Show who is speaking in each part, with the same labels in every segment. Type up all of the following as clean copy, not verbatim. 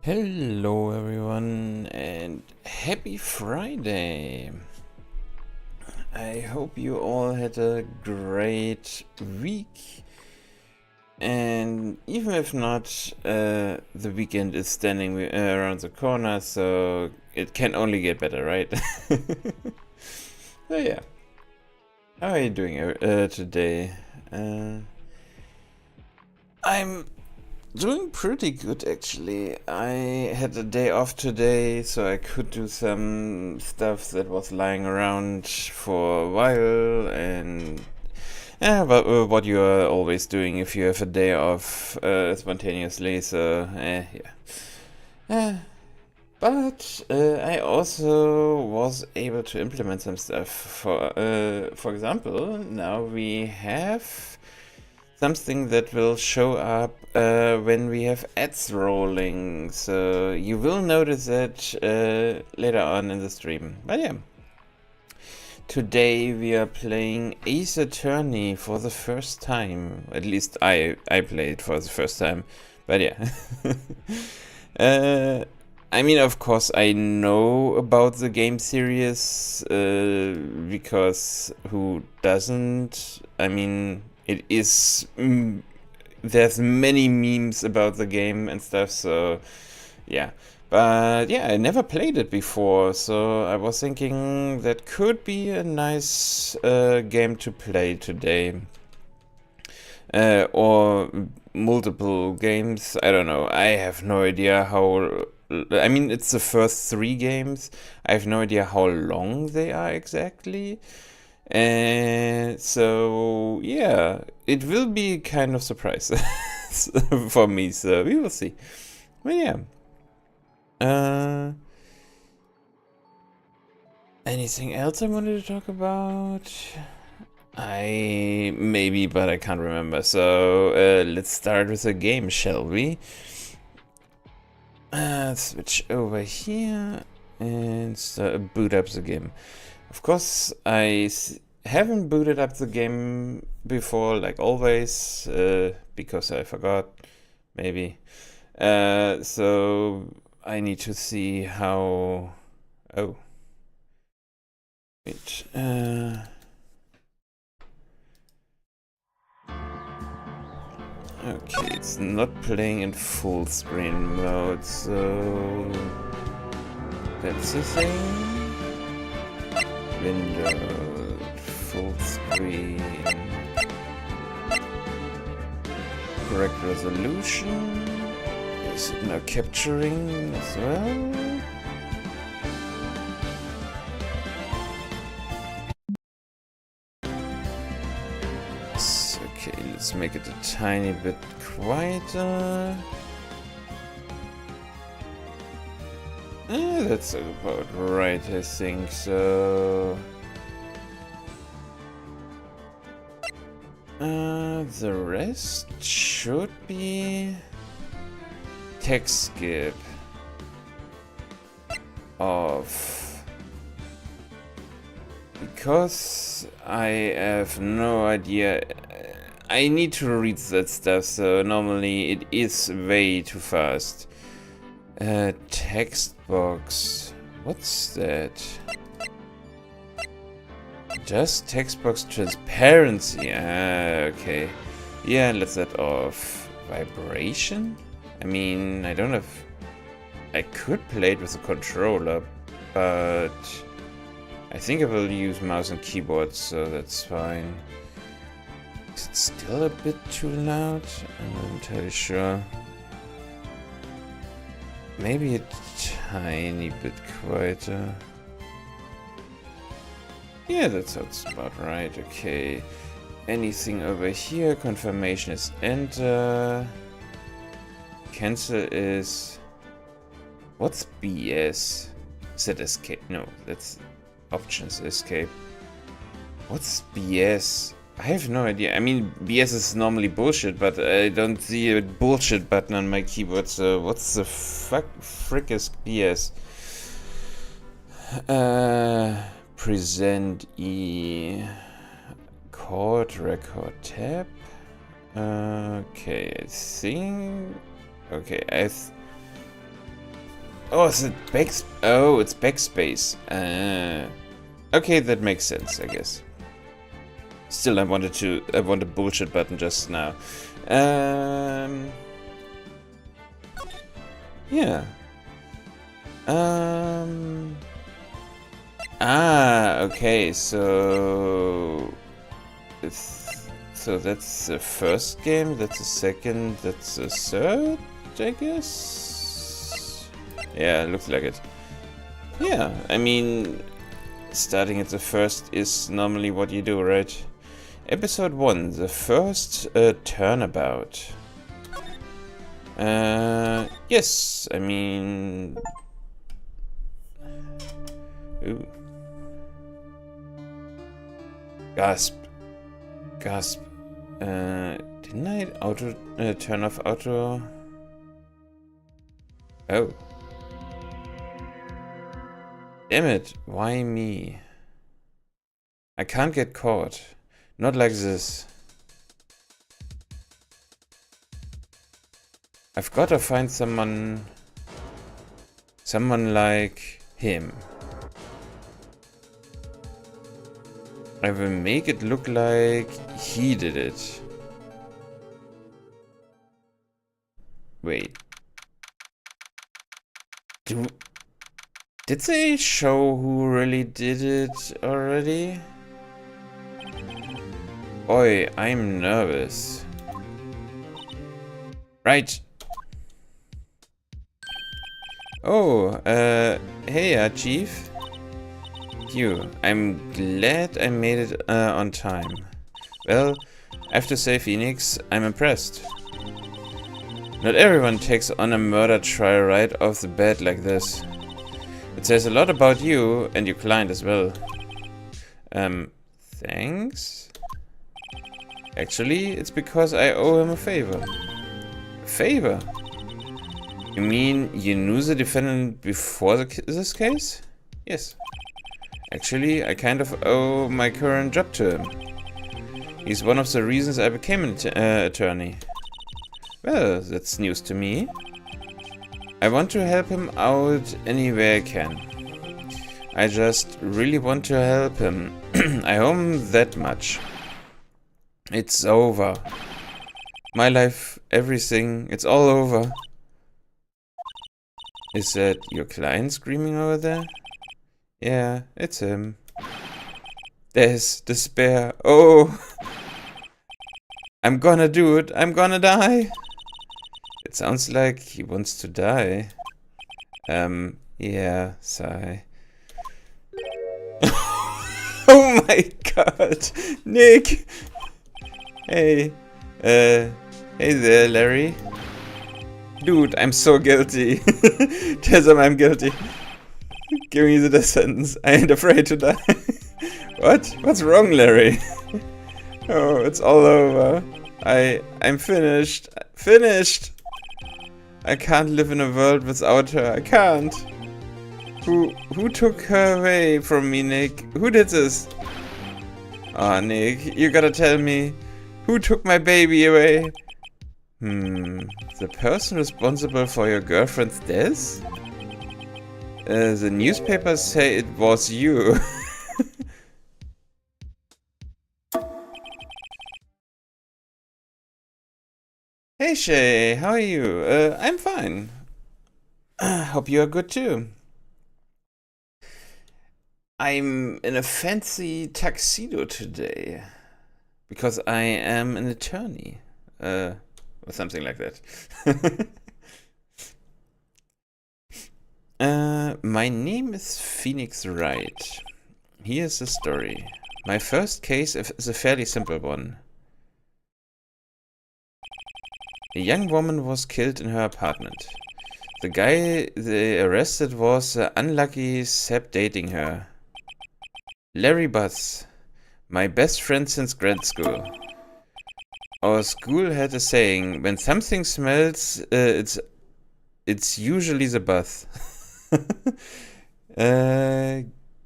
Speaker 1: Hello everyone and happy Friday. I hope you all had a great week, and even if not, the weekend is standing around the corner, so it can only get better, right? So yeah, how are you doing today? I'm doing pretty good actually. I had a day off today, so I could do some stuff that was lying around for a while, and yeah, but what you are always doing if you have a day off spontaneously. So yeah. But I also was able to implement some stuff. For example, now we have something that will show up when we have ads rolling. So you will notice it later on in the stream. But yeah. Today we are playing Ace Attorney for the first time. At least I played for the first time. But yeah. I mean, of course, I know about the game series because who doesn't? I mean, it is. There's many memes about the game and stuff, so yeah. But yeah, I never played it before, so I was thinking that could be a nice game to play today. Or multiple games. I don't know. I have no idea how. I mean, it's the first 3 games. I have no idea how long they are exactly. And so, yeah, it will be kind of surprise for me. So we will see. But yeah. Anything else I wanted to talk about? Maybe, but I can't remember. So let's start with the game, shall we? Switch over here and boot up the game. Of course, I haven't booted up the game before, like always, because I forgot, maybe. So I need to see how. Oh. Wait. Okay, it's not playing in full screen mode, so that's the thing. Window, full screen, correct resolution. Is it now capturing as well? Okay, let's make it a tiny bit quieter. That's about right, I think so. The rest should be text skip off. Because I have no idea. I need to read that stuff, so normally it is way too fast. Text box. What's that? Just text box transparency. Okay. Yeah, let's that off. Vibration? I mean, I don't have. I could play it with a controller, but I think I will use mouse and keyboard, so that's fine. Is it still a bit too loud? I'm not entirely sure. Maybe a tiny bit quieter. Yeah, that sounds about right. Okay. Anything over here? Confirmation is enter. Cancel is. What's BS? Is that escape? No, that's options escape. What's BS? I have no idea. I mean, BS is normally bullshit, but I don't see a bullshit button on my keyboard, so what's the frick is BS? Present E. Chord, record, tab. Okay, I think. Okay, Oh, is it back? Oh, it's backspace. Okay, that makes sense, I guess. Still, I want a bullshit button just now. Yeah. Okay, so that's the first game, that's the second, that's the third, I guess? Yeah, looks like it. Yeah, I mean, starting at the first is normally what you do, right? Episode 1, the first turnabout. Yes, I mean... Ooh. Gasp. Gasp. Didn't I turn off auto? Oh. Damn it, why me? I can't get caught. Not like this. I've got to find someone like him. I will make it look like he did it. Wait. Did they show who really did it already? Oi, I'm nervous. Right. Oh, hey, Chief. You, I'm glad I made it on time. Well, I have to say, Phoenix, I'm impressed. Not everyone takes on a murder trial right off the bat like this. It says a lot about you and your client as well. Thanks? Actually, it's because I owe him a favor. A favor? You mean you knew the defendant before this case? Yes. Actually, I kind of owe my current job to him. He's one of the reasons I became an attorney. Well, that's news to me. I want to help him out any way I can. I just really want to help him. I owe him that much. It's over. My life, everything, it's all over. Is that your client screaming over there? Yeah, it's him. There's despair. Oh! I'm gonna do it. I'm gonna die. It sounds like he wants to die. Yeah, sigh. Oh my god! Nick! Hey. Hey there, Larry. Dude, I'm so guilty. Tell him I'm guilty. Give me the death sentence. I ain't afraid to die. What? What's wrong, Larry? Oh, it's all over. I'm finished. Finished! I can't live in a world without her. I can't. Who took her away from me, Nick? Who did this? Oh, Nick, you gotta tell me. Who took my baby away? The person responsible for your girlfriend's death? The newspapers say it was you. Hey Shay, how are you? I'm fine. Hope you are good too. I'm in a fancy tuxedo today. Because I am an attorney. Or something like that. My name is Phoenix Wright. Here's the story. My first case is a fairly simple one. A young woman was killed in her apartment. The guy they arrested was unlucky sap dating her. Larry Buzz, my best friend since grad school. Our school had a saying, when something smells, it's usually the buzz.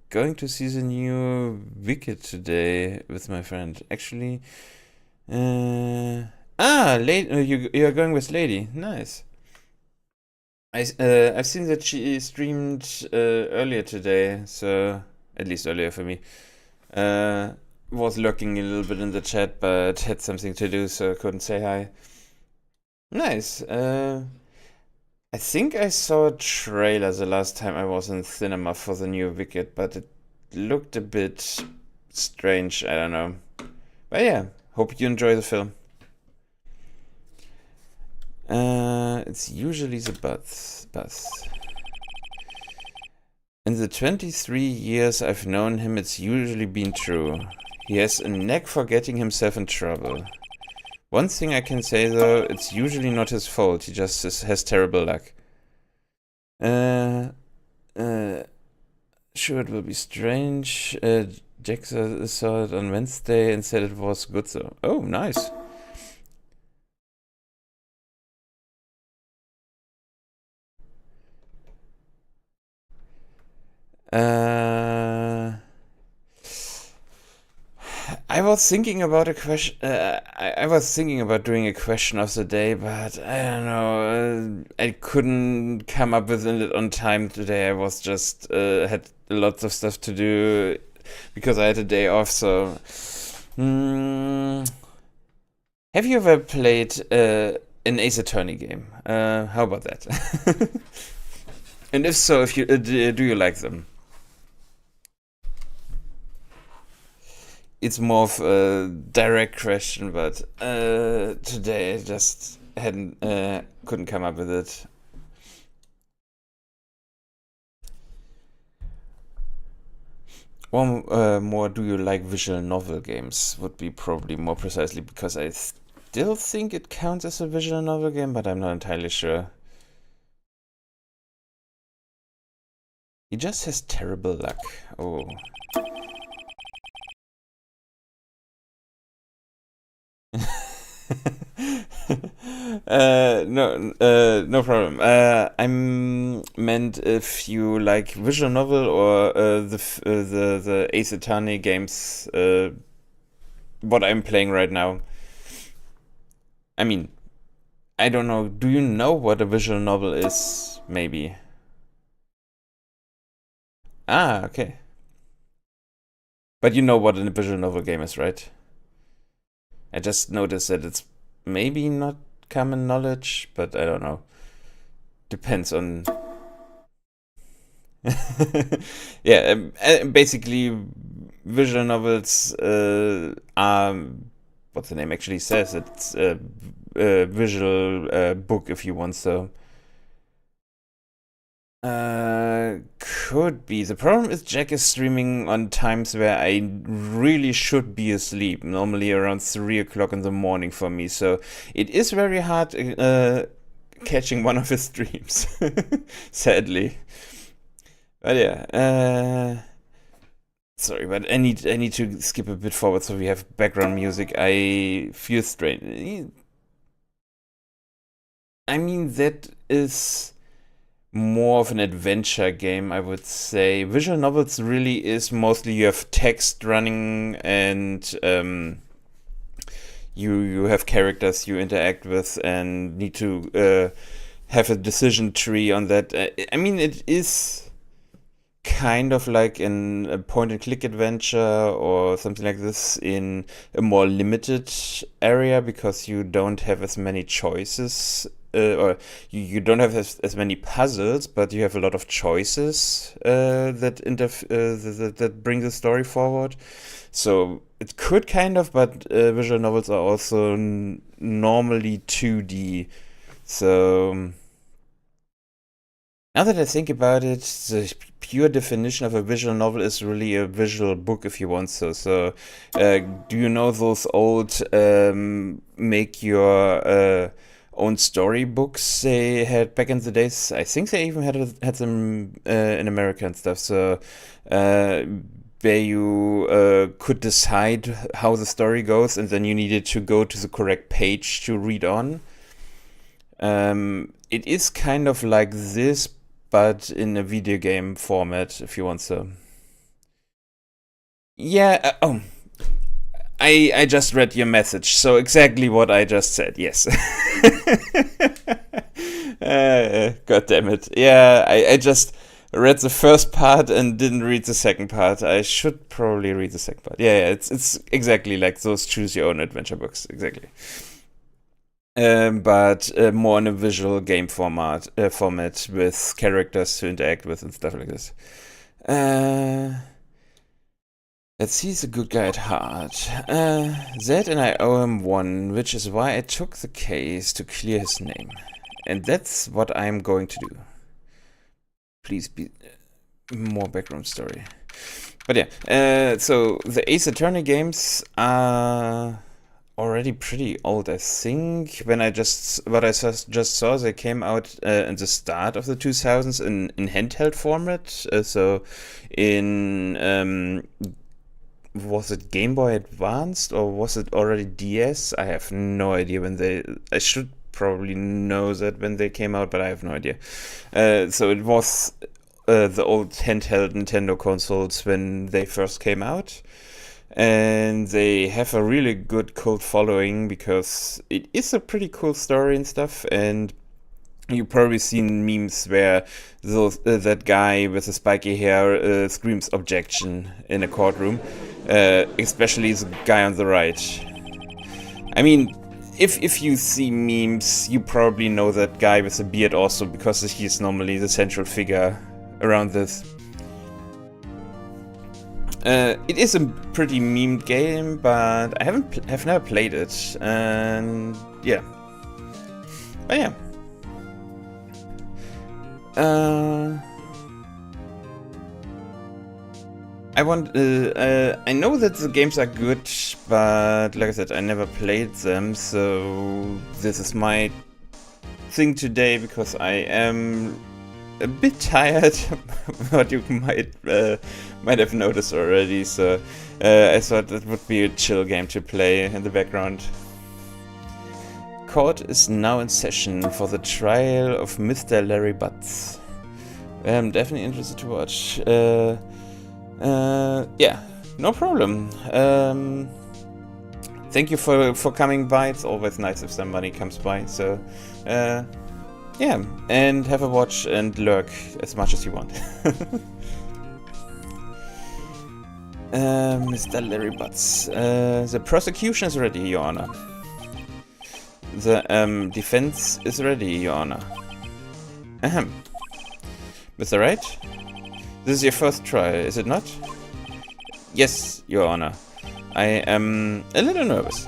Speaker 1: Going to see the new Wicked today with my friend. Actually, you're going with Lady. Nice. I've seen that she streamed earlier today, so at least earlier for me. Uh, was lurking a little bit in the chat, but had something to do, so couldn't say hi. Nice. I think I saw a trailer the last time I was in cinema for the new Wicked, but it looked a bit strange. I don't know. But yeah, hope you enjoy the film. It's usually the bus. In the 23 years I've known him, it's usually been true. He has a knack for getting himself in trouble. One thing I can say though, it's usually not his fault, he just has terrible luck. Uh, uh, sure it will be strange. Jack saw it on Wednesday and said it was good though. Oh, nice. I was thinking about a question. I was thinking about doing a question of the day, but I don't know. I couldn't come up with it on time today. I was just had lots of stuff to do because I had a day off. So, have you ever played an Ace Attorney game? How about that? And if so, if you do you like them? It's more of a direct question, but today I just hadn't couldn't come up with it. One more, do you like visual novel games? Would be probably more precisely because I still think it counts as a visual novel game, but I'm not entirely sure. He just has terrible luck. Oh. No problem. I meant if you like visual novel or the Ace Attorney games, what I'm playing right now. I mean, I don't know. Do you know what a visual novel is? Maybe. Ah, okay. But you know what a visual novel game is, right? I just noticed that it's maybe not common knowledge, but I don't know. Depends on. Yeah, basically, visual novels are what the name actually says. It's a visual book, if you want so. Could be. The problem is Jack is streaming on times where I really should be asleep, normally around 3 o'clock in the morning for me, so it is very hard catching one of his streams, sadly. But yeah, sorry, but I need to skip a bit forward so we have background music. I feel strange. I mean, that is more of an adventure game, I would say. Visual novels really is mostly you have text running and you have characters you interact with and need to have a decision tree on that. I mean, it is kind of like a point and click adventure or something like this in a more limited area because you don't have as many choices or you don't have as many puzzles, but you have a lot of choices that bring the story forward. So it could kind of, but visual novels are also normally 2D. So now that I think about it, the pure definition of a visual novel is really a visual book, if you want so. So, do you know those old make your own storybooks they had back in the days? I think they even had them in America and stuff. So, where you could decide how the story goes, and then you needed to go to the correct page to read on. It is kind of like this, but in a video game format, if you want so. Yeah, oh, I just read your message, so exactly what I just said, yes. God damn it. Yeah, I just read the first part and didn't read the second part. I should probably read the second part. Yeah, it's exactly like those choose your own adventure books. Exactly. But more in a visual game format with characters to interact with and stuff like this. Let's see, he's a good guy at heart. That and I owe him one, which is why I took the case to clear his name. And that's what I'm going to do. Please be more background story. But yeah, so the Ace Attorney games are already pretty old, I think. When I just saw, they came out in the start of the 2000s in handheld format. So in was it Game Boy Advanced or was it already DS? I have no idea when they. I should probably know that when they came out, but I have no idea. So it was the old handheld Nintendo consoles when they first came out. And they have a really good cult following because it is a pretty cool story and stuff. And you've probably seen memes where that guy with the spiky hair screams objection in a courtroom, especially the guy on the right. I mean, if you see memes, you probably know that guy with the beard also, because he's normally the central figure around this. It is a pretty memed game, but I have never played it, and yeah. But yeah. I know that the games are good, but like I said, I never played them, so this is my thing today because I am a bit tired, what you might have noticed already. So I thought that would be a chill game to play in the background. Court is now in session for the trial of Mr. Larry Butts. I'm definitely interested to watch. Yeah, no problem. Thank you for coming by. It's always nice if somebody comes by. So, yeah, and have a watch and lurk as much as you want. Mr. Larry Butts. The prosecution is ready, Your Honor. The defense is ready, Your Honor. Ahem. Mr. Wright? This is your first trial, is it not? Yes, Your Honor. I am a little nervous.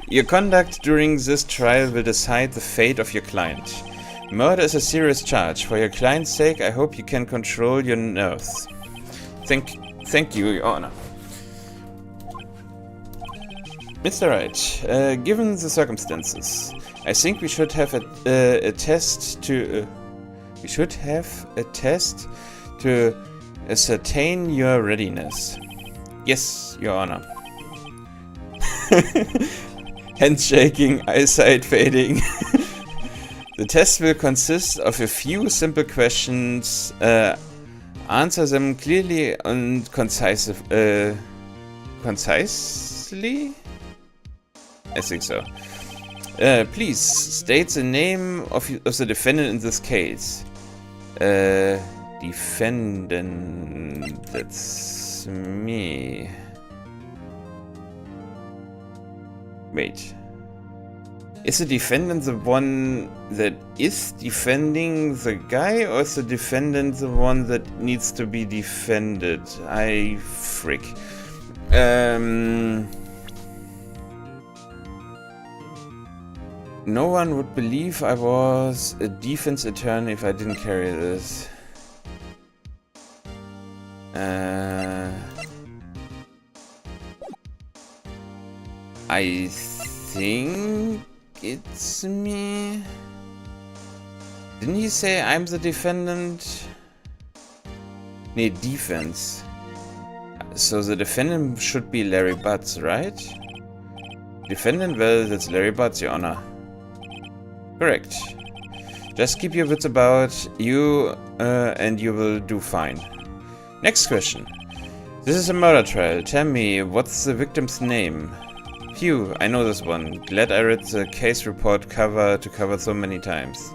Speaker 1: Your conduct during this trial will decide the fate of your client. Murder is a serious charge. For your client's sake, I hope you can control your nerves. Thank you, Your Honor. Mr. Wright, given the circumstances, I think we should have a test to ascertain your readiness. Yes, Your Honor. Hands shaking, eyesight fading. The test will consist of a few simple questions. Answer them clearly and concisely. I think so. Please state the name of the defendant in this case. Defendant. That's me. Wait. Is the defendant the one that is defending the guy, or is the defendant the one that needs to be defended? I frick. No one would believe I was a defense attorney if I didn't carry this. I think it's me. Didn't he say I'm the defendant? Nee, defense. So the defendant should be Larry Butts, right? Defendant, well, that's Larry Butts, Your Honor. Correct. Just keep your wits about you, and you will do fine. Next question. This is a murder trial. Tell me, what's the victim's name? Phew, I know this one. Glad I read the case report cover so many times.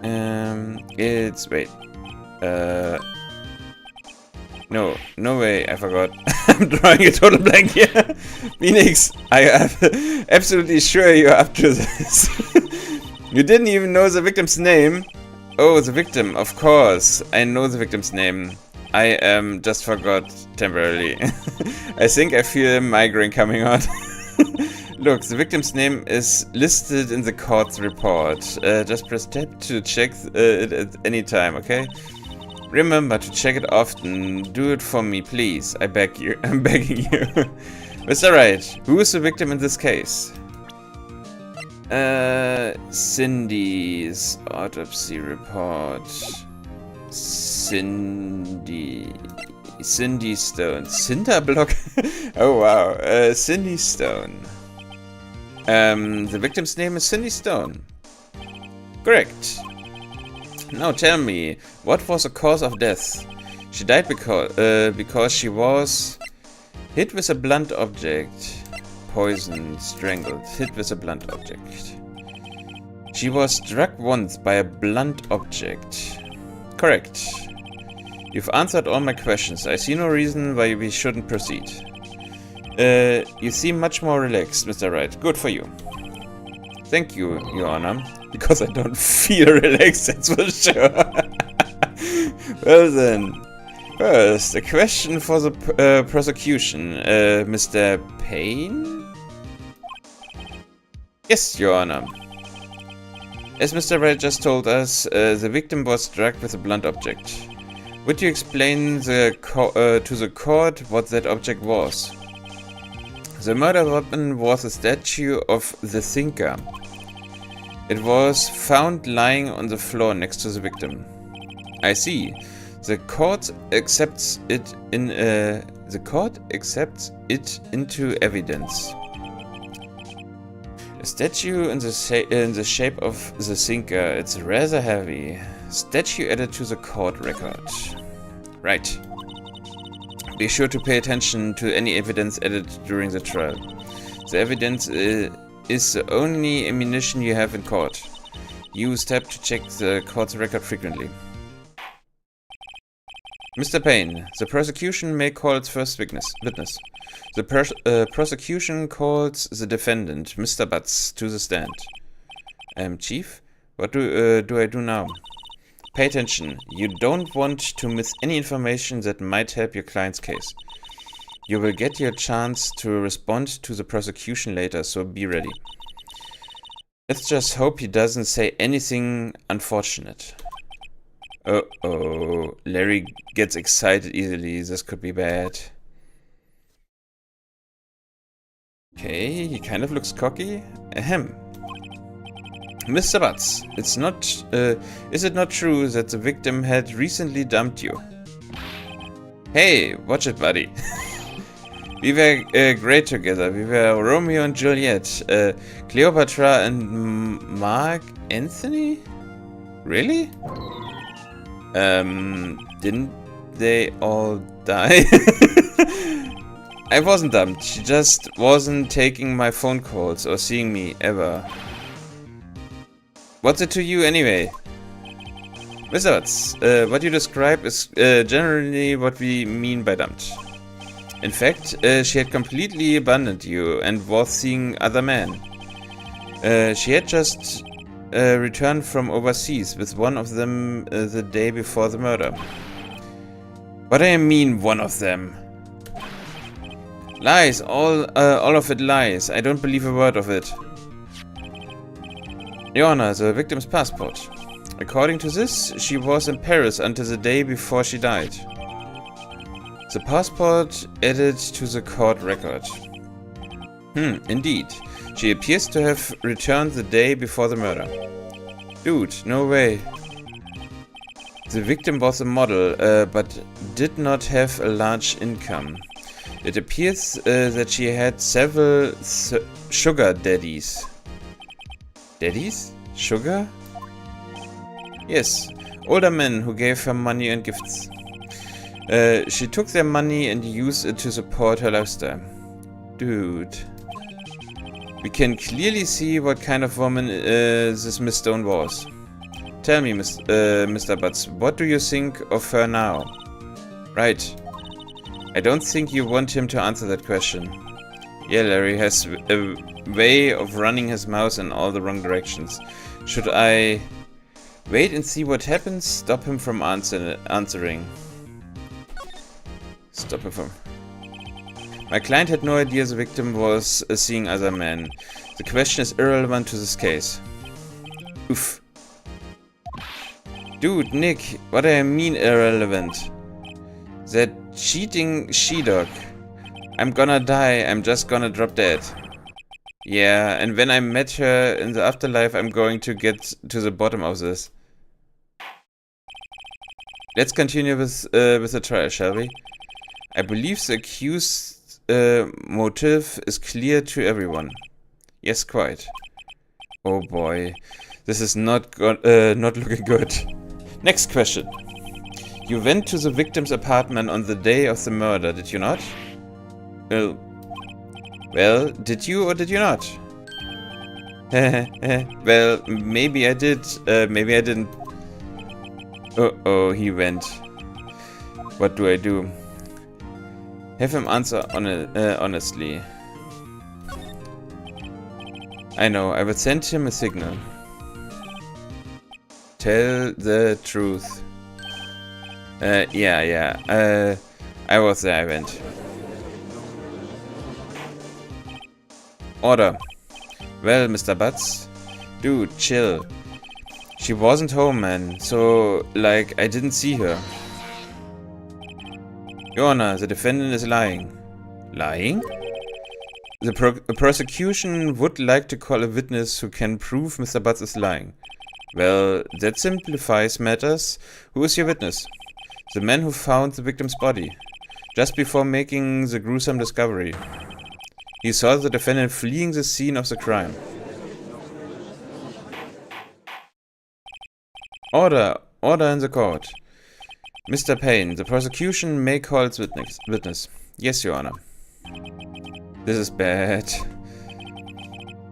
Speaker 1: It's... wait. No, no way, I forgot. I'm drawing a total blank here. Phoenix, I am absolutely sure you're up to this. You didn't even know the victim's name. Oh, the victim, of course. I know the victim's name. I just forgot temporarily. I think I feel a migraine coming on. Look, the victim's name is listed in the court's report. Just press tab to check it at any time, okay? Remember to check it often. Do it for me, please. I beg you. I'm begging you. Mr. Wright, who is the victim in this case? Cindy's autopsy report. Cindy Stone. Cinderblock? Oh wow. Cindy Stone. The victim's name is Cindy Stone. Correct. Now tell me, what was the cause of death? She died because she was hit with a blunt object. Poisoned, strangled, hit with a blunt object. She was struck once by a blunt object. Correct. You've answered all my questions. I see no reason why we shouldn't proceed. You seem much more relaxed, Mr. Wright. Good for you. Thank you, Your Honor. Because I don't feel relaxed, that's for sure. Well then. First, a question for the prosecution. Mr. Payne? Yes, Your Honor. As Mr. Wright just told us, the victim was struck with a blunt object. Would you explain to the court what that object was? The murder weapon was a statue of the thinker. It was found lying on the floor next to the victim. I see. The court accepts it into evidence. A statue in the shape of the thinker. It's rather heavy. Statue added to the court record. Right. Be sure to pay attention to any evidence added during the trial. The evidence is the only ammunition you have in court. Use tab to check the court's record frequently. Mr. Payne, the prosecution may call its first witness. The prosecution calls the defendant, Mr. Butts, to the stand. Chief, what do I do now? Pay attention. You don't want to miss any information that might help your client's case. You will get your chance to respond to the prosecution later, so be ready. Let's just hope he doesn't say anything unfortunate. Uh-oh. Larry gets excited easily. This could be bad. Okay, he kind of looks cocky. Ahem. Mr. Butts, is it not true that the victim had recently dumped you? Hey, watch it, buddy. We were great together. We were Romeo and Juliet, Cleopatra and Mark Anthony? Really? Didn't they all die? I wasn't dumped. She just wasn't taking my phone calls or seeing me ever. What's it to you anyway? Mr. Butts, what you describe is generally what we mean by dumped. In fact, she had completely abandoned you and was seeing other men. She had just returned from overseas with one of them the day before the murder. What do I mean, one of them? Lies, all of it lies. I don't believe a word of it. Your Honor, the victim's passport. According to this, she was in Paris until the day before she died. The passport added to the court record. Indeed. She appears to have returned the day before the murder. Dude, no way. The victim was a model, but did not have a large income. It appears that she had several sugar daddies. Daddies? Sugar? Yes, older men who gave her money and gifts. She took their money and used it to support her lifestyle. Dude. We can clearly see what kind of woman this Miss Stone was. Tell me, Mr. Butts, what do you think of her now? Right. I don't think you want him to answer that question. Yeah, Larry has a way of running his mouth in all the wrong directions. Should I wait and see what happens? Stop him from answering. Stop him from... My client had no idea the victim was seeing other men. The question is irrelevant to this case. Oof. Dude, Nick, what do I mean irrelevant? That cheating she-dog. I'm gonna die, I'm just gonna drop dead. Yeah, and when I met her in the afterlife, I'm going to get to the bottom of this. Let's continue with the trial, shall we? I believe the accused motive is clear to everyone. Yes, quite. Oh boy, this is not looking good. Next question. You went to the victim's apartment on the day of the murder, did you not? Well, did you or did you not? Well, maybe I did, maybe I didn't. Uh-oh, he went. What do I do? Have him answer honestly. I know, I will send him a signal. Tell the truth. Yeah. I was there, I went. Order. Well, Mr. Butts. Dude, chill. She wasn't home, man. So, like, I didn't see her. Your Honor, the defendant is lying. Lying? The prosecution would like to call a witness who can prove Mr. Butts is lying. Well, that simplifies matters. Who is your witness? The man who found the victim's body, just before making the gruesome discovery. He saw the defendant fleeing the scene of the crime. Order in the court. Mr. Payne, the prosecution may call its witness. Yes, Your Honor. This is bad.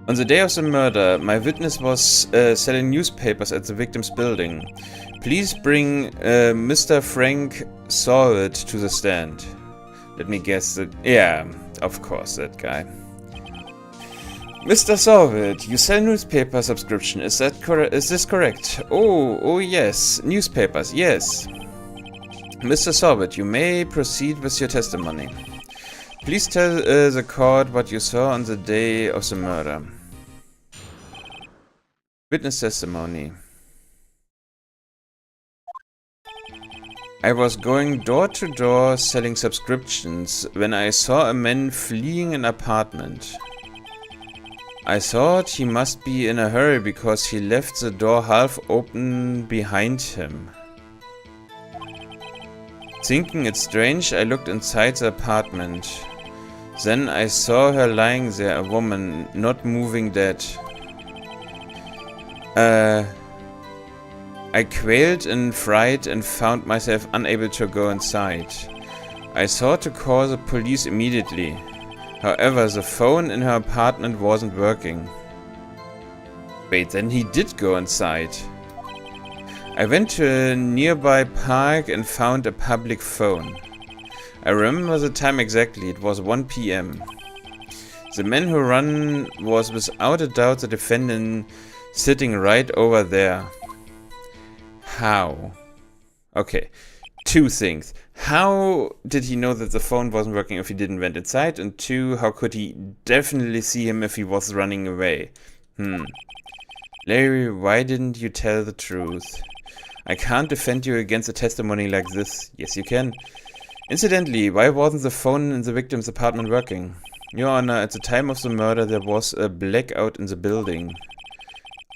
Speaker 1: On the day of the murder, my witness was selling newspapers at the victim's building. Please bring Mr. Frank Sorvett to the stand. Let me guess that... Yeah, of course, that guy. Mr. Sorvett, you sell newspaper subscription, is this correct? Oh yes, newspapers, yes. Mr. Sorvett, you may proceed with your testimony. Please tell the court what you saw on the day of the murder. Witness testimony. I was going door to door selling subscriptions when I saw a man fleeing an apartment. I thought he must be in a hurry because he left the door half open behind him. Thinking it strange, I looked inside the apartment. Then I saw her lying there, a woman, not moving, dead. I quailed in fright and found myself unable to go inside. I thought to call the police immediately. However, the phone in her apartment wasn't working. Wait, then he did go inside. I went to a nearby park and found a public phone. I remember the time exactly, it was 1 p.m. The man who ran was without a doubt the defendant, sitting right over there. How? Okay, two things. How did he know that the phone wasn't working if he didn't went inside? And two, how could he definitely see him if he was running away? Larry, why didn't you tell the truth? I can't defend you against a testimony like this. Yes, you can. Incidentally, why wasn't the phone in the victim's apartment working? Your Honor, at the time of the murder there was a blackout in the building.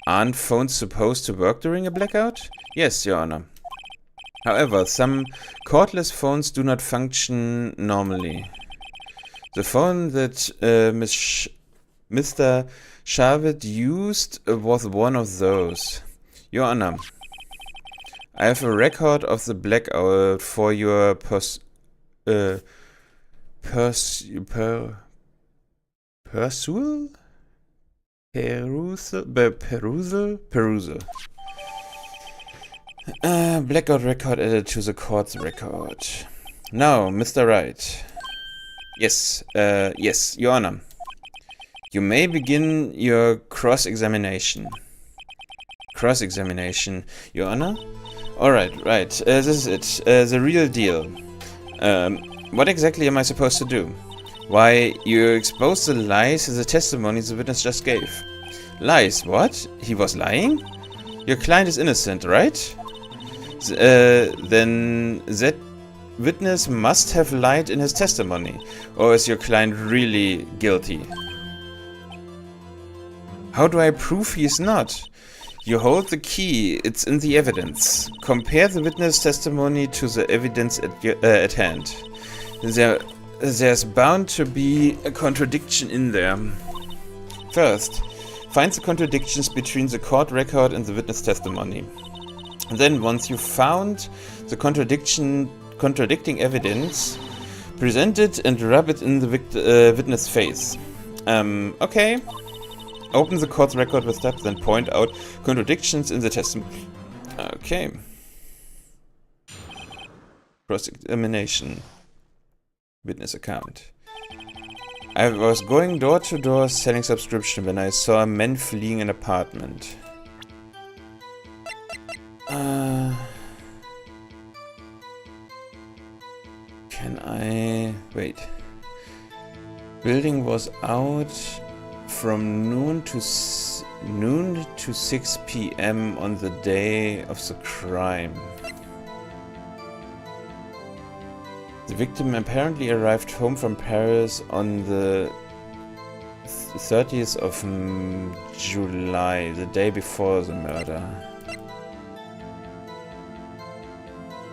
Speaker 1: Aren't phones supposed to work during a blackout? Yes, Your Honor. However, some cordless phones do not function normally. The phone that Mr. Sharvett used was one of those. Your Honor, I have a record of the blackout for your perusal? Blackout record added to the court's record. Now, Mr. Wright. Yes, yes, Your Honor. You may begin your cross-examination. Cross-examination, Your Honor? Alright, right, this is it. The real deal. What exactly am I supposed to do? Why, you expose the lies in the testimony the witness just gave. Lies, what? He was lying? Your client is innocent, right? Then that witness must have lied in his testimony. Or is your client really guilty? How do I prove he is not? You hold the key, it's in the evidence. Compare the witness testimony to the evidence at hand. There's bound to be a contradiction in there. First, find the contradictions between the court record and the witness testimony. Then, once you've found the contradicting evidence, present it and rub it in the witness face. Okay. Open the court's record with that, then point out contradictions in the testimony. Okay. Cross-examination. Witness account. I was going door to door selling subscription when I saw a man fleeing an apartment. Can I... wait. Building was out from noon to 6 p.m. on the day of the crime. The victim apparently arrived home from Paris on the 30th of July, the day before the murder.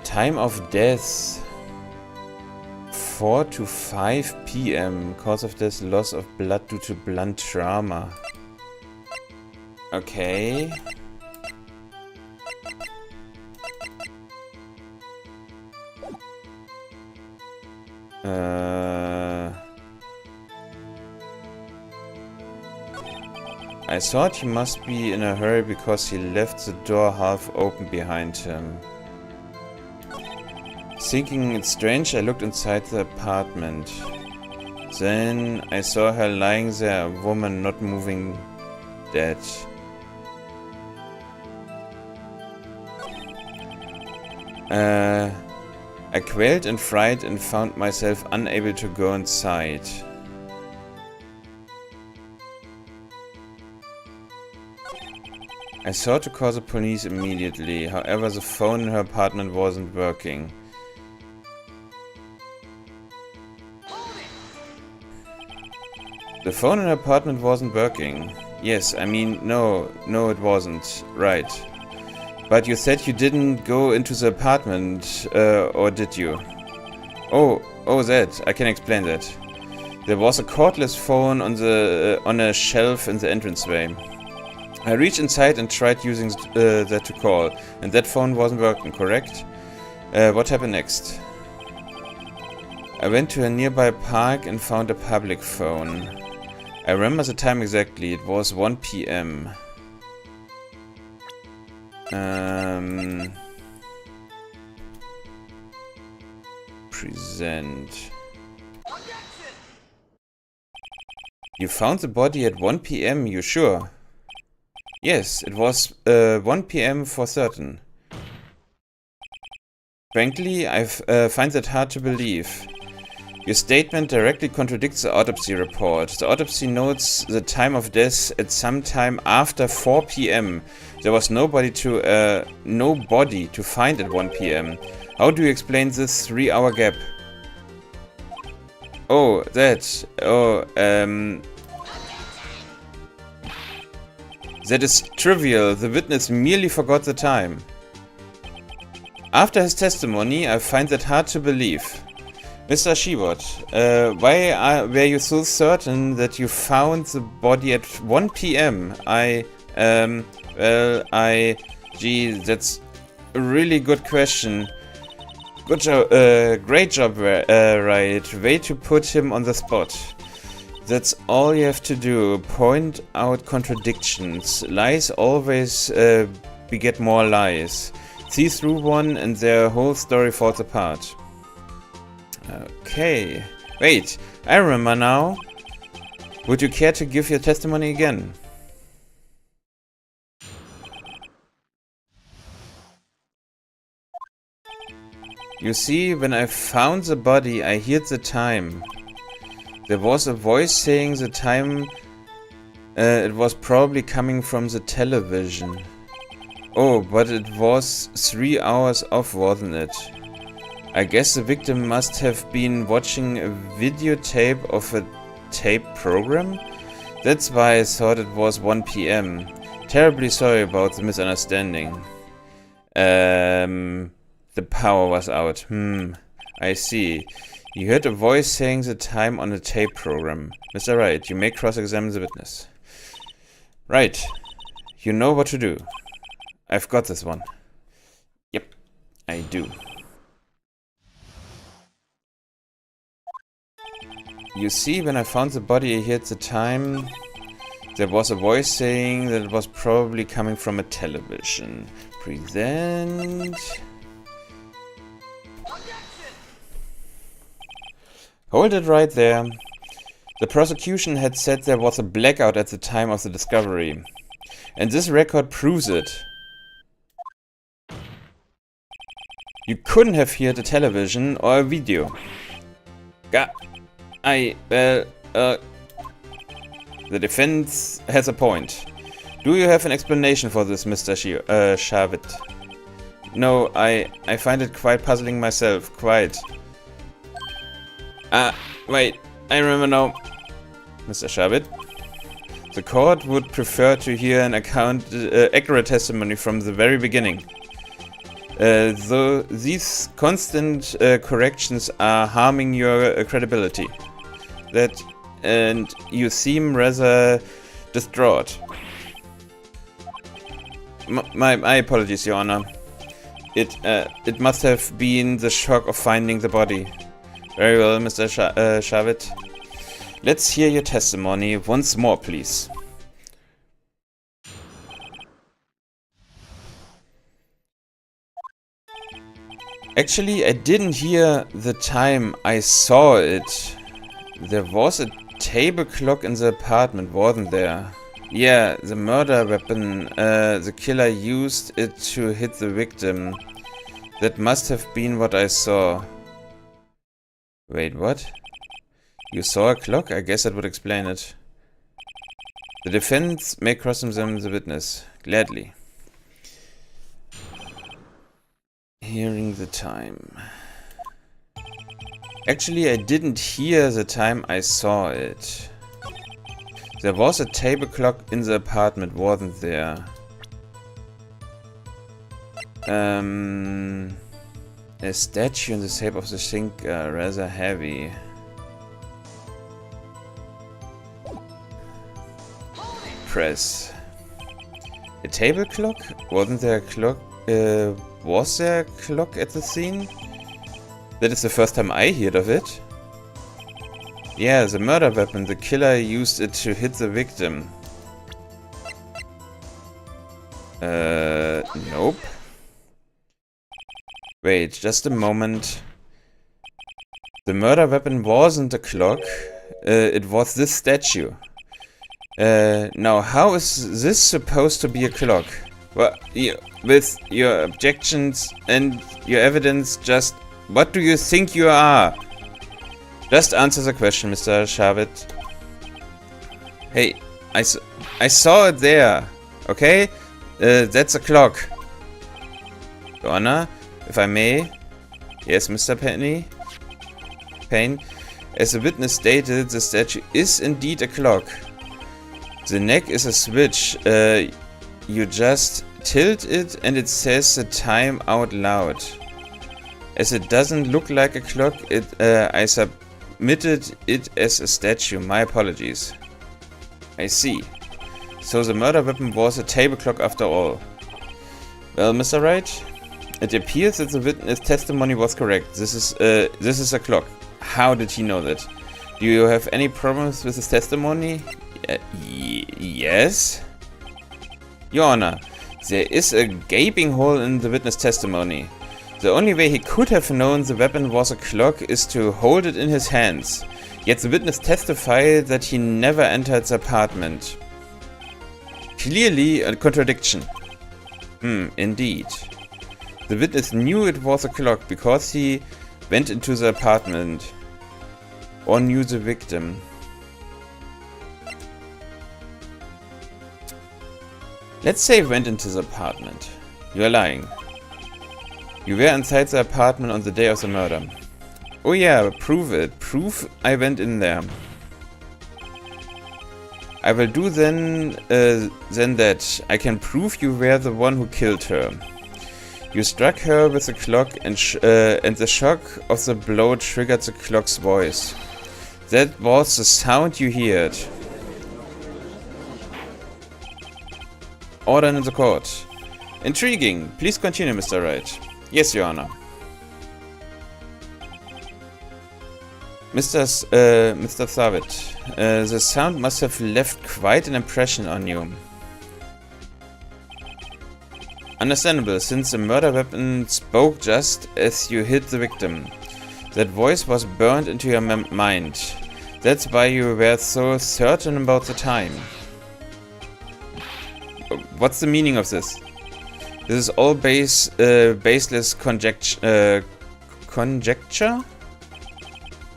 Speaker 1: Time of death 4 to 5 p.m. Cause of death, loss of blood due to blunt trauma. Okay. I thought he must be in a hurry because he left the door half open behind him. Thinking it strange, I looked inside the apartment. Then I saw her lying there, a woman not moving, dead. I quailed in fright and found myself unable to go inside. I sought to call the police immediately, however the phone in her apartment wasn't working. The phone in her apartment wasn't working. Yes, I mean, no, it wasn't. Right. But you said you didn't go into the apartment, or did you? Oh, that. I can explain that. There was a cordless phone on a shelf in the entranceway. I reached inside and tried using that to call, and that phone wasn't working, correct? What happened next? I went to a nearby park and found a public phone. I remember the time exactly, it was 1 p.m. Present. Objection! You found the body at 1 p.m., you sure? Yes, it was 1 p.m. for certain. Frankly, I find that hard to believe. Your statement directly contradicts the autopsy report. The autopsy notes the time of death at some time after 4 p.m. There was nobody to find at 1 p.m. How do you explain this 3-hour gap? Oh, that. Oh, that is trivial. The witness merely forgot the time. After his testimony, I find that hard to believe. Mr. Shibot, why were you so certain that you found the body at 1 p.m.? Gee, that's a really good question. Good job, great job, right. Way to put him on the spot. That's all you have to do. Point out contradictions. Lies always beget more lies. see through one and their whole story falls apart. Okay. Wait, I remember now. Would you care to give your testimony again? You see, when I found the body, I heard the time. There was a voice saying the time. It was probably coming from the television. Oh, but it was 3 hours off, wasn't it? I guess the victim must have been watching a videotape of a tape program? That's why I thought it was 1 PM. Terribly sorry about the misunderstanding. The power was out. I see. You heard a voice saying the time on a tape program. Mr. Wright, you may cross-examine the witness. Right. You know what to do. I've got this one. Yep, I do. You see, when I found the body, I heard the time. There was a voice saying that it was probably coming from a television. Present. Hold it right there. The prosecution had said there was a blackout at the time of the discovery. And this record proves it. You couldn't have heard a television or a video. The defense has a point. Do you have an explanation for this, Mr. Shavit? No, I find it quite puzzling myself, quite. Wait, I remember now. Mr. Shavit? The court would prefer to hear an accurate testimony from the very beginning. Though these constant corrections are harming your credibility. And you seem rather distraught. My apologies, Your Honor. It must have been the shock of finding the body. Very well, Mr. Shavit. Let's hear your testimony once more, please. Actually, I didn't hear the time, I saw it. There was a table clock in the apartment, wasn't there? Yeah, the murder weapon, the killer used it to hit the victim. That must have been what I saw. Wait, what? You saw a clock? I guess that would explain it. The defense may cross-examine the witness. Gladly. Hearing the time. Actually, I didn't hear the time, I saw it. There was a table clock in the apartment, wasn't there? A statue in the shape of the sink, rather heavy. Press. A table clock? Wasn't there a clock? Was there a clock at the scene? That is the first time I heard of it. Yeah, the murder weapon. The killer used it to hit the victim. Nope. Wait, just a moment. The murder weapon wasn't a clock. It was this statue. Now, how is this supposed to be a clock? Well, with your objections and your evidence, just what do you think you are? Just answer the question, Mr. Shavit. Hey, I saw it there, okay? That's a clock. Your Honor, if I may. Yes, Mr. Payne. As the witness stated, the statue is indeed a clock. The neck is a switch. You just tilt it and it says the time out loud. As it doesn't look like a clock, I submitted it as a statue. My apologies. I see. So the murder weapon was a table clock after all. Well, Mr. Wright, it appears that the witness testimony was correct. This is a clock. How did he know that? Do you have any problems with his testimony? Yes? Your Honor, There is a gaping hole in the witness testimony. The only way he could have known the weapon was a clock is to hold it in his hands. Yet the witness testified that he never entered the apartment. Clearly a contradiction. Indeed. The witness knew it was a clock because he went into the apartment. Or knew the victim. Let's say went into the apartment. You are lying. You were inside the apartment on the day of the murder. Oh yeah, prove it. Prove I went in there. I will do then that. I can prove you were the one who killed her. You struck her with the clock and the shock of the blow triggered the clock's voice. That was the sound you heard. Order in the court. Intriguing. Please continue, Mr. Wright. Yes, Your Honor. Mr. Thabit, the sound must have left quite an impression on you. Understandable, since the murder weapon spoke just as you hit the victim. That voice was burned into your mind. That's why you were so certain about the time. What's the meaning of this? This is all baseless conjecture?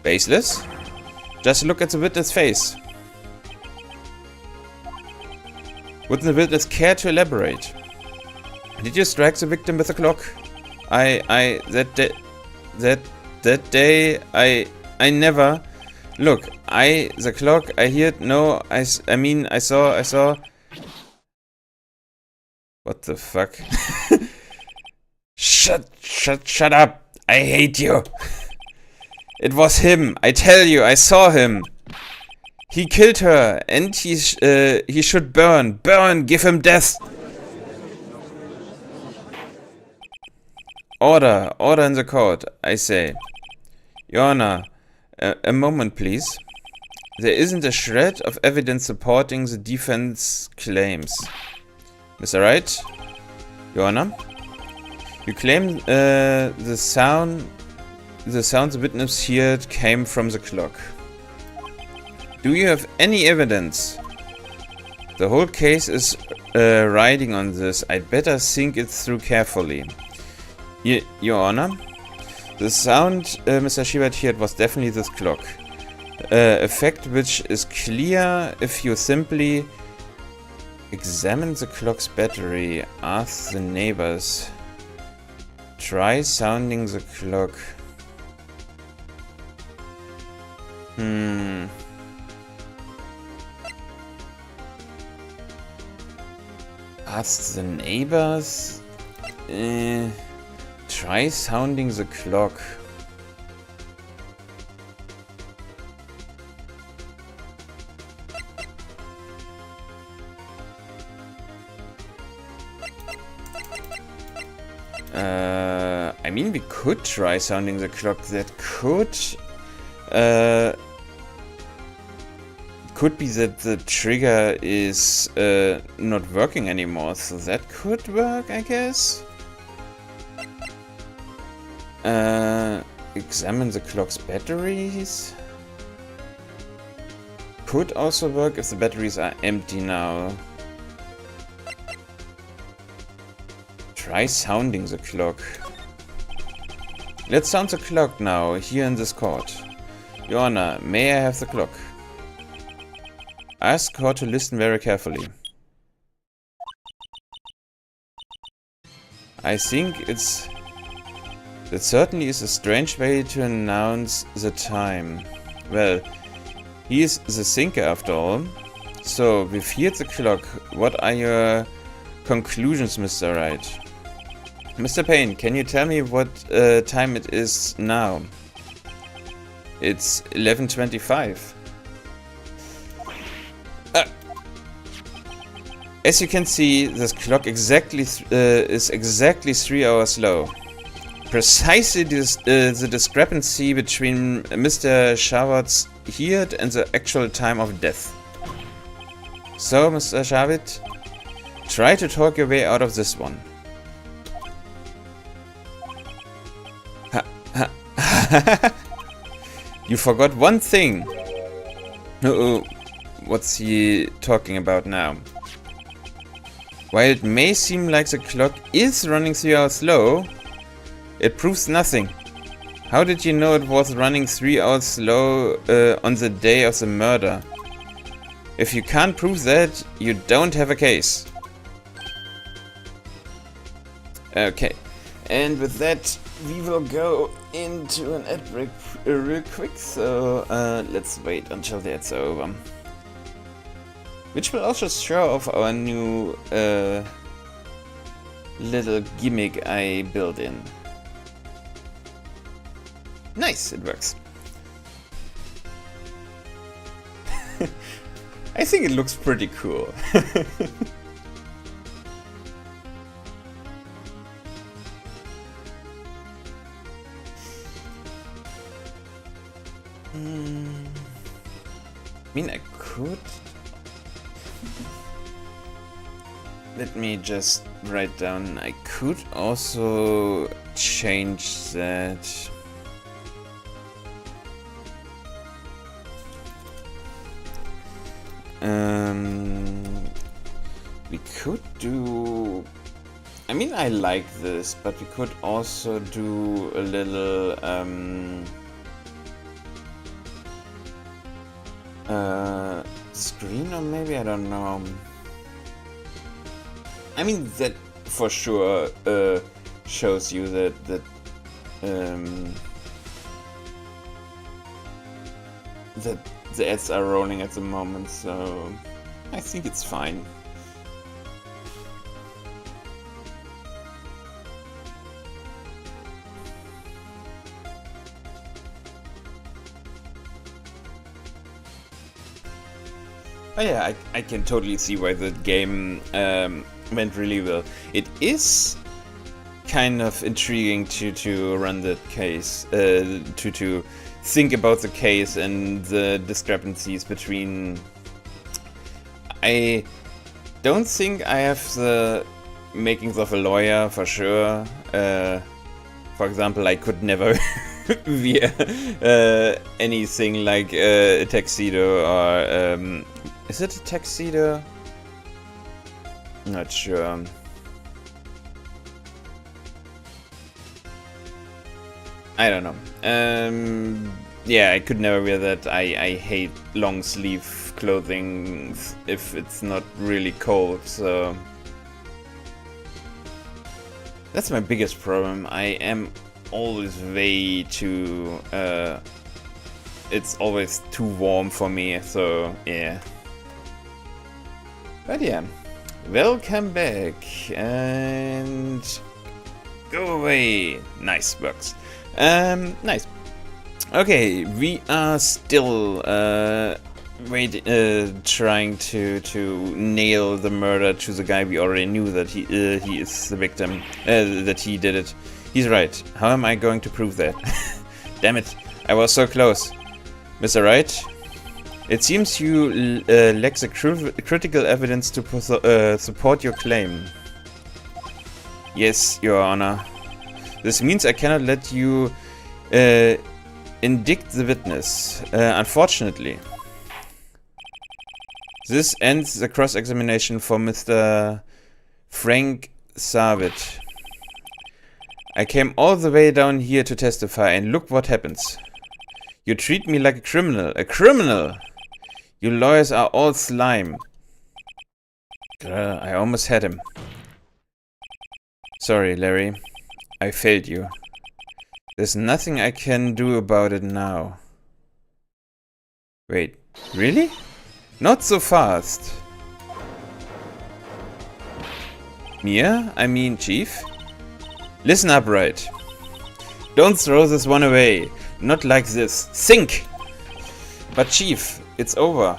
Speaker 1: Baseless? Just look at the witness' face. Wouldn't the witness care to elaborate? Did you strike the victim with a clock? That day, I never. Look, the clock, I heard, no, I mean, I saw. What the fuck? Shut up! I hate you! It was him, I tell you, I saw him! He killed her, and he should burn! Burn! Give him death! Order! Order in the court, I say. Your Honor, a moment please. There isn't a shred of evidence supporting the defense claims. Mr. Wright, Your Honor, you claim the sound the witness heard came from the clock. Do you have any evidence? The whole case is riding on this. I'd better think it through carefully. Your Honor, the sound Mr. Schubert heard was definitely this clock. A fact which is clear if you simply examine the clock's battery, ask the neighbors, try sounding the clock. Ask the neighbors, try sounding the clock. I mean, we could try sounding the clock. That could be that the trigger is not working anymore, so that could work, I guess. Examine the clock's batteries. Could also work if the batteries are empty now. Try sounding the clock. Let's sound the clock now, here in this court. Your Honor, may I have the clock? Ask court to listen very carefully. I think it certainly is a strange way to announce the time. Well, he is the thinker after all. So, we've heard the clock. What are your conclusions, Mr. Wright? Mr. Payne, can you tell me what time it is now? It's 11:25. As you can see, this clock is exactly 3 hours low. Precisely the discrepancy between Mr. Shavit's heard and the actual time of death. So, Mr. Shavit, Try to talk your way out of this one. You forgot one thing. Uh-oh. What's he talking about now? While it may seem like the clock is running 3 hours slow, it proves nothing. How did you know it was running 3 hours slow on the day of the murder? If you can't prove that, you don't have a case. Okay, and with that, we will go into an ad break real quick, so let's wait until that's over. Which will also show off our new little gimmick I built in. Nice, it works. I think it looks pretty cool. I mean, I could... Let me just write down, I could also change that. We could do... I mean, I like this, but we could also do a little screen, or maybe, I don't know. I mean, that for sure shows you that the ads are rolling at the moment, so I think it's fine. Oh yeah, I can totally see why the game went really well. It is kind of intriguing to run the case, to think about the case and the discrepancies between... I don't think I have the makings of a lawyer, for sure. For example, I could never wear anything like a tuxedo or... is it a tuxedo? Not sure. I don't know. Yeah, I could never wear that. I hate long sleeve clothing if it's not really cold, so... That's my biggest problem. I am always way too... it's always too warm for me, so yeah. But yeah, welcome back, and go away. Nice works. Nice. Okay, we are still trying to nail the murder to the guy we already knew that he is the victim, that he did it. He's right. How am I going to prove that? Damn it! I was so close, Mr. Wright. It seems you lack the critical evidence to support your claim. Yes, Your Honor. This means I cannot let you indict the witness, unfortunately. This ends the cross-examination for Mr. Frank Savit. I came all the way down here to testify, and look what happens. You treat me like a criminal. A criminal! You lawyers are all slime. I almost had him. Sorry, Larry. I failed you. There's nothing I can do about it now. Wait, really? Not so fast. Mia? I mean, Chief? Listen up, Wright. Don't throw this one away. Not like this. Think! But Chief, it's over.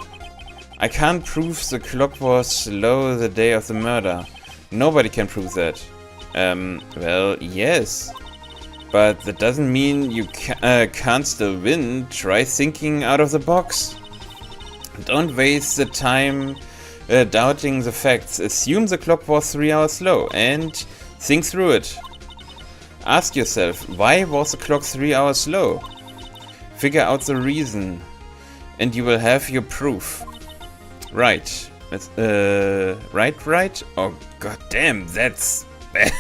Speaker 1: I can't prove the clock was slow the day of the murder. Nobody can prove that. Well, yes. But that doesn't mean you can't still win. Try thinking out of the box. Don't waste the time doubting the facts. Assume the clock was 3 hours slow and think through it. Ask yourself, why was the clock 3 hours slow? Figure out the reason, and you will have your proof. Right. Right? Oh, goddamn, that's bad.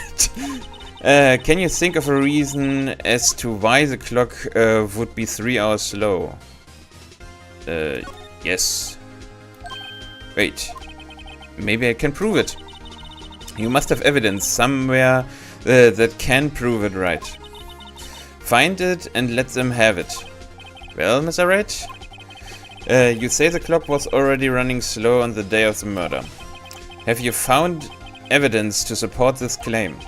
Speaker 1: Can you think of a reason as to why the clock would be 3 hours slow? Yes. Wait. Maybe I can prove it. You must have evidence somewhere that can prove it right. Find it and let them have it. Well, Mr. Wright? You say the clock was already running slow on the day of the murder. Have you found evidence to support this claim?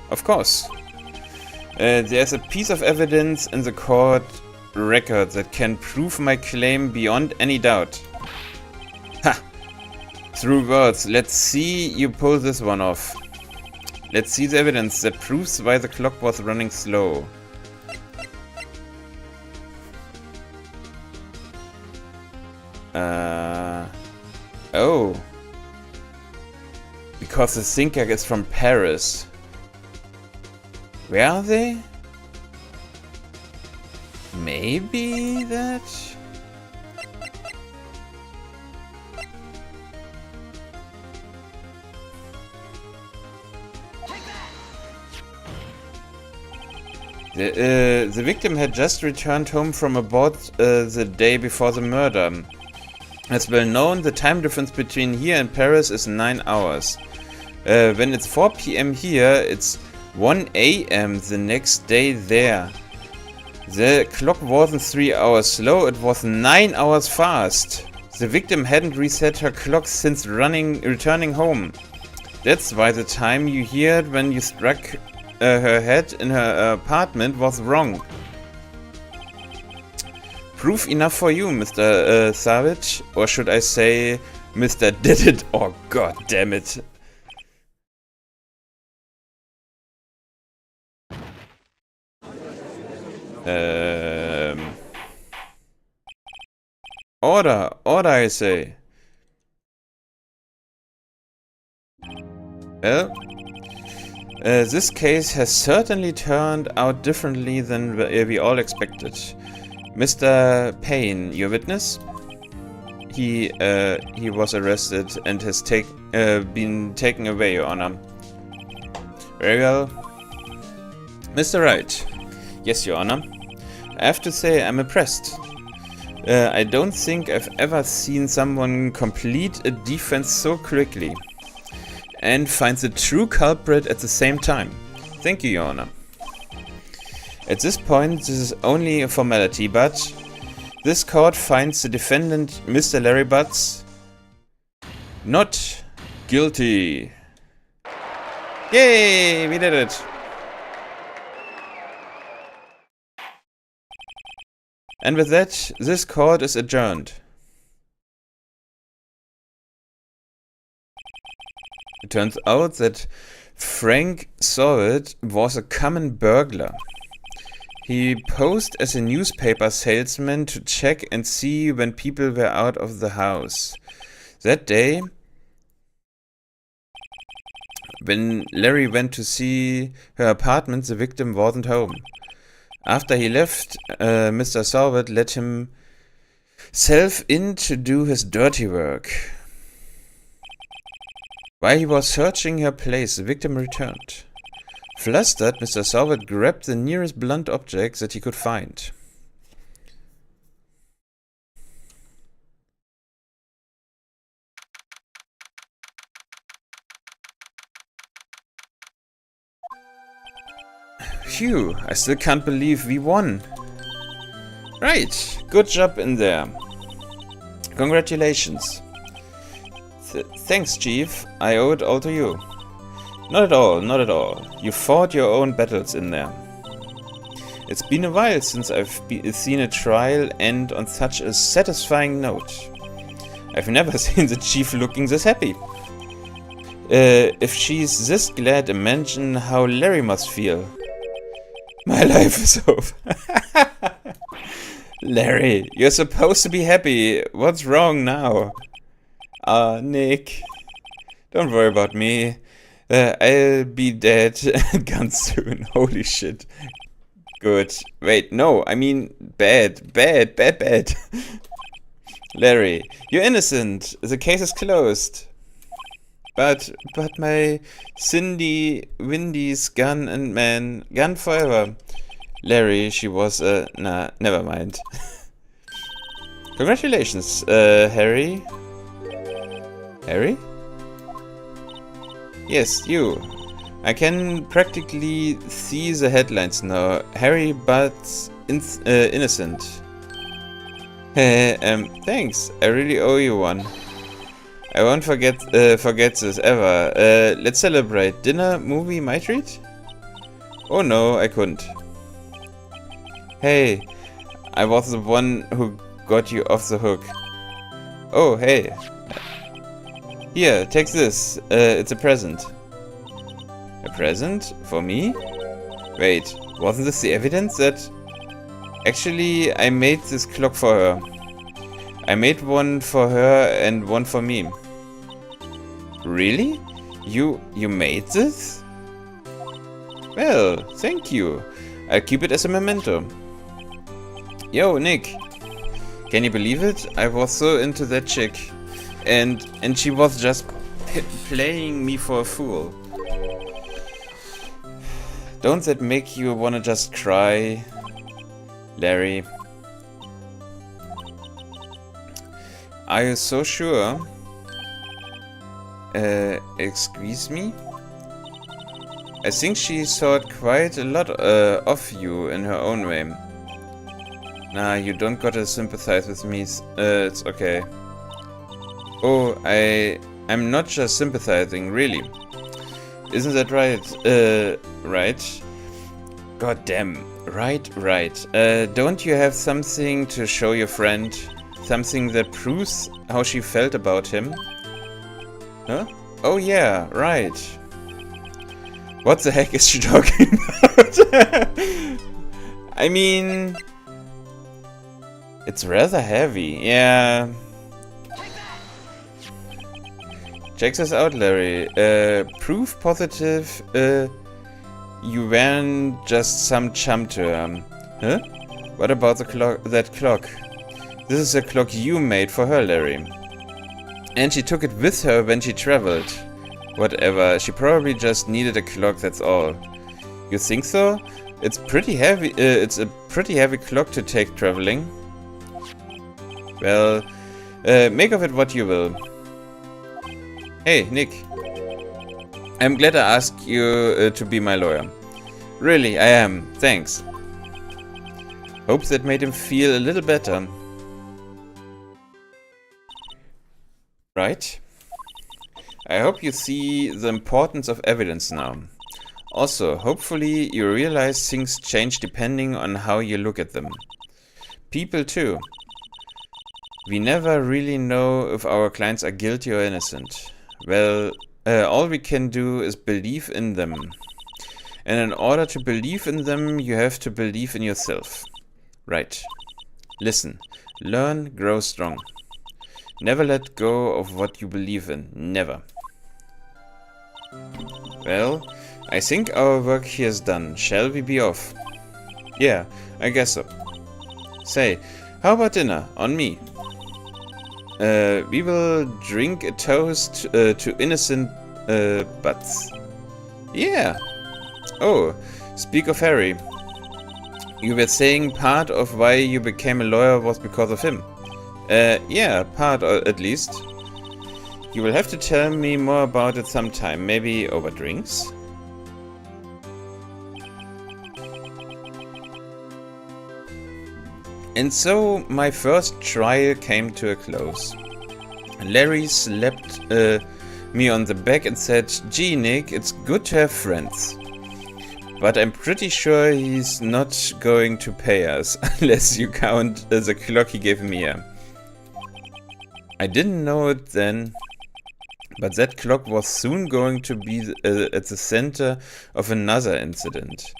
Speaker 1: Of course. There's a piece of evidence in the court record that can prove my claim beyond any doubt. Ha! Through words, let's see you pull this one off. Let's see the evidence that proves why the clock was running slow. Oh. Because the thinker is from Paris. Where are they? Maybe that? The victim had just returned home from abroad the day before the murder. As well known, the time difference between here and Paris is 9 hours. When it's 4 PM here, it's 1 AM the next day there. The clock wasn't 3 hours slow, it was 9 hours fast. The victim hadn't reset her clock since returning home. That's why the time you heard when you struck her head in her apartment was wrong. Proof enough for you, Mr. Savage, or should I say, Mr. Did It? Oh, god damn it. Order, I say. Well, this case has certainly turned out differently than we all expected. Mr. Payne, your witness? He was arrested and has been taken away, Your Honor. Very well. Mr. Wright. Yes, Your Honor. I have to say I'm impressed. I don't think I've ever seen someone complete a defense so quickly and find the true culprit at the same time. Thank you, Your Honor. At this point, this is only a formality, but this court finds the defendant, Mr. Larry Butts, not guilty. Yay, we did it. And with that, this court is adjourned. It turns out that Frank Sorrett was a common burglar. He posed as a newspaper salesman to check and see when people were out of the house. That day, when Larry went to see her apartment, the victim wasn't home. After he left, Mr. Sorrett let himself in to do his dirty work. While he was searching her place, the victim returned. Flustered, Mr. Sorrett grabbed the nearest blunt object that he could find. Phew, I still can't believe we won. Right, good job in there. Congratulations. Thanks, Chief. I owe it all to you. Not at all, not at all. You fought your own battles in there. It's been a while since I've seen a trial end on such a satisfying note. I've never seen the Chief looking this happy. If she's this glad, imagine how Larry must feel. My life is over. Larry, you're supposed to be happy. What's wrong now? Nick. Don't worry about me. I'll be dead gone soon. Holy shit. Good. Wait, no, I mean bad. Bad. Larry, you're innocent. The case is closed. But my Cindy, Windy's gun and man, gone forever. Larry, she was nah, never mind. Congratulations, Harry. Harry? Yes, you. I can practically see the headlines now. Harry but innocent. Thanks. I really owe you one. I won't forget this ever. Let's celebrate. Dinner, movie, my treat? Oh no, I couldn't. Hey, I was the one who got you off the hook. Oh, hey. Here, take this. It's a present. A present? For me? Wait, wasn't this the evidence that... Actually, I made this clock for her. I made one for her and one for me. Really? You made this? Well, thank you. I'll keep it as a memento. Yo, Nick. Can you believe it? I was so into that chick. And she was just playing me for a fool. Don't that make you wanna just cry, Larry? Are you so sure? Excuse me? I think she thought quite a lot of you in her own way. Nah, you don't gotta sympathize with me. It's okay. Oh, I'm not just sympathizing, really. Isn't that right? Right? God damn. Right. Don't you have something to show your friend? Something that proves how she felt about him? Huh? Oh yeah, right. What the heck is she talking about? I mean... It's rather heavy, yeah. Check this out, Larry. Proof positive, you weren't just some chump to her. Huh? What about the clock? That clock? This is a clock you made for her, Larry. And she took it with her when she traveled. Whatever, she probably just needed a clock, that's all. You think so? It's pretty heavy. It's a pretty heavy clock to take traveling. Well, make of it what you will. Hey, Nick. I'm glad I asked you to be my lawyer. Really, I am. Thanks. Hope that made him feel a little better. Right? I hope you see the importance of evidence now. Also, hopefully you realize things change depending on how you look at them. People too. We never really know if our clients are guilty or innocent. Well, all we can do is believe in them. And in order to believe in them, you have to believe in yourself. Right. Listen. Learn, grow strong. Never let go of what you believe in. Never. Well, I think our work here is done. Shall we be off? Yeah, I guess so. Say, how about dinner? On me. We will drink a toast to innocent butts. Yeah. Oh, speak of Harry. You were saying part of why you became a lawyer was because of him. Yeah, part at least. You will have to tell me more about it sometime, maybe over drinks? And so my first trial came to a close. Larry slapped me on the back and said, "Gee, Nick, it's good to have friends. But I'm pretty sure he's not going to pay us, unless you count the clock he gave me here." I didn't know it then, but that clock was soon going to be at the center of another incident.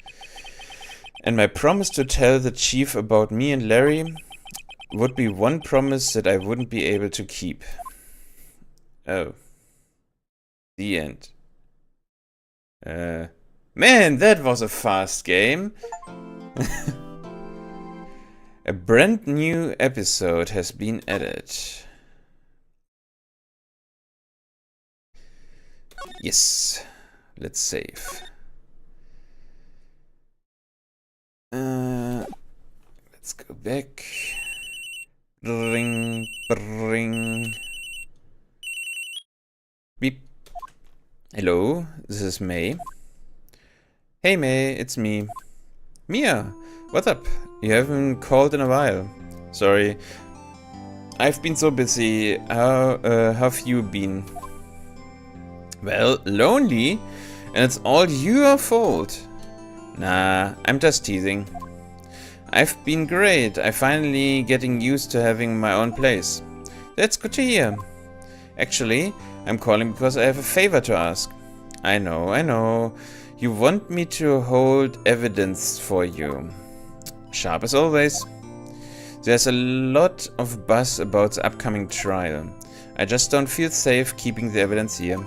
Speaker 1: And my promise to tell the chief about me and Larry would be one promise that I wouldn't be able to keep. Oh. The end. Man, that was a fast game. A brand new episode has been added. Yes. Let's save. Let's go back. Ring, ring. Beep. Hello, this is May. Hey May, it's me. Mia, what's up? You haven't called in a while. Sorry. I've been so busy. How have you been? Well, lonely? And it's all your fault. Nah, I'm just teasing. I've been great. I'm finally getting used to having my own place. That's good to hear. Actually, I'm calling because I have a favor to ask. I know. You want me to hold evidence for you. Sharp as always. There's a lot of buzz about the upcoming trial. I just don't feel safe keeping the evidence here.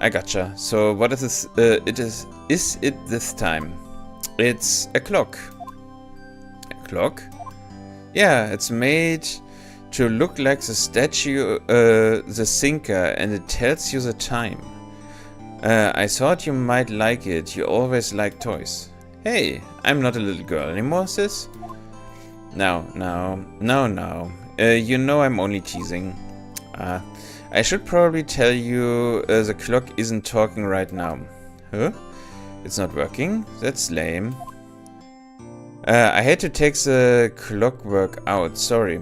Speaker 1: I gotcha. So what is this? Is it this time? It's a clock. A clock? Yeah, it's made to look like the statue, the sinker, and it tells you the time. I thought you might like it. You always like toys. Hey, I'm not a little girl anymore, sis. No. You know I'm only teasing. I should probably tell you the clock isn't talking right now. Huh? It's not working? That's lame. I had to take the clockwork out, sorry.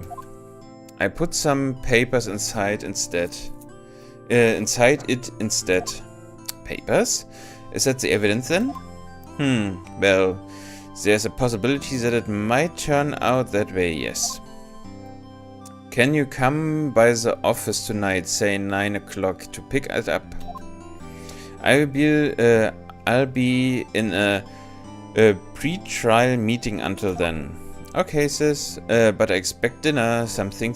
Speaker 1: I put some papers inside it instead. Papers? Is that the evidence then? Well, there's a possibility that it might turn out that way, yes. Can you come by the office tonight, say 9 o'clock, to pick it up? I'll be in a pre-trial meeting until then. Okay, sis, but I expect dinner, something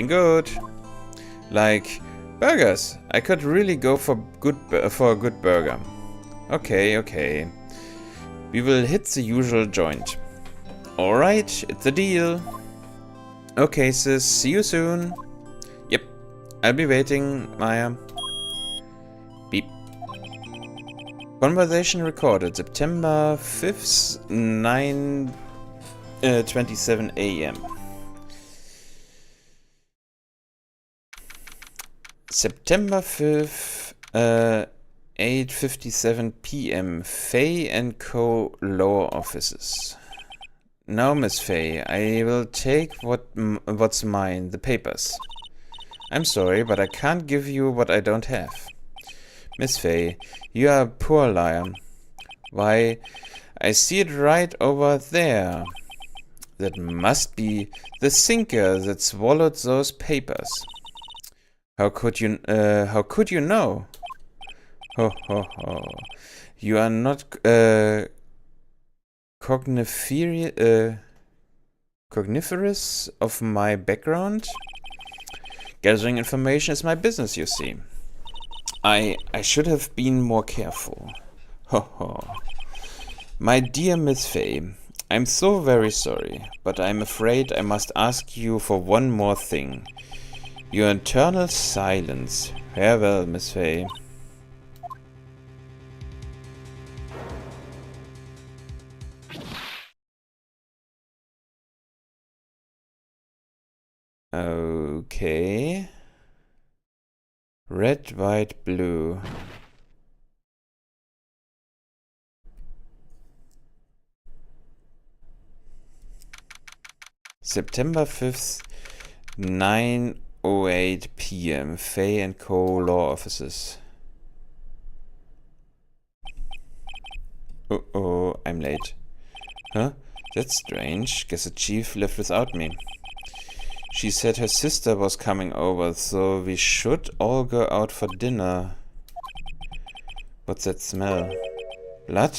Speaker 1: good. Like burgers. I could really go for a good burger. Okay. We will hit the usual joint. Alright, it's a deal. Okay, sis, see you soon. Yep, I'll be waiting, Maya. Beep. Conversation recorded September 5th, 9:27 a.m. September 5th, 8:57 p.m. Fay & Co. Law Offices. Now, Miss Fay, I will take what's mine, the papers. I'm sorry, but I can't give you what I don't have. Miss Fay, you are a poor liar. Why, I see it right over there. That must be the sinker that swallowed those papers. How could you know? Ho. You are not cogniferous of my background? Gathering information is my business, you see. I should have been more careful. Ho. My dear Miss Fay, I'm so very sorry, but I'm afraid I must ask you for one more thing. Your eternal silence. Farewell, Miss Fay. Okay. Red, white, blue. September 5th, 9:08 p.m. Fay & Co. Law Offices. Uh-oh, I'm late. Huh? That's strange. Guess the chief left without me. She said her sister was coming over, so we should all go out for dinner. What's that smell? Blood?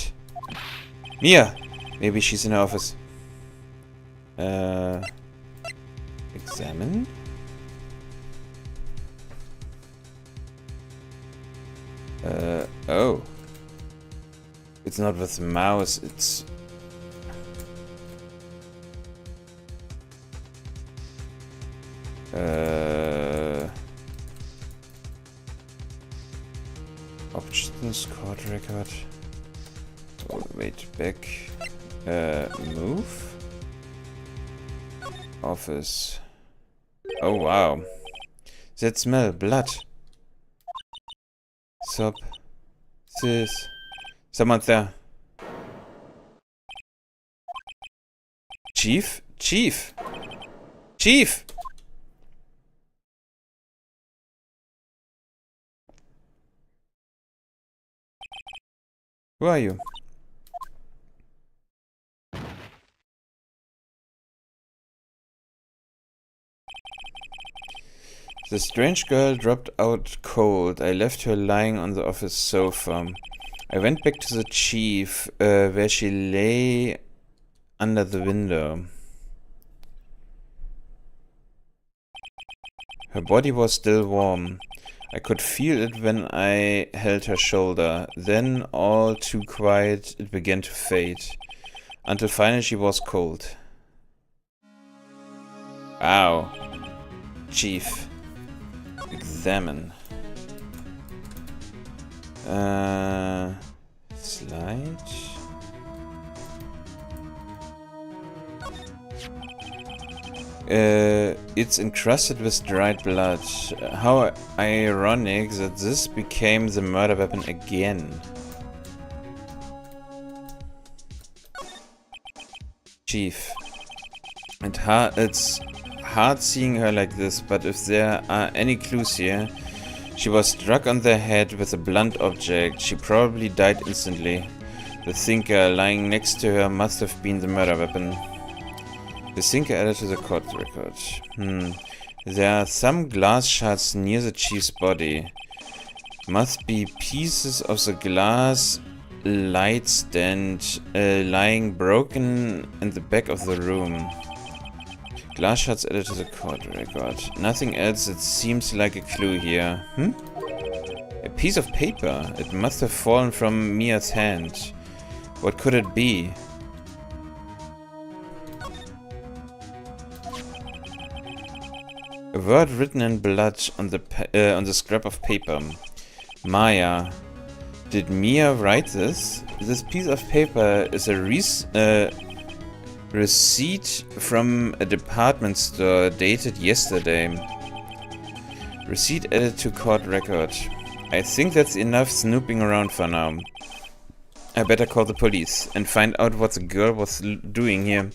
Speaker 1: Mia! Maybe she's in her office. Examine? Oh. It's not with the mouse, it's... Options, court record. Oh, wait, back. Move? Office. Oh, wow. That smell, blood. Sup. Sis. Someone's there. Chief? Chief! Chief! Who are you? The strange girl dropped out cold. I left her lying on the office sofa. I went back to the chief, where she lay under the window. Her body was still warm. I could feel it when I held her shoulder. Then, all too quiet, it began to fade. Until finally she was cold. Ow. Chief. Examine. Slide. It's encrusted with dried blood. How ironic that this became the murder weapon again. Chief. And it's hard seeing her like this, but if there are any clues here, she was struck on the head with a blunt object. She probably died instantly. The thinker lying next to her must have been the murder weapon. The thinker added to the court record. There are some glass shards near the chief's body. Must be pieces of the glass light stand lying broken in the back of the room. Glass shards added to the court record. Nothing else that seems like a clue here. A piece of paper. It must have fallen from Mia's hand. What could it be? A word written in blood on the scrap of paper. Maya. Did Mia write this? This piece of paper is a receipt from a department store dated yesterday. Receipt added to court record. I think that's enough snooping around for now. I better call the police and find out what the girl was doing here.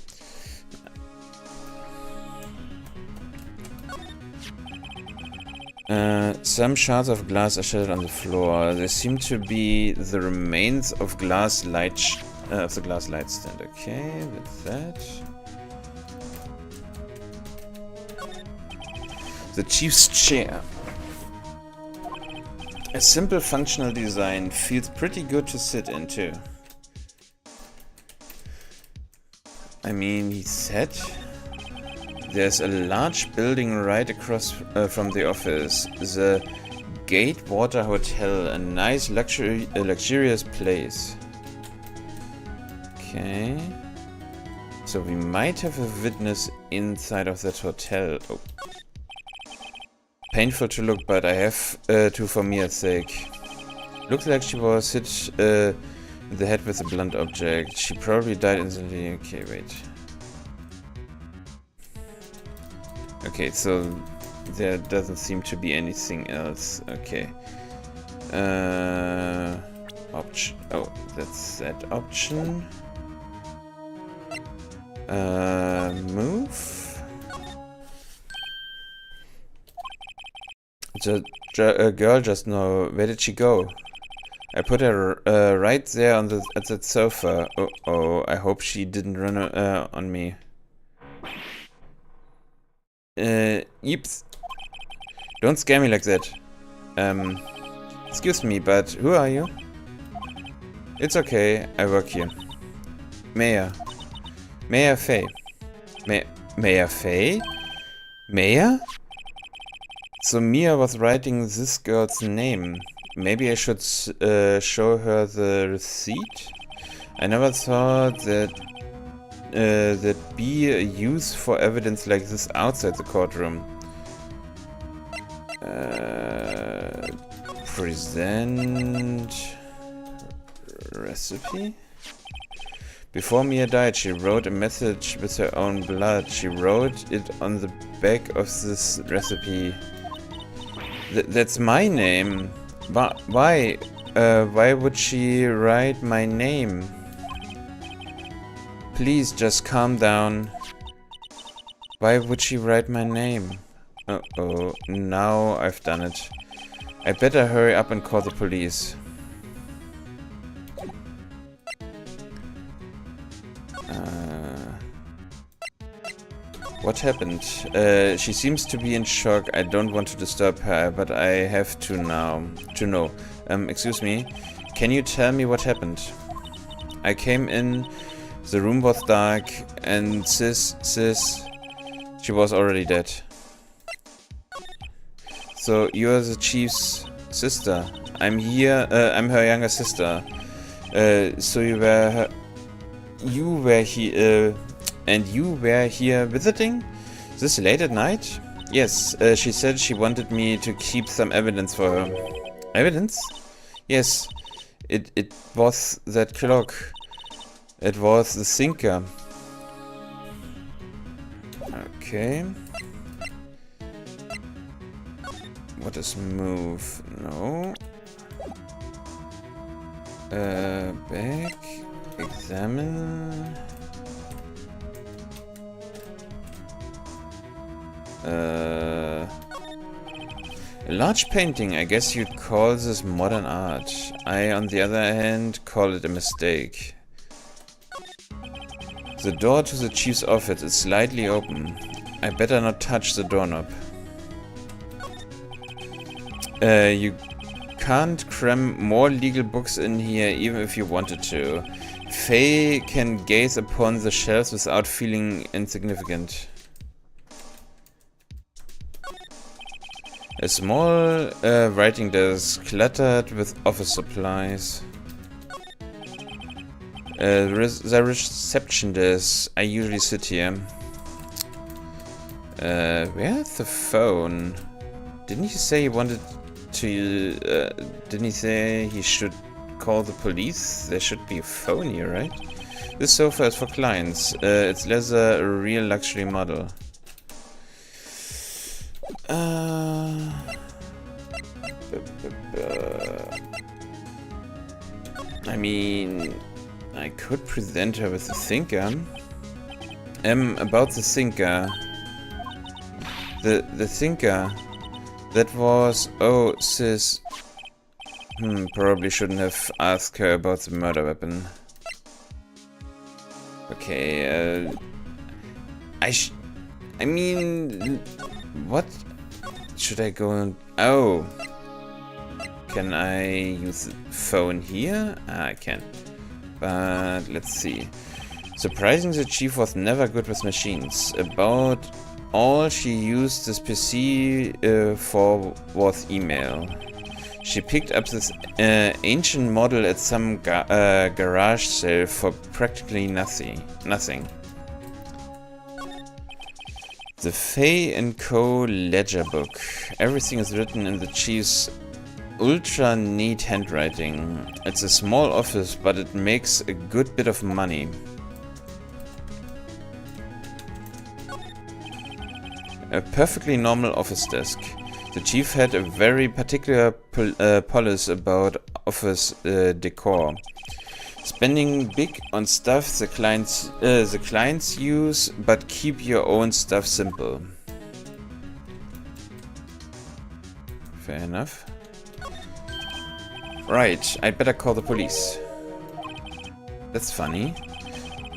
Speaker 1: Some shards of glass are shattered on the floor. They seem to be the remains of glass light of the glass light stand. Okay, that's that. The chief's chair. A simple functional design feels pretty good to sit in too. I mean, he said there's a large building right across from the office. The Gatewater Hotel, a nice luxurious place. Okay. So we might have a witness inside of that hotel. Oh. Painful to look, but I have to for Mia's sake. Looks like she was hit in the head with a blunt object. She probably died instantly. Okay, wait. Okay, so there doesn't seem to be anything else. Okay. Option. Oh, that's that option. Move. The girl just now. Where did she go? I put her right there on at that sofa. Oh, I hope she didn't run on me. Yeeps. Don't scare me like that. Excuse me, but who are you? It's okay, I work here. Mayor. Mayor Faye. Mayor Faye? Mayor? So Mia was writing this girl's name. maybe I should show her the receipt. I never thought that there'd be a use for evidence like this outside the courtroom. Present recipe? Before Mia died, she wrote a message with her own blood. She wrote it on the back of this recipe. That's my name. Why? Why would she write my name? Please just calm down. Why would she write my name? Uh-oh, now I've done it. I better hurry up and call the police. What happened? She seems to be in shock. I don't want to disturb her, but I have to now. Excuse me. Can you tell me what happened? I came in, the room was dark, and sis, she was already dead. So you're the chief's sister. I'm here. I'm her younger sister. So you were here. And you were here visiting? This late at night? Yes, she said she wanted me to keep some evidence for her. Evidence? Yes, it was that clock. It was the thinker. Okay. What is move? No. Back. Examine. A large painting, I guess you'd call this modern art. I, on the other hand, call it a mistake. The door to the chief's office is slightly open. I better not touch the doorknob. You can't cram more legal books in here even if you wanted to. Faye can gaze upon the shelves without feeling insignificant. A small writing desk cluttered with office supplies. The reception desk. I usually sit here. Where's the phone? Didn't he say he wanted to... didn't he say he should call the police? There should be a phone here, right? This sofa is for clients. It's leather, a real luxury model. I mean, I could present her with the thinker. About the thinker. The thinker. That was... Oh, sis. Probably shouldn't have asked her about the murder weapon. Okay, I mean... What? Should I go and... Oh! Can I use the phone here? I can. But let's see. Surprisingly, the chief was never good with machines. About all she used this PC for was email. She picked up this ancient model at some garage sale for practically nothing. The Faye & Co. ledger book. Everything is written in the chief's ultra neat handwriting. It's a small office, but it makes a good bit of money. A perfectly normal office desk. The chief had a very particular policy about office decor. Spending big on stuff the clients use, but keep your own stuff simple. Fair enough. Right, I'd better call the police. That's funny.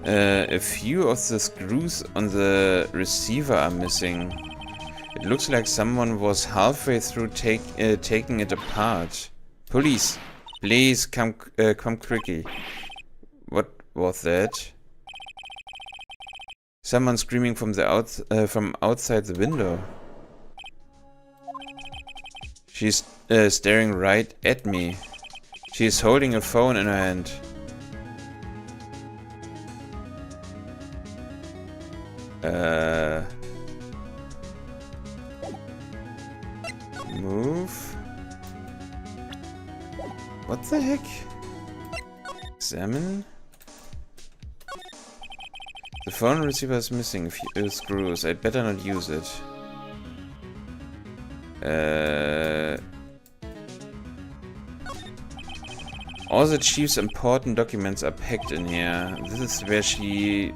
Speaker 1: A few of the screws on the receiver are missing. It looks like someone was halfway through taking it apart. Police, please come quickly. What was that? Someone screaming from the from outside the window. She's staring right at me. She's holding a phone in her hand. Move. What the heck? Examine. The phone receiver is missing screws. I'd better not use it. All the chief's important documents are packed in here. This is where she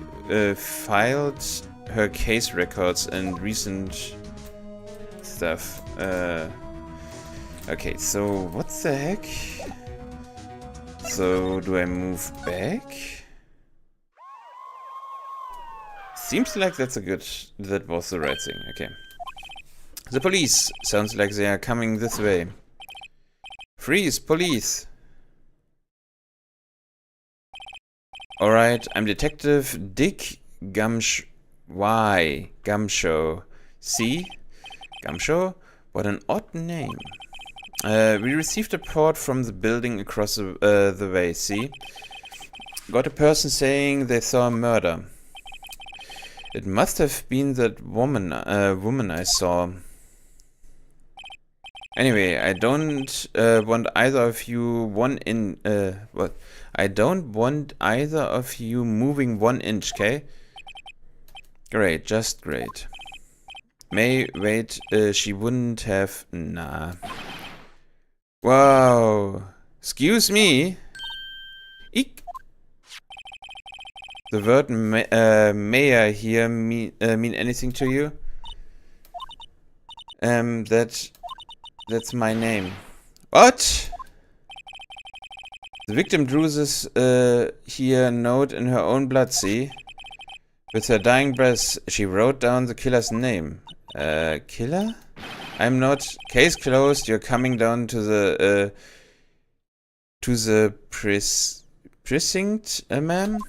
Speaker 1: filed her case records and recent stuff. Okay, so what the heck? So do I move back? Seems like that was the right thing. Okay. The police. Sounds like they are coming this way. Freeze, police! Alright, I'm Detective Dick Gumshoe. Why? Gumshoe. See? Gumshoe? What an odd name. We received a report from the building across the way, see? Got a person saying they saw a murder. It must have been that woman I saw. Anyway, I don't want either of you I don't want either of you moving 1 inch, okay? Great, just great. May, wait, she wouldn't have... Nah. Wow. Excuse me? Eek. The word mayor here mean anything to you? That's my name. What? The victim drew this here note in her own blood, see? With her dying breath, she wrote down the killer's name. Killer? I'm not. Case closed. You're coming down to the precinct, ma'am?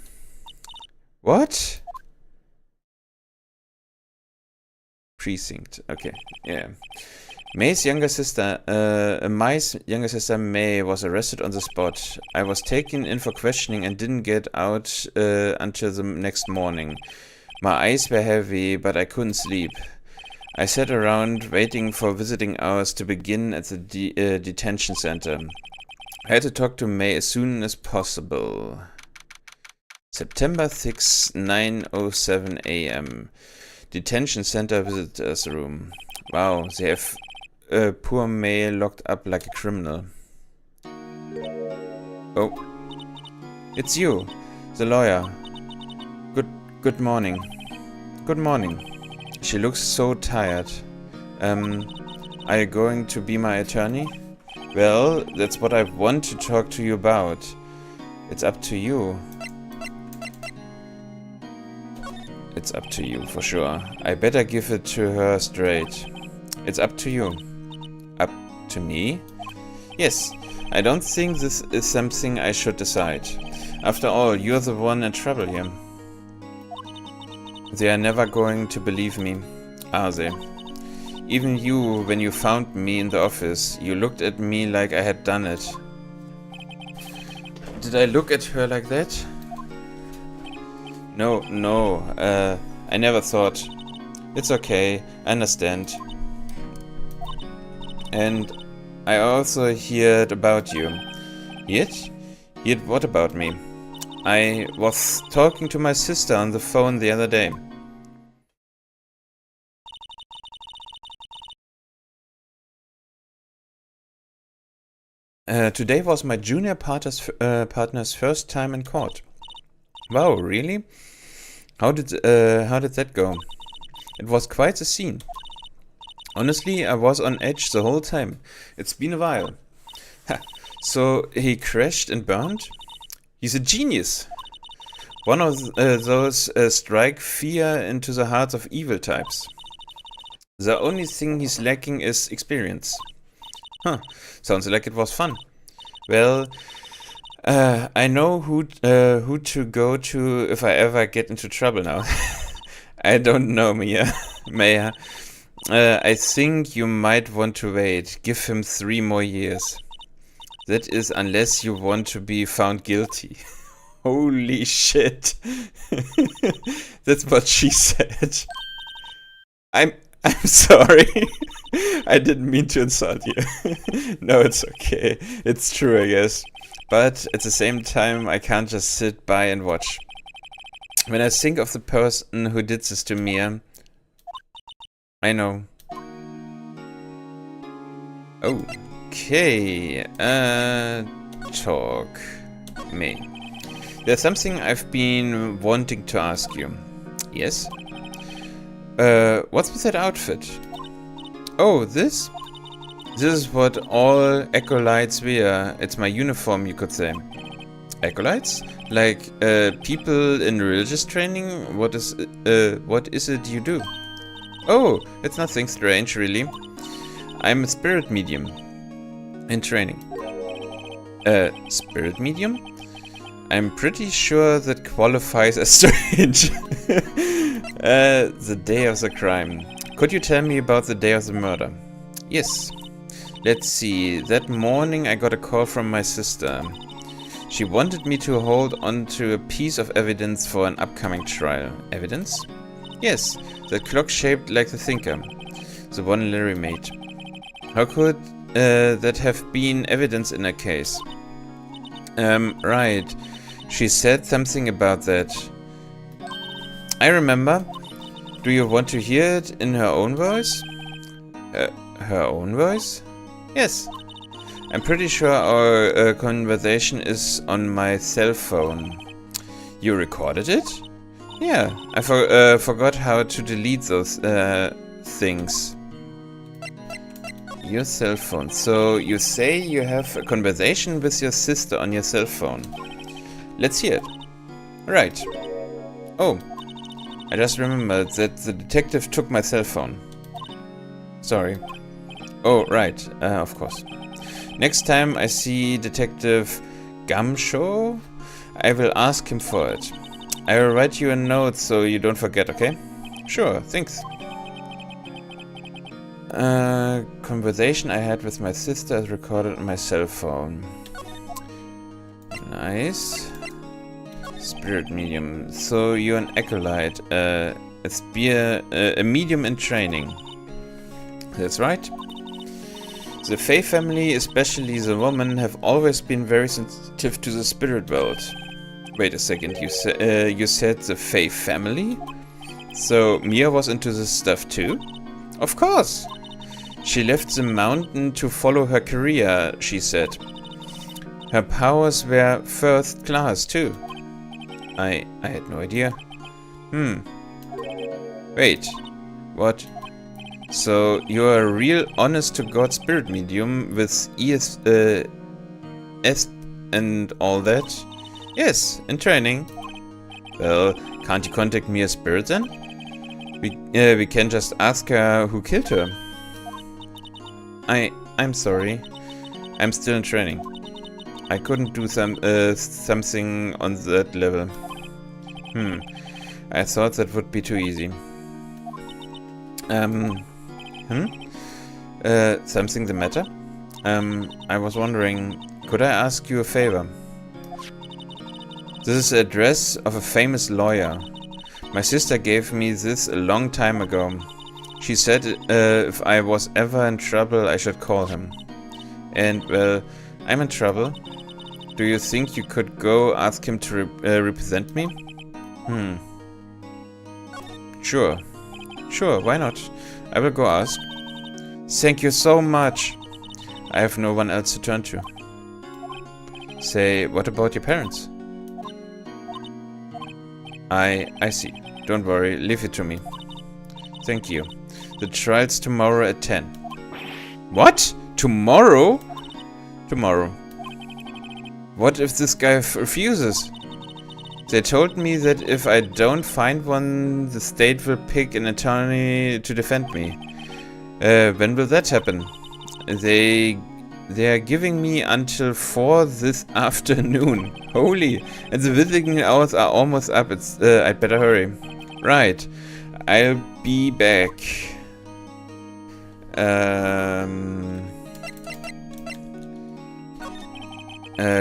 Speaker 1: What? Precinct. Okay. Yeah. May's younger sister May was arrested on the spot. I was taken in for questioning and didn't get out until the next morning. My eyes were heavy, but I couldn't sleep. I sat around waiting for visiting hours to begin at the detention center. I had to talk to May as soon as possible. September 6, 9:07 a.m. Detention center visitors room. Wow, they have poor May locked up like a criminal. Oh, it's you, the lawyer. Good morning. Good morning. She looks so tired. Are you going to be my attorney? Well, that's what I want to talk to you about. It's up to you. It's up to you, for sure. I better give it to her straight. It's up to you. Up to me? Yes, I don't think this is something I should decide. After all, you're the one in trouble here. They are never going to believe me, are they? Even you, when you found me in the office, you looked at me like I had done it. Did I look at her like that? No, I never thought. It's okay, I understand. And I also heard about you. Heard? Heard what about me? I was talking to my sister on the phone the other day. Today was my junior partner's first time in court. Wow, really? How did that go? It was quite a scene. Honestly, I was on edge the whole time. It's been a while. Ha, so he crashed and burned? He's a genius. One of those strike fear into the hearts of evil types. The only thing he's lacking is experience. Huh, sounds like it was fun. Well, I know who to go to if I ever get into trouble now. I don't know, Maya. I think you might want to wait. Give him 3 more years. That is unless you want to be found guilty. Holy shit. That's what she said. I'm sorry. I didn't mean to insult you. No, it's okay. It's true, I guess. But at the same time, I can't just sit by and watch. When I think of the person who did this to Mia, I know. Okay. Talk. Me. There's something I've been wanting to ask you. Yes? What's with that outfit? Oh, this? This is what all acolytes wear. It's my uniform, you could say. Acolytes? Like, people in religious training? What is it you do? Oh, it's nothing strange, really. I'm a spirit medium. In training. Spirit medium? I'm pretty sure that qualifies as strange. The day of the crime. Could you tell me about the day of the murder? Yes. Let's see. That morning I got a call from my sister. She wanted me to hold on to a piece of evidence for an upcoming trial. Evidence? Yes, the clock shaped like the thinker. The one Larry made. How could that have been evidence in a case? Right. She said something about that. I remember. Do you want to hear it in her own voice? Her own voice? Yes. I'm pretty sure our conversation is on my cell phone. You recorded it? Yeah, I forgot how to delete those things. Your cell phone. So you say you have a conversation with your sister on your cell phone. Let's hear it. Right. Oh, I just remembered that the detective took my cell phone. Sorry. Oh, right. Of course. Next time I see Detective Gumshoe, I will ask him for it. I will write you a note so you don't forget, okay? Sure, thanks. Conversation I had with my sister is recorded on my cell phone. Nice. Spirit medium. So you're an acolyte, a medium in training. That's right. The Fae family, especially the woman, have always been very sensitive to the spirit world. Wait a second, you said the Fae family? So Mia was into this stuff too? Of course! She left the mountain to follow her career, she said. Her powers were first class too. I had no idea. Wait, what? So you're a real honest-to-God spirit medium with ESP and all that? Yes, in training. Well, can't you contact me as spirit then? We can just ask her who killed her. I'm sorry. I'm still in training. I couldn't do something on that level. I thought that would be too easy. Something the matter? I was wondering, could I ask you a favor? This is the address of a famous lawyer. My sister gave me this a long time ago. She said if I was ever in trouble, I should call him. And, well, I'm in trouble. Do you think you could go ask him to represent me? Sure. Sure, why not? I will go ask. Thank you so much. I have no one else to turn to. Say, what about your parents? I see. Don't worry, leave it to me. Thank you. The trial's tomorrow at 10. What? Tomorrow? Tomorrow. What if this guy refuses? They told me that if I don't find one, the state will pick an attorney to defend me. When will that happen? They are giving me until 4 this afternoon. Holy! And the visiting hours are almost up. I'd better hurry. Right. I'll be back.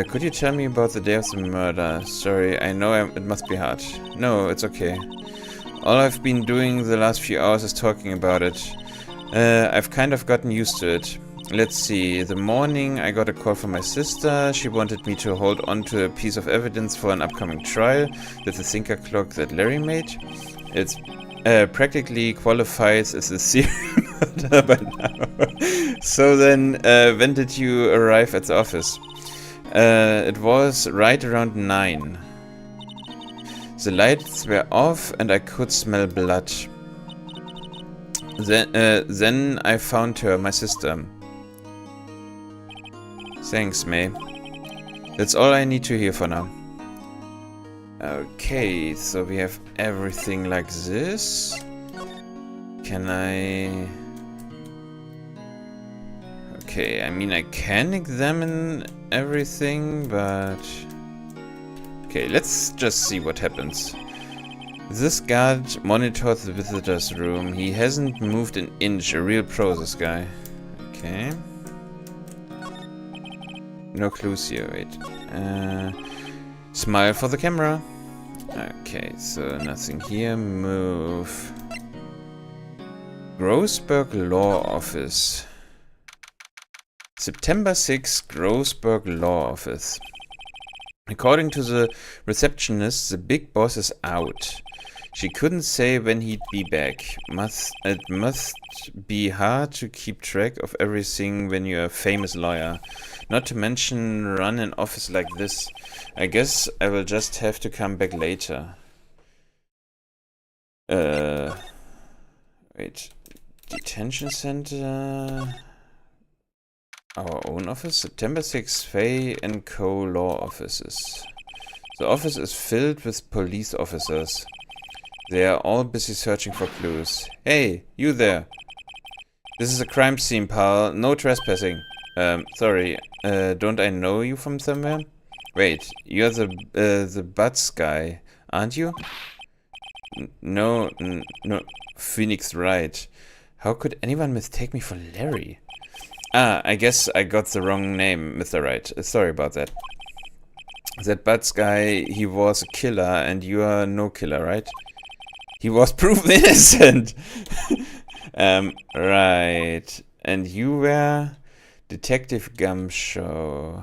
Speaker 1: Could you tell me about the day of the murder? Sorry, I know it must be hard. No, it's okay. All I've been doing the last few hours is talking about it. I've kind of gotten used to it. Let's see, the morning I got a call from my sister. She wanted me to hold on to a piece of evidence for an upcoming trial with the thinker clock that Larry made. It's practically qualifies as a serial murder by now. So then, when did you arrive at the office? It was right around 9. The lights were off and I could smell blood. Then I found her, my sister. Thanks, May. That's all I need to hear for now. Okay, so we have everything like this. Can I... Okay, I mean I can examine everything, but... Okay, let's just see what happens. This guard monitors the visitor's room. He hasn't moved an inch. A real pro, this guy. Okay. No clues here, wait. Smile for the camera. Okay, so nothing here. Move. Grossberg Law Office. September 6th, Grossberg Law Office. According to the receptionist, the big boss is out. She couldn't say when he'd be back. It must be hard to keep track of everything when you're a famous lawyer. Not to mention run an office like this. I guess I will just have to come back later. Wait. Detention center... Our own office? September 6th, Fay & Co. Law Offices. The office is filled with police officers. They are all busy searching for clues. Hey, you there! This is a crime scene, pal. No trespassing. Sorry. Don't I know you from somewhere? Wait, you're the Butts guy, aren't you? No. Phoenix Wright. How could anyone mistake me for Larry? Ah, I guess I got the wrong name, Mr. Wright. Sorry about that. That Butts guy, he was a killer, and you are no killer, right? He was proven innocent! Right. And you were Detective Gumshoe.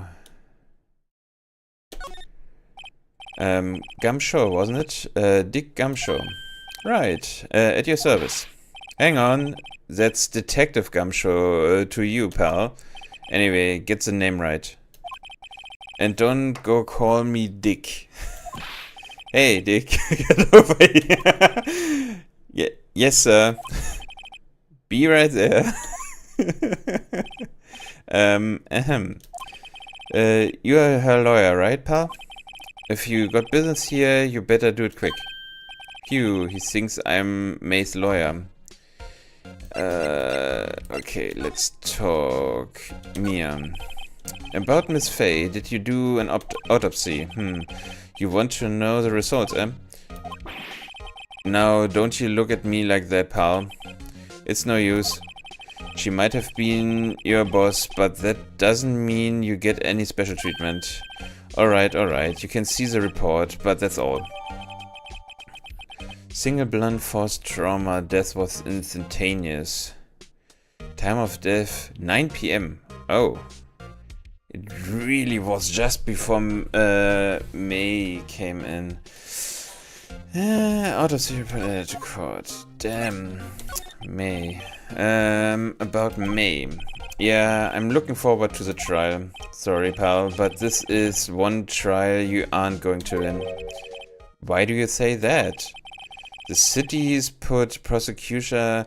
Speaker 1: Gumshoe, wasn't it? Dick Gumshoe. Right. At your service. Hang on. That's Detective Gumshoe to you, pal. Anyway, get the name right. And don't go call me Dick. Hey, Dick. Get over here. Yeah, yes, sir. Be right there. You're her lawyer, right, pal? If you got business here, you better do it quick. Phew, he thinks I'm May's lawyer. Okay, let's talk. Mia. About Miss Fay, did you do an autopsy? You want to know the results, eh? Now, don't you look at me like that, pal. It's no use. She might have been your boss, but that doesn't mean you get any special treatment. Alright, you can see the report, but that's all. Single blunt force trauma, death was instantaneous. Time of death, 9 PM. Oh. It really was just before May came in. Autopsy report to court. Damn. May. About May. Yeah, I'm looking forward to the trial. Sorry, pal, but this is one trial you aren't going to win. Why do you say that? The city's put prosecutor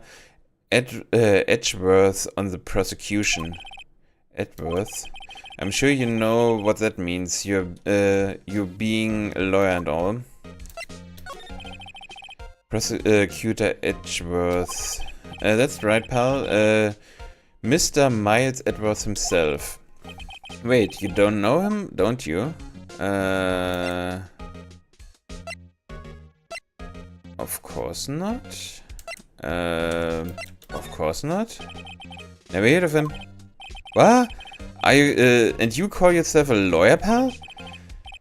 Speaker 1: Edgeworth on the prosecution. Edgeworth? I'm sure you know what that means. You're being a lawyer and all. Prosecutor Edgeworth. That's right, pal. Mr. Miles Edgeworth himself. Wait, you don't know him, don't you? Of course not. Of course not. Never heard of him. What? Are you, and you call yourself a lawyer, pal?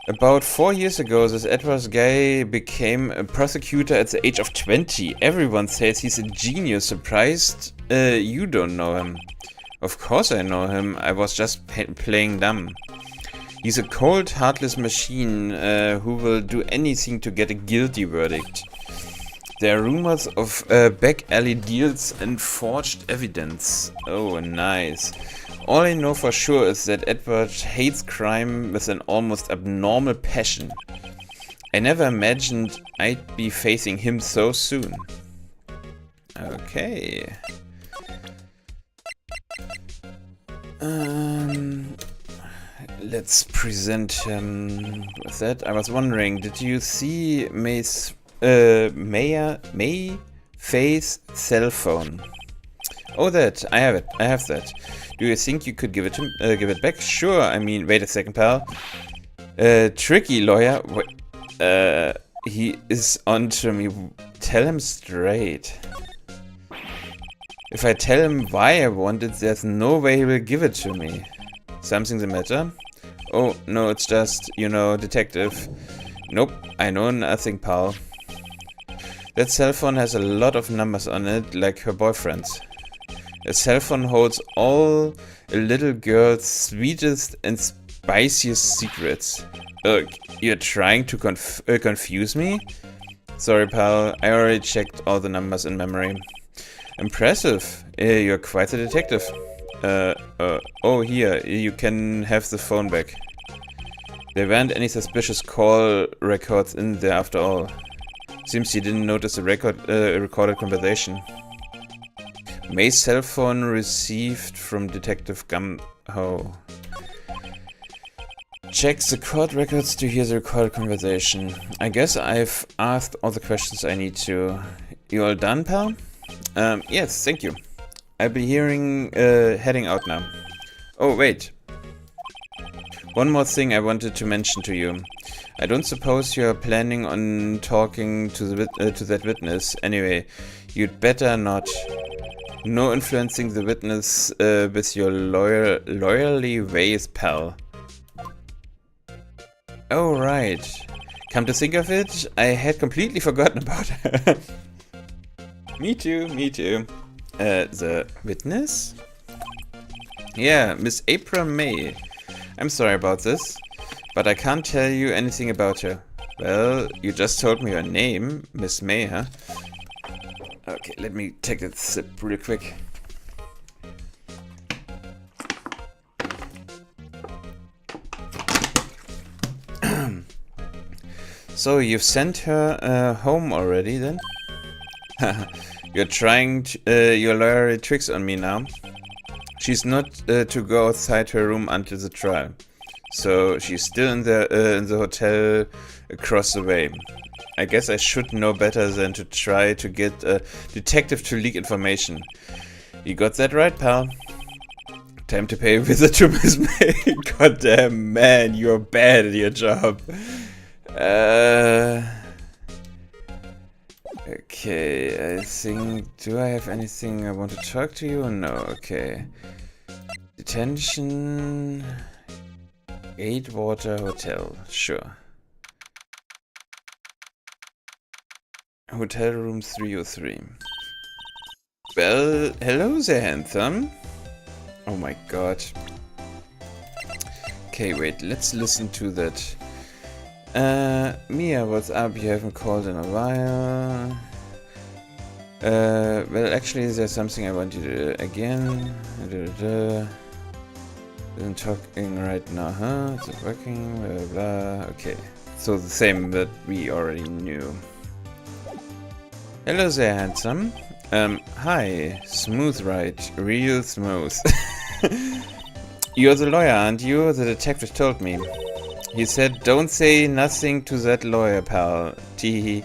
Speaker 1: About 4 years ago, this Edwards guy became a prosecutor at the age of 20. Everyone says he's a genius. Surprised you don't know him. Of course I know him. I was just playing dumb. He's a cold, heartless machine who will do anything to get a guilty verdict. There are rumors of back alley deals and forged evidence. Oh, nice. All I know for sure is that Edward hates crime with an almost abnormal passion. I never imagined I'd be facing him so soon. Okay. Let's present him with that. I was wondering, did you see May's Faye's cell phone? Oh, that. I have it. I have that. Do you think you could give it back? Sure. I mean, wait a second, pal. Tricky lawyer. He is onto me. Tell him straight. If I tell him why I want it, there's no way he will give it to me. Something the matter? Oh, no, it's just, you know, detective. Nope, I know nothing, pal. That cell phone has a lot of numbers on it, like her boyfriend's. A cell phone holds all a little girl's sweetest and spiciest secrets. Ugh, you're trying to confuse me? Sorry, pal, I already checked all the numbers in memory. Impressive. You're quite a detective. Oh, here, you can have the phone back. There weren't any suspicious call records in there after all. Seems you didn't notice a recorded conversation. May's cell phone received from Detective Gumho. Check the court records to hear the recorded conversation. I guess I've asked all the questions I need to. You all done, pal? Yes, thank you. I'll be heading out now. Oh, wait. One more thing I wanted to mention to you. I don't suppose you're planning on talking to that witness. Anyway, you'd better not. No influencing the witness with your lawyerly ways, pal. Oh, right. Come to think of it, I had completely forgotten about it. Me too, me too. The witness? Yeah, Miss April May. I'm sorry about this, but I can't tell you anything about her. Well, you just told me her name, Miss May, huh? Okay, let me take a sip real quick. So, you've sent her home already then? You're trying your lawyerly tricks on me now. She's not to go outside her room until the trial. So, she's still in the hotel across the way. I guess I should know better than to try to get a detective to leak information. You got that right, pal. Time to pay a visit to Miss May. Goddamn, man, you're bad at your job. Okay, I think... Do I have anything I want to talk to you? No, okay. Detention... Gatewater Hotel, sure. Hotel room 303. Well, hello there, handsome. Oh my god. Okay, wait, let's listen to that. Mia, what's up? You haven't called in a while. Well, actually, there's something I want you to do again. Isn't talking right now, huh? Is it working? Blah, blah, blah. Okay, so the same that we already knew. Hello there, handsome. Hi. Smooth, right? Real smooth. You're the lawyer, aren't you? The detective told me. He said, don't say nothing to that lawyer, pal. Teehee.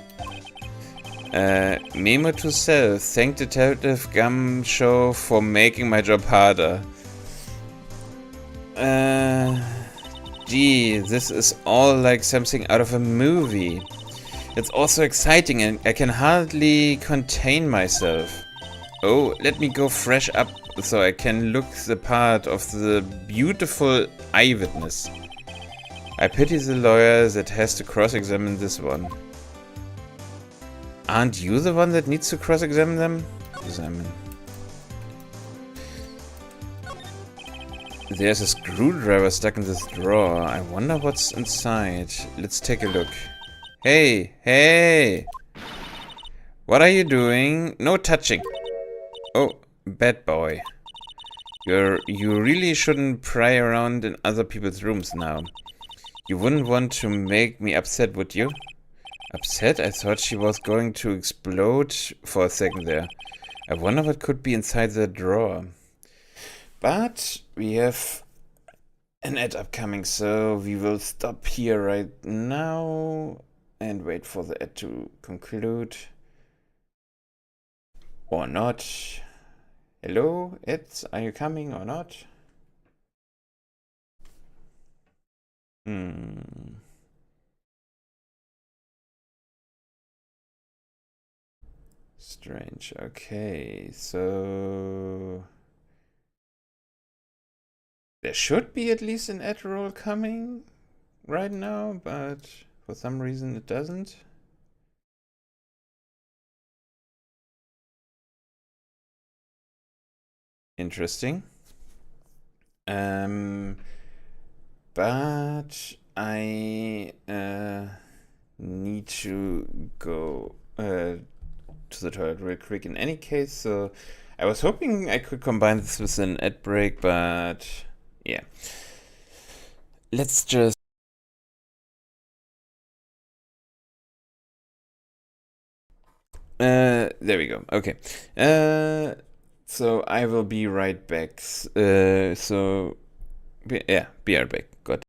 Speaker 1: Memo to self. Thank Detective Gumshoe for making my job harder. Gee, this is all like something out of a movie. It's also exciting and I can hardly contain myself. Oh, let me go fresh up so I can look the part of the beautiful eyewitness. I pity the lawyer that has to cross-examine this one. Aren't you the one that needs to cross-examine them? Examine. There's a screwdriver stuck in this drawer. I wonder what's inside. Let's take a look. Hey, hey! What are you doing? No touching. Oh, bad boy. You really shouldn't pry around in other people's rooms now. You wouldn't want to make me upset, would you? Upset? I thought she was going to explode for a second there. I wonder what could be inside the drawer. But we have an ad upcoming, so we will stop here right now and wait for the ad to conclude. Or not. Hello, ads, are you coming or not? Strange. Okay, so there should be at least an ad roll coming right now, but for some reason it doesn't. Interesting. But I need to go to the toilet real quick in any case, so I was hoping I could combine this with an ad break, but yeah. Let's just there we go. Okay. So I will be right back. Yeah, be right back. Got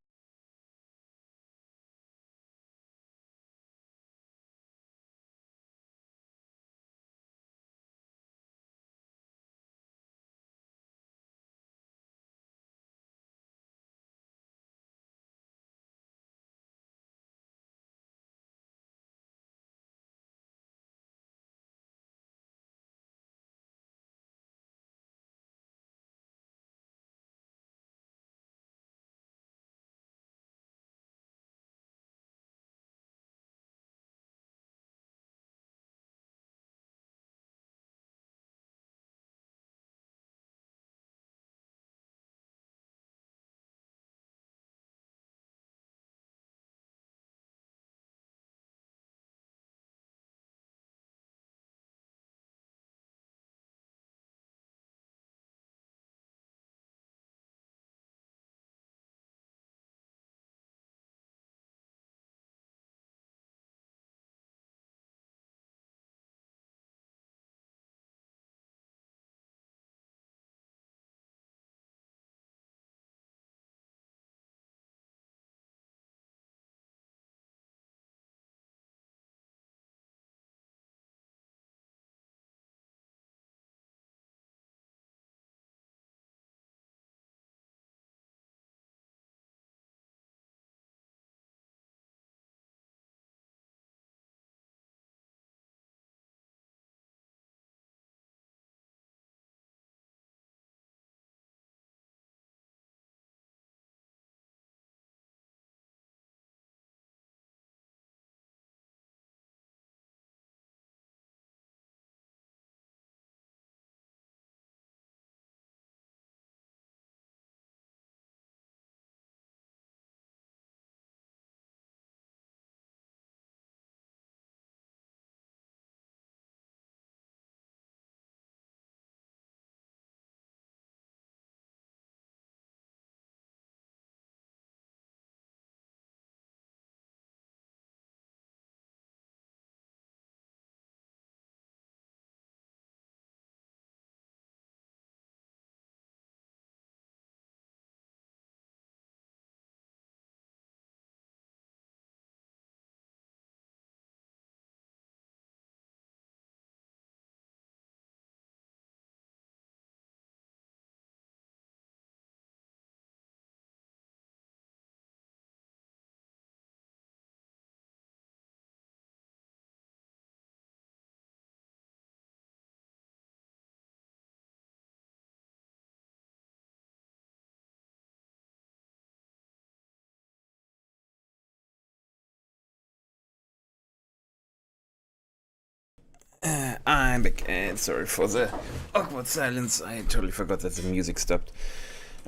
Speaker 1: I'm back, and sorry for the awkward silence. I totally forgot that the music stopped.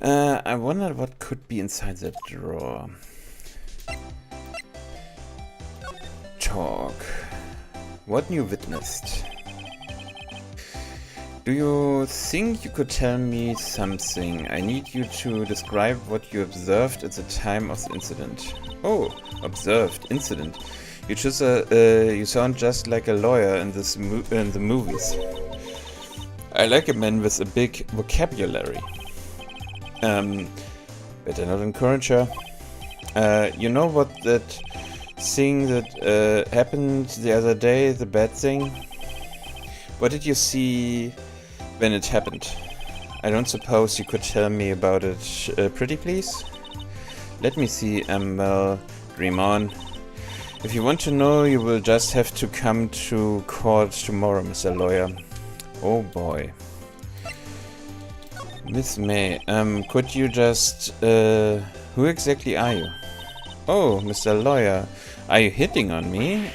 Speaker 1: I wonder what could be inside that drawer. Talk. What you witnessed? Do you think you could tell me something? I need you to describe what you observed at the time of the incident. Oh, observed incident. You sound just like a lawyer in the movies. I like a man with a big vocabulary. Better not encourage her. You know what that thing that happened the other day, the bad thing? What did you see when it happened? I don't suppose you could tell me about it pretty please? Let me see, well, dream on. If you want to know, you will just have to come to court tomorrow, Mr. Lawyer. Oh boy. Miss May, could you just, who exactly are you? Oh, Mr. Lawyer, are you hitting on me?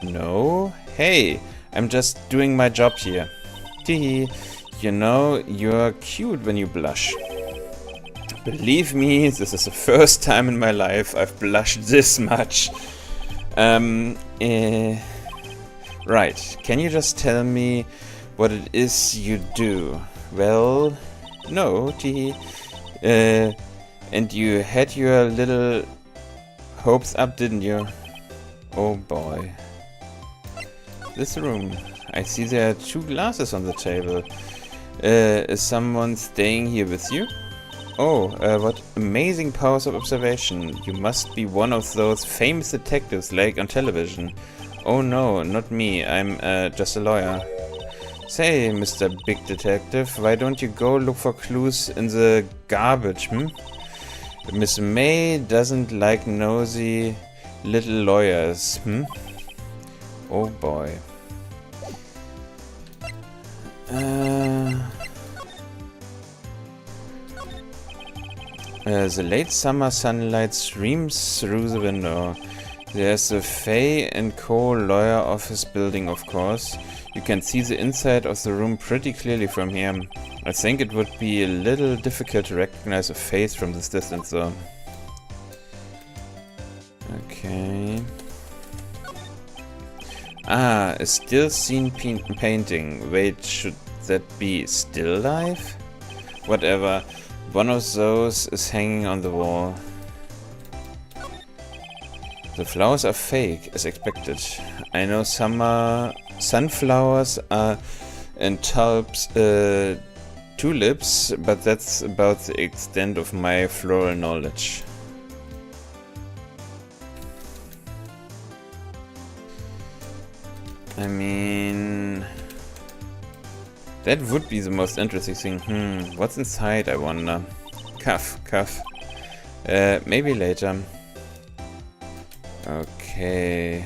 Speaker 1: No. Hey, I'm just doing my job here. Teehee, you know, you're cute when you blush. Believe me, this is the first time in my life I've blushed this much. Right, can you just tell me what it is you do? Well, no, teehee. And you had your little hopes up, didn't you? Oh boy. This room. I see there are 2 glasses on the table. Is someone staying here with you? Oh, what amazing powers of observation. You must be one of those famous detectives like on television. Oh no, not me. I'm just a lawyer. Say, Mr. Big Detective, why don't you go look for clues in the garbage, Miss May doesn't like nosy little lawyers, Oh boy. The late summer sunlight streams through the window. There's the Fay & Co. lawyer office building, of course. You can see the inside of the room pretty clearly from here. I think it would be a little difficult to recognize a face from this distance, though. Okay. Ah, a still scene painting. Wait, should that be still life? Whatever. One of those is hanging on the wall. The flowers are fake, as expected. I know sunflowers are and tulips, but that's about the extent of my floral knowledge. I mean, that would be the most interesting thing. What's inside, I wonder? Cuff. Maybe later. Okay.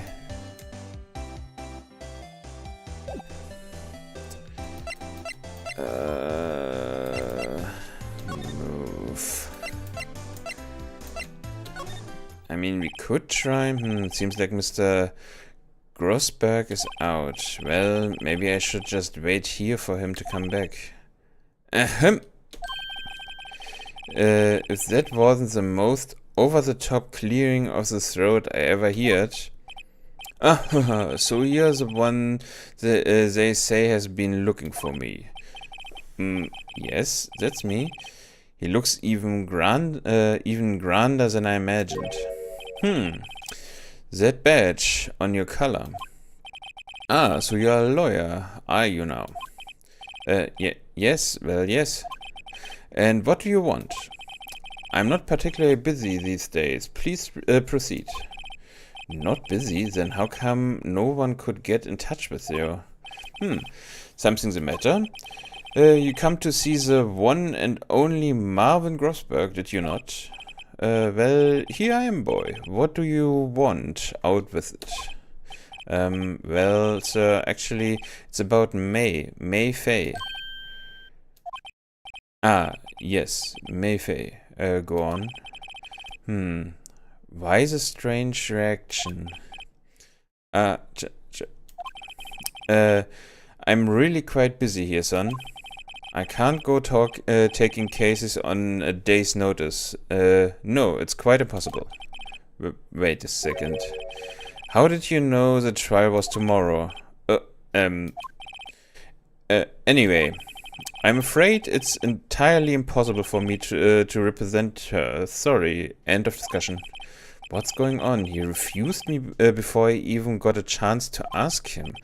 Speaker 1: Move. I mean, we could try. Seems like Mr. Grossberg is out. Well, maybe I should just wait here for him to come back. Ahem. If that wasn't the most over-the-top clearing of the throat I ever heard. Ah, so you're the one that they say has been looking for me. Yes, that's me. He looks even grander than I imagined. That badge on your collar. Ah, so you're a lawyer, are you now? Yes, well, yes. And what do you want? I'm not particularly busy these days. Please proceed. Not busy? Then how come no one could get in touch with you? Something's the matter? You come to see the one and only Marvin Grossberg, did you not? Well, here I am, boy. What do you want? Out with it. Well, sir, actually, it's about May Fay. Ah, yes, May Fay. Go on. Why the strange reaction? I'm really quite busy here, son. I can't go taking cases on a day's notice. No, it's quite impossible. Wait a second. How did you know the trial was tomorrow? Anyway, I'm afraid it's entirely impossible for me to represent her. Sorry, end of discussion. What's going on? He refused me before I even got a chance to ask him.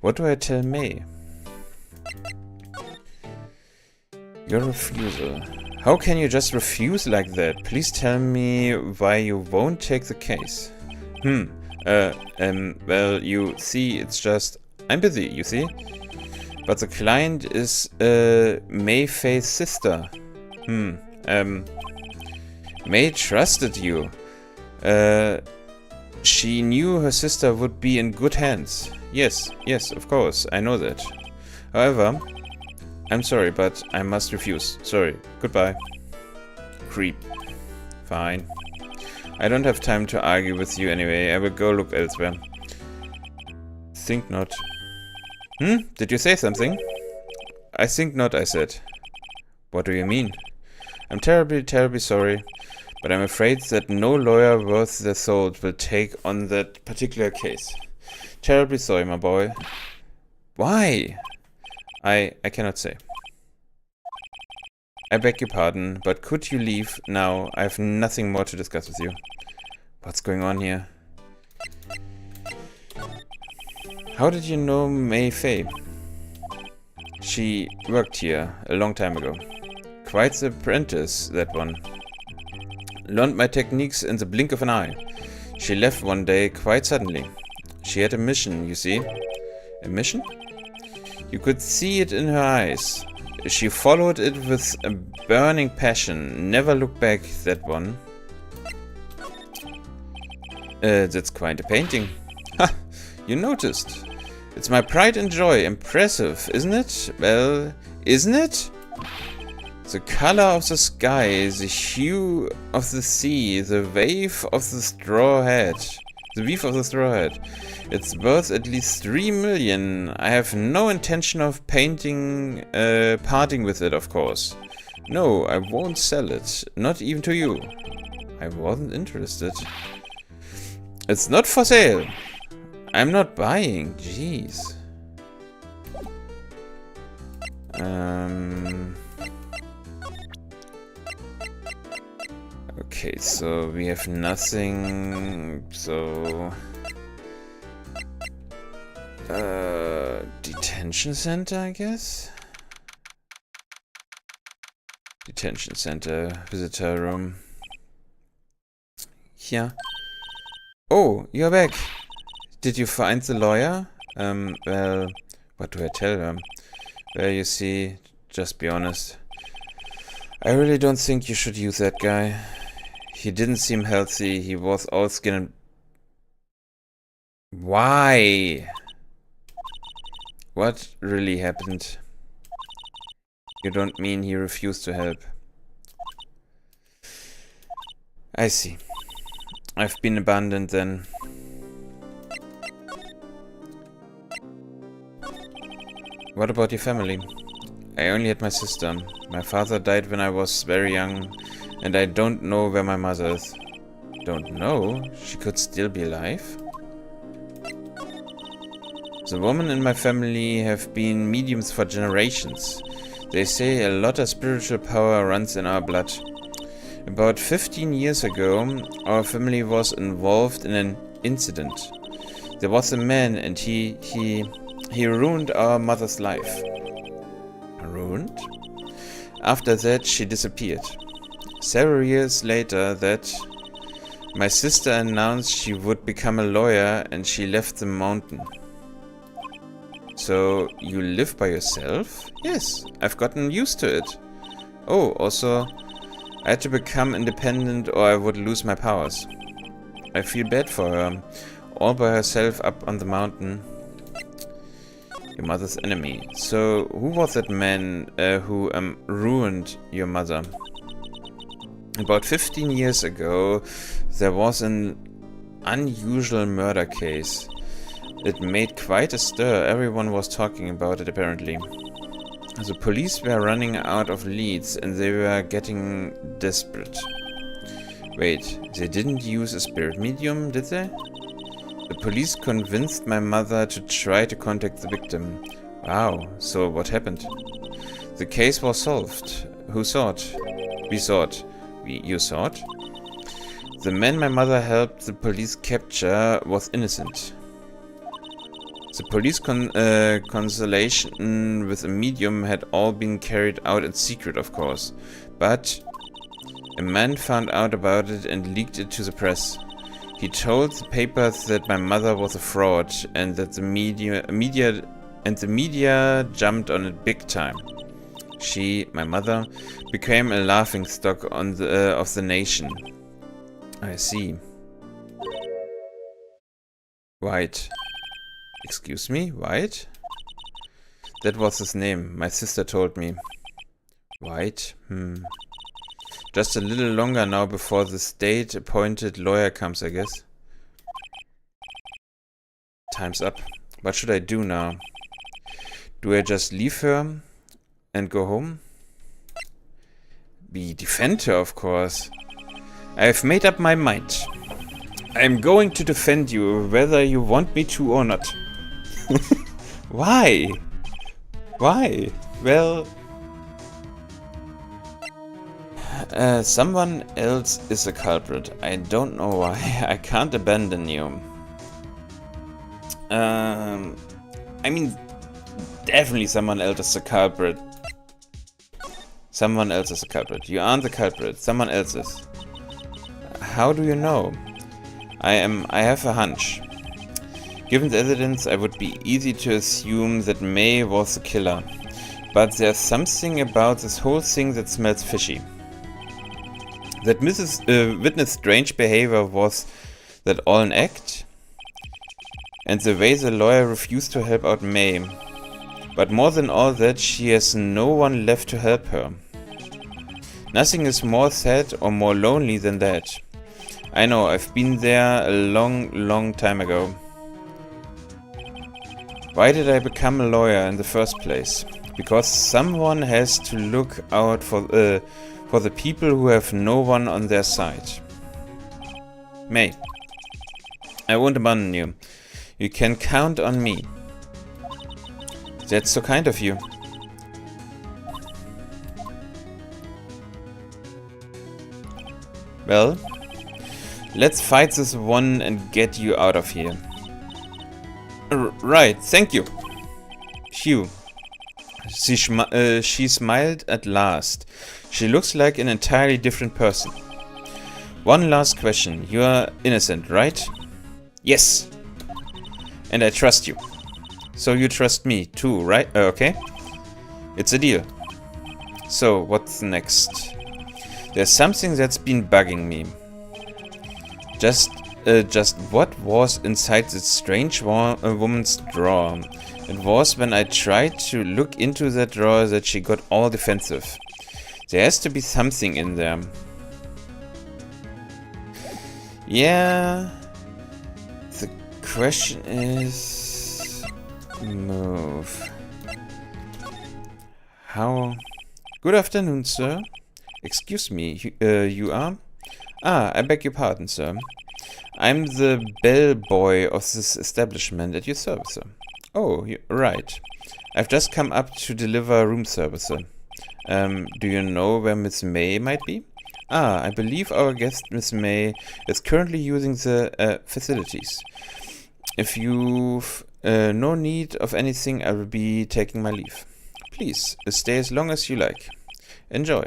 Speaker 1: What do I tell May? Your refusal. How can you just refuse like that? Please tell me why you won't take the case. Well, you see, it's just... I'm busy, you see? But the client is, May Faye's sister. May trusted you. She knew her sister would be in good hands. Yes, of course, I know that. However, I'm sorry, but I must refuse. Sorry, goodbye. Creep. Fine. I don't have time to argue with you anyway. I will go look elsewhere. Think not. Did you say something? I think not, I said. What do you mean? I'm terribly sorry, but I'm afraid that no lawyer worth their salt will take on that particular case. Terribly sorry, my boy. Why? I cannot say. I beg your pardon, but could you leave now? I have nothing more to discuss with you. What's going on here? How did you know May Faye? She worked here a long time ago. Quite the apprentice, that one. Learned my techniques in the blink of an eye. She left one day quite suddenly. She had a mission, you see. A mission? You could see it in her eyes. She followed it with a burning passion. Never looked back, that one. That's quite a painting. Ha! You noticed. It's my pride and joy. Impressive, isn't it? Well, isn't it? The color of the sky, the hue of the sea, the wave of the straw hat. It's worth at least 3 million. I have no intention of parting with it, of course. No, I won't sell it. Not even to you. I wasn't interested. It's not for sale. I'm not buying. Jeez. Okay, so we have nothing. So detention center, I guess. Detention center, visitor room. Yeah. Oh, you're back. Did you find the lawyer? Well, what do I tell him? Well, you see, just be honest. I really don't think you should use that guy. He didn't seem healthy. He was all skin and... Why? What really happened? You don't mean he refused to help? I see. I've been abandoned then. What about your family? I only had my sister. My father died when I was very young, and I don't know where my mother is. Don't know? She could still be alive? The women in my family have been mediums for generations. They say a lot of spiritual power runs in our blood. About 15 years ago, our family was involved in an incident. There was a man and he ruined our mother's life. Ruined? After that, she disappeared. Several years later, my sister announced she would become a lawyer and she left the mountain. So, you live by yourself? Yes, I've gotten used to it. Oh, also, I had to become independent or I would lose my powers. I feel bad for her, all by herself up on the mountain. Your mother's enemy. So, who was that man who ruined your mother? About 15 years ago, there was an unusual murder case. It made quite a stir. Everyone was talking about it, apparently. The police were running out of leads and they were getting desperate. Wait, they didn't use a spirit medium, did they? The police convinced my mother to try to contact the victim. Wow, so what happened? The case was solved. Who saw it? We saw it. You saw it? The man my mother helped the police capture was innocent. The police consultation with a medium had all been carried out in secret, of course. But a man found out about it and leaked it to the press. He told the papers that my mother was a fraud and that the media jumped on it big time. She, my mother, became a laughingstock of the nation. I see. White. Excuse me? White? That was his name. My sister told me. White? Just a little longer now before the state-appointed lawyer comes, I guess. Time's up. What should I do now? Do I just leave her and go home? We defend her, of course. I have made up my mind. I am going to defend you, whether you want me to or not. Why? Why? Well... someone else is a culprit. I don't know why. I can't abandon you. I mean, definitely someone else is a culprit. Someone else is a culprit. You aren't the culprit. Someone else is. How do you know? I have a hunch. Given the evidence, it would be easy to assume that May was the killer. But there's something about this whole thing that smells fishy. That Mrs. Witness's strange behavior, was that all an act? And the way the lawyer refused to help out May. But more than all that, she has no one left to help her. Nothing is more sad or more lonely than that. I know, I've been there a long time ago. Why did I become a lawyer in the first place? Because someone has to look out for the people who have no one on their side. May, I won't abandon you. You can count on me. That's so kind of you. Well, let's fight this one and get you out of here. Right, thank you. Phew. She smiled at last. She looks like an entirely different person. One last question. You are innocent, right? Yes. And I trust you. So you trust me too, right? Okay. It's a deal. So, what's next? There's something that's been bugging me. Just what was inside this strange woman's drawer? It was when I tried to look into that drawer that she got all defensive. There has to be something in there. Yeah. The question is... move. How... Good afternoon, sir. Excuse me, you are? Ah, I beg your pardon, sir. I'm the bellboy of this establishment at your service, sir. Oh, right. I've just come up to deliver room service, sir. Do you know where Miss May might be? Ah, I believe our guest, Miss May, is currently using the facilities. If you've no need of anything, I will be taking my leave. Please, stay as long as you like. Enjoy.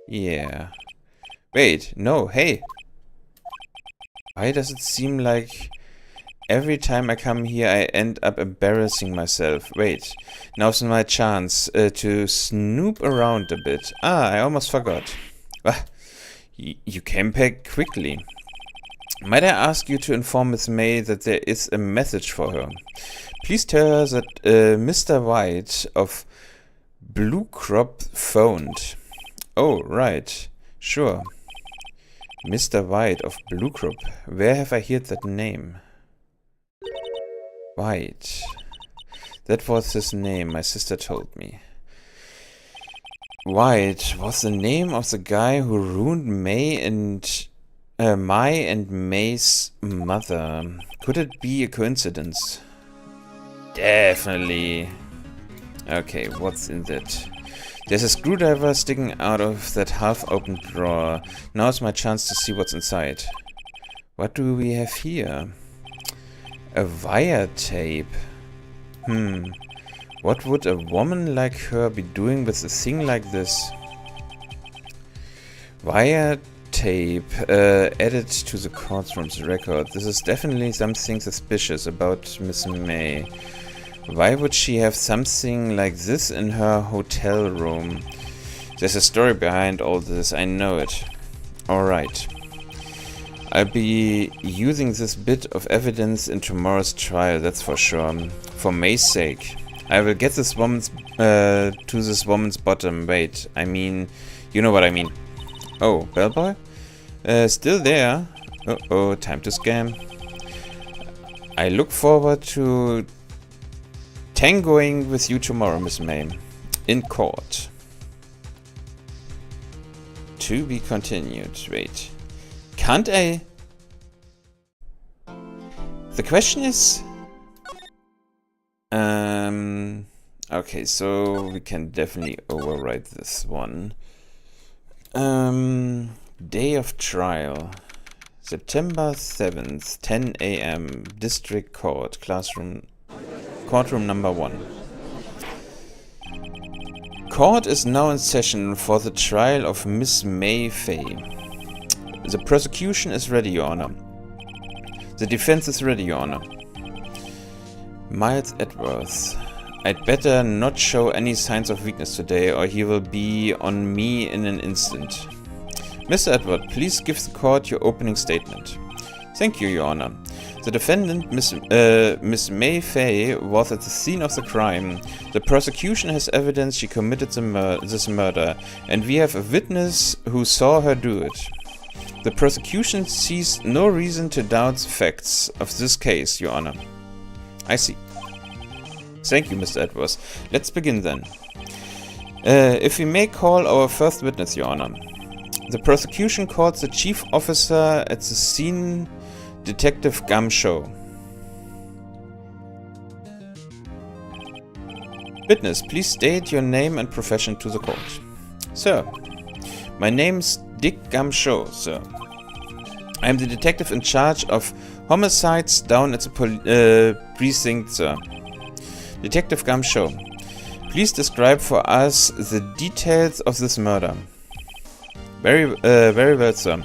Speaker 1: Yeah. Wait, no, hey! Why does it seem like every time I come here I end up embarrassing myself? Wait, now's my chance to snoop around a bit. Ah, I almost forgot. You came back quickly. Might I ask you to inform Miss May that there is a message for her? Please tell her that Mr. White of Blue Crop phoned. Oh, right. Sure. Mr. White of Blue Crop. Where have I heard that name? White. That was his name, my sister told me. White was the name of the guy who ruined my and May's mother. Could it be a coincidence? Definitely. Okay, what's in that? There's a screwdriver sticking out of that half-opened drawer. Now's my chance to see what's inside. What do we have here? A wire tape. What would a woman like her be doing with a thing like this? Wire tape added to the courtroom's record. This is definitely something suspicious about Miss May. Why would she have something like this in her hotel room? There's a story behind all this, I know it. Alright. I'll be using this bit of evidence in tomorrow's trial, that's for sure. For May's sake. I will get this woman's to this woman's bottom. Wait, I mean, you know what I mean. Oh, bellboy? Still there. Uh-oh, time to scam. I look forward to tangoing with you tomorrow, Miss May. In court. To be continued. Wait. Can't I? The question is... Okay, so we can definitely overwrite this one. Day of trial. September 7th, 10 AM. District Court. Courtroom number 1. Court is now in session for the trial of Miss May Fay. The prosecution is ready, Your Honor. The defense is ready, Your Honor. Miles Edwards. I'd better not show any signs of weakness today, or he will be on me in an instant. Mr. Edward, please give the court your opening statement. Thank you, Your Honor. The defendant, Miss May Fay, was at the scene of the crime. The prosecution has evidence she committed this murder, and we have a witness who saw her do it. The prosecution sees no reason to doubt the facts of this case, Your Honor. I see. Thank you, Mr. Edwards. Let's begin then. If we may call our first witness, Your Honor. The prosecution calls the chief officer at the scene, Detective Gamshow. Witness, please state your name and profession to the court. Sir, my name's Dick Gamshow, sir. I am the detective in charge of homicides down at the precinct, sir. Detective Gamshow, please describe for us the details of this murder. Very well, sir.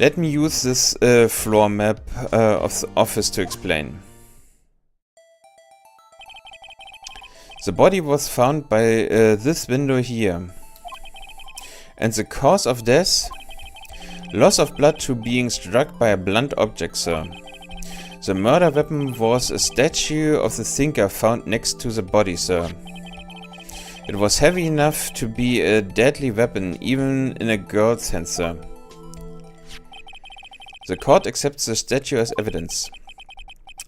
Speaker 1: Let me use this floor map of the office to explain. The body was found by this window here. And the cause of death? Loss of blood to being struck by a blunt object, sir. The murder weapon was a statue of the thinker found next to the body, sir. It was heavy enough to be a deadly weapon, even in a girl's hand, sir. The court accepts the statue as evidence.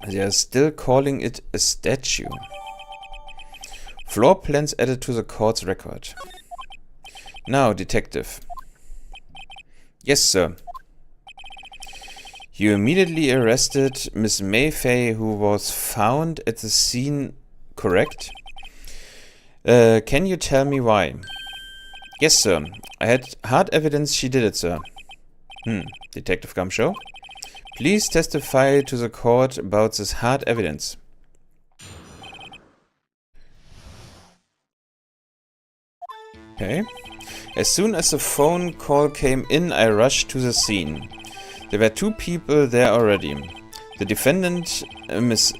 Speaker 1: They are still calling it a statue. Floor plans added to the court's record. Now, detective. Yes, sir. You immediately arrested Miss May Fay, who was found at the scene, correct? Can you tell me why? Yes, sir. I had hard evidence she did it, sir. Detective Gamshow, please testify to the court about this hard evidence. Okay. As soon as the phone call came in, I rushed to the scene. There were 2 people there already. The defendant, Miss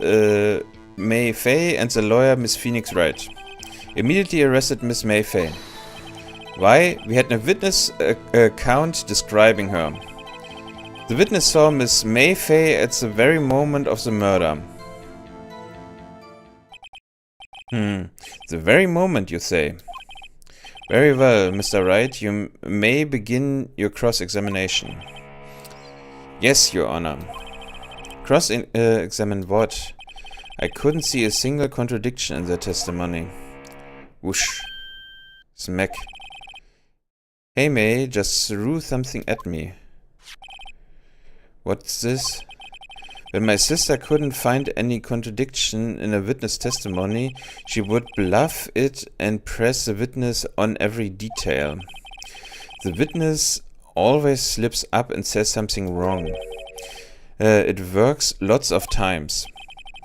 Speaker 1: May Fay, and the lawyer, Miss Phoenix Wright. Immediately arrested Miss May Fay. Why? We had a witness account describing her. The witness saw Miss May Fay at the very moment of the murder. The very moment, you say? Very well, Mr. Wright, you may begin your cross-examination. Yes, Your Honor. Cross-examine what? I couldn't see a single contradiction in their testimony. Whoosh. Smack. Hey May just threw something at me. What's this? When my sister couldn't find any contradiction in a witness testimony, she would bluff it and press the witness on every detail. The witness always slips up and says something wrong. It works lots of times.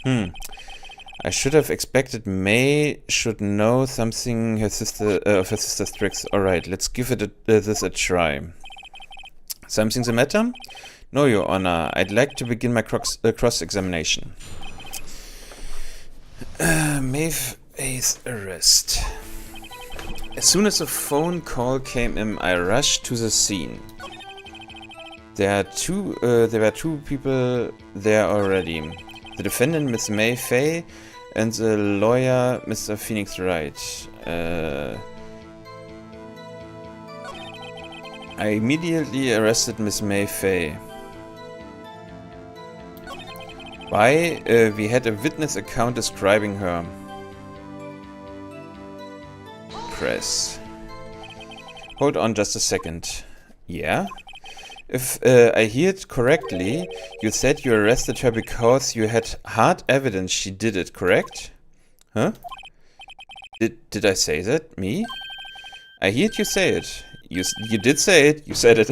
Speaker 1: I should have expected May should know something of her sister's tricks. Alright, let's give this a try. Something the matter? No, Your Honor. I'd like to begin my cross-examination. May's arrest. As soon as the phone call came in, I rushed to the scene. There were two people there already. The defendant, Miss May Fay, and the lawyer, Mr. Phoenix Wright. I immediately arrested Miss May Fay. Why? We had a witness account describing her. Press. Hold on just a second. Yeah? If I hear it correctly, you said you arrested her because you had hard evidence she did it, correct? Huh? Did I say that? Me? I heard you say it. You did say it. You said it.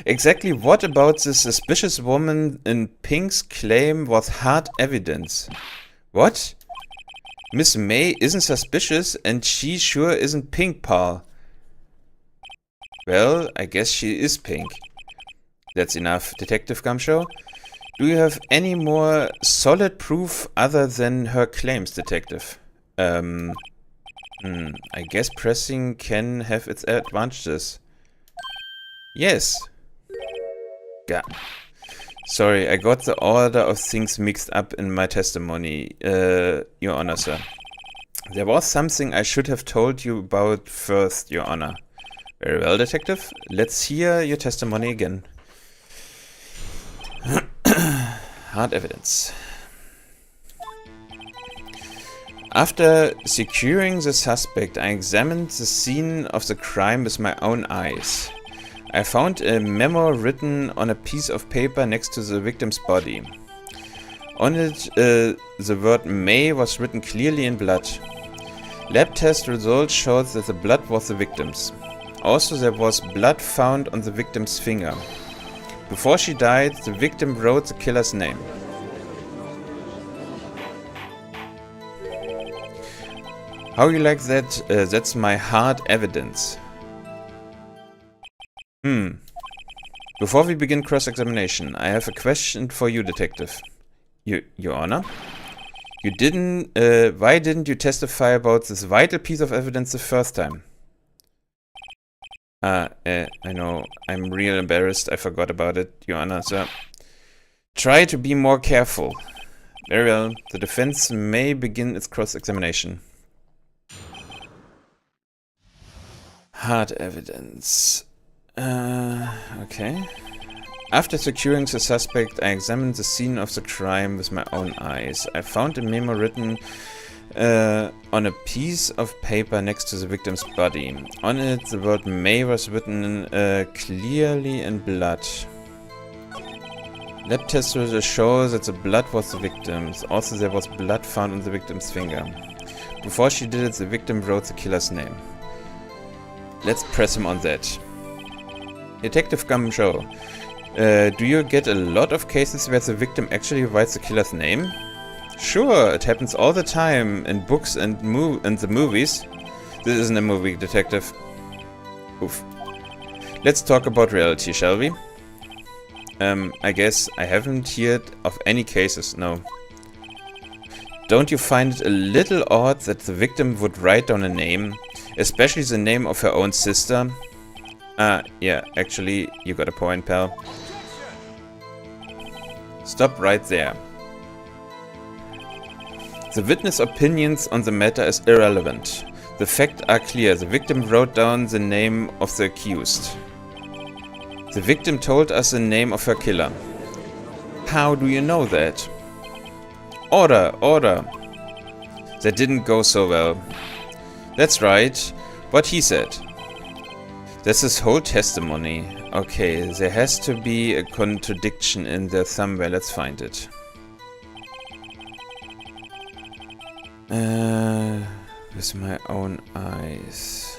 Speaker 1: Exactly what about this suspicious woman in pink's claim was hard evidence? What? Miss May isn't suspicious and she sure isn't pink, pal. Well, I guess she is pink. That's enough, Detective Gumshoe. Do you have any more solid proof other than her claims, Detective? I guess pressing can have its advantages. Yes. Yeah. Sorry, I got the order of things mixed up in my testimony, Your Honor, sir. There was something I should have told you about first, Your Honor. Very well, Detective. Let's hear your testimony again. Hard evidence. After securing the suspect, I examined the scene of the crime with my own eyes. I found a memo written on a piece of paper next to the victim's body. On it, the word May was written clearly in blood. Lab test results showed that the blood was the victim's. Also, there was blood found on the victim's finger. Before she died, the victim wrote the killer's name. How you like that? That's my hard evidence. Before we begin cross-examination, I have a question for you, Detective. Your Honor? Why didn't you testify about this vital piece of evidence the first time? I know. I'm real embarrassed. I forgot about it, Your Honor, sir. Try to be more careful. Very well. The defense may begin its cross-examination. Hard evidence. Okay. After securing the suspect, I examined the scene of the crime with my own eyes. I found a memo written on a piece of paper next to the victim's body. On it, the word May was written clearly in blood. Lab tests results show that the blood was the victim's. Also, there was blood found on the victim's finger. Before she did it, the victim wrote the killer's name. Let's press him on that. Detective Gumshoe, do you get a lot of cases where the victim actually writes the killer's name? Sure, it happens all the time in books and the movies. This isn't a movie, Detective. Oof. Let's talk about reality, shall we? I guess I haven't heard of any cases, no. Don't you find it a little odd that the victim would write down a name, especially the name of her own sister? Yeah, actually, you got a point, pal. Stop right there. The witness opinions on the matter is irrelevant. The facts are clear. The victim wrote down the name of the accused. The victim told us the name of her killer. How do you know that? Order, order. That didn't go so well. That's right. What he said. That's his whole testimony. Okay, there has to be a contradiction in there somewhere. Let's find it. With my own eyes.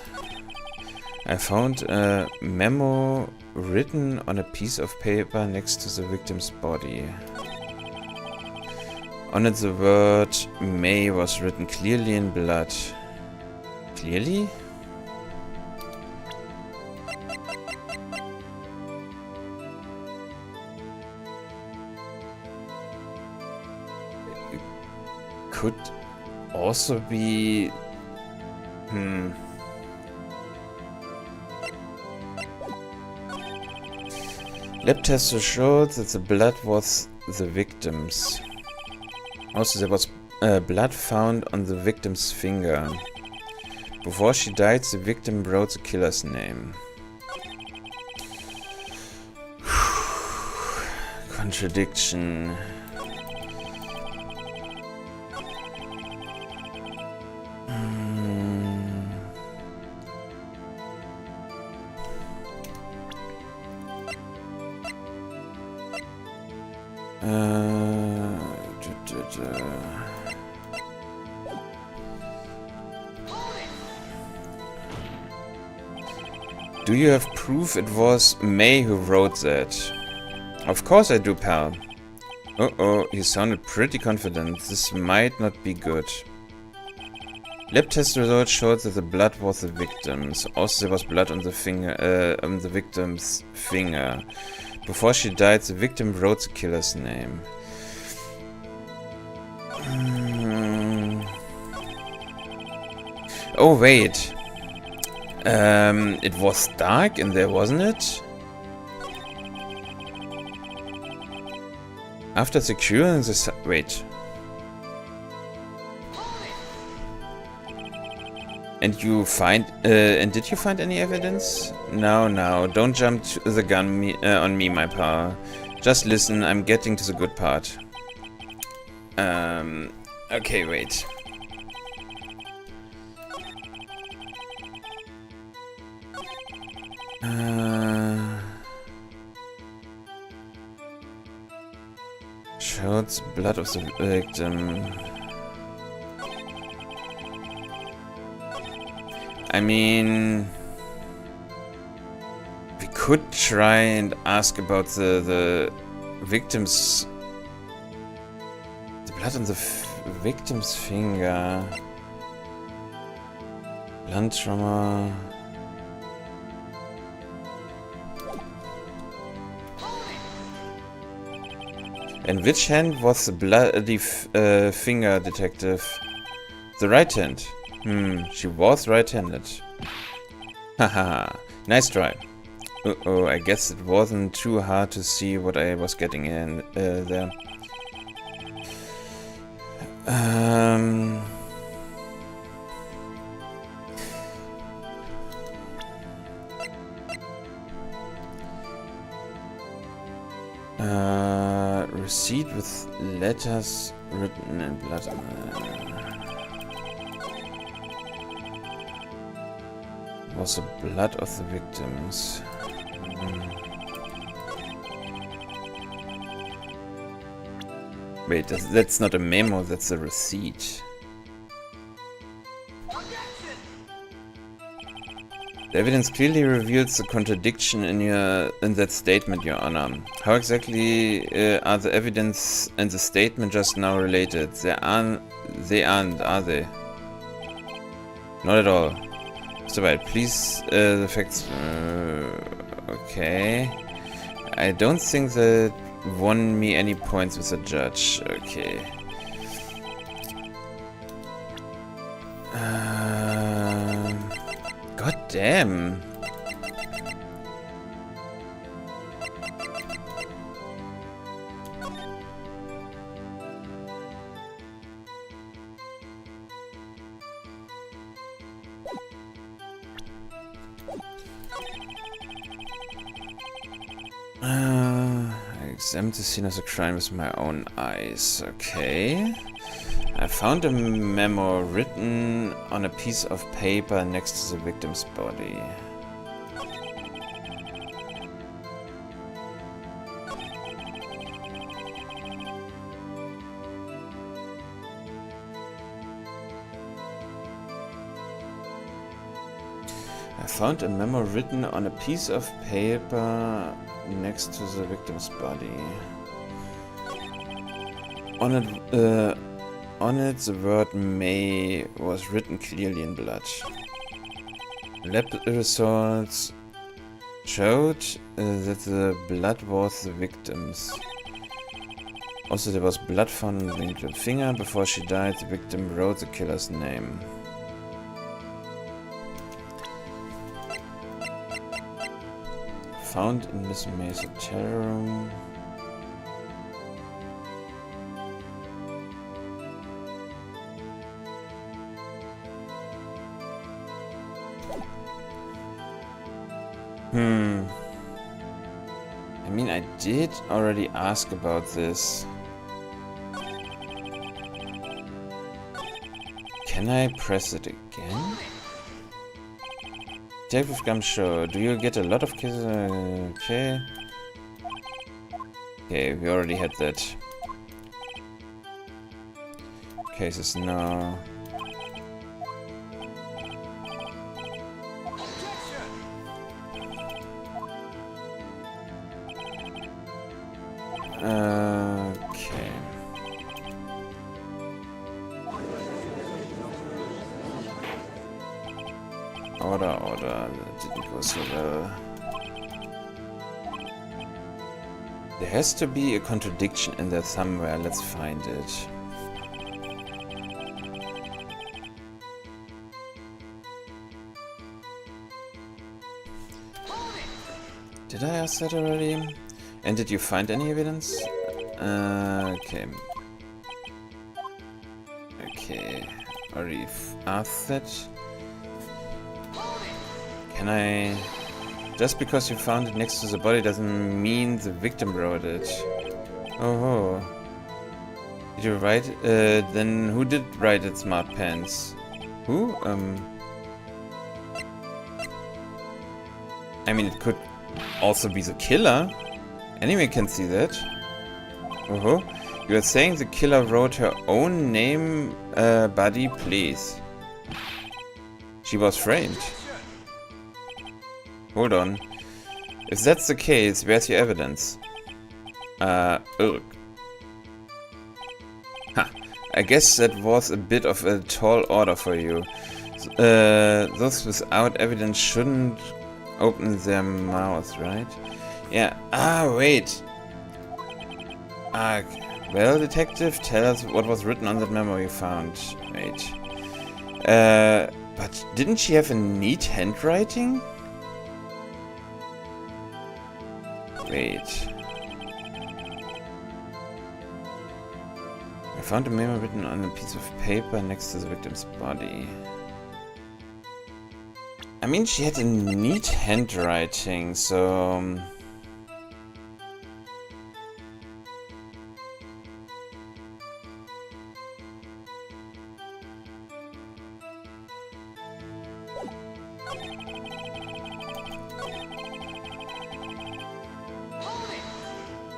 Speaker 1: I found a memo written on a piece of paper next to the victim's body. On it the word May was written clearly in blood. Clearly? It could also be... Lab tests showed that the blood was the victim's. Also, there was blood found on the victim's finger. Before she died, the victim wrote the killer's name. Contradiction. Do you have proof it was May who wrote that? Of course I do, pal. Uh-oh, he sounded pretty confident. This might not be good. Lab test results showed that the blood was the victim's. Also, there was blood on the finger, on the victim's finger. Before she died, the victim wrote the killer's name. Oh, wait. It was dark in there, wasn't it? After securing the... Wait. And did you find any evidence? No, don't jump to the gun on me, my pal. Just listen, I'm getting to the good part. Okay, wait. Showed the blood of the victim. I mean, we could try and ask about the victim's... The blood on the victim's finger. Blunt trauma. And which hand was the bloody finger, detective? The right hand. She was right-handed. Haha, nice try. Uh-oh, I guess it wasn't too hard to see what I was getting in there. Receipt with letters written in blood. Was the blood of the victims. Wait, that's not a memo, that's a receipt.
Speaker 2: Objection!
Speaker 1: The evidence clearly reveals the contradiction in that statement, Your Honor. How exactly are the evidence and the statement just now related? They aren't, are they? Not at all. So right, please, the facts... okay. I don't think that won me any points with the judge. Okay. God damn. I examined the scene of the crime with my own eyes. Okay. I found a memo written on a piece of paper next to the victim's body. I found a memo written on a piece of paper next to the victim's body. On it, the word May was written clearly in blood. Lab results showed that the blood was the victim's. Also, there was blood found on the victim's finger. Before she died, the victim wrote the killer's name. Found in Miss May's hotel room. I mean, I did already ask about this. Can I press it again? Detective Gumshoe, do you get a lot of cases? Okay. Okay, we already had that. Cases now. Okay. Order. That didn't go so well. There has to be a contradiction in there somewhere. Let's find it. Did I ask that already? And did you find any evidence? Okay. Okay. Already asked that. Can I... Just because you found it next to the body doesn't mean the victim wrote it. Oh. Did you write... then who did write it, Smart Pants? Who? I mean, it could also be the killer. Anyone can see that. Oh. You are saying the killer wrote her own name, buddy, please. She was framed. Hold on. If that's the case, where's your evidence? Ugh. Ha. I guess that was a bit of a tall order for you. Those without evidence shouldn't open their mouths, right? Yeah. Wait. Well, detective, tell us what was written on that memo you found. Wait. But didn't she have a neat handwriting? Wait. I found a memo written on a piece of paper next to the victim's body. I mean, she had a neat handwriting, so...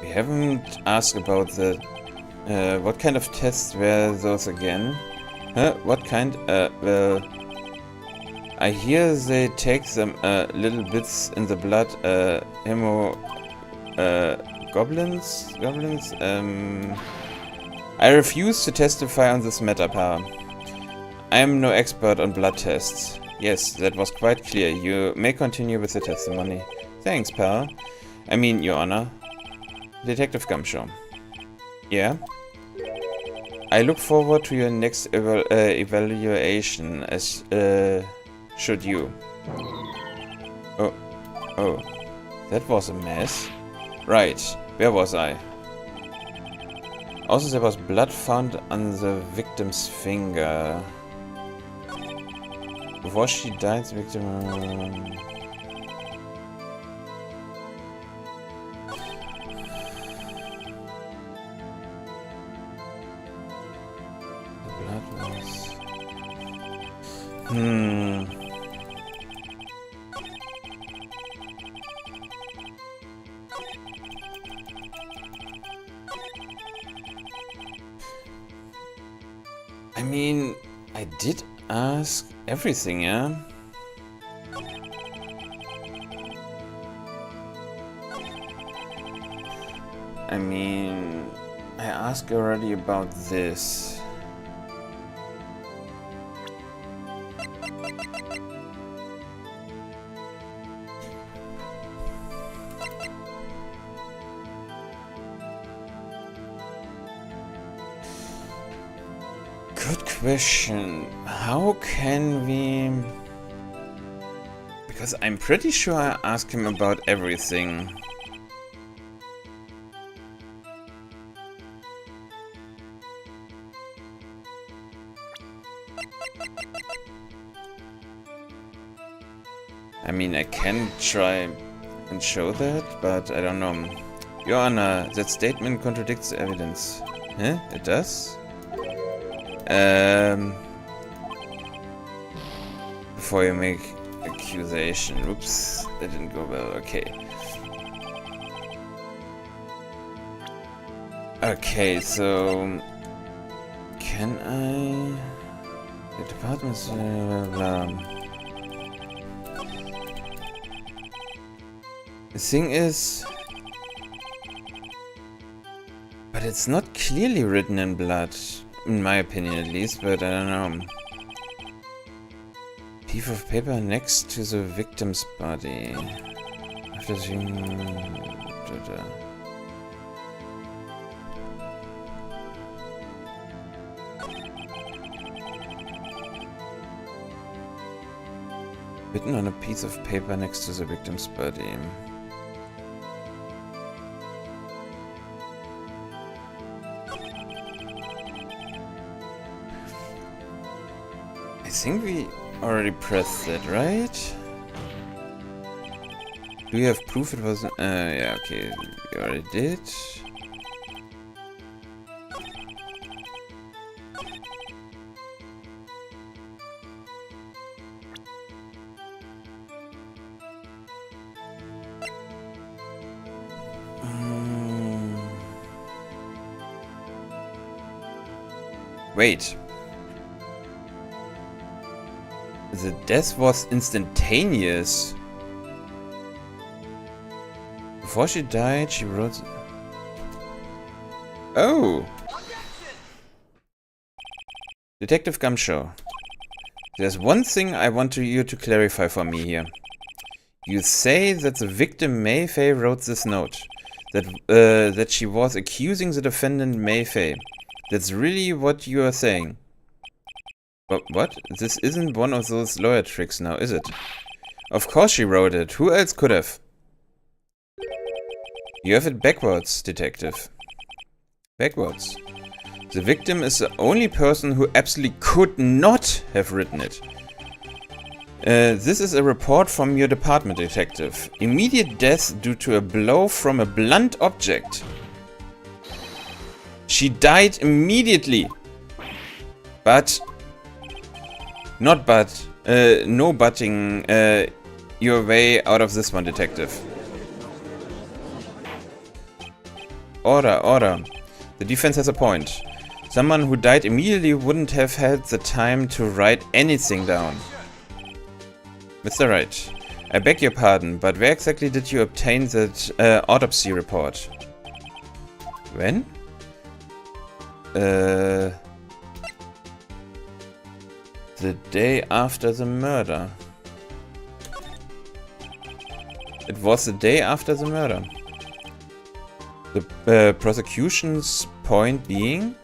Speaker 1: We haven't asked about the... what kind of tests were those again? Huh? What kind? Well... I hear they take some, little bits in the blood, goblins? I refuse to testify on this matter, pal. I am no expert on blood tests. Yes, that was quite clear. You may continue with the testimony. Thanks, pal. I mean, Your Honor. Detective Gumshoe. Yeah? I look forward to your next evaluation, as, should you. Oh. That was a mess. Right. Where was I? Also, there was blood found on the victim's finger. Before she died, the victim... I mean, I did ask everything, yeah? I mean, I asked already about this. Good question. How can we... Because I'm pretty sure I asked him about everything. I mean, I can try and show that, but I don't know. Your Honor, that statement contradicts the evidence. Huh? It does? Before you make accusation. Oops, that didn't go well. Okay. Okay, so can I? The department's The thing is, but it's not clearly written in blood, in my opinion at least. But I don't know. Piece of paper next to the victim's body. After the written on a piece of paper next to the victim's body. I think we already pressed it, right? Do you have proof it was... yeah, okay, we already did. Wait. The death was instantaneous. Before she died, she wrote... Oh! Detective Gumshoe. There's one thing I want you to clarify for me here. You say that the victim Mayfei wrote this note. That she was accusing the defendant Mayfei. That's really what you are saying. What? This isn't one of those lawyer tricks now, is it? Of course she wrote it. Who else could have? You have it backwards, detective. Backwards. The victim is the only person who absolutely could not have written it. This is a report from your department, detective. Immediate death due to a blow from a blunt object. She died immediately. But... Not but. No butting your way out of this one, detective. Order. The defense has a point. Someone who died immediately wouldn't have had the time to write anything down. Mr. Wright, I beg your pardon, but where exactly did you obtain that autopsy report? When? The day after the murder. It was the day after the murder. The prosecution's point being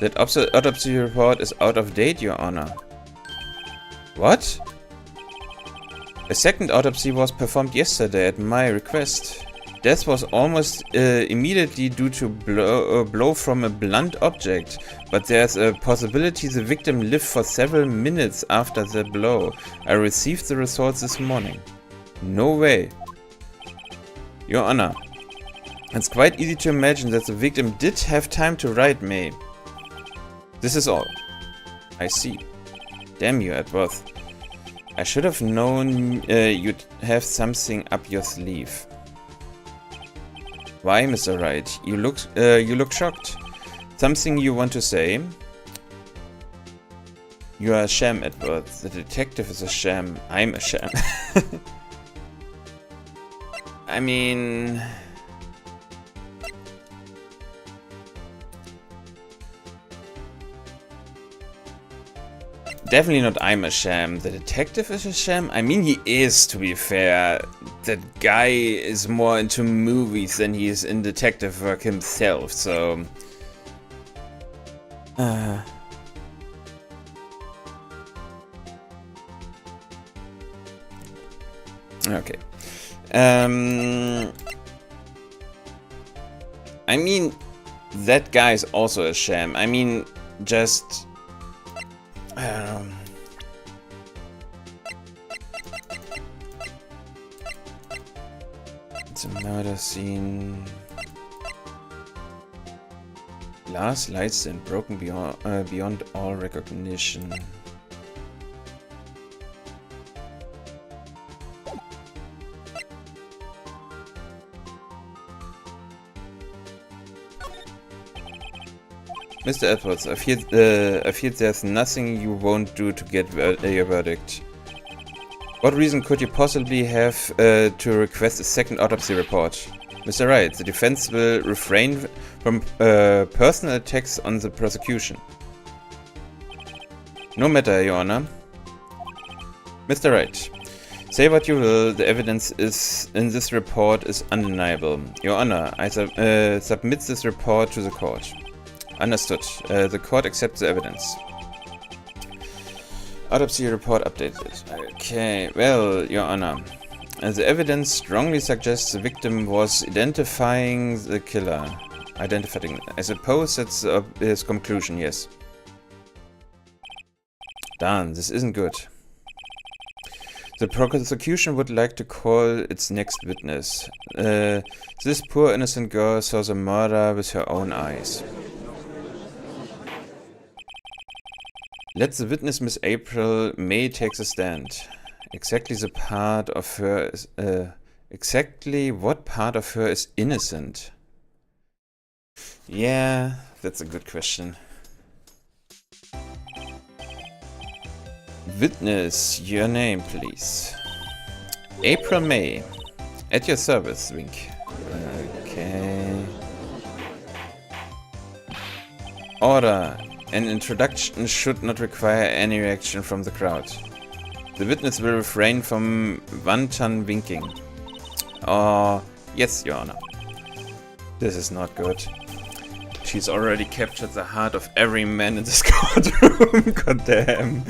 Speaker 1: that autopsy report is out of date, Your Honor. What? A second autopsy was performed yesterday at my request. Death was almost immediately due to a blow from a blunt object, but there's a possibility the victim lived for several minutes after the blow. I received the results this morning. No way. Your Honor, it's quite easy to imagine that the victim did have time to write May. This is all. I see. Damn you, Edworth. I should have known you'd have something up your sleeve. Why, Mr. Wright? You look shocked. Something you want to say? You are a sham, Edworth. The detective is a sham. I'm a sham. I mean... Definitely not I'm a sham. The detective is a sham? I mean, he is, to be fair. That guy is more into movies than he is in detective work himself, so... Okay. I mean, that guy is also a sham. I mean, just... I don't know. It's a murder scene. Glass lights and broken beyond all recognition. Mr. Edwards, I fear there's nothing you won't do to get your verdict. What reason could you possibly have to request a second autopsy report? Mr. Wright, the defense will refrain from personal attacks on the prosecution. No matter, Your Honor. Mr. Wright, say what you will, the evidence is in this report is undeniable. Your Honor, I submit this report to the court. Understood. The court accepts the evidence. Autopsy report updated. Okay, well, Your Honor. The evidence strongly suggests the victim was identifying the killer. I suppose that's his conclusion, yes. Darn, this isn't good. The prosecution would like to call its next witness. This poor innocent girl saw the murder with her own eyes. Let the witness, Miss April May, take the stand. Exactly what part of her is innocent? Yeah, that's a good question. Witness, your name, please. April May. At your service, wink. Okay. Order. An introduction should not require any reaction from the crowd. The witness will refrain from wanton winking. Oh, yes, Your Honor. This is not good. She's already captured the heart of every man in this courtroom. Goddamn.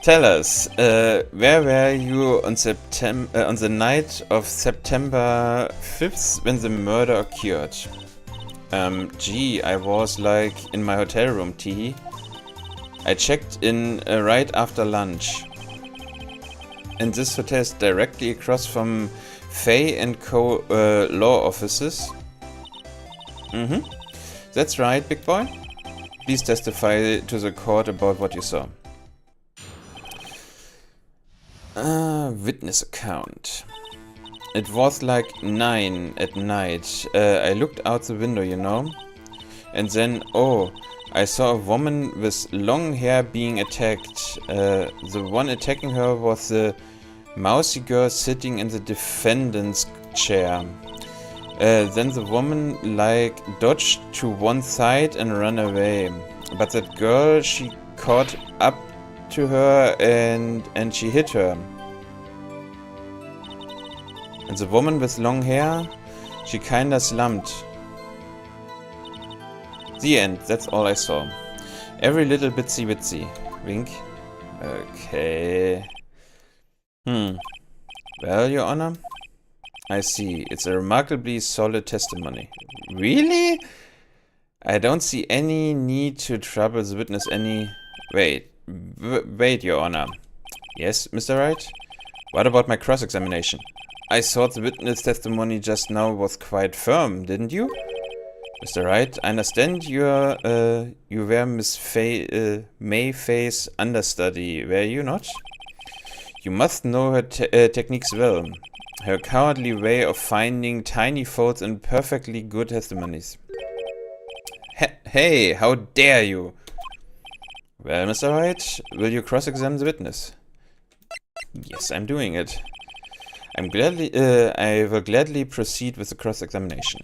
Speaker 1: Tell us, where were you on the night of September 5th when the murder occurred? Gee, I was like in my hotel room, T. I checked in right after lunch. And this hotel is directly across from Fay & Co. law offices. That's right, big boy. Please testify to the court about what you saw. Witness account. It was like 9 at night. I looked out the window, you know. And then, oh, I saw a woman with long hair being attacked. The one attacking her was the mousy girl sitting in the defendant's chair. Then the woman, like, dodged to one side and ran away. But that girl, she caught up to her and she hit her. And the woman with long hair, she kinda slumped. The end, that's all I saw. Every little bitsy bitsy. Wink. Okay. Well, Your Honor, I see. It's a remarkably solid testimony. Really? I don't see any need to trouble the witness any... Wait, Your Honor. Yes, Mr. Wright? What about my cross-examination? I thought the witness testimony just now was quite firm, didn't you? Mr. Wright, I understand you were Miss Mayfay's understudy, were you not? You must know her techniques well. Her cowardly way of finding tiny faults in perfectly good testimonies. Hey, how dare you! Well, Mr. Wright, will you cross-examine the witness? Yes, I'm doing it. I will gladly proceed with the cross-examination.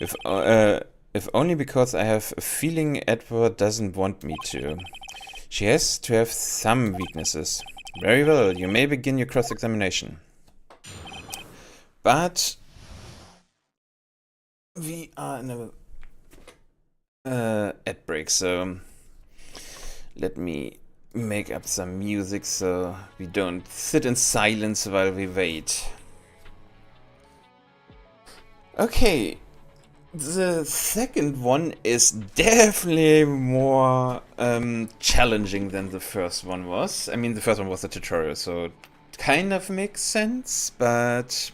Speaker 1: If only because I have a feeling Edward doesn't want me to. She has to have some weaknesses. Very well, you may begin your cross-examination. But we are in a ad break, so let me make up some music so we don't sit in silence while we wait. Okay, the second one is definitely more challenging than the first one was. I mean, the first one was a tutorial, so it kind of makes sense, but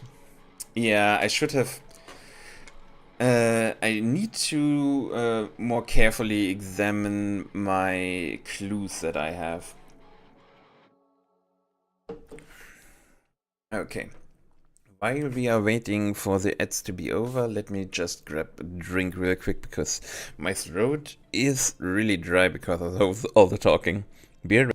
Speaker 1: yeah, I should have... I need to more carefully examine my clues that I have. Okay. While we are waiting for the ads to be over, let me just grab a drink real quick because my throat is really dry because of all the talking. Beer.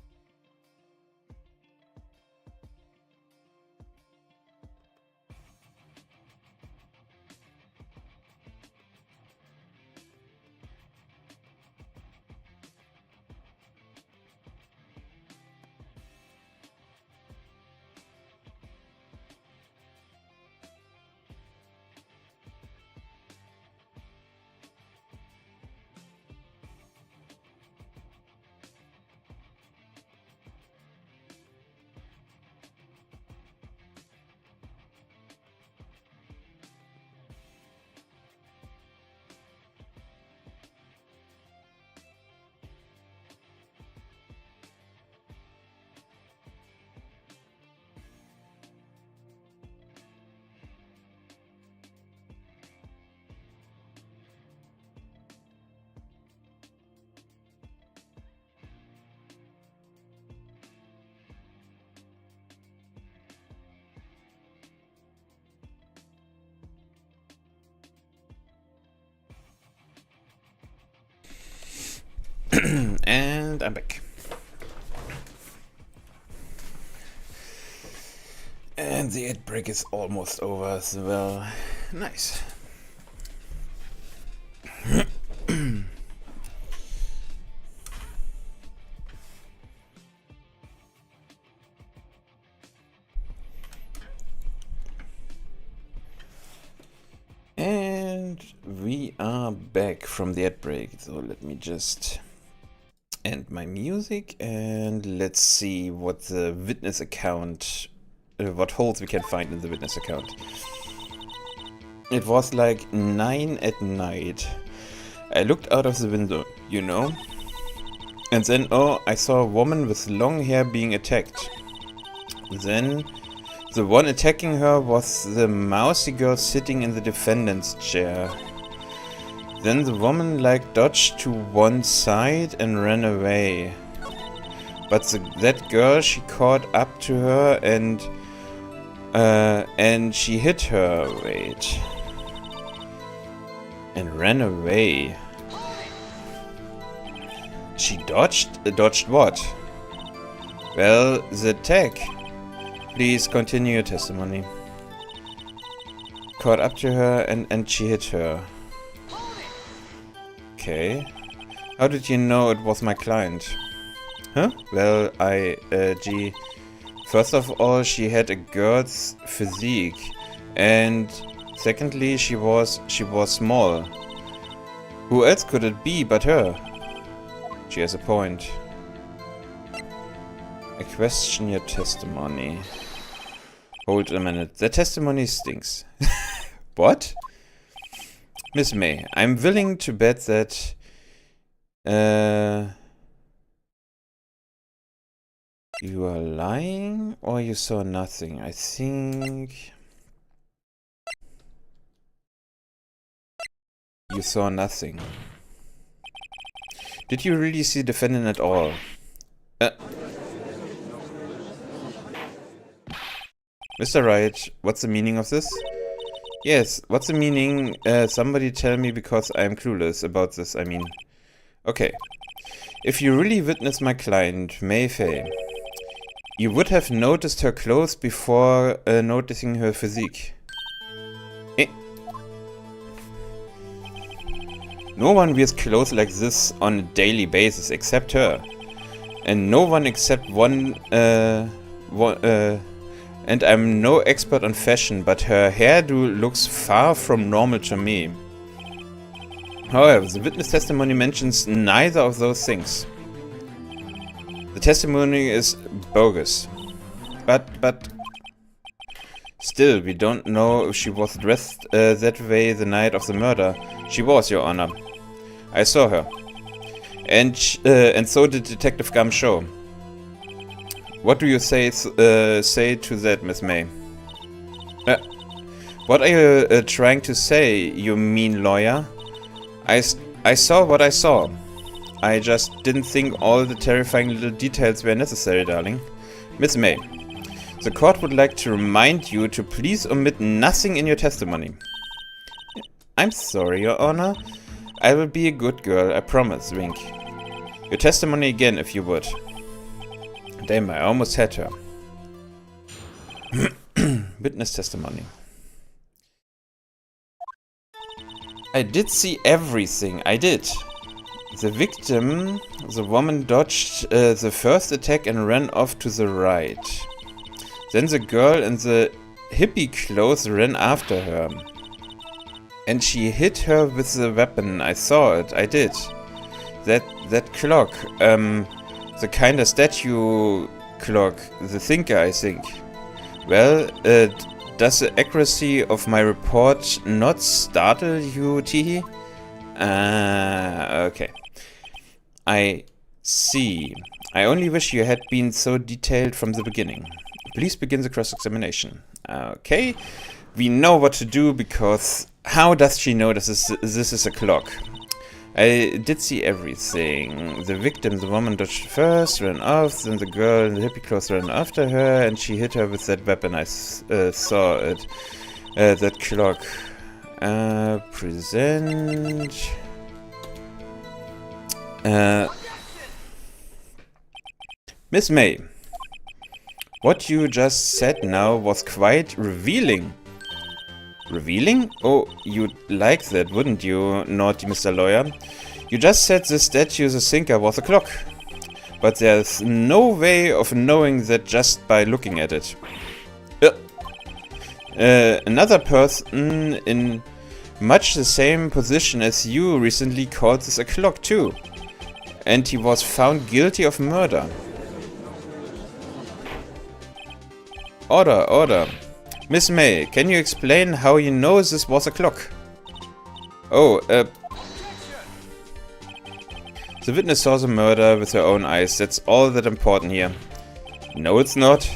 Speaker 1: And I'm back. And the ad break is almost over as well. Nice. And we are back from the ad break. So let me just end my music and let's see what the witness account, what holes we can find in the witness account. It was like 9 at night. I looked out of the window, you know? And then, oh, I saw a woman with long hair being attacked. Then, the one attacking her was the mousy girl sitting in the defendant's chair. Then the woman dodged to one side and ran away. But that girl, she caught up to her and she hit her. Wait. And ran away. She dodged? Dodged what? Well, the attack. Please continue your testimony. Caught up to her and she hit her. Okay. How did you know it was my client? Huh? Well, gee. First of all, she had a girl's physique. And secondly, she was small. Who else could it be but her? She has a point. I question your testimony. Hold a minute. The testimony stinks. What? Miss May, I'm willing to bet that you are lying or you saw nothing. I think You saw nothing. Did you really see the defendant at all? Mr. Wright, what's the meaning of this? Yes, what's the meaning? Somebody tell me because I'm clueless about this, I mean. Okay. If you really witnessed my client, Mei Fei, you would have noticed her clothes before noticing her physique. No one wears clothes like this on a daily basis except her. And no one except and I'm no expert on fashion, but her hairdo looks far from normal to me. However, the witness testimony mentions neither of those things. The testimony is bogus. But... Still, we don't know if she was dressed that way the night of the murder. She was, Your Honor. I saw her. And so did Detective Gumshoe. What do you say to that, Miss May? What are you trying to say, you mean lawyer? I saw what I saw. I just didn't think all the terrifying little details were necessary, darling. Miss May, the court would like to remind you to please omit nothing in your testimony. I'm sorry, Your Honor. I will be a good girl, I promise, wink. Your testimony again, if you would. Damn, I almost had her. Witness testimony. I did see everything, I did. The victim, the woman, dodged the first attack and ran off to the right. Then the girl in the hippie clothes ran after her. And she hit her with the weapon. I saw it, I did. That clock, the kind of statue clock, the thinker, I think. Well, does the accuracy of my report not startle you, Teehee? Okay. I see. I only wish you had been so detailed from the beginning. Please begin the cross-examination. Okay. We know what to do because how does she know this is a clock? I did see everything. The victim, the woman, dodged first, ran off, then the girl in the hippie clothes ran after her, and she hit her with that weapon. I saw it. That clock. Present. Miss May, what you just said now was quite revealing. Revealing? Oh, you'd like that, wouldn't you, naughty Mr. Lawyer? You just said the statue the thinker was a clock. But there's no way of knowing that just by looking at it. Another person in much the same position as you recently called this a clock too. And he was found guilty of murder. Order, order. Miss May, can you explain how you know this was a clock? Oh, the witness saw the murder with her own eyes. That's all that important here. No, it's not.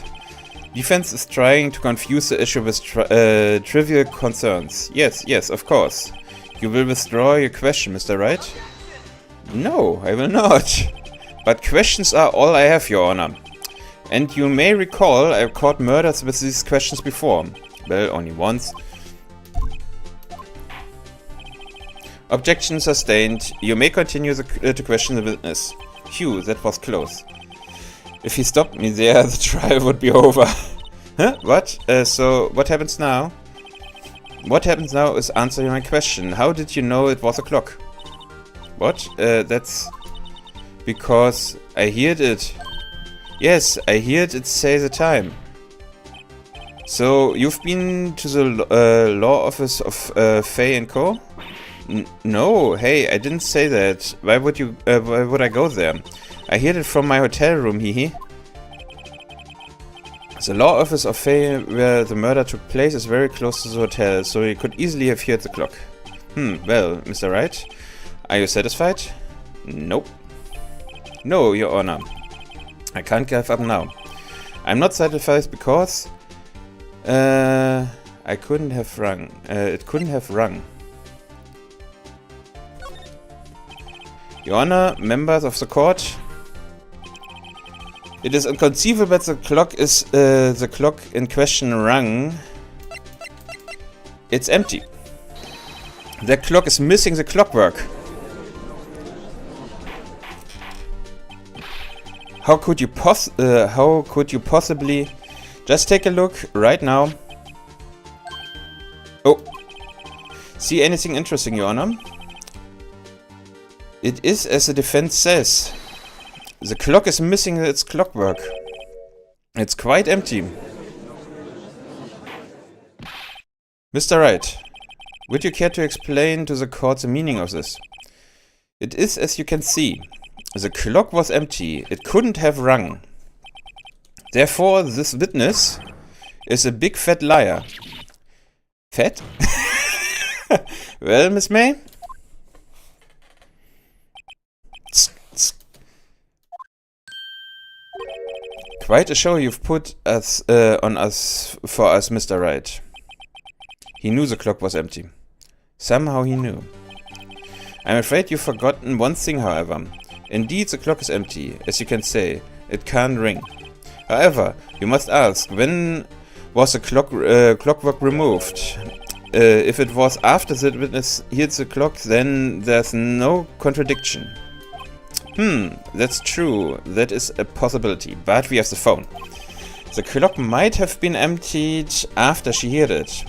Speaker 1: Defense is trying to confuse the issue with trivial concerns. Yes, of course. You will withdraw your question, Mr. Wright? No, I will not. But questions are all I have, Your Honor. And you may recall I caught murders with these questions before. Well, only once. Objection sustained. You may continue to question the witness. Phew, that was close. If he stopped me there, the trial would be over. Huh? What? So, what happens now? What happens now is answering my question. How did you know it was a clock? What? That's... because I heard it. Yes, I heard it say the time. So, you've been to the law office of Fei & Co.? No, hey, I didn't say that. Why would you? Why would I go there? I heard it from my hotel room, hee. The law office of Fei, where the murder took place, is very close to the hotel, so you could easily have heard the clock. Well, Mr. Wright, are you satisfied? Nope. No, Your Honor. I can't give up now. I'm not satisfied because... I couldn't have rung. It couldn't have rung. Your Honor, members of the court, it is inconceivable that the clock in question rung. It's empty. That clock is missing the clockwork. How could you possibly? Just take a look right now. Oh, see anything interesting, Your Honor? It is as the defense says. The clock is missing its clockwork. It's quite empty. Mr. Wright, would you care to explain to the court the meaning of this? It is as you can see. The clock was empty. It couldn't have rung. Therefore, this witness is a big fat liar. Fat? Well, Miss May? Quite a show you've put on us for us, Mr. Wright. He knew the clock was empty. Somehow he knew. I'm afraid you've forgotten one thing, however. Indeed, the clock is empty. As you can say, it can't ring. However, you must ask, when was the clockwork removed? If it was after the witness heard the clock, then there's no contradiction. That's true. That is a possibility. But we have the phone. The clock might have been emptied after she heard it.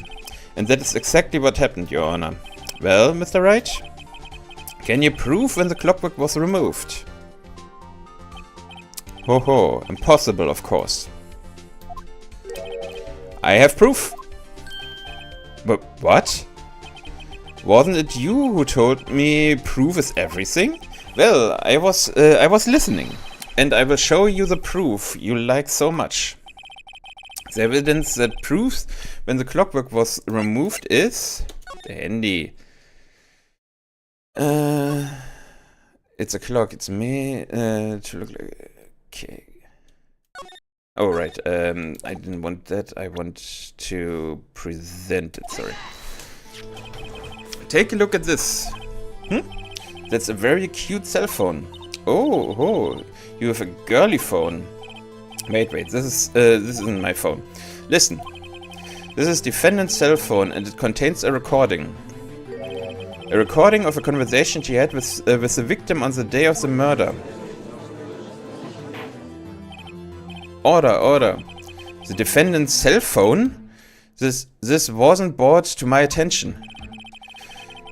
Speaker 1: And that is exactly what happened, Your Honor. Well, Mr. Wright? Can you prove when the clockwork was removed? Ho ho, impossible, of course. I have proof. But what? Wasn't it you who told me proof is everything? Well, I was listening, and I will show you the proof you like so much. The evidence that proves when the clockwork was removed is the handy. It's a clock. It's me to look like. Okay. Oh right. I didn't want that. I want to present it. Sorry. Take a look at this. That's a very cute cell phone. Oh, you have a girly phone. Wait, this isn't my phone. Listen. This is defendant's cell phone and it contains a recording. A recording of a conversation she had with the victim on the day of the murder. Order. The defendant's cell phone? This wasn't brought to my attention.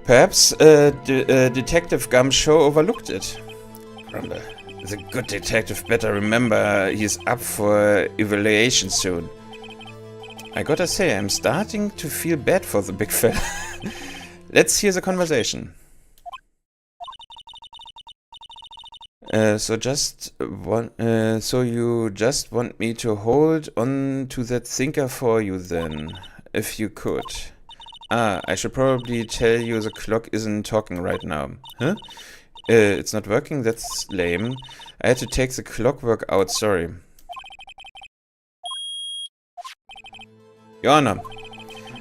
Speaker 1: Perhaps Detective Gumshoe overlooked it. Grumble. The good detective better remember he's up for evaluation soon. I gotta say, I'm starting to feel bad for the big fella. Let's hear the conversation. So you just want me to hold on to that thinker for you then, if you could. I should probably tell you the clock isn't talking right now. Huh? It's not working? That's lame. I had to take the clockwork out, sorry. Your Honor,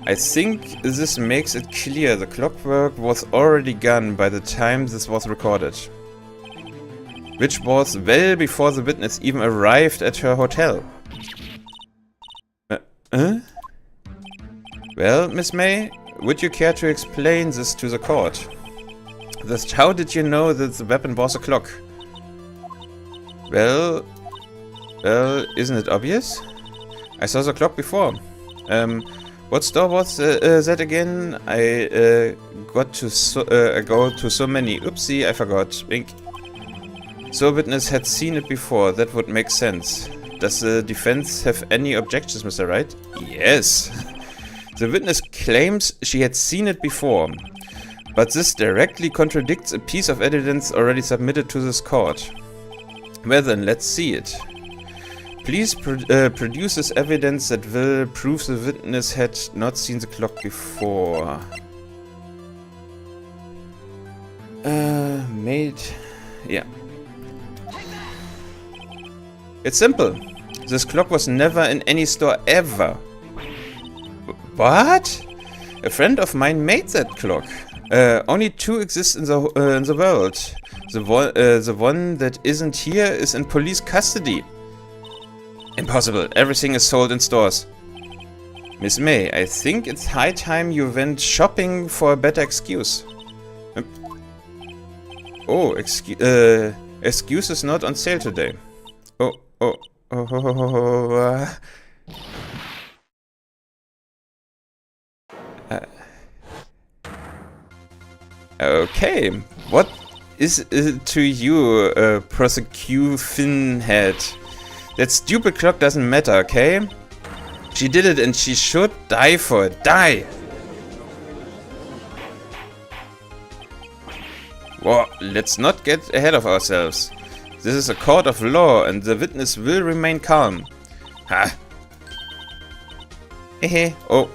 Speaker 1: I think this makes it clear the clockwork was already gone by the time this was recorded. Which was well before the witness even arrived at her hotel. Well, Miss May, would you care to explain this to the court? Just how did you know that the weapon was a clock? Well, isn't it obvious? I saw the clock before. What store was that again? I go to so many. Oopsie, I forgot. Wink. So witness had seen it before. That would make sense. Does the defense have any objections, Mr. Wright? Yes. The witness claims she had seen it before, but this directly contradicts a piece of evidence already submitted to this court. Well then, let's see it. Please produce this evidence that will prove the witness had not seen the clock before. Yeah. It's simple. This clock was never in any store ever. What? A friend of mine made that clock. Only two exist in the world. The one that isn't here is in police custody. Impossible. Everything is sold in stores. Miss May, I think it's high time you went shopping for a better excuse. Oh, excuse is not on sale today. Okay, what is it to you, prosecution head? That stupid clock doesn't matter, okay? She did it and she should die for it. Die! Well, let's not get ahead of ourselves. This is a court of law and the witness will remain calm. Ha! Hehe. Oh.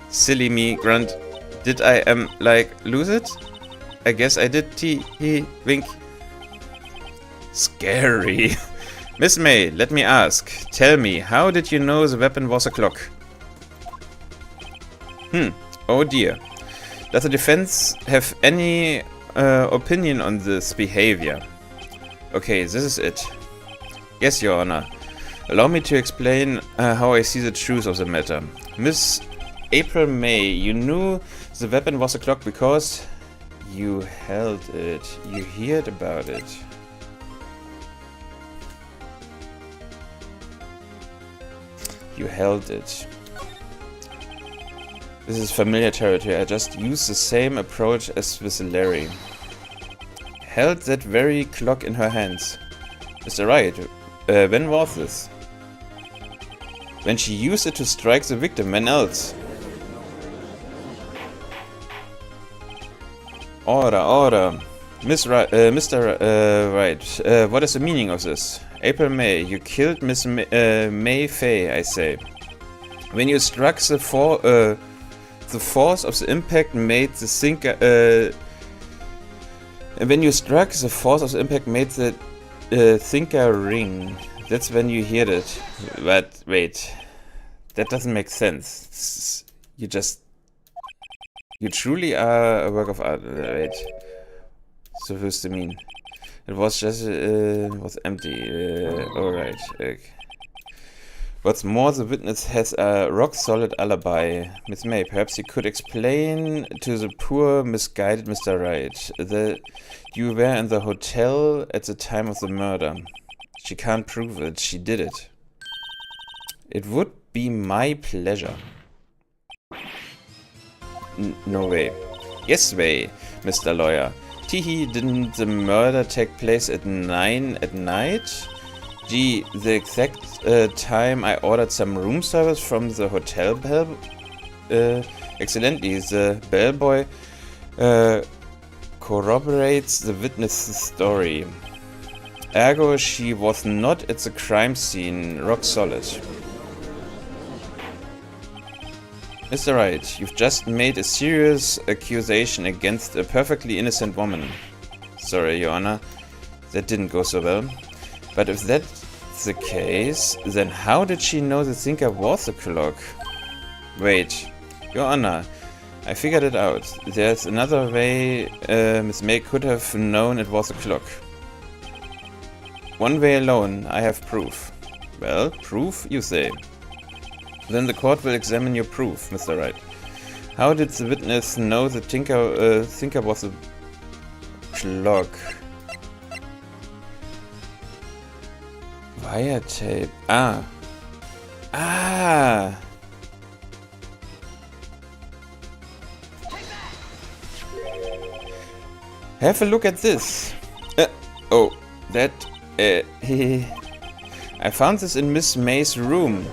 Speaker 1: Silly me, grunt. Did I, lose it? I guess I did. Wink. Scary. Miss May, let me ask. Tell me, how did you know the weapon was a clock? Oh dear. Does the defense have any opinion on this behavior? Okay, this is it. Yes, Your Honor. Allow me to explain how I see the truth of the matter. Miss April May, you knew the weapon was a clock because you held it. You heard about it. You held it. This is familiar territory. I just used the same approach as with Larry. Held that very clock in her hands. Mr. Wright, when was this? When she used it to strike the victim, when else? Order. Mr. Wright, what is the meaning of this? April May, you killed Miss May Fay, I say. When you struck the force of the impact made the thinker. Thinker ring. That's when you heard it. But wait, that doesn't make sense. You truly are a work of art. Wait. Supposed to mean. It was just, was empty. Alright. Okay. What's more, the witness has a rock-solid alibi. Miss May, perhaps you could explain to the poor, misguided Mr. Wright that you were in the hotel at the time of the murder. She can't prove it. She did it. It would be my pleasure. No way. Yes way, Mr. Lawyer. Teehee, didn't the murder take place at 9 at night? Gee, the exact time I ordered some room service from the hotel bell. Excellently, the bellboy corroborates the witness's story. Ergo, she was not at the crime scene, rock solid. Mr. Wright, you've just made a serious accusation against a perfectly innocent woman. Sorry, Your Honor, that didn't go so well. But if that's the case, then how did she know the thinker was a clock? Wait, Your Honor, I figured it out. There's another way Miss May could have known it was a clock. One way alone, I have proof. Well, proof, you say. Then the court will examine your proof, Mr. Wright. How did the witness know the thinker was a clock? Wiretape. Ah. Have a look at this. I found this in Miss May's room.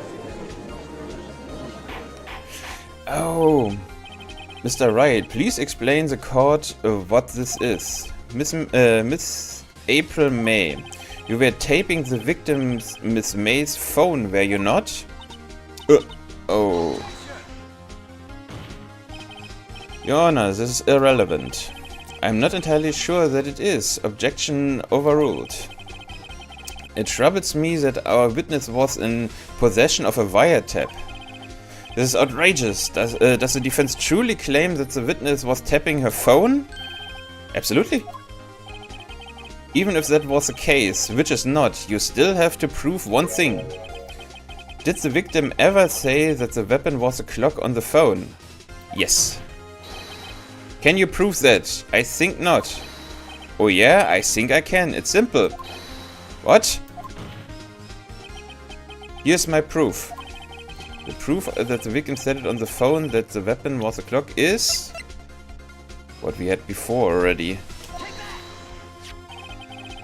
Speaker 1: Oh, Mr. Wright, please explain the court what this is. Miss April May, you were taping the victim's Miss May's phone, were you not? Oh. Your Honor, this is irrelevant. I'm not entirely sure that it is. Objection overruled. It troubles me that our witness was in possession of a wiretap. This is outrageous. Does the defense truly claim that the witness was tapping her phone? Absolutely. Even if that was the case, which is not, you still have to prove one thing. Did the victim ever say that the weapon was a clock on the phone? Yes. Can you prove that? I think not. Oh yeah, I think I can. It's simple. What? Here's my proof. The proof that the victim said it on the phone that the weapon was a clock is what we had before already.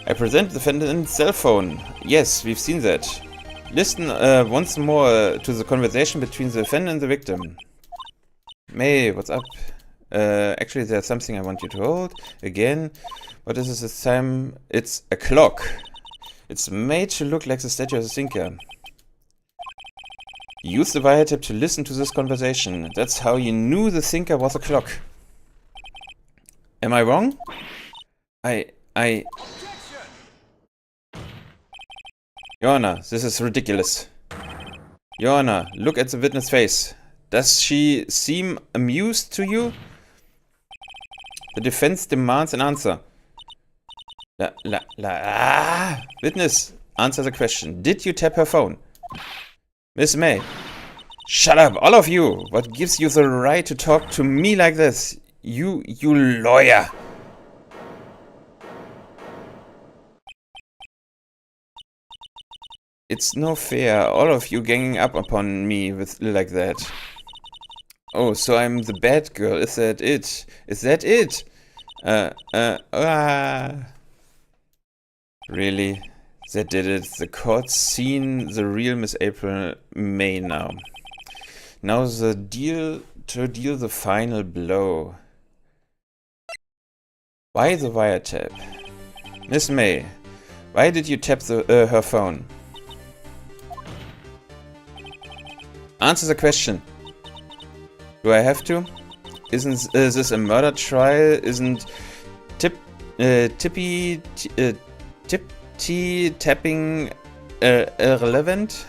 Speaker 1: I present the defendant's cell phone. Yes, we've seen that. Listen once more to the conversation between the defendant and the victim. May, what's up? Actually, there's something I want you to hold. Again, what is this time? It's a clock. It's made to look like the statue of the thinker. Use the wiretap to listen to this conversation. That's how you knew the thinker was a clock. Am I wrong? Your Honor, this is ridiculous. Your Honor, look at the witness' face. Does she seem amused to you? The defense demands an answer. Witness, answer the question. Did you tap her phone? Miss May. Shut up, all of you! What gives you the right to talk to me like this? You lawyer! It's no fair, all of you ganging up upon me with like that. Oh, so I'm the bad girl, is that it? Is that it? Really? That did it. The court's seen the real Miss April May now. Now to deal the final blow. Why the wiretap? Miss May, why did you tap her phone? Answer the question. Do I have to? Isn't this a murder trial? Isn't tapping irrelevant?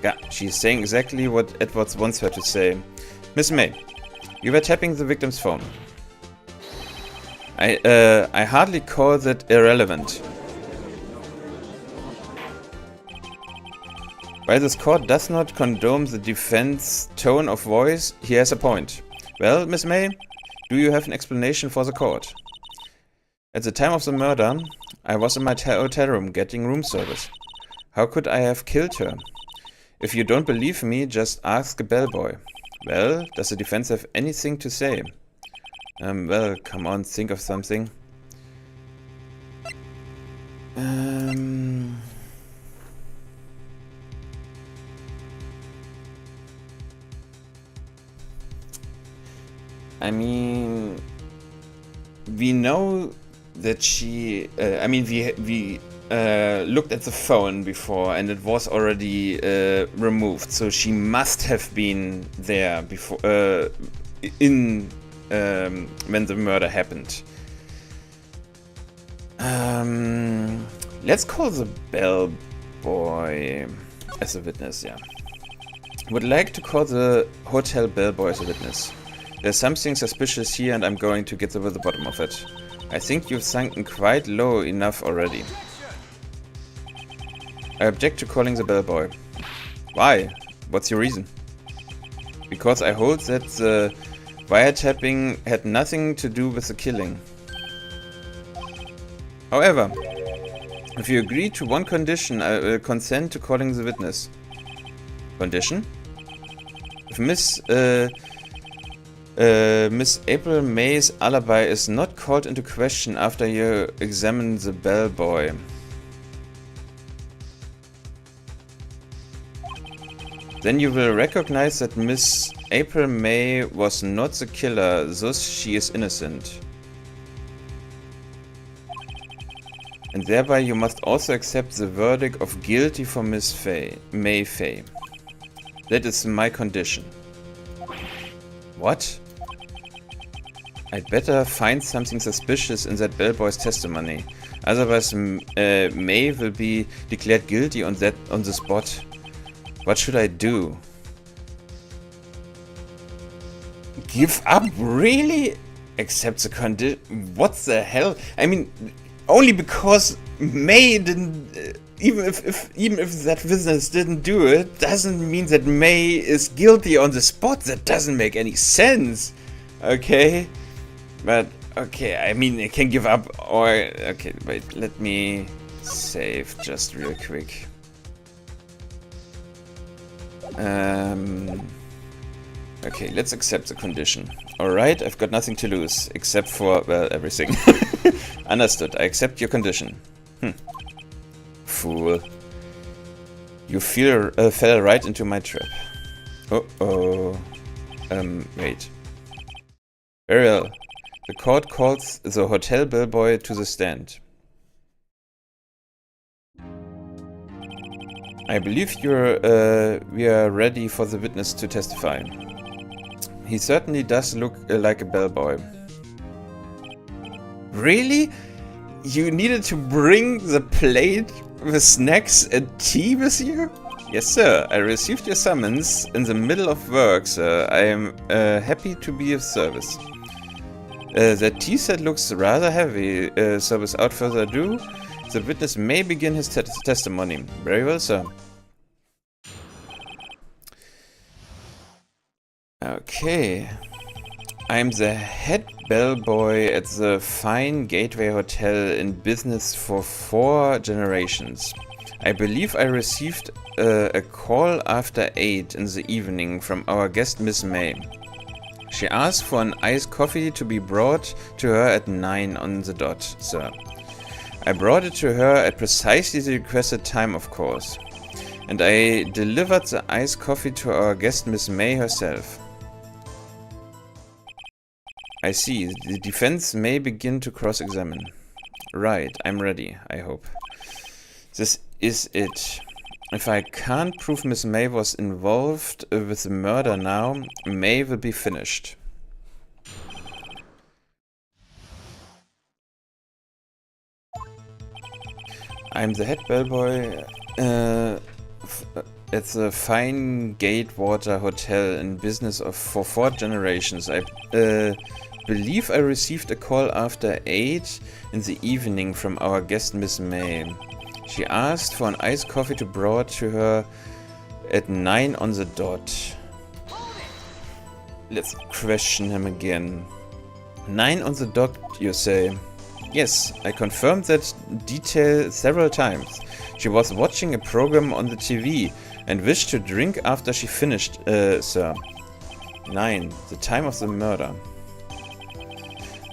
Speaker 1: Yeah, she's saying exactly what Edwards wants her to say. Miss May, you were tapping the victim's phone. I hardly call that irrelevant. While this court does not condone the defense's tone of voice, he has a point. Well, Miss May, do you have an explanation for the court? At the time of the murder, I was in my hotel room getting room service. How could I have killed her? If you don't believe me, just ask a bellboy. Well, does the defense have anything to say? Well, come on, think of something. I mean, we know that she. We looked at the phone before, and it was already removed. So she must have been there before, when the murder happened. Let's call the bellboy as a witness. Yeah, would like to call the hotel bellboy as a witness. There's something suspicious here, and I'm going to get to the bottom of it. I think you've sunken quite low enough already. I object to calling the bellboy. Why? What's your reason? Because I hold that the wiretapping had nothing to do with the killing. However, if you agree to one condition, I will consent to calling the witness. Condition? If Miss April May's alibi is not called into question after you examine the bellboy. Then you will recognize that Miss April May was not the killer, thus she is innocent. And thereby you must also accept the verdict of guilty for Miss May Fay. That is my condition. What? I'd better find something suspicious in that bellboy's testimony. Otherwise, May will be declared guilty on the spot. What should I do? Give up? Really? Accept the condition? What the hell? I mean, only because May didn't... even if that business didn't do it, doesn't mean that May is guilty on the spot. That doesn't make any sense. Okay? But, okay, I mean, I can give up or... Okay, wait, let me save just real quick. Okay, let's accept the condition. Alright, I've got nothing to lose, except for, well, everything. Understood, I accept your condition. Fool. You fell right into my trap. Uh-oh. Wait. Very well. The court calls the hotel bellboy to the stand. I believe we are ready for the witness to testify. He certainly does look like a bellboy. Really? You needed to bring the plate with snacks and tea with you? Yes, sir. I received your summons in the middle of work, sir. I am happy to be of service. That tea set looks rather heavy, so without further ado, the witness may begin his testimony. Very well, sir. Okay. I'm the head bellboy at the fine Gateway Hotel in business for 4 generations. I believe I received a call after 8 in the evening from our guest Miss May. She asked for an iced coffee to be brought to her at 9 on the dot, sir. I brought it to her at precisely the requested time, of course. And I delivered the iced coffee to our guest Miss May herself. I see. The defense may begin to cross-examine. Right, I'm ready, I hope. This is it. If I can't prove Miss May was involved with the murder now, May will be finished. I'm the head bellboy at the fine Gatewater Hotel in business for 4 generations. I believe I received a call after 8 in the evening from our guest Miss May. She asked for an iced coffee to be brought to her at 9 on the dot. Let's question him again. 9 on the dot, you say? Yes, I confirmed that detail several times. She was watching a program on the TV and wished to drink after she finished, sir. 9, the time of the murder.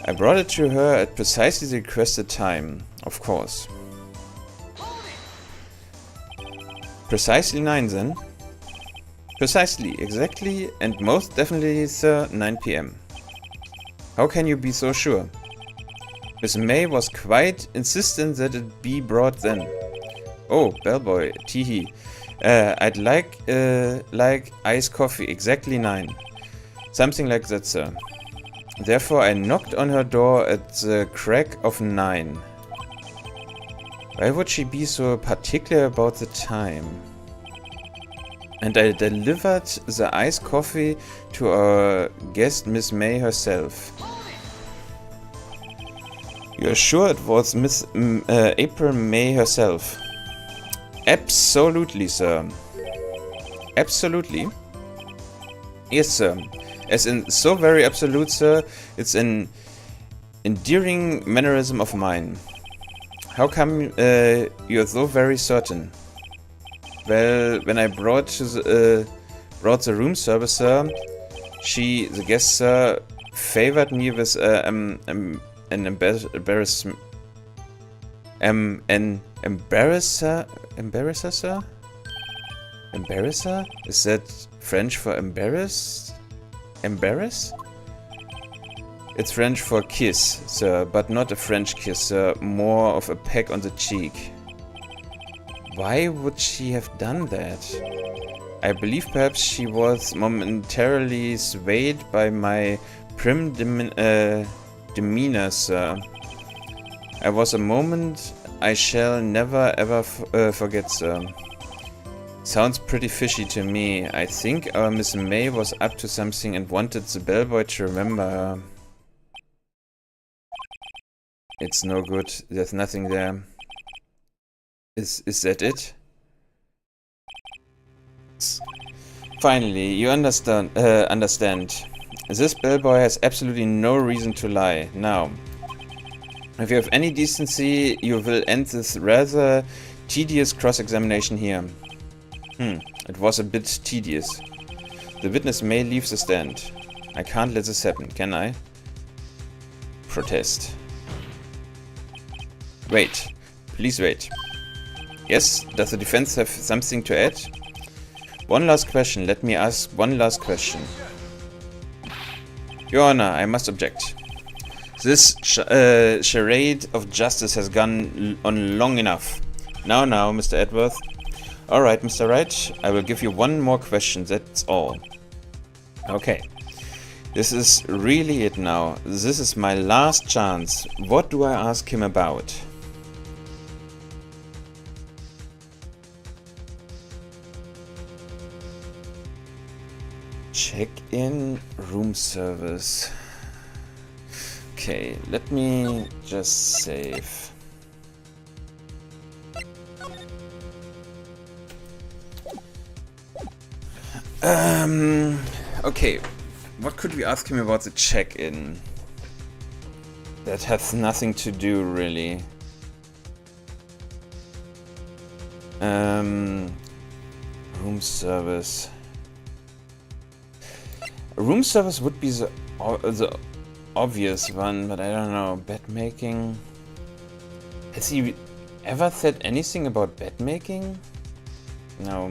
Speaker 1: I brought it to her at precisely the requested time, of course. Precisely 9 then? Precisely, exactly, and most definitely, sir, 9 PM. How can you be so sure? Miss May was quite insistent that it be brought then. Oh, bellboy, teehee. I'd like iced coffee, exactly 9. Something like that, sir. Therefore, I knocked on her door at the crack of 9. Why would she be so particular about the time? And I delivered the iced coffee to our guest Miss May herself. You're sure it was Miss April May herself? Absolutely, sir. Absolutely? Yes, sir. As in, so very absolute, sir. It's an endearing mannerism of mine. How come you're so very certain? Well, when I brought the room service, sir, the guest, sir, favored me with an embarrassment. An embarrasser, sir? Embarrasser? Is that French for embarrassed? Embarrass? It's French for kiss, sir, but not a French kiss, sir. More of a peck on the cheek. Why would she have done that? I believe perhaps she was momentarily swayed by my prim demeanor, sir. I was a moment I shall never ever forget, sir. Sounds pretty fishy to me. I think our Miss May was up to something and wanted the bellboy to remember her. It's no good. There's nothing there. Is that it? Finally, you understand. This bellboy has absolutely no reason to lie. Now, if you have any decency, you will end this rather tedious cross-examination here. It was a bit tedious. The witness may leave the stand. I can't let this happen, can I? Protest. Wait. Please wait. Yes, does the defense have something to add? One last question. Let me ask one last question. Your Honor, I must object. This charade of justice has gone on long enough. Now, Mr. Edworth. Alright, Mr. Wright, I will give you one more question, that's all. Okay. This is really it now. This is my last chance. What do I ask him about? Check-in, room service. Okay, let me just save. Okay, what could we ask him about the check-in? That has nothing to do, really. Room service. Room service would be the obvious one, but I don't know. Bed making. Has he ever said anything about bed making? No.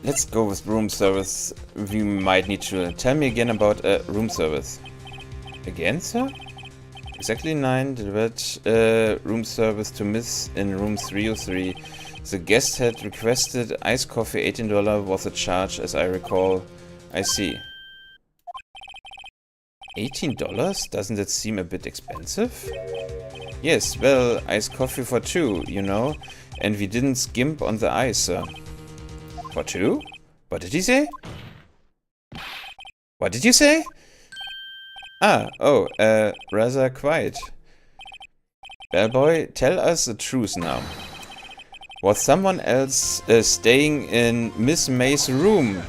Speaker 1: Let's go with room service. We might need to tell me again about room service. Again, sir? Exactly 9 delivered room service to Miss in room 303. The guest had requested iced coffee. $18 was the charge, as I recall. I see. $18? Doesn't that seem a bit expensive? Yes, well, iced coffee for 2, you know. And we didn't skimp on the ice, sir. For 2? What did he say? What did you say? Rather quiet. Bellboy, tell us the truth now. Was someone else staying in Miss May's room?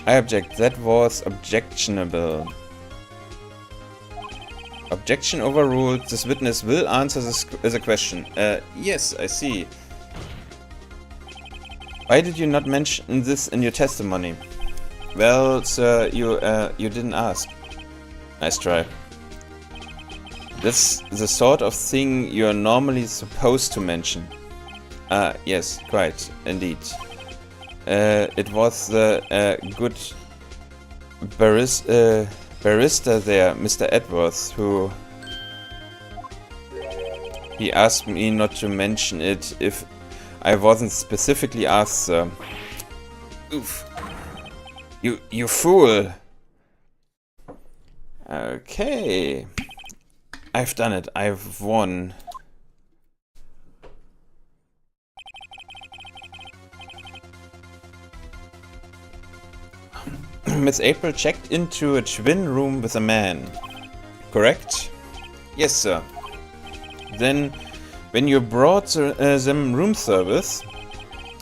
Speaker 1: I object. That was objectionable. Objection overruled. This witness will answer the question. Yes, I see. Why did you not mention this in your testimony? Well, sir, you didn't ask. Nice try. That's the sort of thing you're normally supposed to mention. Yes, quite, indeed. It was the good barrister there, Mr. Edwards, who... He asked me not to mention it if I wasn't specifically asked, sir. Oof. You fool! Okay. I've done it. I've won. Miss April checked into a twin room with a man. Correct? Yes, sir. Then, when you brought them room service,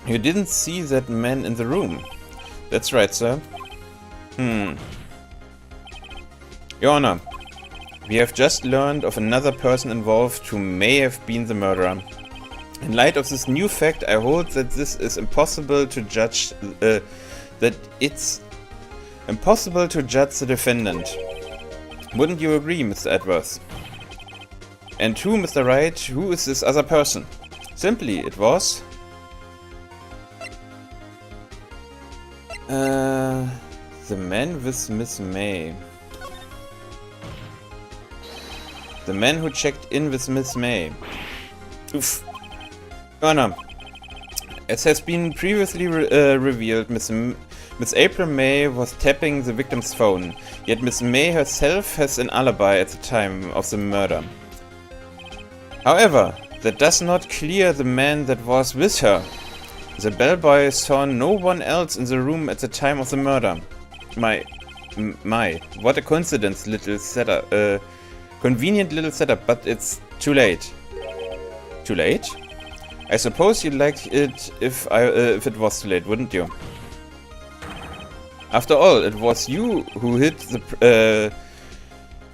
Speaker 1: you didn't see that man in the room. That's right, sir. Your Honor, we have just learned of another person involved who may have been the murderer. In light of this new fact, I hold that this is impossible to judge. That it's impossible to judge the defendant. Wouldn't you agree, Mr. Edwards? And who, Mr. Wright? Who is this other person? Simply, it was... the man with Miss May. The man who checked in with Miss May. Oof. Your Honor, as has been previously revealed, Miss April May was tapping the victim's phone, yet Miss May herself has an alibi at the time of the murder. However, that does not clear the man that was with her. The bellboy saw no one else in the room at the time of the murder. What a coincidence, little setup. Convenient little setup, but it's too late. Too late? I suppose you'd like it if it was too late, wouldn't you? After all, it was you who hid the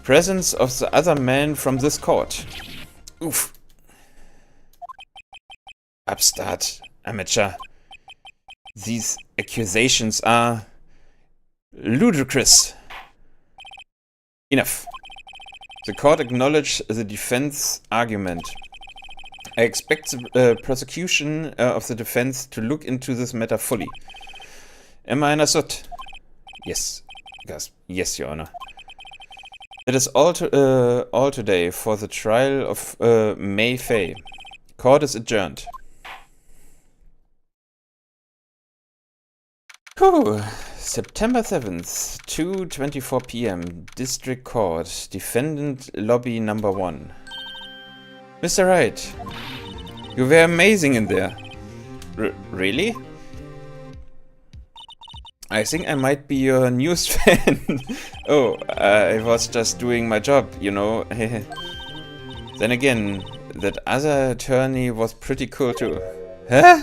Speaker 1: presence of the other man from this court. Oof. Upstart, amateur. These accusations are ludicrous. Enough. The court acknowledged the defense argument. I expect the prosecution of the defense to look into this matter fully. Am I understood? Yes. Yes, Your Honor. It is all today for the trial of May Fay. Court is adjourned. Whew. September 7th, 2:24 p.m. District Court, Defendant Lobby Number 1. Mr. Wright, you were amazing in there. Really? I think I might be your news fan. Oh, I was just doing my job, you know. Then again, that other attorney was pretty cool too. Huh?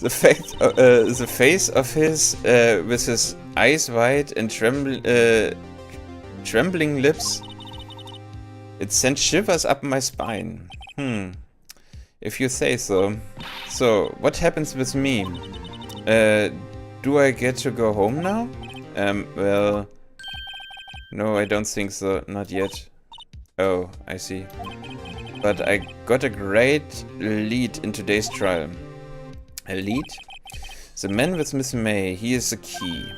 Speaker 1: The face of his, with his eyes wide and trembling lips. It sent shivers up my spine. If you say so. So, what happens with me? Do I get to go home now? Well... No, I don't think so. Not yet. Oh, I see. But I got a great lead in today's trial. A lead? The man with Miss May, he is the key.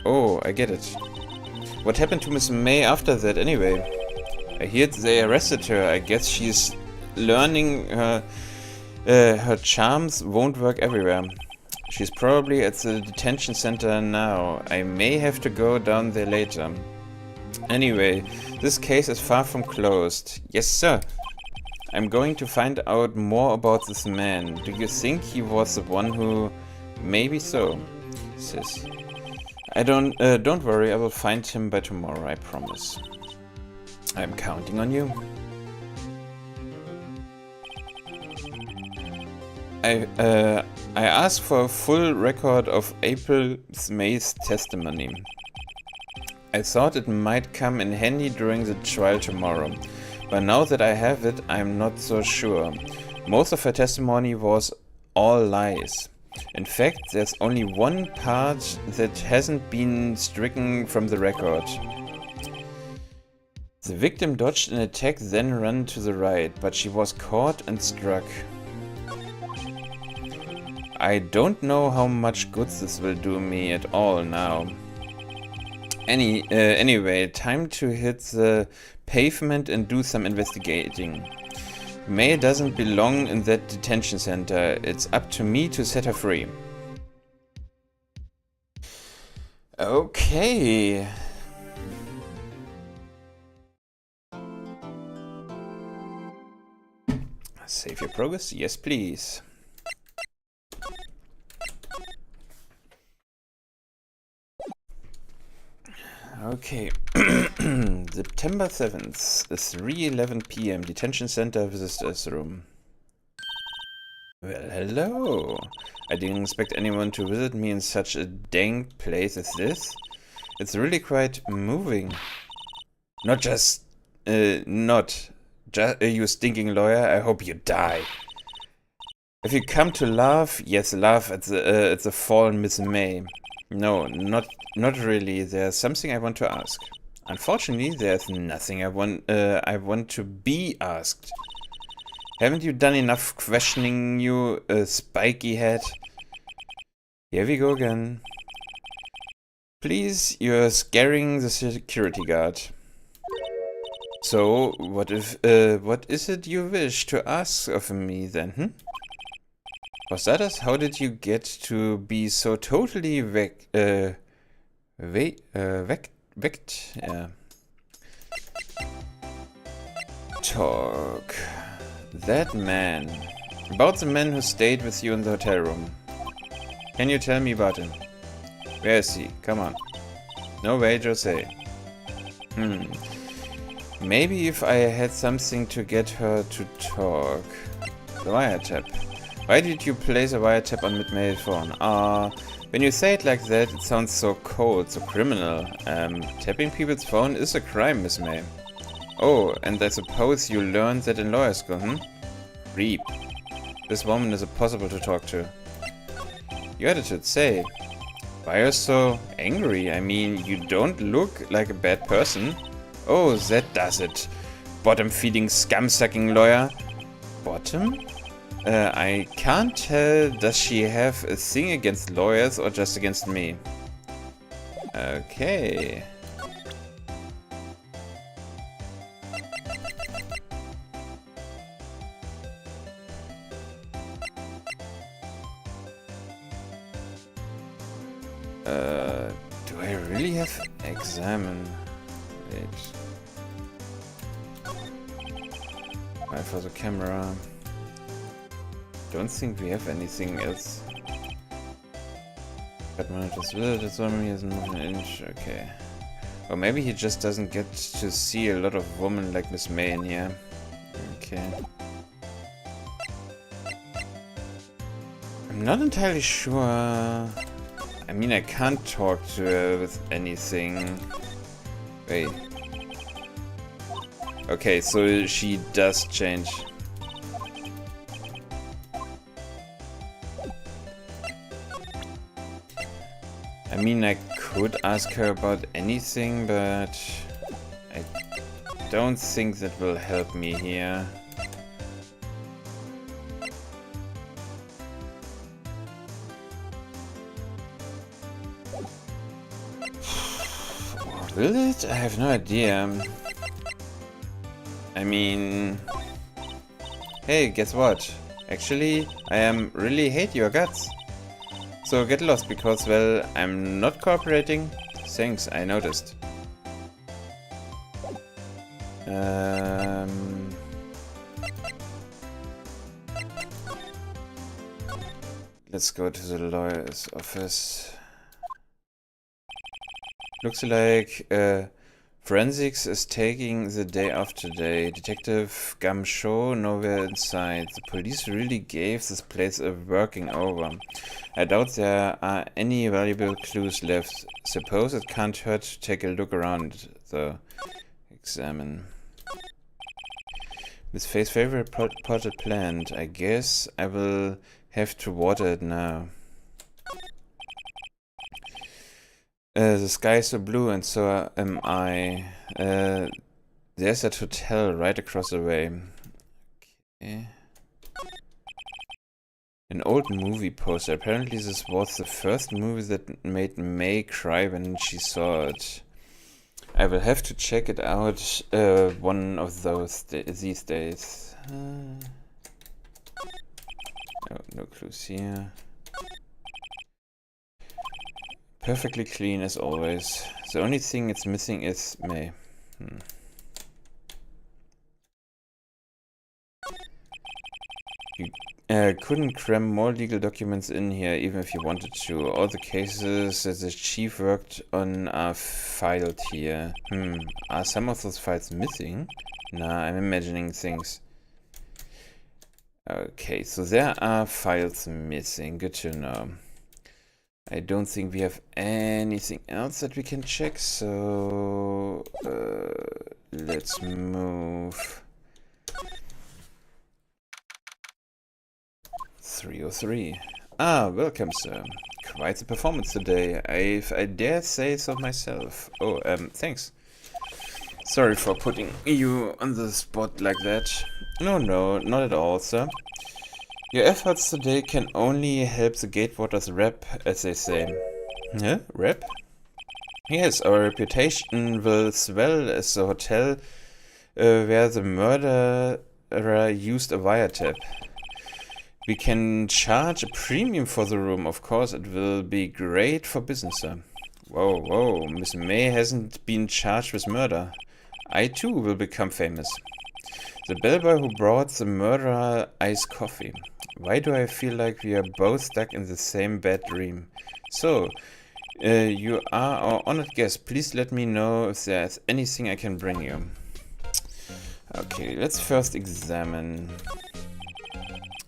Speaker 1: Oh, I get it. What happened to Miss May after that anyway? I hear they arrested her. I guess she's learning her charms won't work everywhere. She's probably at the detention center now. I may have to go down there later. Anyway, this case is far from closed. Yes, sir. I'm going to find out more about this man. Do you think he was the one who... Maybe so, sis. Don't worry, I will find him by tomorrow, I promise. I'm counting on you. I asked for a full record of April May's testimony. I thought it might come in handy during the trial tomorrow, but now that I have it, I'm not so sure. Most of her testimony was all lies. In fact, there's only one part that hasn't been stricken from the record. The victim dodged an attack, then ran to the right, but she was caught and struck. I don't know how much good this will do me at all now. Anyway, time to hit the pavement and do some investigating. May doesn't belong in that detention center. It's up to me to set her free. Okay. Save your progress? Yes, please. Okay. September 7th, 3:11 p.m. Detention Center Visitors Room. Well, hello. I didn't expect anyone to visit me in such a dank place as this. It's really quite moving. Not just... you stinking lawyer, I hope you die. If you come to laugh, yes, laugh at the fallen Miss May. No, not really. There's something I want to ask. Unfortunately, there's nothing I want to be asked. Haven't you done enough questioning, you spiky head? Here we go again. Please, you're scaring the security guard. So, what is it you wish to ask of me then, For starters, how did you get to be so totally wrecked? Yeah. Talk. That man. About the man who stayed with you in the hotel room. Can you tell me about him? Where is he? Come on. No way, Jose. Maybe if I had something to get her to talk. The wiretap. Why did you place a wiretap on mid-mail phone? When you say it like that, it sounds so cold, so criminal. Tapping people's phone is a crime, Miss May. Oh, and I suppose you learned that in lawyer school, Reap. This woman is impossible to talk to. Your attitude, say. Why are you so angry? I mean, you don't look like a bad person. Oh, that does it. Bottom-feeding, scum-sucking lawyer. Bottom? I can't tell, does she have a thing against lawyers or just against me? Okay. Do I really have examine? Wait. Why for the camera? Don't think we have anything else. But monitors will, that's why he hasn't moved an inch, okay. Or maybe he just doesn't get to see a lot of women like Miss May in here. Okay. I'm not entirely sure. I mean, I can't talk to her with anything. Wait. Okay, so she does change. I mean, I could ask her about anything, but I don't think that will help me here. Will it? I have no idea. I mean... Hey, guess what? Actually, I really hate your guts. So get lost because, well, I'm not cooperating. Thanks, I noticed. Let's go to the lawyer's office. Looks like forensics is taking the day off today. Detective Gamshaw nowhere inside. The police really gave this place a working over. I doubt there are any valuable clues left. Suppose it can't hurt to take a look around, though. Examine. Miss Faye's favorite potted plant. I guess I will have to water it now. The sky is so blue and so am I. There's that hotel right across the way. Okay. An old movie poster. Apparently this was the first movie that made May cry when she saw it. I will have to check it out one of these days. No clues here. Perfectly clean as always. The only thing it's missing is May. You couldn't cram more legal documents in here even if you wanted to. All the cases that the chief worked on are filed here. Are some of those files missing? Nah, I'm imagining things. Okay, so there are files missing. Good to know. I don't think we have anything else that we can check, so let's move. 303. Ah, welcome, sir. Quite the performance today, if I dare say so myself. Oh, thanks. Sorry for putting you on the spot like that. No, not at all, sir. Your efforts today can only help the Gatewaters rep, as they say. Huh? Rep? Yes, our reputation will swell as the hotel where the murderer used a wiretap. We can charge a premium for the room, of course. It will be great for business, sir. Whoa, whoa, Miss May hasn't been charged with murder. I too will become famous. The bellboy who brought the murderer iced coffee. Why do I feel like we are both stuck in the same bad dream? So, you are our honored guest. Please let me know if there's anything I can bring you. Okay, let's first examine.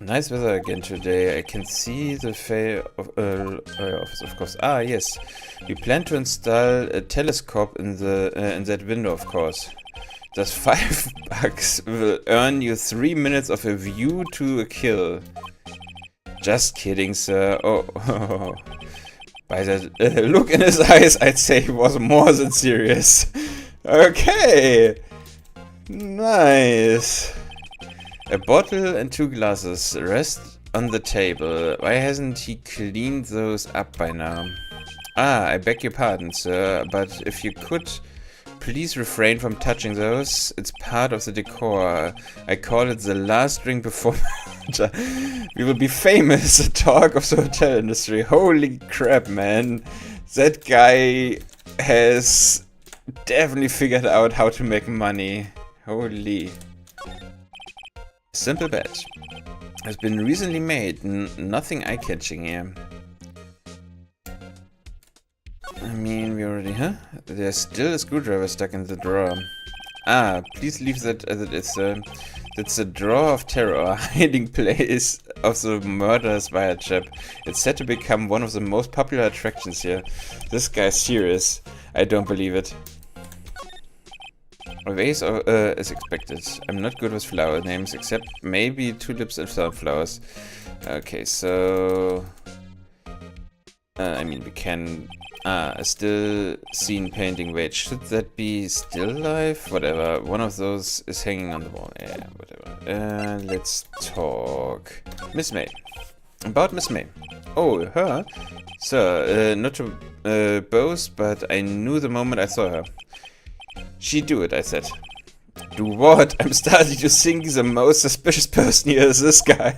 Speaker 1: Nice weather again today. I can see the office, of course. Ah, yes. We plan to install a telescope in that window, of course. Those $5 will earn you 3 minutes of a view to a kill. Just kidding, sir. Oh, by the look in his eyes, I'd say he was more than serious. Okay. Nice. A bottle and 2 glasses rest on the table. Why hasn't he cleaned those up by now? Ah, I beg your pardon, sir, but if you could please refrain from touching those. It's part of the decor. I call it the last drink before we will be famous. The talk of the hotel industry. Holy crap, man. That guy has definitely figured out how to make money. Holy. Simple bet. Has been recently made. Nothing eye-catching here. I mean, we already, huh? There's still a screwdriver stuck in the drawer. Ah, please leave that as it is, sir. That's the drawer of terror, hiding place of the murderous wirechap. It's set to become one of the most popular attractions here. This guy's serious. I don't believe it. A vase is expected. I'm not good with flower names, except maybe tulips and sunflowers. Okay, so... I mean, we can... a still scene painting. Wait, should that be still life? Whatever. One of those is hanging on the wall. Yeah, whatever. Let's talk. Miss May. About Miss May. Oh, her? Sir, not to boast, but I knew the moment I saw her. She'd do it, I said. Do what? I'm starting to think the most suspicious person here is this guy.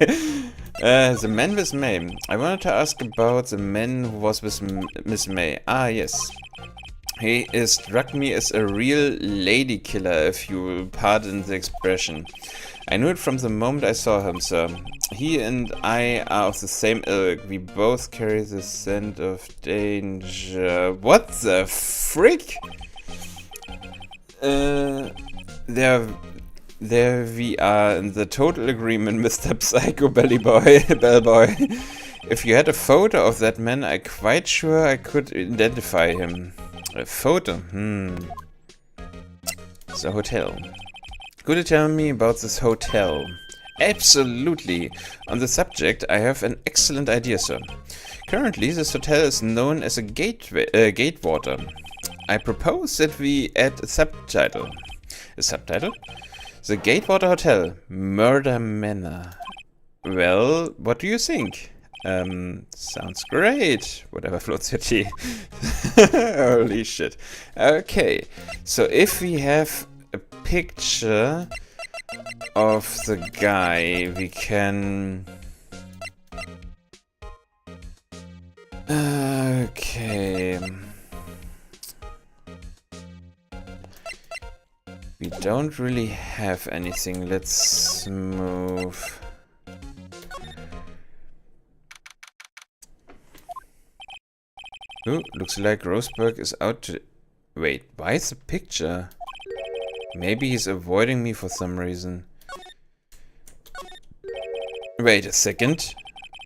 Speaker 1: The man with May. I wanted to ask about the man who was with Miss May. Ah, yes. He struck me as a real lady killer, if you will pardon the expression. I knew it from the moment I saw him, sir. He and I are of the same ilk. We both carry the scent of danger. What the frick? There we are in the total agreement, Mr. Psycho Bellboy. If you had a photo of that man, I'm quite sure I could identify him. A photo? The hotel. Could you tell me about this hotel? Absolutely. On the subject, I have an excellent idea, sir. Currently, this hotel is known as a gatewater. I propose that we add a subtitle. A subtitle? The Gatewater Hotel, Murder Manor. Well, what do you think? Sounds great. Whatever floats your tea. Holy shit. Okay, so if we have a picture of the guy, we can... Okay... We don't really have anything. Let's move. Ooh, looks like Roseberg is out to... Wait, why is the picture? Maybe he's avoiding me for some reason. Wait a second.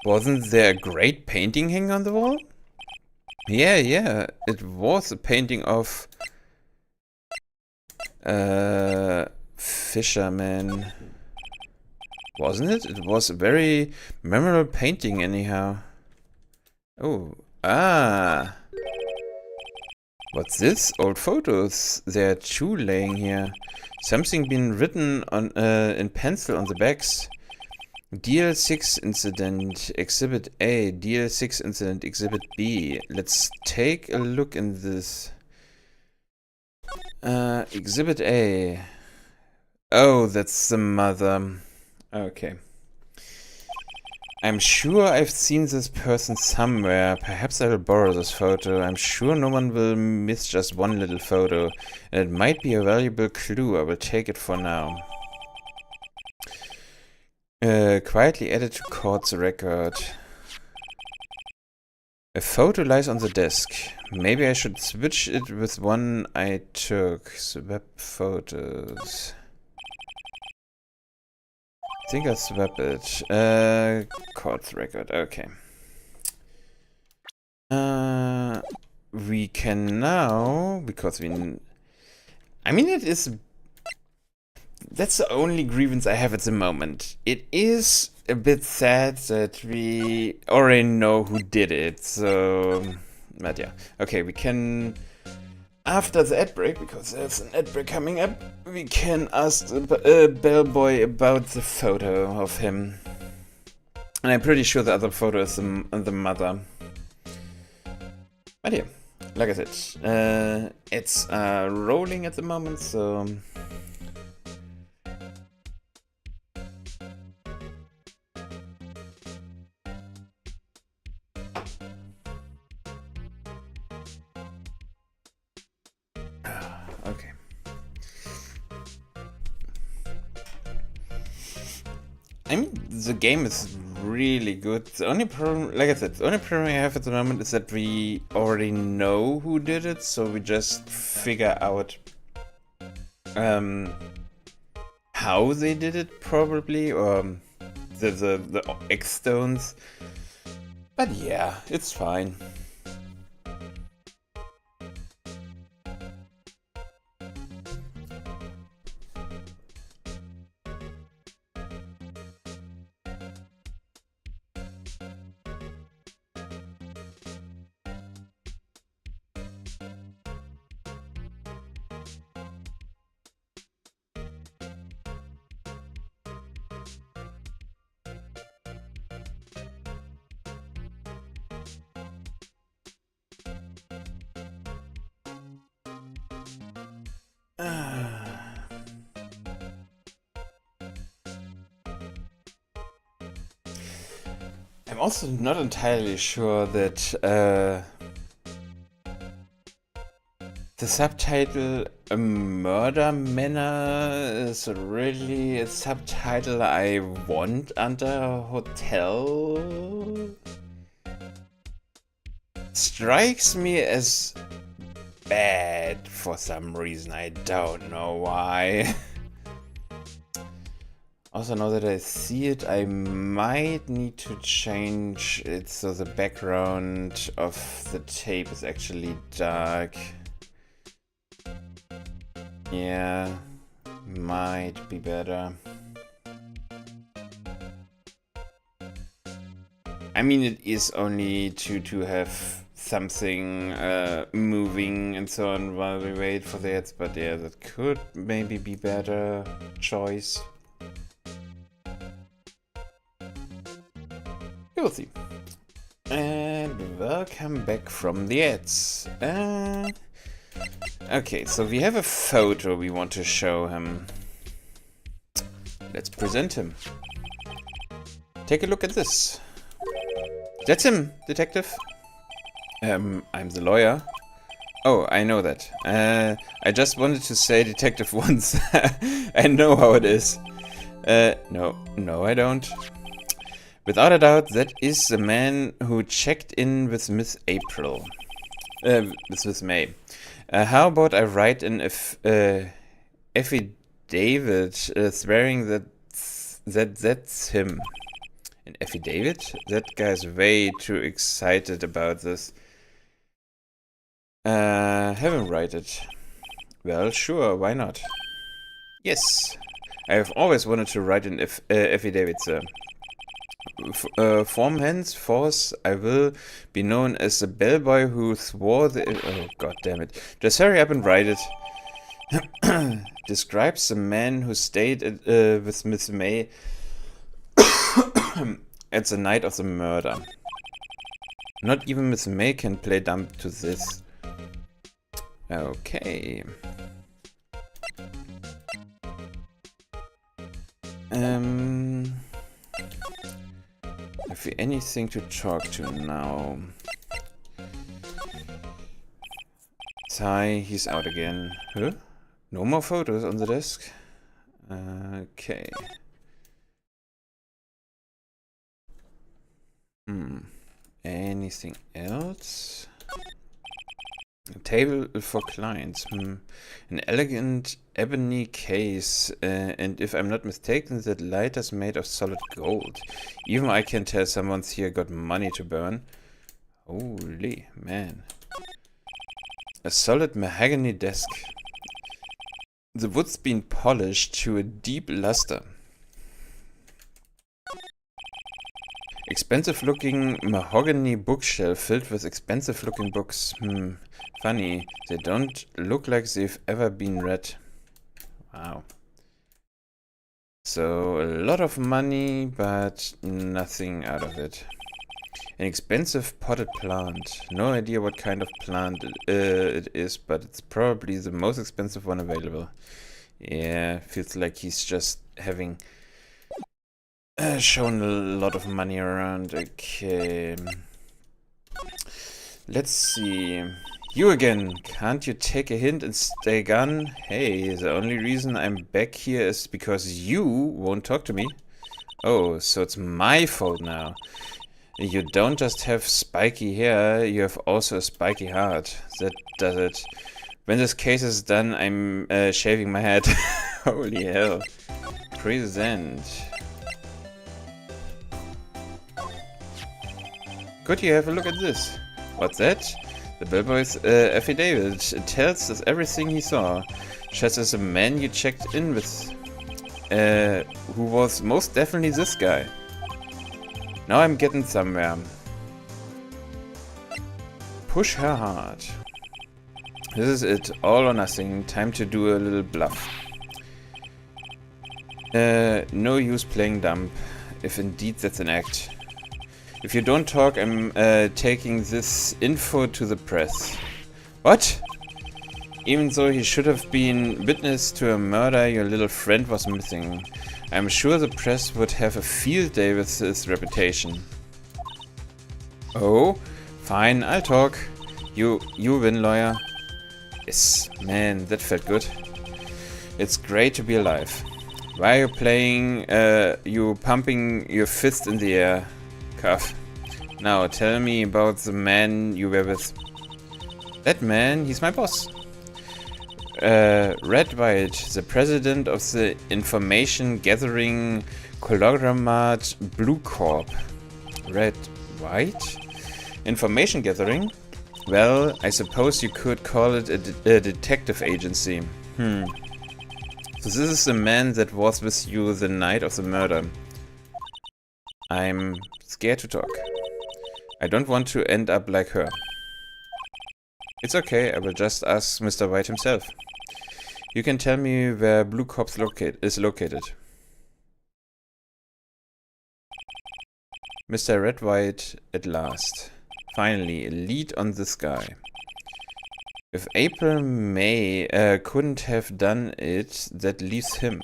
Speaker 1: Wasn't there a great painting hanging on the wall? Yeah. It was a painting of... Fisherman. Wasn't it? It was a very memorable painting anyhow. Oh, ah. What's this? Old photos. There are 2 laying here. Something been written on in pencil on the backs. DL6 incident exhibit A, DL6 incident exhibit B. Let's take a look in this. Exhibit A. Oh, that's the mother. Okay. I'm sure I've seen this person somewhere. Perhaps I will borrow this photo. I'm sure no one will miss just one little photo. And it might be a valuable clue. I will take it for now. Quietly added to court's record. A photo lies on the desk. Maybe I should switch it with one I took. Swap photos. I think I'll swap it. Court's record, okay. We can now, because we... I mean, it is... That's the only grievance I have at the moment. It is a bit sad that we already know who did it, so... But yeah. Okay, we can... After the ad break, because there's an ad break coming up, we can ask the bellboy about the photo of him. And I'm pretty sure the other photo is the mother. But yeah, like I said, it's rolling at the moment, so... Okay. I mean, the game is really good. The only problem, like I said, the only problem I have at the moment is that we already know who did it, so we just figure out how they did it, probably, or the X stones. But yeah, it's fine. I'm also not entirely sure that the subtitle "A Murder Manor" is really a subtitle I want under hotel. Strikes me as bad for some reason. I don't know why. Also, now that I see it, I might need to change it so the background of the tape is actually dark. Yeah, might be better. I mean, it is only to have something moving and so on while we wait for that, but yeah, that could maybe be better choice. We'll see. And welcome back from the ads. Okay, so we have a photo we want to show him. Let's present him. Take a look at this. That's him, detective. I'm the lawyer. Oh, I know that. I just wanted to say detective once. I know how it is. No, I don't. Without a doubt, that is the man who checked in with Miss April. With Miss May. How about I write an affidavit swearing that's him. An affidavit? That guy's way too excited about this. Have him write it. Well, sure, why not? Yes. I have always wanted to write an affidavit, sir. From henceforth, I will be known as the bellboy who swore the... Oh, god damn it. Just hurry up and write it. Describes the man who stayed with Miss May at the night of the murder. Not even Miss May can play dumb to this. Okay. Have you anything to talk to now? Sai, he's out again. Huh? No more photos on the desk? Okay. Anything else? A table for clients. An elegant ebony case, and if I'm not mistaken, that lighter's made of solid gold. Even I can tell someone's here got money to burn. Holy man. A solid mahogany desk. The wood's been polished to a deep luster. Expensive looking mahogany bookshelf filled with expensive looking books. Funny, they don't look like they've ever been read. Wow. So a lot of money, but nothing out of it. An expensive potted plant. No idea what kind of plant it is, but it's probably the most expensive one available. Yeah, feels like he's just having shown a lot of money around. Okay. Let's see. You again. Can't you take a hint and stay gone? Hey, the only reason I'm back here is because you won't talk to me. Oh, so it's my fault now. You don't just have spiky hair, you have also a spiky heart. That does it. When this case is done, I'm shaving my head. Holy hell. Present. Could you have a look at this? What's that? The bellboy's affidavit. It tells us everything he saw. Just as a man you checked in with, who was most definitely this guy. Now I'm getting somewhere. Push her hard. This is it. All or nothing. Time to do a little bluff. No use playing dumb, if indeed that's an act. If you don't talk, I'm taking this info to the press. What? Even though he should have been witness to a murder your little friend was missing. I'm sure the press would have a field day with his reputation. Oh, fine, I'll talk. You win, lawyer. Yes, man, that felt good. It's great to be alive. Why are you playing, you pumping your fist in the air? Cuff. Now, tell me about the man you were with. That man, he's my boss. Red White, the president of the information gathering conglomerate Blue Corp. Red White? Information gathering? Well, I suppose you could call it a detective agency. So this is the man that was with you the night of the murder. I'm scared to talk. I don't want to end up like her. It's okay, I will just ask Mr. White himself. You can tell me where Blue Corp is located. Mr. Red White at last. Finally, a lead on this guy. If April May couldn't have done it, that leaves him.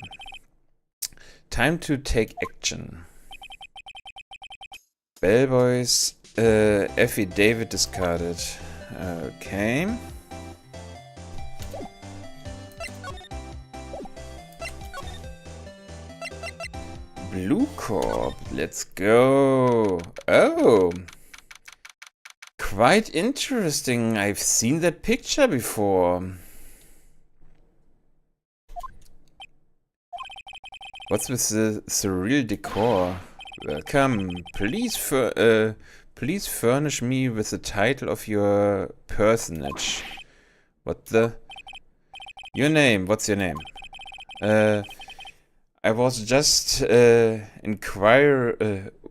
Speaker 1: Time to take action. Bellboy's affidavit discarded. Okay. Blue Corp, let's go. Oh, quite interesting. I've seen that picture before. What's with the surreal decor? Welcome. Please furnish me with the title of your personage. What the? Your name. What's your name? I was just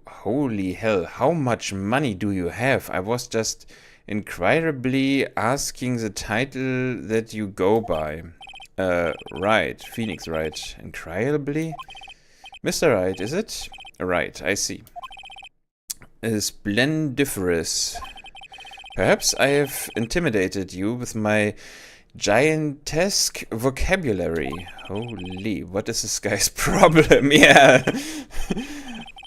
Speaker 1: holy hell, how much money do you have? I was just incredibly asking the title that you go by. Right, Phoenix Wright. Incredibly? Mr. Wright, is it? Right, I see. Splendiferous. Perhaps I have intimidated you with my giantesque vocabulary. Holy, what is this guy's problem? Yeah.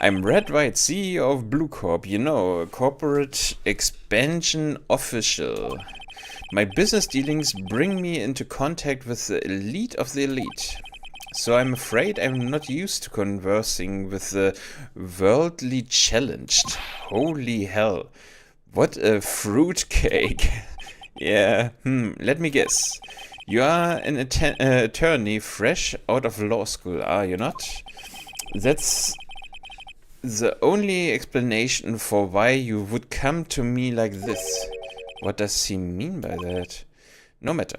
Speaker 1: I'm Red White, CEO of Blue Corp, you know, a corporate expansion official. My business dealings bring me into contact with the elite of the elite. So I'm afraid I'm not used to conversing with the worldly challenged. Holy hell. What a fruitcake. Yeah, let me guess. You are an attorney fresh out of law school, are you not? That's the only explanation for why you would come to me like this. What does he mean by that? No matter.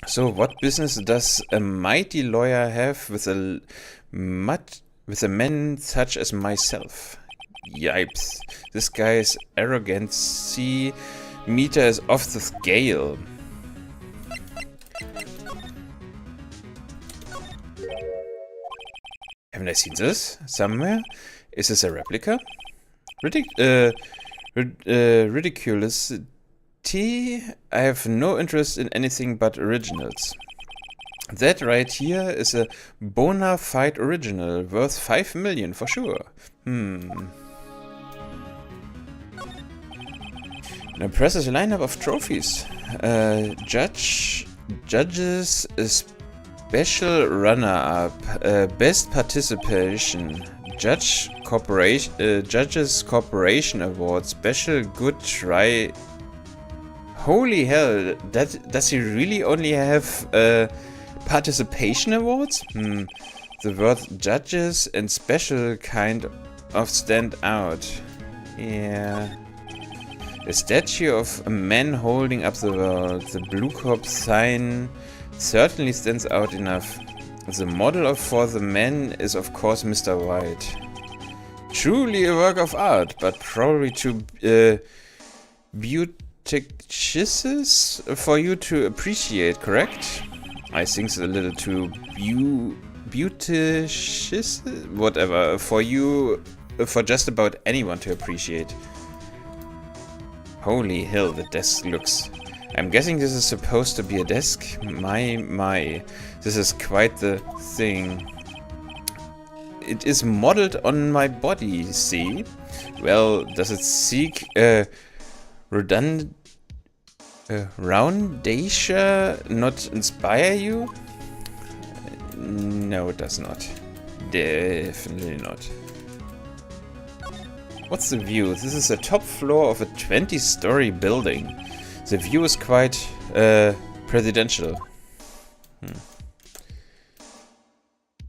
Speaker 1: So what business does a mighty lawyer have with a man such as myself? Yipes. This guy's arrogancy meter is off the scale. Haven't I seen this somewhere? Is this a replica? Ridiculous. I have no interest in anything but originals. That right here is a bona fide original, worth 5 million for sure. Now presses a lineup of trophies. Judges, a special runner-up, best participation, Judges Corporation Award, special good try. Holy hell, does he really only have participation awards? The word judges and special kind of stand out. Yeah. A statue of a man holding up the world. The Blue Corp sign certainly stands out enough. The model for the man is of course Mr. White. Truly a work of art, but probably too beauticious for you to appreciate, correct? I think it's a little too beauticious, whatever, for just about anyone to appreciate. Holy hell, the desk looks. I'm guessing this is supposed to be a desk. My. This is quite the thing. It is modeled on my body, see? Well, does it seek roundacia not inspire you? No, it does not. Definitely not. What's the view? This is the top floor of a 20-story building. The view is quite presidential.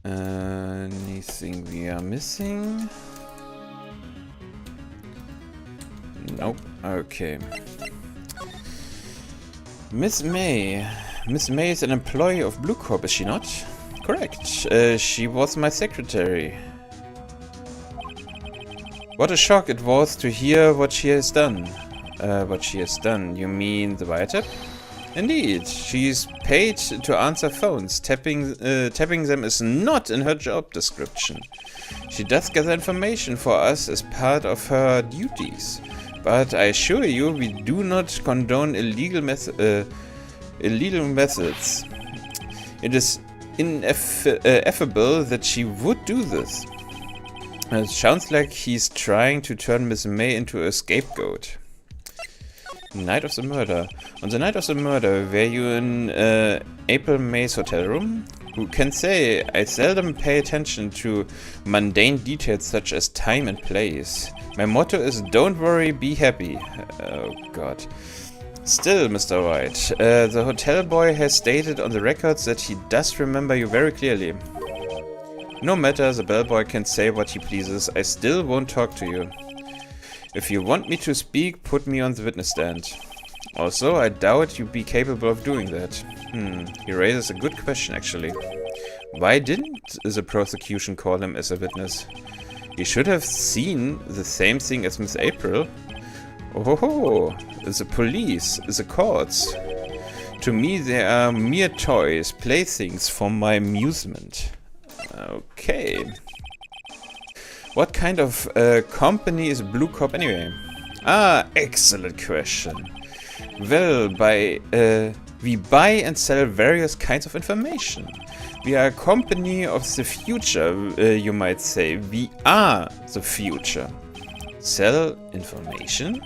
Speaker 1: Anything we are missing? Nope. Okay. Miss May. Miss May is an employee of Blue Corp, is she not? Correct. She was my secretary. What a shock it was to hear what she has done. You mean the wiretap? Indeed, she's paid to answer phones. Tapping them is not in her job description. She does gather information for us as part of her duties. But I assure you, we do not condone illegal methods. It is ineffable that she would do this. It sounds like he's trying to turn Miss May into a scapegoat. Night of the murder. On the night of the murder, were you in April May's hotel room? Who can say? I seldom pay attention to mundane details such as time and place. My motto is don't worry, be happy. Oh god. Still, Mr. White, the hotel boy has stated on the records that he does remember you very clearly. No matter, the bellboy can say what he pleases, I still won't talk to you. If you want me to speak, put me on the witness stand. Also, I doubt you'd be capable of doing that. He raises a good question, actually. Why didn't the prosecution call him as a witness? He should have seen the same thing as Miss April. Oh, the police, the courts. To me, they are mere toys, playthings for my amusement. Okay. What kind of company is Blue Corp anyway? Ah, excellent question. Well, we buy and sell various kinds of information. We are a company of the future, you might say. We are the future. Sell information?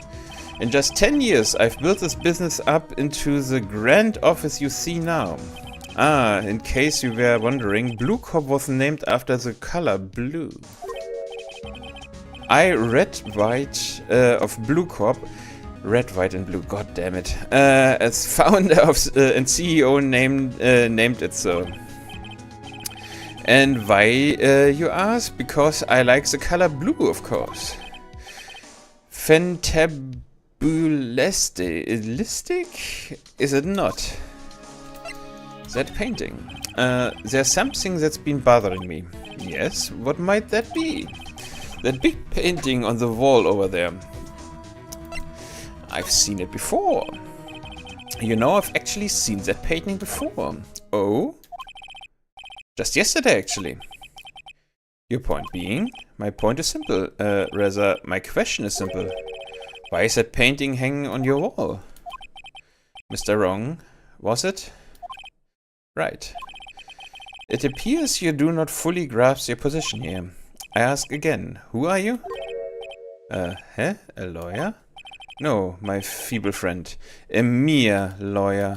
Speaker 1: In just 10 years, I've built this business up into the grand office you see now. Ah, in case you were wondering, Blue Corp was named after the color blue. I read white of Blue Corp. Red, white, and blue. God damn it! As founder of and CEO named it so. And why, you ask? Because I like the color blue, of course. Fantabulistic? Is it not? That painting. There's something that's been bothering me. Yes, what might that be? That big painting on the wall over there. I've seen it before. You know, I've actually seen that painting before. Oh? Just yesterday, actually. Your point being? My point is simple. Rather, my question is simple. Why is that painting hanging on your wall? Mr. Wrong, was it? Right. It appears you do not fully grasp your position here. I ask again, who are you? A lawyer? No, my feeble friend. A mere lawyer.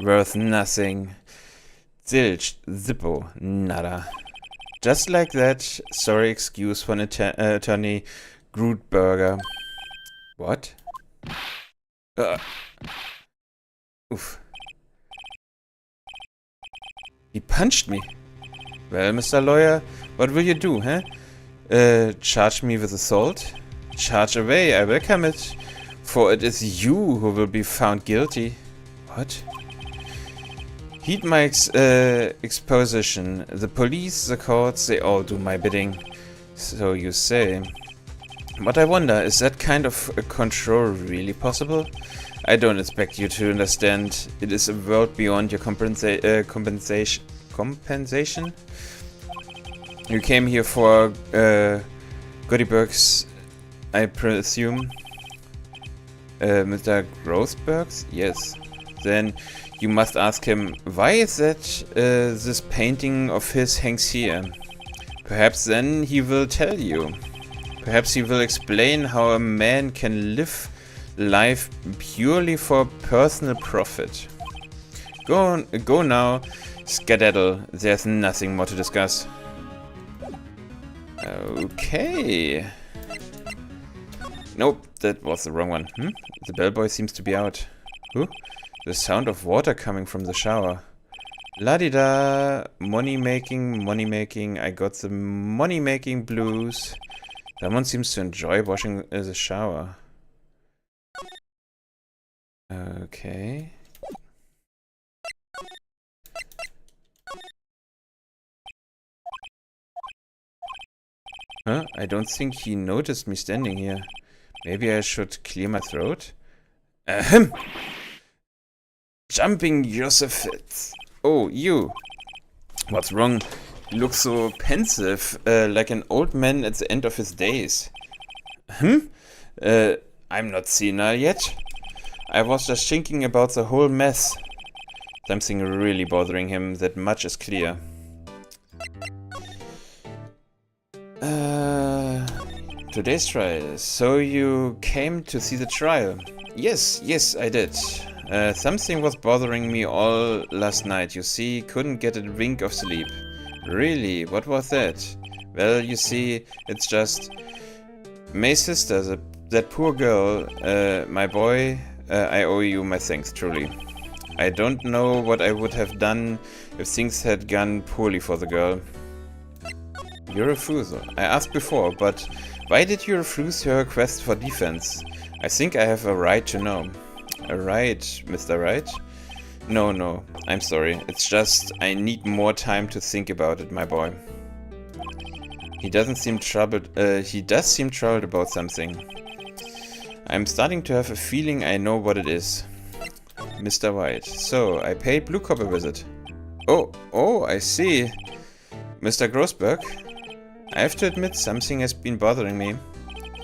Speaker 1: Worth nothing. Zilch, Zippo, nada. Just like that, sorry excuse for an attorney Grootberger. What? Oof. He punched me. Well, Mr. Lawyer, what will you do, huh? Charge me with assault? Charge away, I welcome it. For it is you who will be found guilty. What? Heed my exposition. The police, the courts, they all do my bidding. So you say. But I wonder, is that kind of control really possible? I don't expect you to understand. It is a world beyond your compensation. You came here for Goodiebergs, I presume. Mr. Grossbergs? Yes. Then you must ask him, why is that this painting of his hangs here? Perhaps then he will tell you. Perhaps he will explain how a man can live life purely for personal profit. Go now, skedaddle. There's nothing more to discuss. Okay. Nope, that was the wrong one. The bellboy seems to be out. Who? The sound of water coming from the shower. La-di-da. Money making. I got the money making blues. Someone seems to enjoy washing the shower. Okay. Huh? I don't think he noticed me standing here. Maybe I should clear my throat? Ahem! Jumping Josephits. Oh, you. What's wrong? You look so pensive, like an old man at the end of his days. I'm not senile yet. I was just thinking about the whole mess. Something really bothering him, that much is clear. Today's trial. So you came to see the trial? Yes, I did. Something was bothering me all last night, you see. Couldn't get a wink of sleep. Really? What was that? Well, you see, it's just... May's sister, that poor girl, my boy, I owe you my thanks, truly. I don't know what I would have done if things had gone poorly for the girl. You refuse. I asked before, but why did you refuse her request for defense? I think I have a right to know. A right, Mr. Right? No, I'm sorry. It's just I need more time to think about it, my boy. He doesn't seem troubled. He does seem troubled about something. I'm starting to have a feeling I know what it is. Mr. White. So, I paid Blue Corp a visit. Oh, I see. Mr. Grossberg? I have to admit something has been bothering me.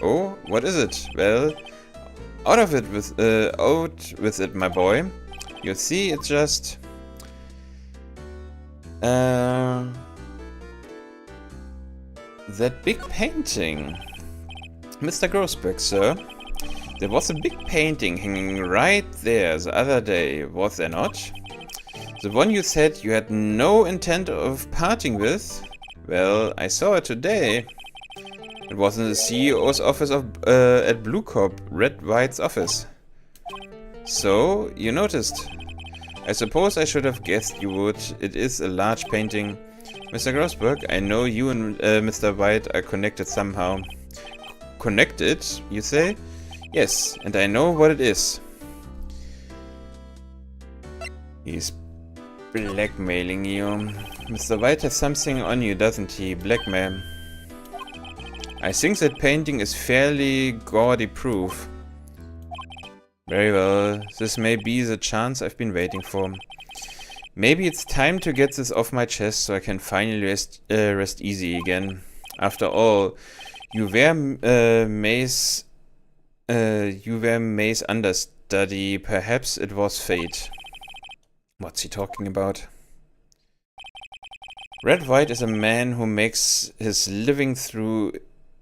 Speaker 1: Oh, what is it? Well, out with it, my boy. You see, it's just... That big painting. Mr. Grossberg, sir. There was a big painting hanging right there the other day, was there not? The one you said you had no intent of parting with? Well, I saw it today. It was in the CEO's office at Blue Corp, Red White's office. So, you noticed. I suppose I should have guessed you would. It is a large painting. Mr. Grossberg, I know you and Mr. White are connected somehow. Connected, you say? Yes, and I know what it is. He's blackmailing you. Mr. White has something on you, doesn't he? Blackmail. I think that painting is fairly gaudy proof. Very well, this may be the chance I've been waiting for. Maybe it's time to get this off my chest so I can finally rest easy again. After all, you were May's understudy. Perhaps it was fate. What's he talking about? Red White is a man who makes his living through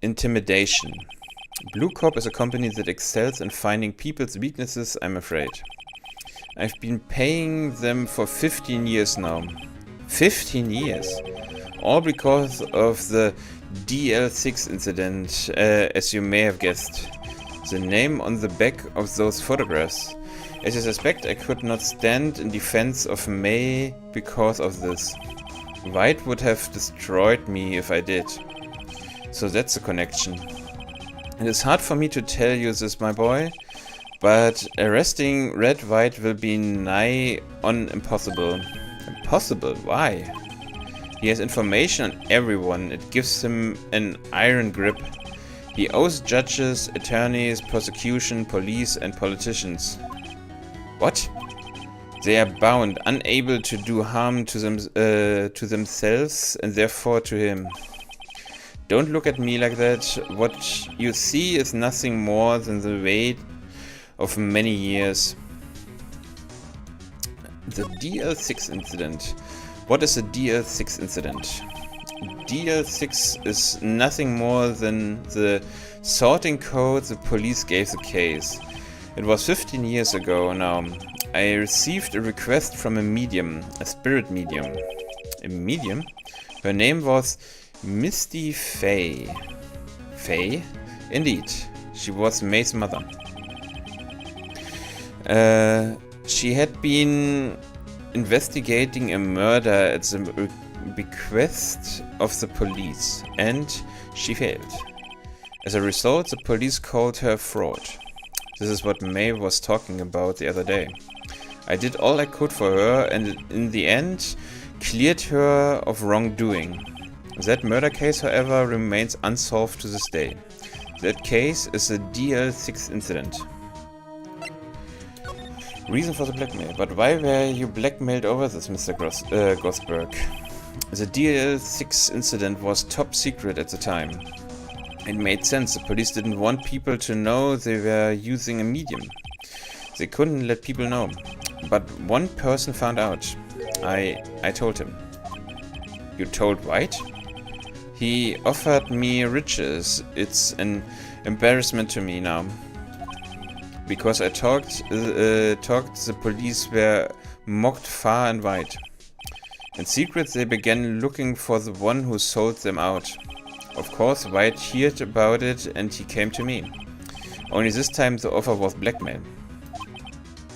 Speaker 1: intimidation. Blue Corp is a company that excels in finding people's weaknesses, I'm afraid. I've been paying them for 15 years now. 15 years? All because of the DL6 incident, as you may have guessed. The name on the back of those photographs. As I suspect, I could not stand in defense of May because of this. White would have destroyed me if I did. So that's the connection. It is hard for me to tell you this, my boy, but arresting Red White will be nigh on impossible. Impossible? Why? He has information on everyone. It gives him an iron grip. He owes judges, attorneys, prosecution, police, and politicians. What? They are bound, unable to do harm to themselves and therefore to him. Don't look at me like that. What you see is nothing more than the weight of many years. The DL6 incident. What is a DL6 incident? DL6 is nothing more than the sorting code the police gave the case. It was 15 years ago now. I received a request from a medium, a spirit medium. A medium? Her name was Misty Faye. Faye? Indeed. She was May's mother. She had been investigating a murder at the bequest of the police, and she failed. As a result, the police called her fraud. This is what May was talking about the other day. I did all I could for her, and in the end, cleared her of wrongdoing. That murder case, however, remains unsolved to this day. That case is a DL6 incident. Reason for the blackmail. But why were you blackmailed over this, Mr. Grossberg? The DL6 incident was top secret at the time. It made sense. The police didn't want people to know they were using a medium. They couldn't let people know. But one person found out. I told him. You told White? He offered me riches. It's an embarrassment to me now. Because I talked, the police were mocked far and wide. In secret, they began looking for the one who sold them out. Of course, White heard about it and he came to me. Only this time the offer was blackmail.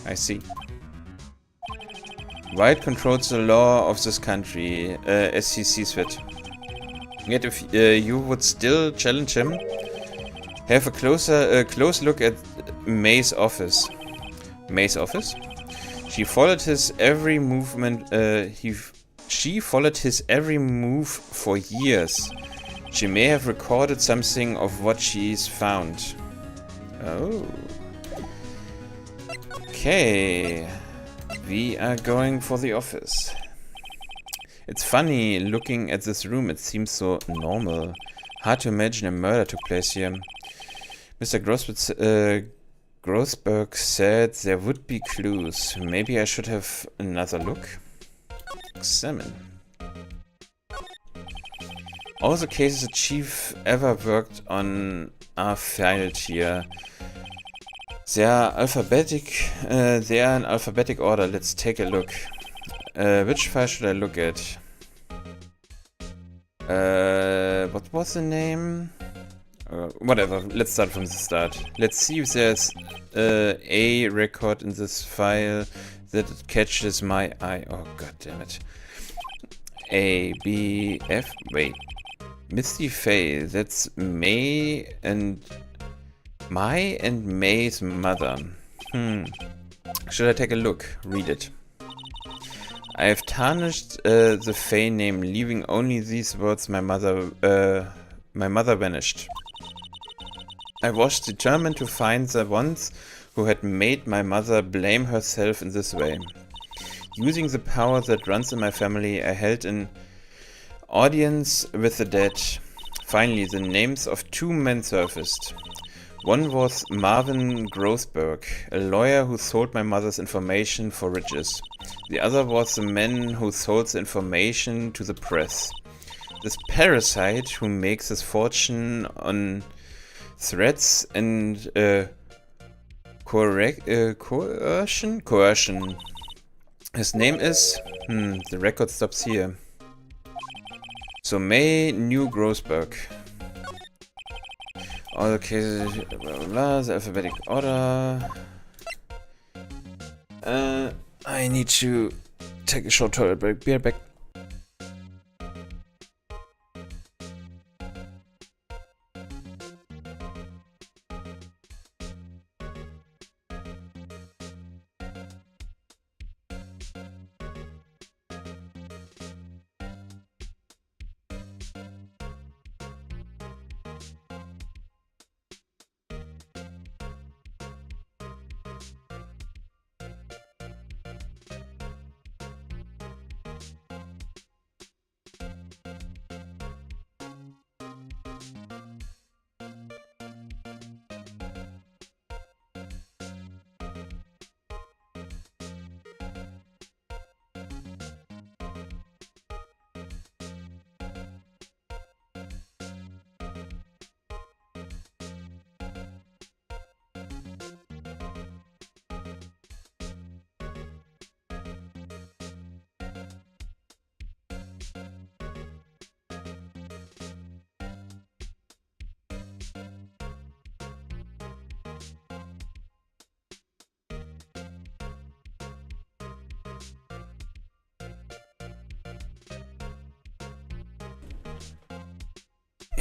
Speaker 1: I see. White controls the law of this country, as he sees fit. Yet if you would still challenge him, have a close look at May's office. May's office? She followed his every movement. She followed his every move for years. She may have recorded something of what she's found. Oh. Okay. We are going for the office. It's funny looking at this room. It seems so normal. Hard to imagine a murder took place here. Mr. Grossberg said there would be clues. Maybe I should have another look. Examine. All the cases the chief ever worked on are filed here. They are in alphabetic order. Let's take a look. Which file should I look at? What was the name? Whatever, let's start from the start. Let's see if there's a record in this file that catches my eye. Oh, god damn it. A, B, F, wait. Misty Faye, that's May and... My and May's mother. Should I take a look? Read it. I have tarnished the Faye name, leaving only these words, my mother vanished. I was determined to find the ones who had made my mother blame herself in this way. Using the power that runs in my family, I held an audience with the dead. Finally, the names of two men surfaced. One was Marvin Grossberg, a lawyer who sold my mother's information for riches. The other was the man who sold the information to the press. This parasite who makes his fortune on threats and coercion. His name is... the record stops here. So May knew Grossberg. All the cases, blah, blah, blah, the alphabetic order. I need to take a short toilet break. Be right back.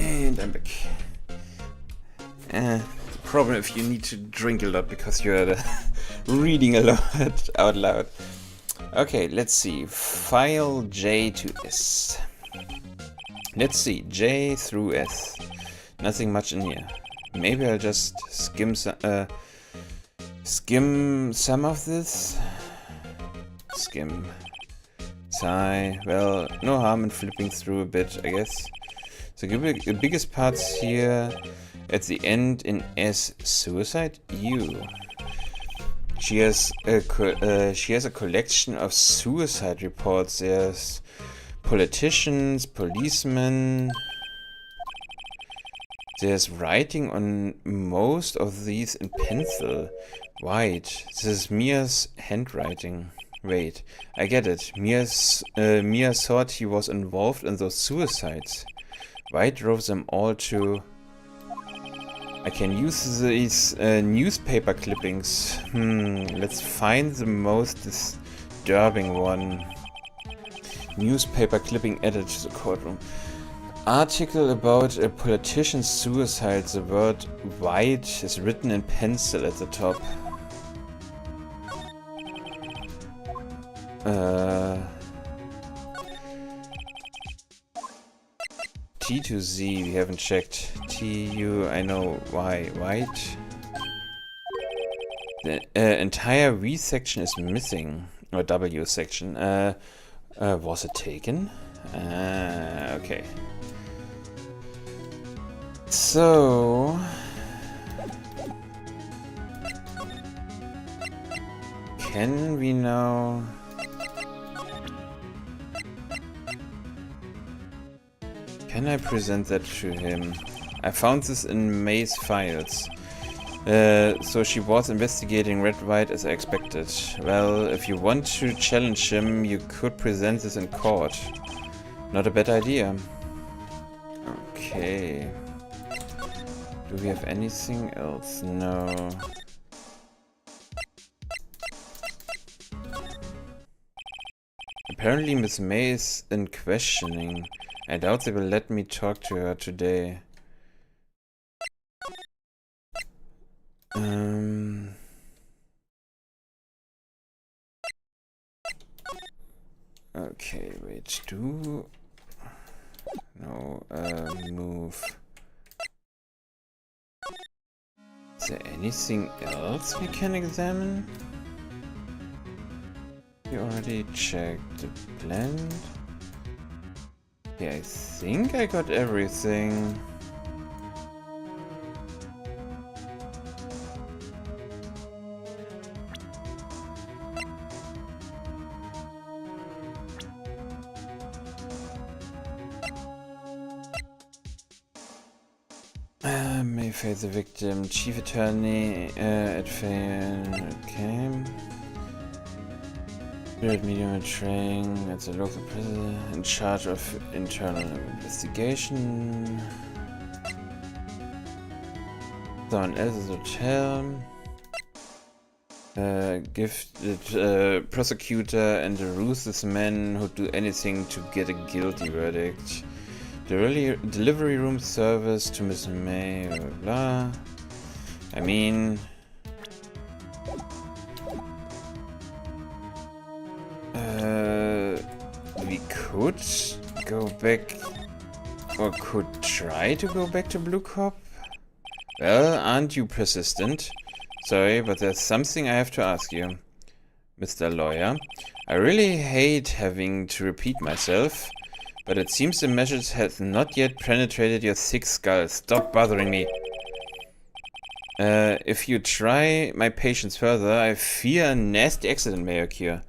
Speaker 1: And I'm back. Problem if you need to drink a lot because you're reading a lot out loud. Okay, let's see. File J to S. Let's see. J through S. Nothing much in here. Maybe I'll just skim some of this. Skim. Sigh. Well, no harm in flipping through a bit, I guess. So the biggest parts here at the end in S, suicide? You. She has a collection of suicide reports. There's politicians, policemen. There's writing on most of these in pencil. White. This is Mia's handwriting. Wait, I get it. Mia thought he was involved in those suicides. White drove them all to... I can use these newspaper clippings. Let's find the most disturbing one. Newspaper clipping added to the courtroom. Article about a politician's suicide. The word white is written in pencil at the top. T to Z, we haven't checked. TU, I know why. White. The entire V section is missing. Or W section. Was it taken? Okay. So... Can we now... can I present that to him? I found this in May's files. So she was investigating Red White as I expected. Well, if you want to challenge him, you could present this in court. Not a bad idea. Okay. Do we have anything else? No. Apparently Miss May is in questioning. I doubt they will let me talk to her today. Okay, wait, move. Is there anything else we can examine? You already checked the blend. Yeah, I think I got everything. May face the victim. Chief Attorney at Fayen. Okay. Spirit medium and training. That's a local president in charge of internal investigation. Someone else's hotel. Gifted prosecutor and a ruthless man who'd do anything to get a guilty verdict. Delivery room service to Miss May, blah, blah, blah. I mean... we could go back... or could try to go back to Blue Cop? Well, aren't you persistent? Sorry, but there's something I have to ask you, Mr. Lawyer. I really hate having to repeat myself. But it seems the message has not yet penetrated your thick skull. Stop bothering me. If you try my patience further, I fear a nasty accident may occur.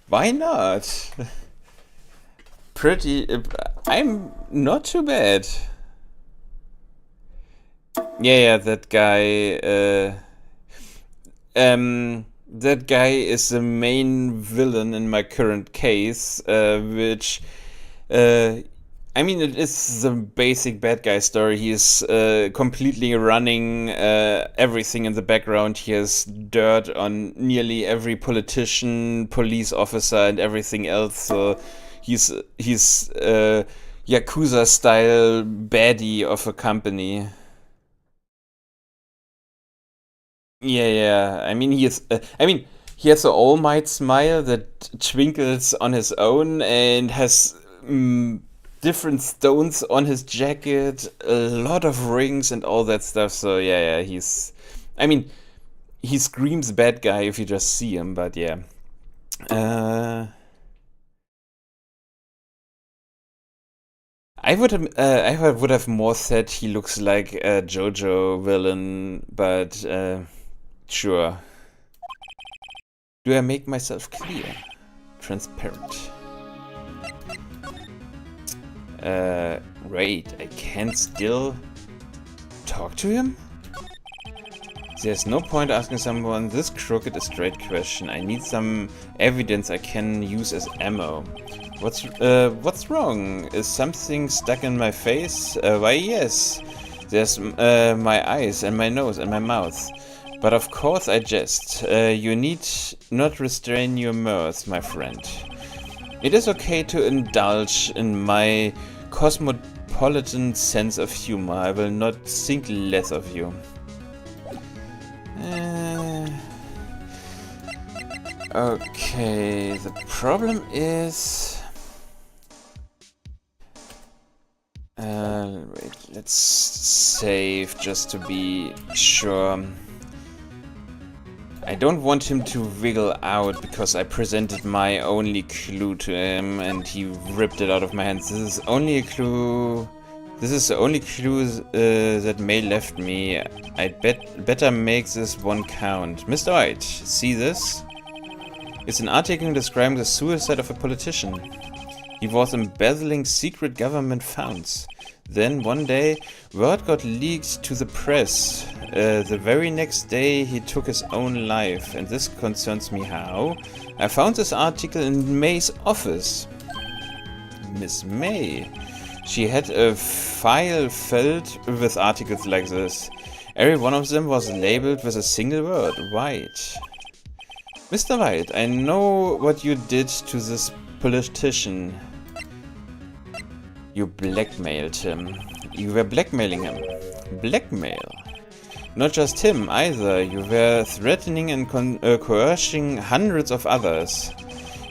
Speaker 1: Why not? I'm not too bad. Yeah, that guy, that guy is the main villain in my current case, which, I mean, it is the basic bad guy story. He is completely running everything in the background. He has dirt on nearly every politician, police officer, and everything else. So he's Yakuza-style baddie of a company. Yeah. I mean, he has the All Might smile that twinkles on his own and has different stones on his jacket, a lot of rings and all that stuff. So yeah, he screams bad guy if you just see him. But yeah, I would have more said he looks like a JoJo villain, but. Sure. Do I make myself clear? Transparent. Wait, I can still talk to him? There's no point asking someone this crooked a straight question. I need some evidence I can use as ammo. What's wrong? Is something stuck in my face? Why yes. There's my eyes and my nose and my mouth. But of course I jest. You need not restrain your mirth, my friend. It is okay to indulge in my cosmopolitan sense of humor. I will not think less of you. Okay, the problem is... wait, let's save just to be sure. I don't want him to wiggle out because I presented my only clue to him and he ripped it out of my hands. This is the only clue that May left me. I better make this one count. Mr. White, see this? It's an article describing the suicide of a politician. He was embezzling secret government funds. Then one day, word got leaked to the press. The very next day, he took his own life, and this concerns me how. I found this article in May's office. Miss May. She had a file filled with articles like this. Every one of them was labeled with a single word, White. Mr. White, I know what you did to this politician. You blackmailed him. You were blackmailing him. Blackmail. Not just him either. You were threatening and coercing hundreds of others.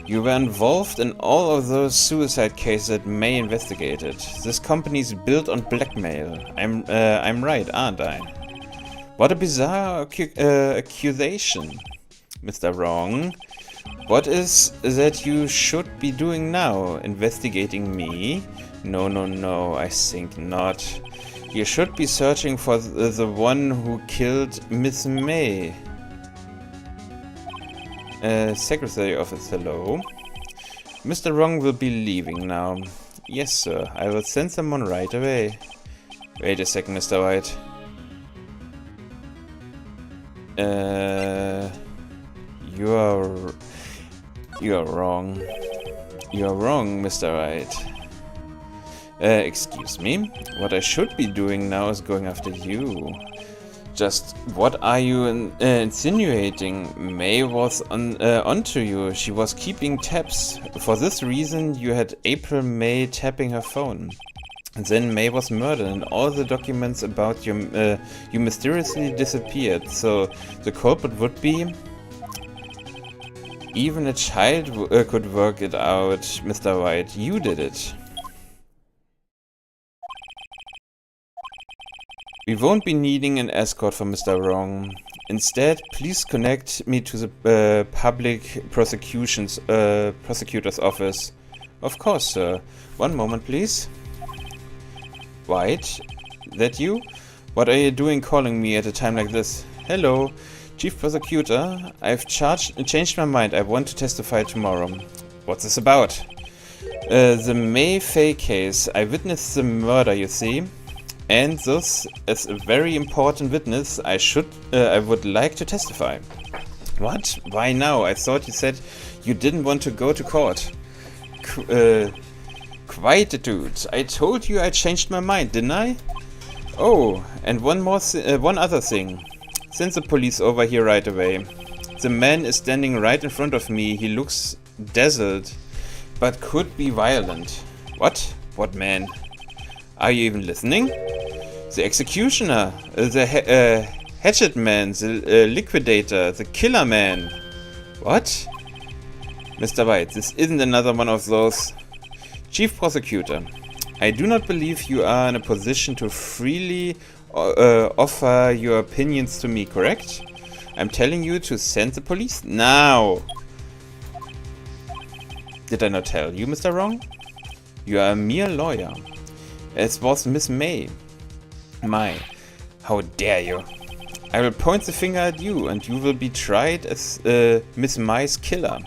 Speaker 1: You were involved in all of those suicide cases that May investigated. This company is built on blackmail. I'm right, aren't I? What a bizarre accusation, Mr. Wrong. What is that you should be doing now? Investigating me? No, I think not. You should be searching for the one who killed Miss May. Secretary Office, hello. Mr. Wrong will be leaving now. Yes, sir. I will send someone right away. Wait a second, Mr. White. You are wrong. You are wrong, Mr. White. Excuse me? What I should be doing now is going after you. Just what are you insinuating? May was onto you. She was keeping tabs. For this reason, you had April May tapping her phone. And then May was murdered, and all the documents about you mysteriously disappeared. So the culprit would be. Even a child could work it out, Mr. White. You did it. We won't be needing an escort for Mr. Wrong. Instead, please connect me to the public prosecutor's office. Of course, sir. One moment, please. White? That you? What are you doing calling me at a time like this? Hello, Chief Prosecutor. I've changed my mind. I want to testify tomorrow. What's this about? The May Fay case. I witnessed the murder, you see. And thus, as a very important witness, I would like to testify. What? Why now? I thought you said you didn't want to go to court. Quite a dude. I told you I changed my mind, didn't I? Oh, and one other thing. Send the police over here right away. The man is standing right in front of me. He looks dazzled, but could be violent. What? What man? Are you even listening? The executioner, the hatchet man, the liquidator, the killer man. What? Mr. White, this isn't another one of those. Chief Prosecutor, I do not believe you are in a position to freely offer your opinions to me, correct? I'm telling you to send the police now. Did I not tell you, Mr. Wrong? You are a mere lawyer. As was Miss May. My, how dare you? I will point the finger at you, and you will be tried as Miss May's killer.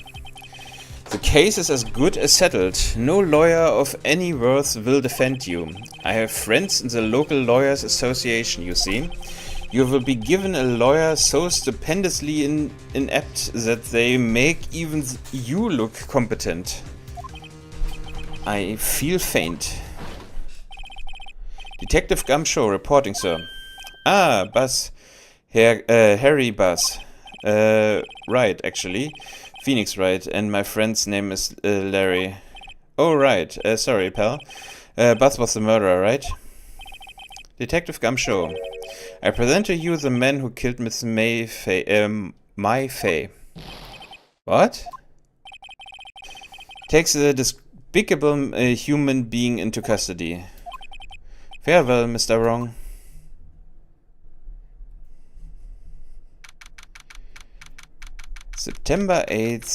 Speaker 1: The case is as good as settled. No lawyer of any worth will defend you. I have friends in the local lawyers association, you see. You will be given a lawyer so stupendously inept that they make even you look competent. I feel faint. Detective Gumshoe reporting, sir. Ah, Buzz. Harry Buzz. Right, actually. Phoenix, right. And my friend's name is Larry. Oh, right. Sorry, pal. Buzz was the murderer, right? Detective Gumshoe. I present to you the man who killed Miss May Fay. What? Takes a despicable human being into custody. Farewell, Mr. Wrong. September 8th,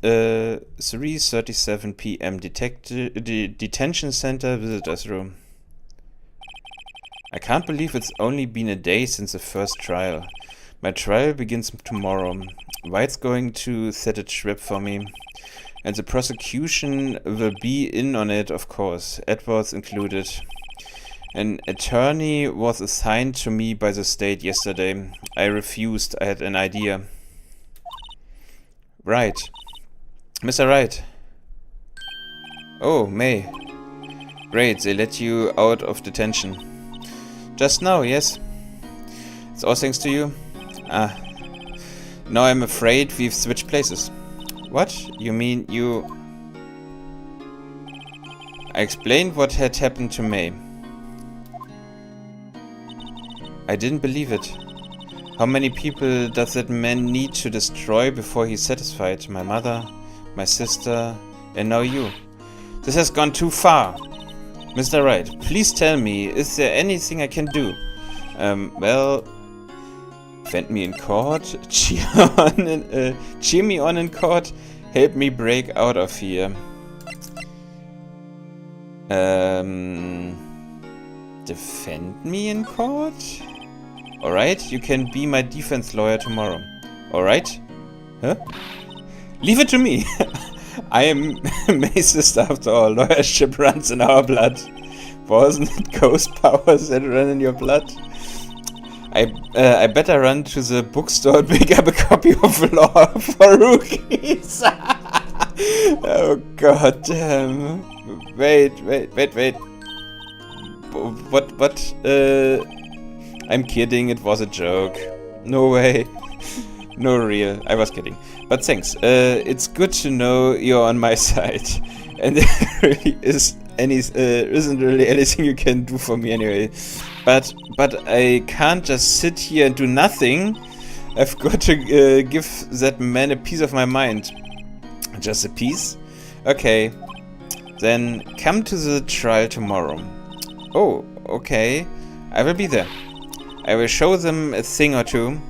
Speaker 1: 3:37 p.m. Detention Center Visitors Room. I can't believe it's only been a day since the first trial. My trial begins tomorrow. White's going to set a trap for me. And the prosecution will be in on it, of course. Edwards included. An attorney was assigned to me by the state yesterday. I refused. I had an idea. Right. Mr. Wright. Oh, May. Great, they let you out of detention. Just now, yes. It's all thanks to you. Ah. Now I'm afraid we've switched places. What? You mean you... I explained what had happened to May. I didn't believe it. How many people does that man need to destroy before he's satisfied? My mother, my sister, and now you. This has gone too far. Mr. Wright, please tell me, is there anything I can do? Well... Defend me in court, cheer me on in court, help me break out of here. Defend me in court? Alright, you can be my defense lawyer tomorrow. Alright? Huh? Leave it to me! I am May's sister after all. Lawyership runs in our blood. Wasn't it ghost powers that run in your blood? I better run to the bookstore and pick up a copy of Law for Rookies. Oh god damn. Wait. What? I'm kidding, it was a joke. No way. No real. I was kidding. But thanks. It's good to know you're on my side. And there really isn't really anything you can do for me anyway. But I can't just sit here and do nothing. I've got to give that man a piece of my mind. Just a piece? Okay. Then come to the trial tomorrow. Oh, okay. I will be there. I will show them a thing or two.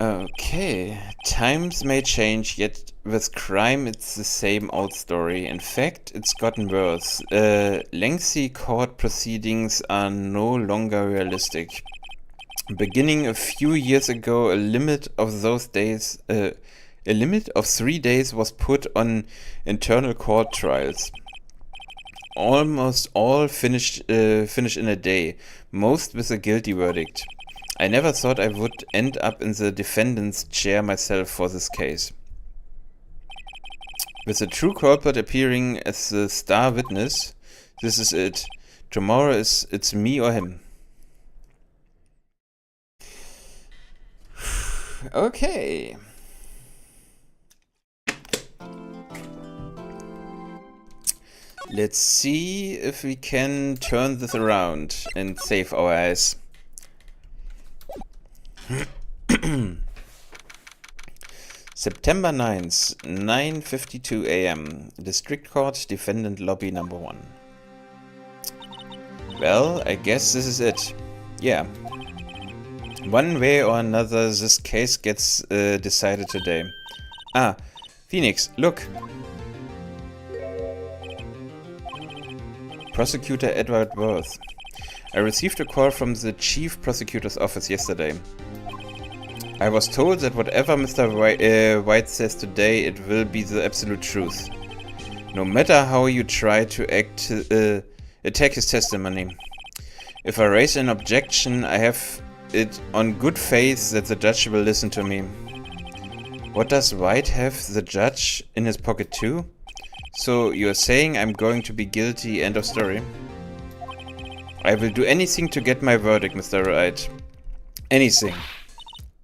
Speaker 1: Okay. Times may change, yet with crime it's the same old story. In fact, it's gotten worse. Lengthy court proceedings are no longer realistic. Beginning a few years ago, a limit of 3 days was put on internal court trials. Almost all finish in a day, most with a guilty verdict. I never thought I would end up in the defendant's chair myself for this case. With the true culprit appearing as the star witness, this is it. Tomorrow it's me or him. Okay. Let's see if we can turn this around and save our ass. September 9th, 9:52 AM. District Court, Defendant Lobby number 1. Well, I guess this is it. Yeah. One way or another, this case gets decided today. Ah, Phoenix, look! Prosecutor Edward Worth. I received a call from the Chief Prosecutor's office yesterday. I was told that whatever Mr. White says today, it will be the absolute truth. No matter how you try to attack his testimony. If I raise an objection, I have it on good faith that the judge will listen to me. What does White have, the judge, in his pocket too? So you're saying I'm going to be guilty, end of story? I will do anything to get my verdict, Mr. Wright. Anything.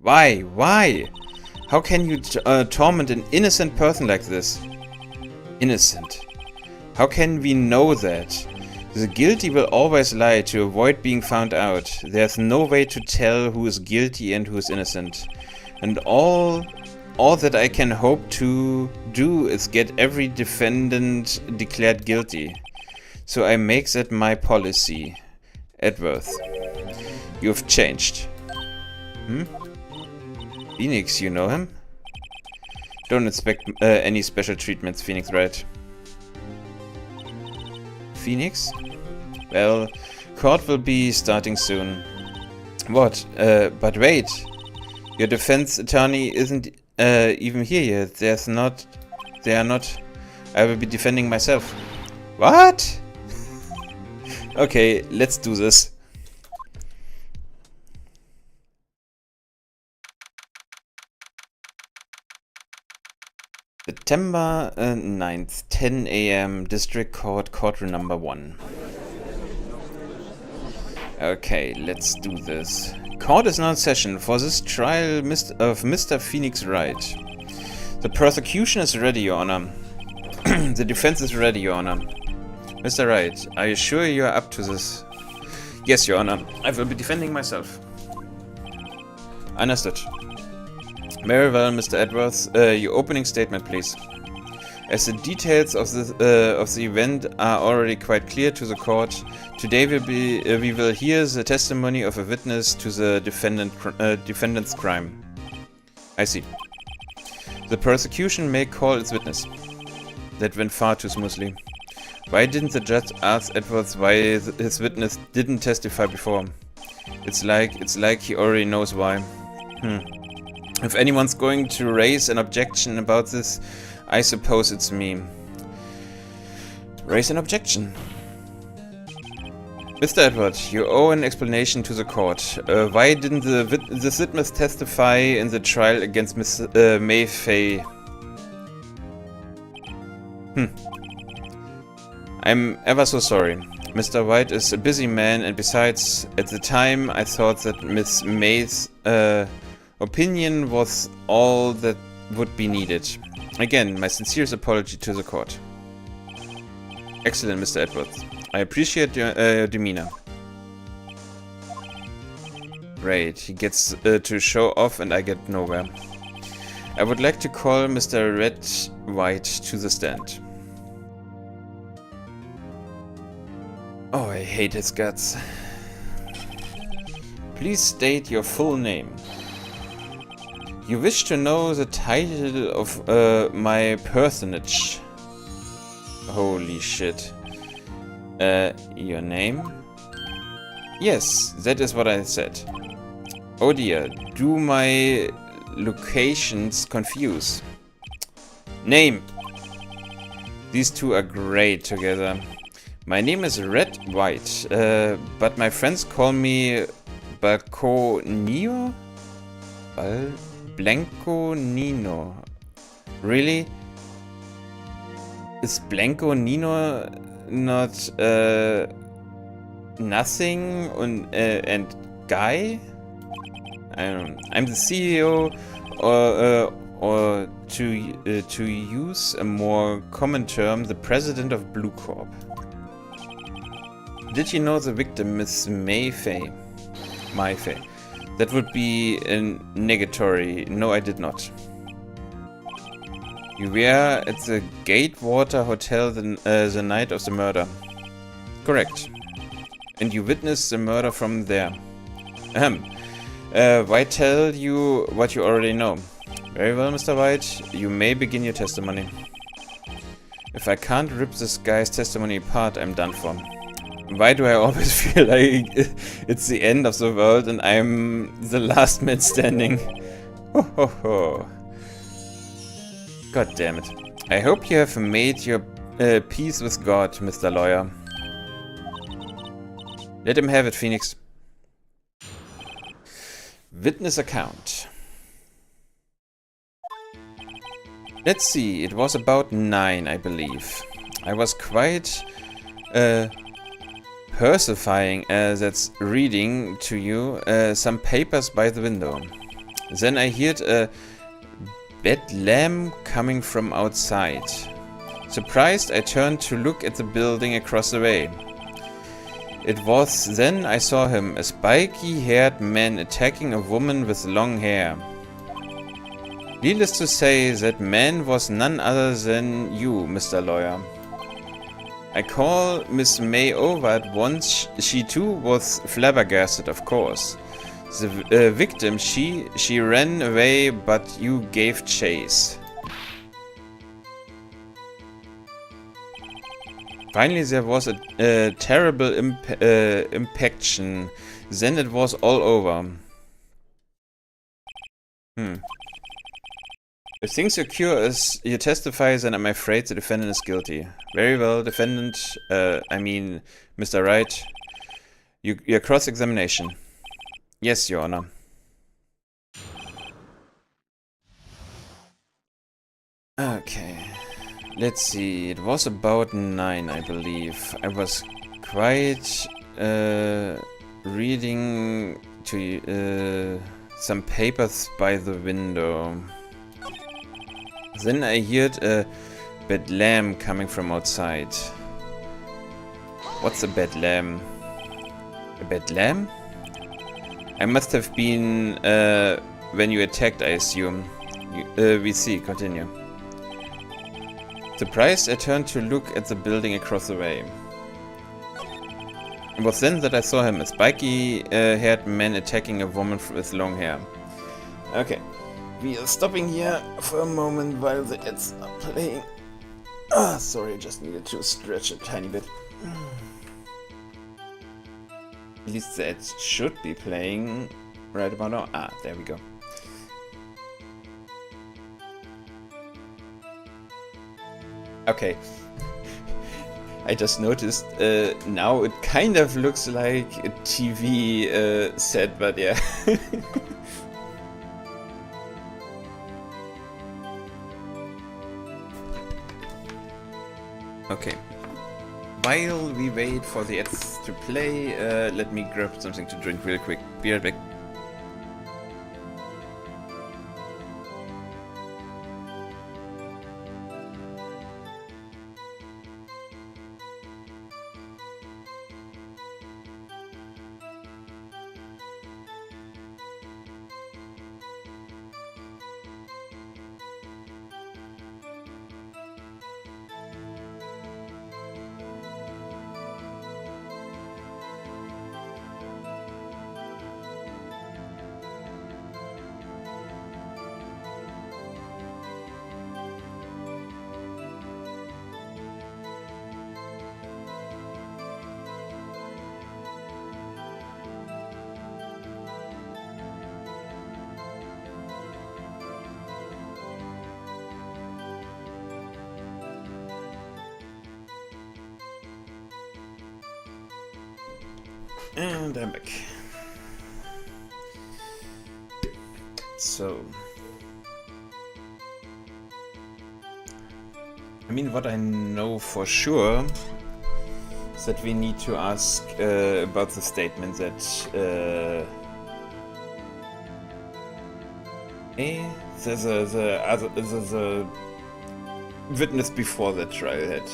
Speaker 1: Why? Why? How can you torment an innocent person like this? Innocent. How can we know that? The guilty will always lie to avoid being found out. There's no way to tell who is guilty and who is innocent. And all that I can hope to do is get every defendant declared guilty. So I make that my policy. Edworth. You've changed. Phoenix, you know him? Don't expect any special treatments, Phoenix, right? Phoenix? Well, court will be starting soon. What? But wait. Your defense attorney isn't even here yet. They are not. I will be defending myself. What? Okay, let's do this. September 9th, 10 a.m. District Court, courtroom number 1. Okay, let's do this. Court is now in session for this trial of Mr. Phoenix Wright. The prosecution is ready, Your Honor. The defense is ready, Your Honor. Mr. Wright, are you sure you are up to this? Yes, Your Honor. I will be defending myself. Understood. Very well, Mr. Edwards. Your opening statement, please. As the details of the event are already quite clear to the court, today we will hear the testimony of a witness to the defendant's crime. I see. The prosecution may call its witness. That went far too smoothly. Why didn't the judge ask Edwards why his witness didn't testify before? It's like he already knows why. If anyone's going to raise an objection about this, I suppose it's me. Raise an objection. Mr. Edwards, you owe an explanation to the court. Why didn't the witness testify in the trial against Miss May Fay? I'm ever so sorry. Mr. White is a busy man, and besides, at the time I thought that Miss May's opinion was all that would be needed. Again, my sincerest apology to the court. Excellent, Mr. Edwards. I appreciate your demeanor. Great, he gets to show off and I get nowhere. I would like to call Mr. Red White to the stand. Oh, I hate his guts. Please state your full name. You wish to know the title of my personage. Holy shit. Your name? Yes, that is what I said. Oh dear, do my locations confuse? Name! These two are great together. My name is Red White, but my friends call me Blanco Nino? Blanco Nino. Really? Is Blanco Nino not nothing and guy? I'm the CEO, or to use a more common term, the president of Blue Corp. Did you know the victim, Miss May Fay? May Fay. That would be a negatory. No, I did not. You were at the Gatewater Hotel the night of the murder. Correct. And you witnessed the murder from there. Why tell you what you already know? Very well, Mr. White. You may begin your testimony. If I can't rip this guy's testimony apart, I'm done for. Why do I always feel like it's the end of the world and I'm the last man standing? Ho ho ho. God damn it. I hope you have made your peace with God, Mr. Lawyer. Let him have it, Phoenix. Witness account. Let's see, it was about 9, I believe. I was quite persifying that's reading to you some papers by the window. Then I heard a bedlam coming from outside. Surprised, I turned to look at the building across the way. It was then I saw him, a spiky-haired man attacking a woman with long hair. Needless to say, that man was none other than you, Mr. Lawyer. I call Miss May over at once. She too was flabbergasted, of course. The victim, she ran away, but you gave chase. Finally, there was a terrible impaction. Then it was all over. If things occur as you testify, then I'm afraid the defendant is guilty. Very well, defendant. I mean, Mr. Wright. Your cross-examination. Yes, Your Honor. Okay. Let's see. It was about 9, I believe. I was quite reading to some papers by the window. Then I heard a bedlam coming from outside. What's a bedlam? A bedlam? I must have been when you attacked, I assume. We see. Continue. Surprised, I turned to look at the building across the way. It was then that I saw him, a spiky-haired man attacking a woman with long hair. Okay. We are stopping here for a moment while the ads are playing. Sorry, I just needed to stretch a tiny bit. At least the ads should be playing right about now. Ah, there we go. Okay. I just noticed now it kind of looks like a TV set, but yeah. Okay. While we wait for the ads to play, let me grab something to drink real quick. Be right back. And I'm back. So, I mean, what I know for sure is that we need to ask about the statement that the witness before the trial had.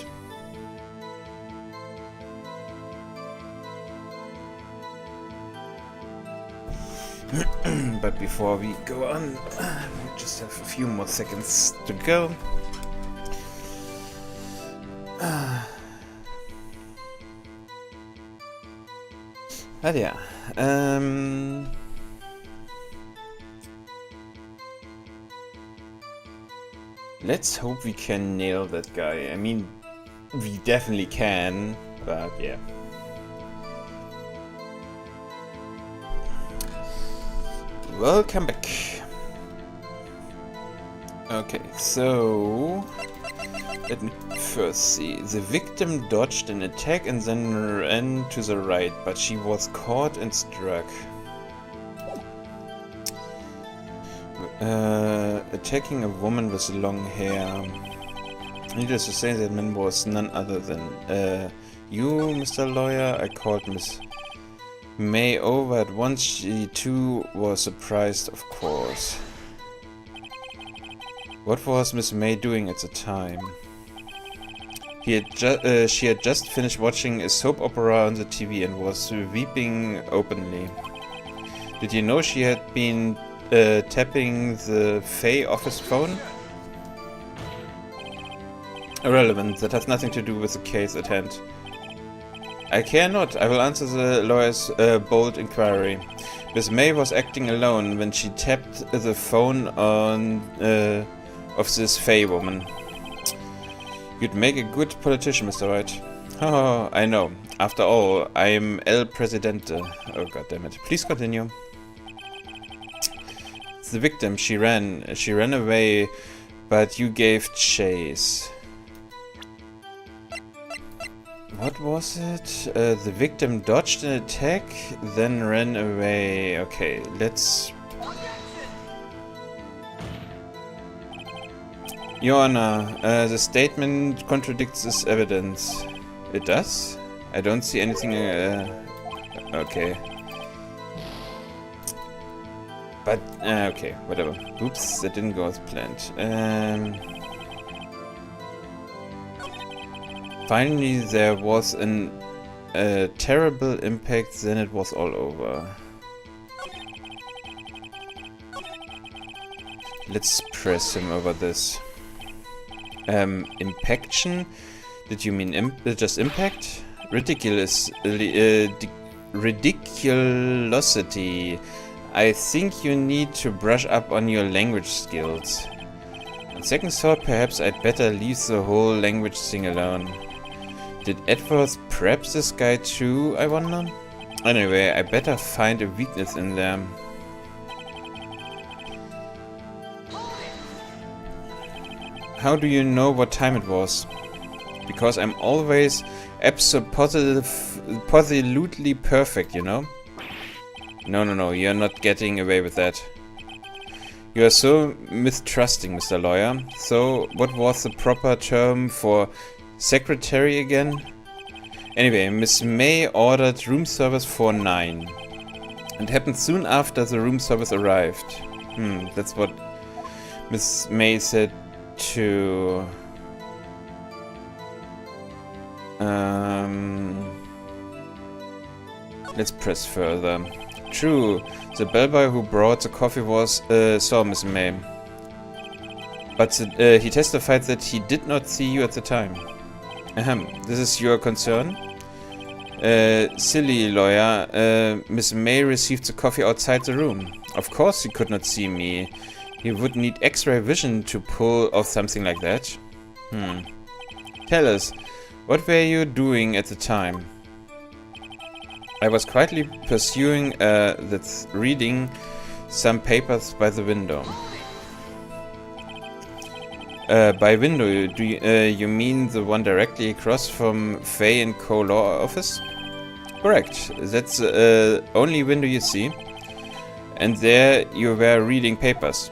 Speaker 1: But before we go on, we just have a few more seconds to go. But yeah, let's hope we can nail that guy. I mean, we definitely can, but yeah. Welcome back. Okay, so let me first see. The victim dodged an attack and then ran to the right, but she was caught and struck. Attacking a woman with long hair. Needless to say, that man was none other than you, Mr. Lawyer. I called Miss May over at once. She too was surprised, of course. What was Miss May doing at the time? She had just finished watching a soap opera on the TV and was weeping openly. Did you know she had been tapping the Fae office phone? Irrelevant, that has nothing to do with the case at hand. I care not. I will answer the lawyer's bold inquiry. Miss May was acting alone when she tapped the phone on of this Fae woman. You'd make a good politician, Mr. Wright. Oh, I know. After all, I'm El Presidente. Oh, god damn it. Please continue. It's the victim. She ran. She ran away, but you gave chase. What was it? The victim dodged an attack, then ran away. Okay, let's... Your Honor, the statement contradicts this evidence. It does? I don't see anything... okay. But, okay, whatever. Oops, that didn't go as planned. Finally, there was a terrible impact, then it was all over. Let's press him over this. Impaction? Did you mean just impact? Ridiculosity. I think you need to brush up on your language skills. On second thought, perhaps I'd better leave the whole language thing alone. Did Edwards prep this guy too, I wonder? Anyway, I better find a weakness in them. How do you know what time it was? Because I'm always absolutely perfect, you know? No, you're not getting away with that. You are so mistrusting, Mr. Lawyer. So, what was the proper term for secretary again? Anyway, Miss May ordered room service for 9. It happened soon after the room service arrived. That's what Miss May said to... let's press further. True, the bellboy who brought the coffee saw Miss May. But he testified that he did not see you at the time. This is your concern? Silly lawyer, Miss May received the coffee outside the room. Of course he could not see me. He would need X-ray vision to pull off something like that. Tell us, what were you doing at the time? I was quietly pursuing that's reading some papers by the window. By window, do you mean the one directly across from Fay and Co. Law Office? Correct. That's the only window you see. And there you were reading papers.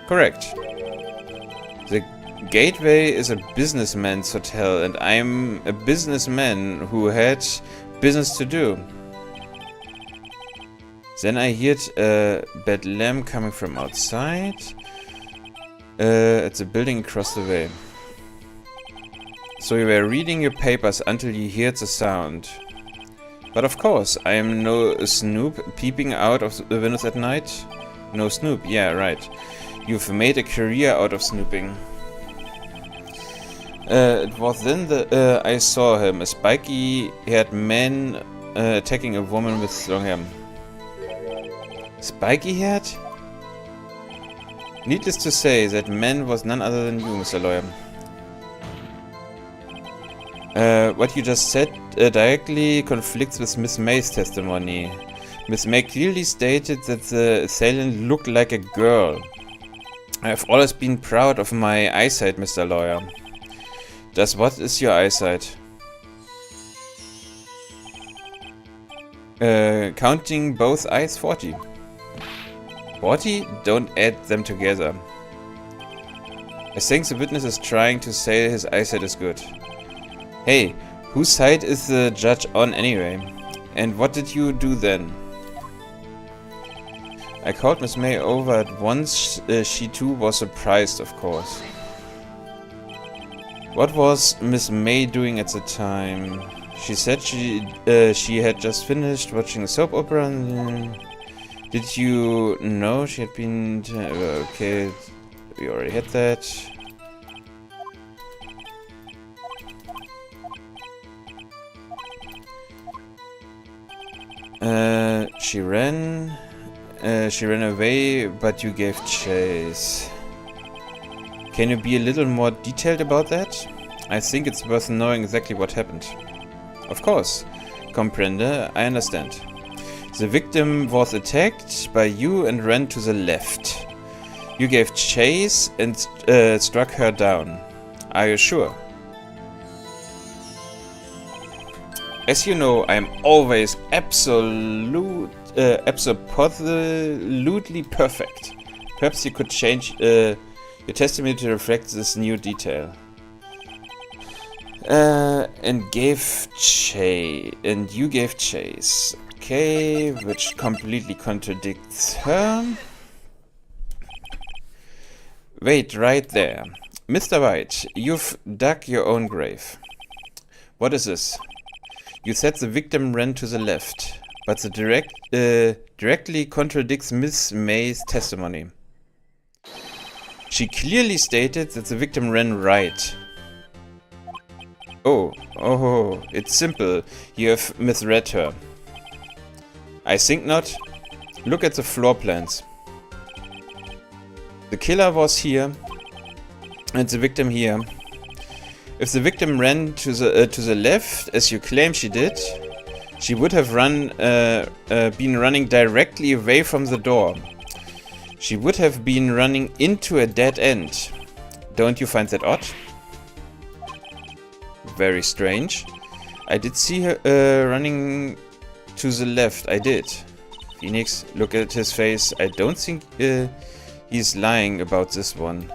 Speaker 1: Correct. The Gateway is a businessman's hotel, and I'm a businessman who had business to do. Then I heard a bedlam coming from outside. It's a building across the way. So you were reading your papers until you heard the sound. But of course, I am no snoop peeping out of the windows at night. No snoop, yeah, right. You've made a career out of snooping. It was then I saw him, a spiky-haired man attacking a woman with long hair. Spiky-haired? Needless to say, that man was none other than you, Mr. Lawyer. What you just said directly conflicts with Miss May's testimony. Miss May clearly stated that the assailant looked like a girl. I have always been proud of my eyesight, Mr. Lawyer. Just what is your eyesight? Counting both eyes, 40. 40? Don't add them together. I think the witness is trying to say his eyesight is good. Hey, whose side is the judge on anyway? And what did you do then? I called Miss May over at once. She too was surprised, of course. What was Miss May doing at the time? She said she had just finished watching a soap opera. Did you know she had been... okay, we already had that. She ran away, but you gave chase. Can you be a little more detailed about that? I think it's worth knowing exactly what happened. Of course. Comprende, I understand. The victim was attacked by you and ran to the left. You gave chase and struck her down. Are you sure? As you know, I am always absolutely perfect. Perhaps you could change your testimony to reflect this new detail. And you gave chase. Okay, which completely contradicts her. Wait, right there. Mr. White, you've dug your own grave. What is this? You said the victim ran to the left, but the directly contradicts Miss May's testimony. She clearly stated that the victim ran right. Oh, it's simple. You have misread her. I think not. Look at the floor plans. The killer was here, and the victim here. If the victim ran to the left, as you claim she did, she would have been running directly away from the door. She would have been running into a dead end. Don't you find that odd? Very strange. I did see her running to the left. I did. Phoenix, look at his face. I don't think he's lying about this one.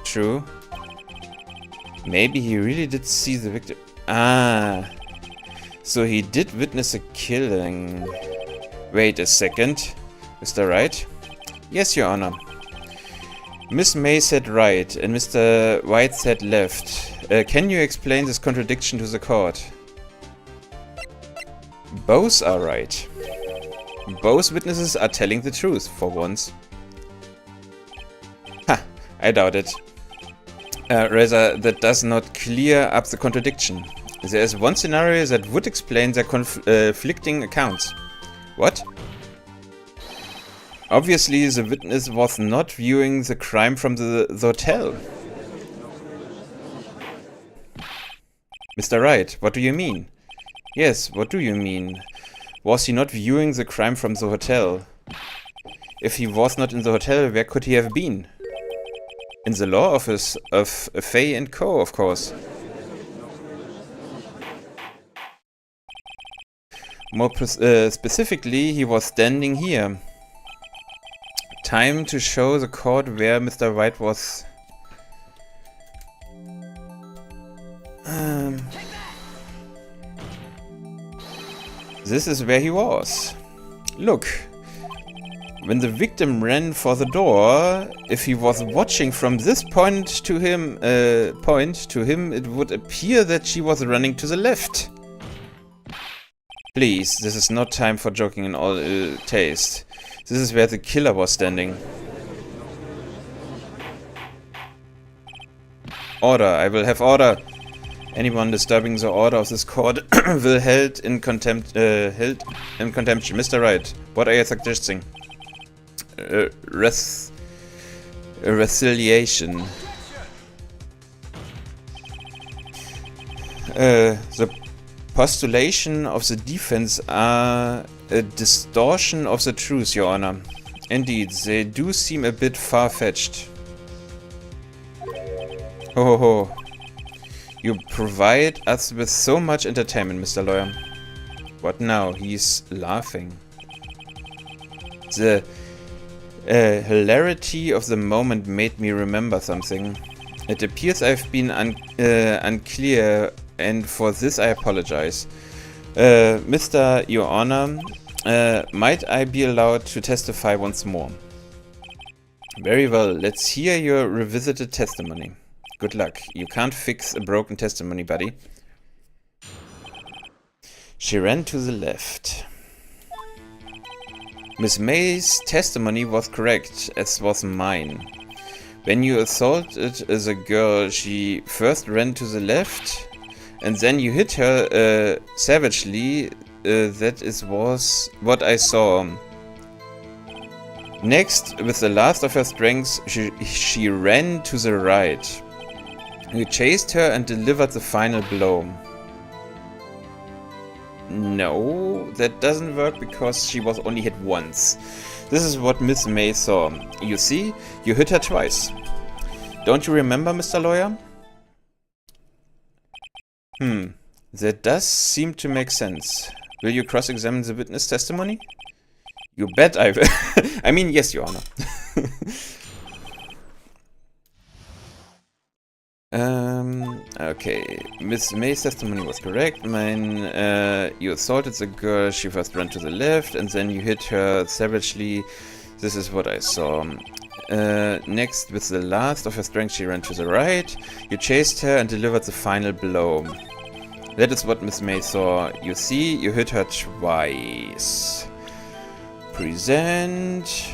Speaker 1: True. Maybe he really did see the victim. Ah. So he did witness a killing. Wait a second. Mr. Wright? Yes, Your Honor. Miss May said right and Mr. White said left. Can you explain this contradiction to the court? Both are right. Both witnesses are telling the truth, for once. Ha! I doubt it. Rather, that does not clear up the contradiction. There is one scenario that would explain their conflicting accounts. What? Obviously, the witness was not viewing the crime from the hotel. Mr. Wright, what do you mean? Yes, what do you mean? Was he not viewing the crime from the hotel? If he was not in the hotel, where could he have been? In the law office of Fay & Co., of course. More specifically, he was standing here. Time to show the court where Mr. White was. This is where he was. Look. When the victim ran for the door, if he was watching from this point to him, it would appear that she was running to the left. Please, this is not time for joking in all taste. This is where the killer was standing. Order, I will have order. Anyone disturbing the order of this court will held in contempt. Mr. Wright, what are you suggesting? Reconciliation. The postulation of the defense are a distortion of the truth, Your Honor. Indeed, they do seem a bit far-fetched. Ho ho ho. You provide us with so much entertainment, Mr. Lawyer. What now? He's laughing. The hilarity of the moment made me remember something. It appears I've been unclear, and for this I apologize. Mr. Your Honor, might I be allowed to testify once more? Very well, let's hear your revisited testimony. Good luck. You can't fix a broken testimony, buddy. She ran to the left. Miss May's testimony was correct, as was mine. When you assaulted the girl, she first ran to the left, and then you hit her savagely. That was what I saw. Next, with the last of her strength, she ran to the right. You chased her and delivered the final blow. No, that doesn't work because she was only hit once. This is what Miss May saw. You see, you hit her twice. Don't you remember, Mr. Lawyer? That does seem to make sense. Will you cross-examine the witness testimony? You bet I will. I mean, yes, Your Honor. Okay. Miss May's testimony was correct. You assaulted the girl, she first ran to the left, and then you hit her savagely. This is what I saw. Next, with the last of her strength, she ran to the right. You chased her and delivered the final blow. That is what Miss May saw. You see, you hit her twice. Present.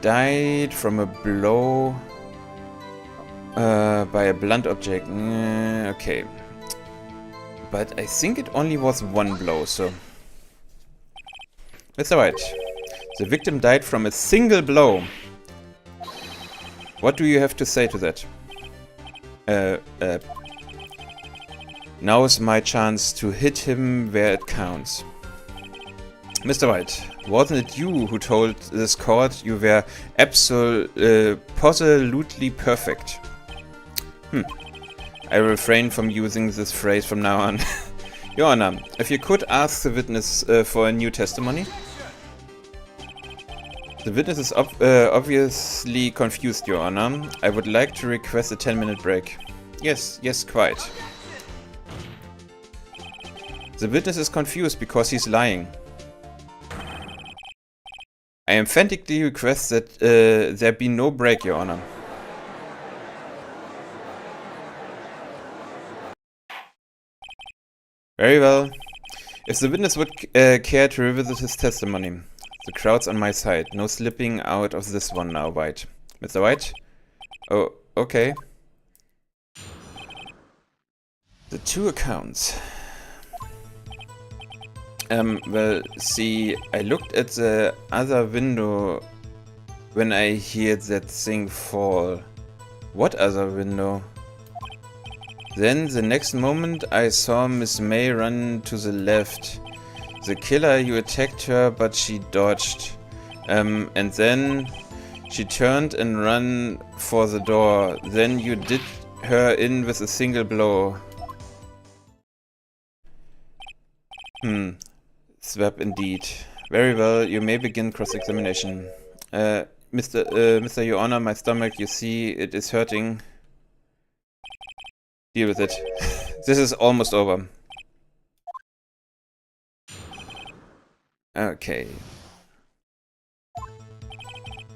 Speaker 1: Died from a blow by a blunt object. Okay. But I think it only was one blow, so... That's alright. The victim died from a single blow. What do you have to say to that? Now is my chance to hit him where it counts. Mr. White, wasn't it you who told this court you were positively perfect? I refrain from using this phrase from now on. Your Honor, if you could ask the witness for a new testimony. The witness is obviously confused, Your Honor. I would like to request a 10-minute break. Yes, quite. The witness is confused because he's lying. I emphatically request that there be no break, Your Honor. Very well. If the witness would care to revisit his testimony. The crowd's on my side. No slipping out of this one now, White. Mr. White? Oh, okay. The two accounts. Well, see, I looked at the other window when I heard that thing fall. What other window? Then, the next moment, I saw Miss May run to the left. The killer, you attacked her, but she dodged. And then she turned and ran for the door. Then you did her in with a single blow. Swap indeed. Very well, you may begin cross-examination. Mr. Your Honor, my stomach, you see, it is hurting. Deal with it. This is almost over. Okay.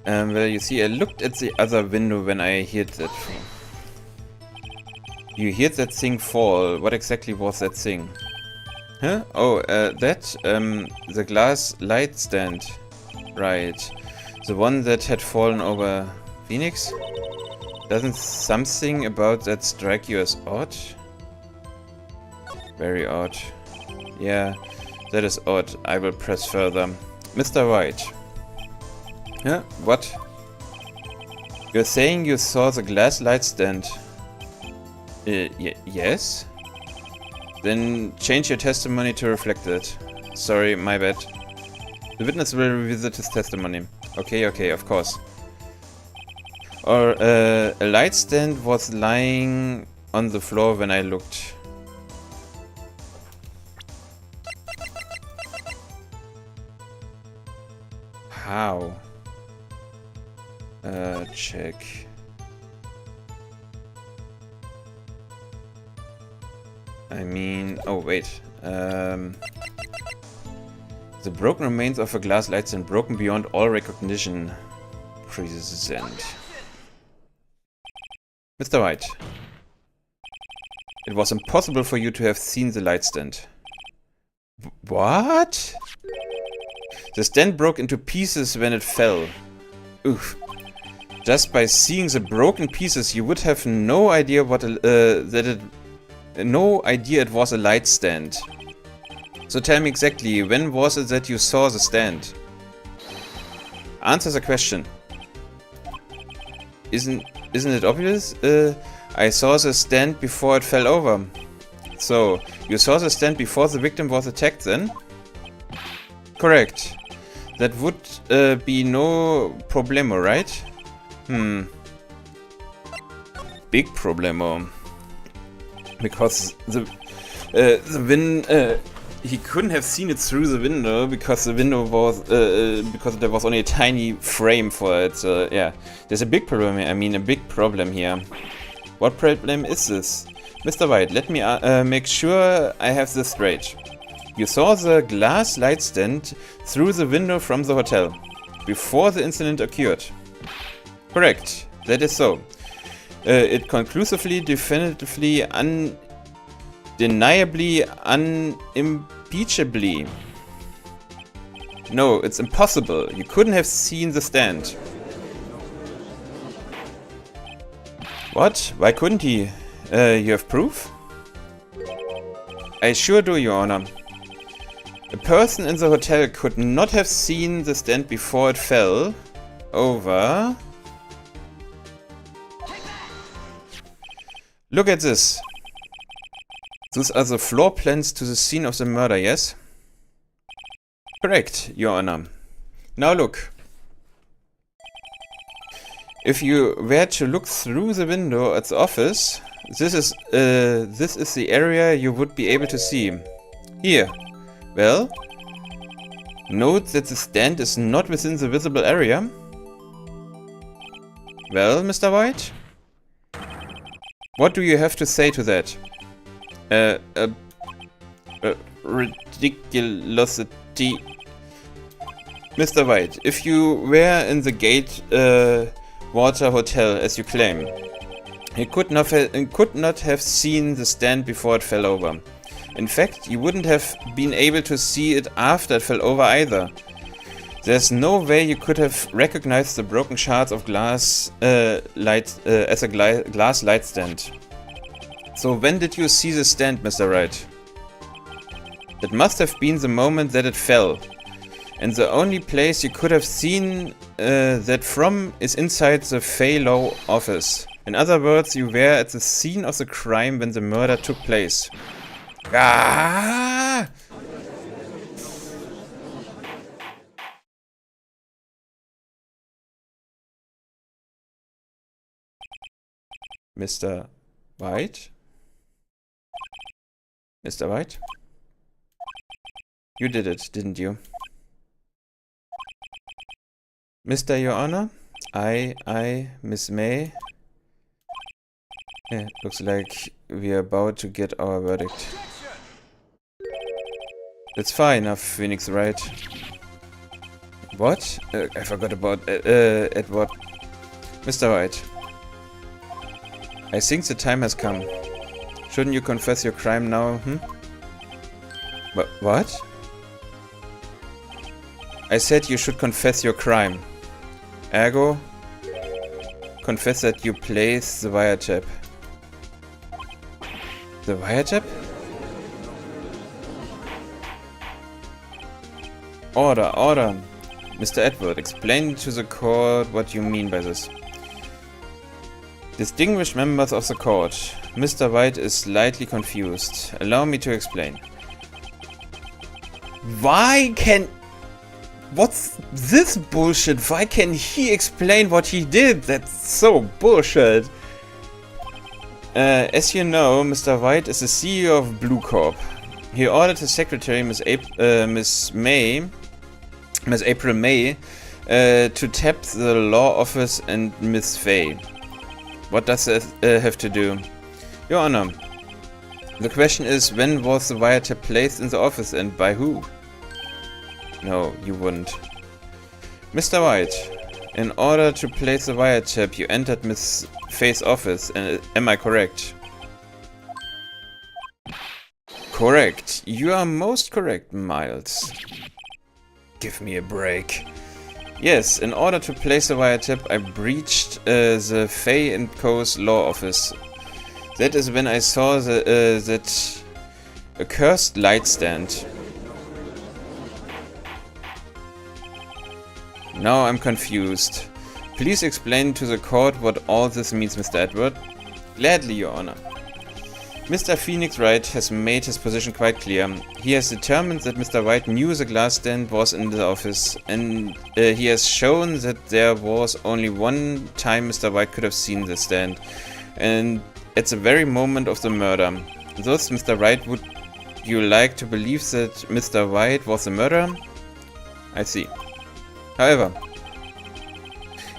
Speaker 1: Well, you see, I looked at the other window when I heard that. You heard that thing fall. What exactly was that thing? Huh? Oh, the glass light stand. Right. The one that had fallen over Phoenix? Doesn't something about that strike you as odd? Very odd. Yeah, that is odd. I will press further. Mr. White. Huh? What? You're saying you saw the glass light stand? Yes? Then change your testimony to reflect it. Sorry, my bad. The witness will revisit his testimony. Okay, of course. Or, a light stand was lying on the floor when I looked. How? Check. I mean... Oh, wait. The broken remains of a glass light stand broken beyond all recognition. Present. Mr. White. It was impossible for you to have seen the light stand. What? The stand broke into pieces when it fell. Oof. Just by seeing the broken pieces, you would have no idea what no idea it was a light stand. So tell me exactly, when was it that you saw the stand? Answer the question. Isn't it obvious? I saw the stand before it fell over. So, you saw the stand before the victim was attacked then? Correct. That would be no problemo, right? Big problemo. Because the he couldn't have seen it through the window because the window was because there was only a tiny frame for it. So yeah, there's a big problem. I mean, a big problem here. What problem is this, Mr. White? Let me make sure I have this straight. You saw the glass light stand through the window from the hotel before the incident occurred. Correct. That is so. It conclusively, definitively, undeniably, unimpeachably. No, it's impossible. You couldn't have seen the stand. What? Why couldn't he? You have proof? I sure do, Your Honor. A person in the hotel could not have seen the stand before it fell over. Look at this. Those are the floor plans to the scene of the murder, yes? Correct, Your Honor. Now look. If you were to look through the window at the office, this is the area you would be able to see. Here. Well, note that the stand is not within the visible area. Well, Mr. White? What do you have to say to that? Ridiculosity. Mr. White, if you were in the Water Hotel, as you claim, you could not have seen the stand before it fell over. In fact, you wouldn't have been able to see it after it fell over either. There's no way you could have recognized the broken shards of glass as a glass light stand. So when did you see the stand, Mr. Wright? It must have been the moment that it fell. And the only place you could have seen that from is inside the Fay Law office. In other words, you were at the scene of the crime when the murder took place. Ah! Mr. White? Mr. White? You did it, didn't you? Mr. Your Honor? Miss May. Yeah, looks like we are about to get our verdict. It's fine enough, Phoenix, right? What? I forgot about Edward. Mr. White. I think the time has come. Shouldn't you confess your crime now, What? I said you should confess your crime. Ergo, confess that you placed the wiretap. The wiretap? Order. Mr. Edward, explain to the court what you mean by this. Distinguished members of the court, Mr. White is slightly confused. Allow me to explain. What's this bullshit? Why can he explain what he did? That's so bullshit. As you know, Mr. White is the CEO of Blue Corp. He ordered his secretary, Miss April May, to tap the law office and Miss Fay. What does that have to do? Your Honor, the question is, when was the wiretap placed in the office and by who? No, you wouldn't. Mr. White, in order to place the wiretap, you entered Miss Fay's office, am I correct? Correct. You are most correct, Miles. Give me a break. Yes, in order to place the wiretap, I breached the Fay & Co.'s law office. That is when I saw that accursed light stand. Now I'm confused. Please explain to the court what all this means, Mr. Edward. Gladly, Your Honor. Mr. Phoenix Wright has made his position quite clear. He has determined that Mr. White knew the glass stand was in the office, and he has shown that there was only one time Mr. White could have seen the stand, and at the very moment of the murder. Thus, Mr. Wright, would you like to believe that Mr. White was the murderer? I see. However,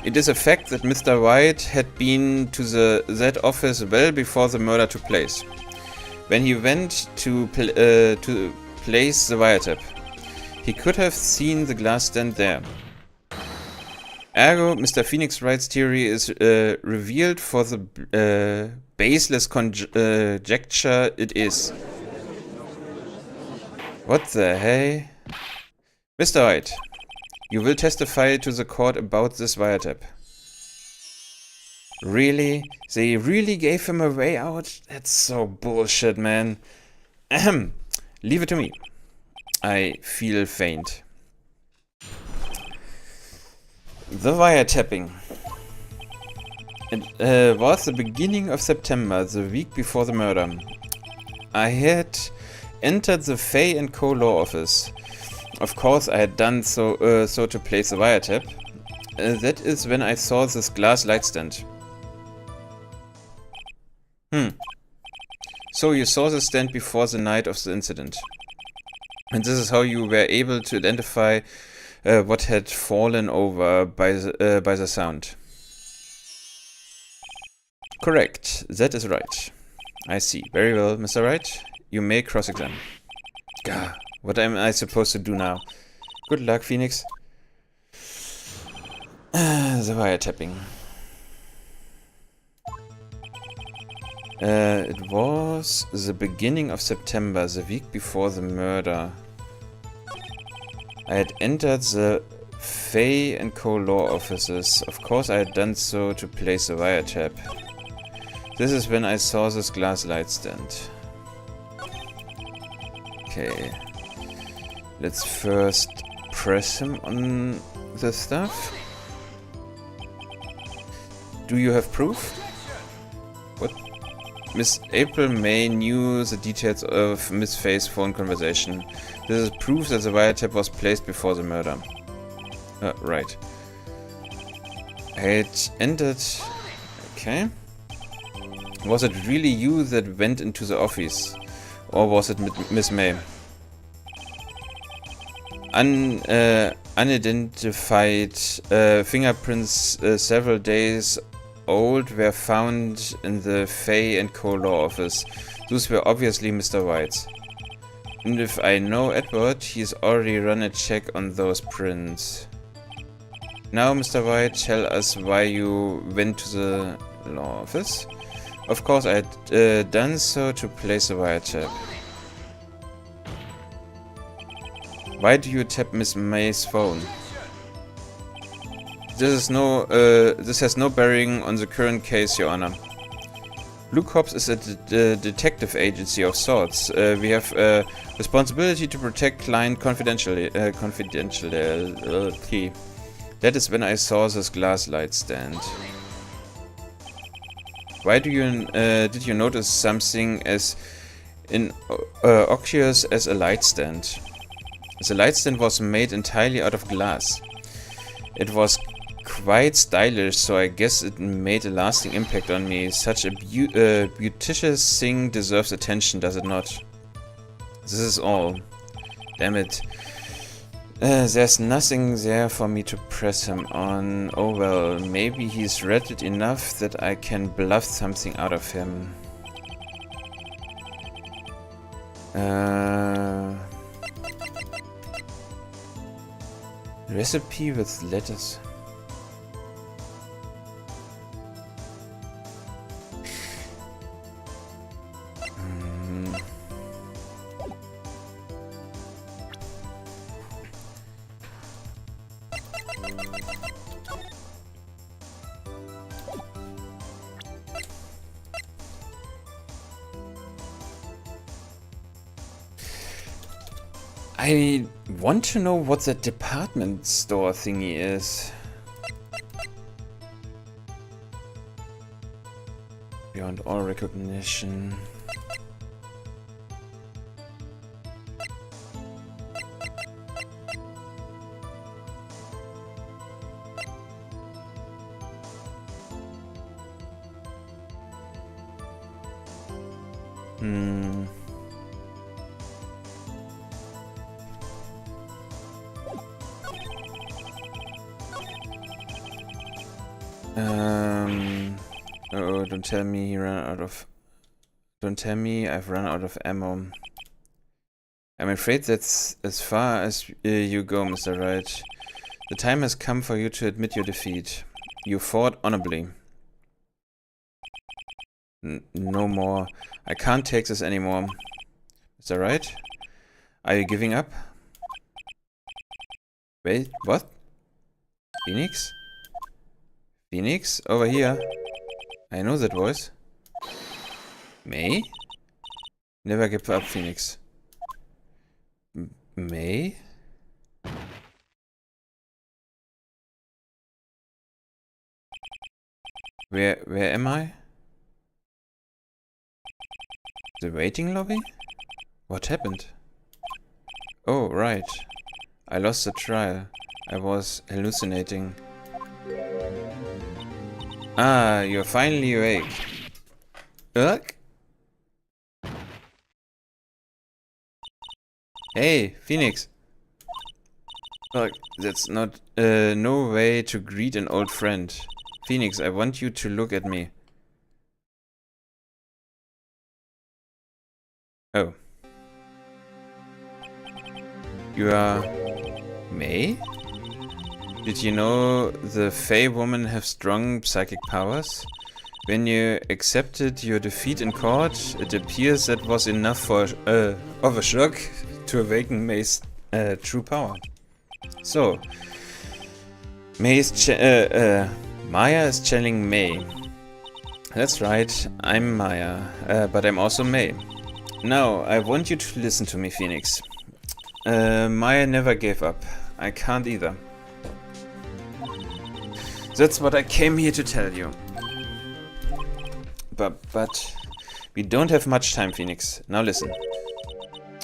Speaker 1: it is a fact that Mr. White had been to that office well before the murder took place. When he went to place the wiretap, he could have seen the glass stand there. Ergo, Mr. Phoenix Wright's theory is revealed for the baseless conjecture it is. What the hey? Mr. White, you will testify to the court about this wiretap. Really? They really gave him a way out? That's so bullshit, man. Ahem. Leave it to me. I feel faint. The wiretapping. It was the beginning of September, the week before the murder. I had entered the Fay & Co. law office. Of course, I had done so to place the wiretap. That is when I saw this glass light stand. So you saw the stand before the night of the incident. And this is how you were able to identify what had fallen over by the sound. Correct. That is right. I see. Very well, Mr. Wright. You may cross-examine. Gah. What am I supposed to do now? Good luck, Phoenix. The wiretapping. It was the beginning of September, the week before the murder. I had entered the Fay & Co. law offices. Of course, I had done so to place the wiretap. This is when I saw this glass light stand. Okay. Let's first press him on the stuff. Do you have proof? What? Miss April May knew the details of Miss Fay's phone conversation. This is proof that the wiretap was placed before the murder. Right. I had entered... Okay. Was it really you that went into the office? Or was it Miss May? Unidentified fingerprints several days old were found in the Fay & Co. law office. Those were obviously Mr. White's. And if I know Edward, he's already run a check on those prints. Now, Mr. White, tell us why you went to the law office. Of course, I had done so to place a wiretap. Why do you tap Miss May's phone? This has no bearing on the current case, Your Honor. Blue Cops is a detective agency of sorts. We have a responsibility to protect client confidentiality. That is when I saw this glass light stand. Why did you notice something as innocuous as a light stand? The light stand was made entirely out of glass. It was quite stylish, so I guess it made a lasting impact on me. Such a beauticious thing deserves attention, does it not? This is all. Damn it. There's nothing there for me to press him on. Oh well, maybe he's read it enough that I can bluff something out of him. Recipe with lettuce. I want to know what that department store thingy is. Beyond all recognition. Oh, don't tell me he ran out of... Don't tell me I've run out of ammo. I'm afraid that's as far as you go, Mr. Wright. The time has come for you to admit your defeat. You fought honorably. No more. I can't take this anymore. Mr. Wright? Are you giving up? Wait, what? Phoenix? Phoenix? Over here. I know that voice. May? Never give up, Phoenix. May? Where am I? The waiting lobby? What happened? Oh, right. I lost the trial. I was hallucinating. Ah, you're finally awake. Ugh? Hey, Phoenix. Look, that's not no way to greet an old friend. Phoenix, I want you to look at me. Oh. You are... May? Did you know the Fey women have strong psychic powers? When you accepted your defeat in court, it appears that was enough for of a shock to awaken May's true power. So, Maya is channeling May. That's right, I'm Maya, but I'm also May. Now, I want you to listen to me, Phoenix. Maya never gave up. I can't either. That's what I came here to tell you. But we don't have much time, Phoenix. Now listen.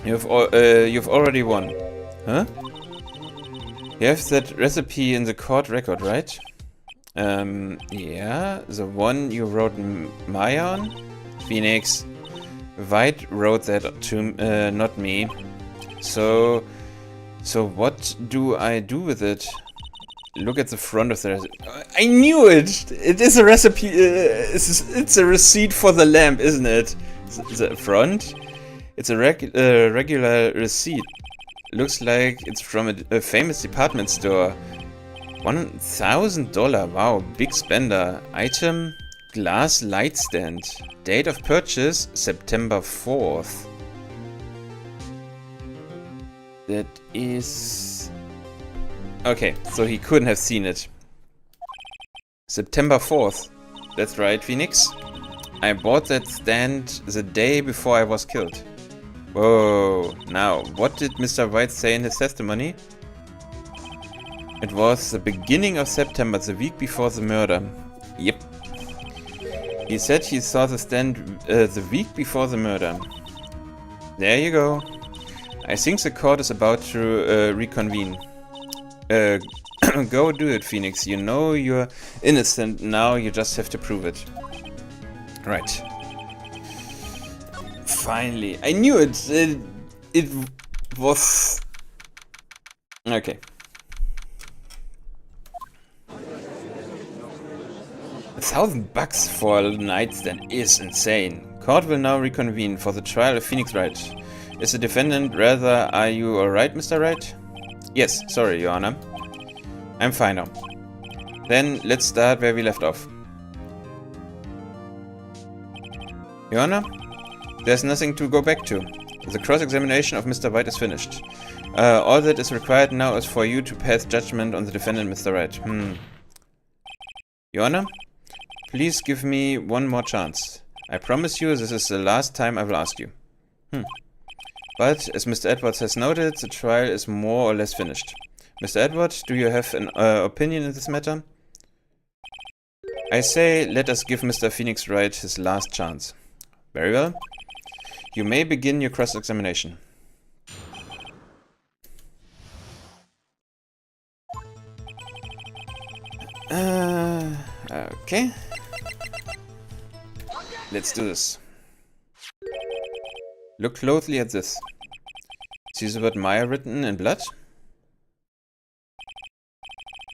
Speaker 1: You've already won. Huh? You have that recipe in the court record, right? Yeah, the one you wrote Maya on? Phoenix. White wrote that to not me. So what do I do with it? Look at the front of the recipe. I knew it! It is a recipe. It's a receipt for the lamp, isn't it? The front? It's a regular receipt. Looks like it's from a famous department store. $1,000. Wow, big spender. Item: glass light stand. Date of purchase: September 4th. That is... Okay, so he couldn't have seen it. September 4th. That's right, Phoenix. I bought that stand the day before I was killed. Whoa. Now, what did Mr. White say in his testimony? It was the beginning of September, the week before the murder. Yep. He said he saw the stand the week before the murder. There you go. I think the court is about to reconvene. Go do it, Phoenix. You know you're innocent now, you just have to prove it. Right. Finally. I knew it. It was... Okay. 1,000 bucks for a nightstand is insane. Court will now reconvene for the trial of Phoenix Wright. Is the defendant rather... Are you alright, Mr. Wright? Yes, sorry, Your Honor. I'm fine now. Then let's start where we left off. Your Honor, there's nothing to go back to. The cross-examination of Mr. White is finished. All that is required now is for you to pass judgment on the defendant, Mr. Wright. Your Honor, please give me one more chance. I promise you this is the last time I will ask you. But, as Mr. Edwards has noted, the trial is more or less finished. Mr. Edwards, do you have an opinion in this matter? I say, let us give Mr. Phoenix Wright his last chance. Very well. You may begin your cross-examination. Okay. Let's do this. Look closely at this. See the word Maya written in blood?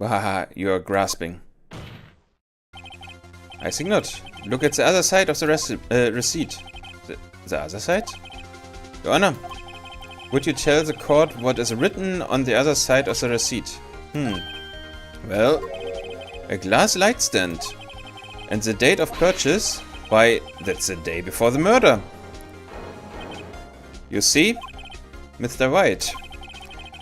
Speaker 1: Wahaha, you are grasping. I think not. Look at the other side of the receipt. The other side? Your Honor, would you tell the court what is written on the other side of the receipt? Well, a glass light stand. And the date of purchase? Why, that's the day before the murder. You see, Mr. White,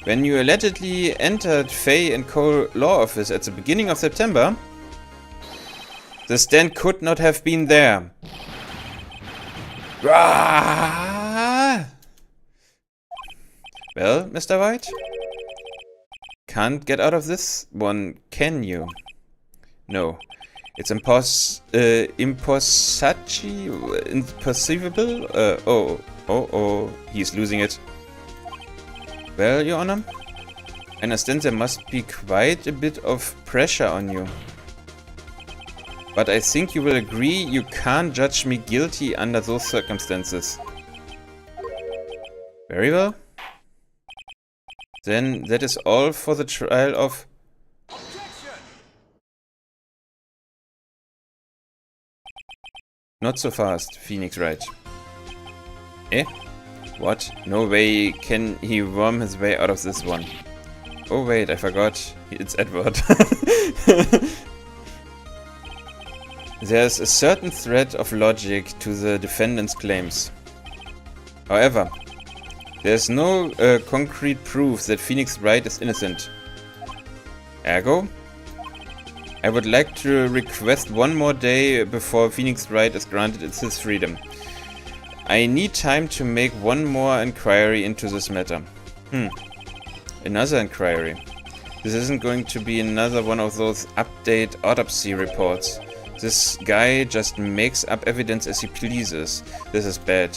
Speaker 1: when you allegedly entered Fay and Co. law office at the beginning of September, the stand could not have been there. Well, Mr. White? Can't get out of this one, can you? No. It's impossible? Oh, he's losing it. Well, Your Honor, I understand there must be quite a bit of pressure on you. But I think you will agree you can't judge me guilty under those circumstances. Very well. Then that is all for the trial of...
Speaker 2: Objection!
Speaker 1: Not so fast, Phoenix Wright. Eh? What? No way can he worm his way out of this one. Oh wait, I forgot. It's Edward. There's a certain thread of logic to the defendant's claims. However, there's no concrete proof that Phoenix Wright is innocent. Ergo, I would like to request one more day before Phoenix Wright is granted his freedom. I need time to make one more inquiry into this matter. Another inquiry. This isn't going to be another one of those update autopsy reports. This guy just makes up evidence as he pleases. This is bad.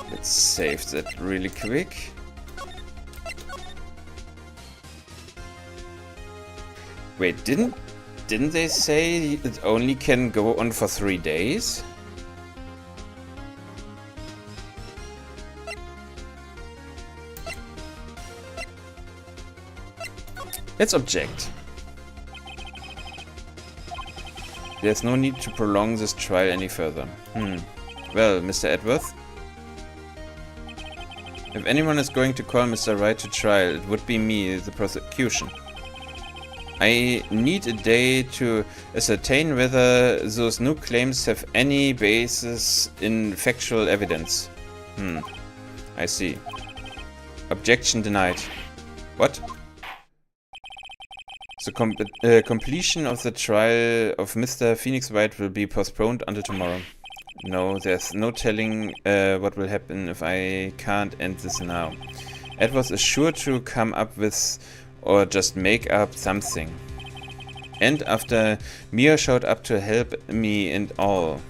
Speaker 1: Let's save that really quick. Wait, didn't they say it only can go on for 3 days? Let's object. There's no need to prolong this trial any further. Well, Mr. Edworth? If anyone is going to call Mr. Wright to trial, it would be me, the prosecution. I need a day to ascertain whether those new claims have any basis in factual evidence. I see. Objection denied. What? The completion of the trial of Mr. Phoenix Wright will be postponed until tomorrow. No, there's no telling what will happen if I can't end this now. Edwards is sure to come up with or just make up something. And after Mia showed up to help me and all.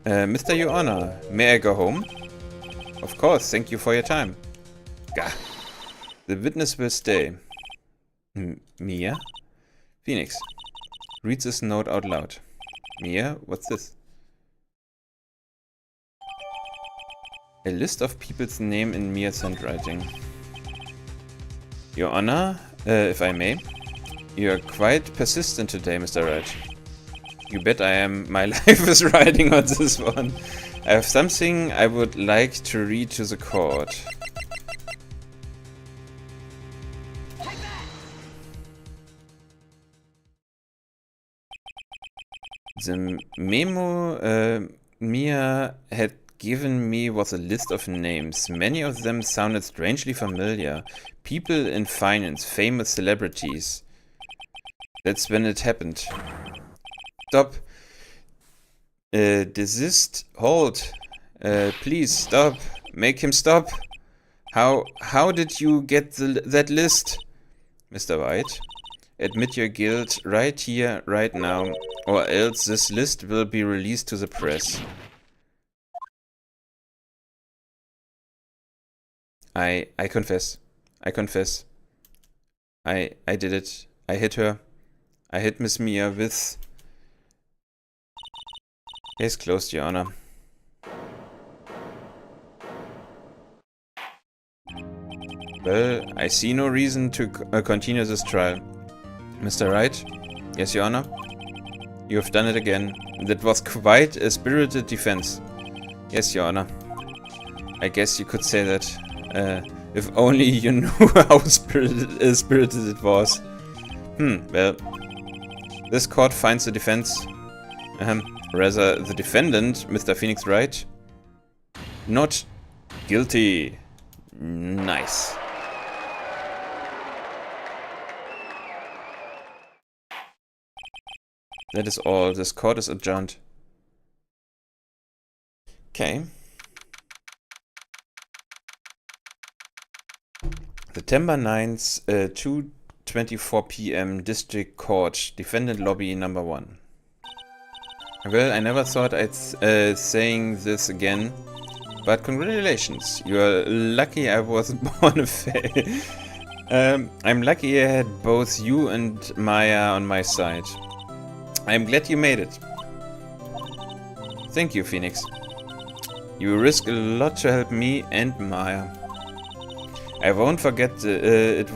Speaker 1: Mr. Your Honor, may I go home? Of course, thank you for your time. Gah. The witness will stay. Mia? Phoenix. Read this note out loud. Mia, what's this? A list of people's name in Mia's handwriting. Your Honor, if I may, you are quite persistent today, Mr. Wright. You bet I am. My life is riding on this one. I have something I would like to read to the court. The memo Mia had given me was a list of names. Many of them sounded strangely familiar. People in finance, famous celebrities. That's when it happened. Stop. Desist. Hold. Please stop. Make him stop. How did you get that list? Mr. White, admit your guilt right here, right now, or else this list will be released to the press. I confess. I confess. I did it. I hit her. I hit Miss Mia with... Case closed, Your Honor. Well, I see no reason to continue this trial. Mr. Wright? Yes, Your Honor? You have done it again. That was quite a spirited defense. Yes, Your Honor. I guess you could say that. If only you knew how spirited it was. Well. This court finds the defense... rather, the defendant, Mr. Phoenix Wright, not guilty. Nice. That is all. This court is adjourned. Okay. September 9th, 2:24 p.m. District Court, Defendant Lobby number 1. Well, I never thought I'd saying this again, but congratulations. You're lucky I wasn't born a fae. I'm lucky I had both you and Maya on my side. I'm glad you made it. Thank you, Phoenix. You risk a lot to help me and Maya. I won't forget it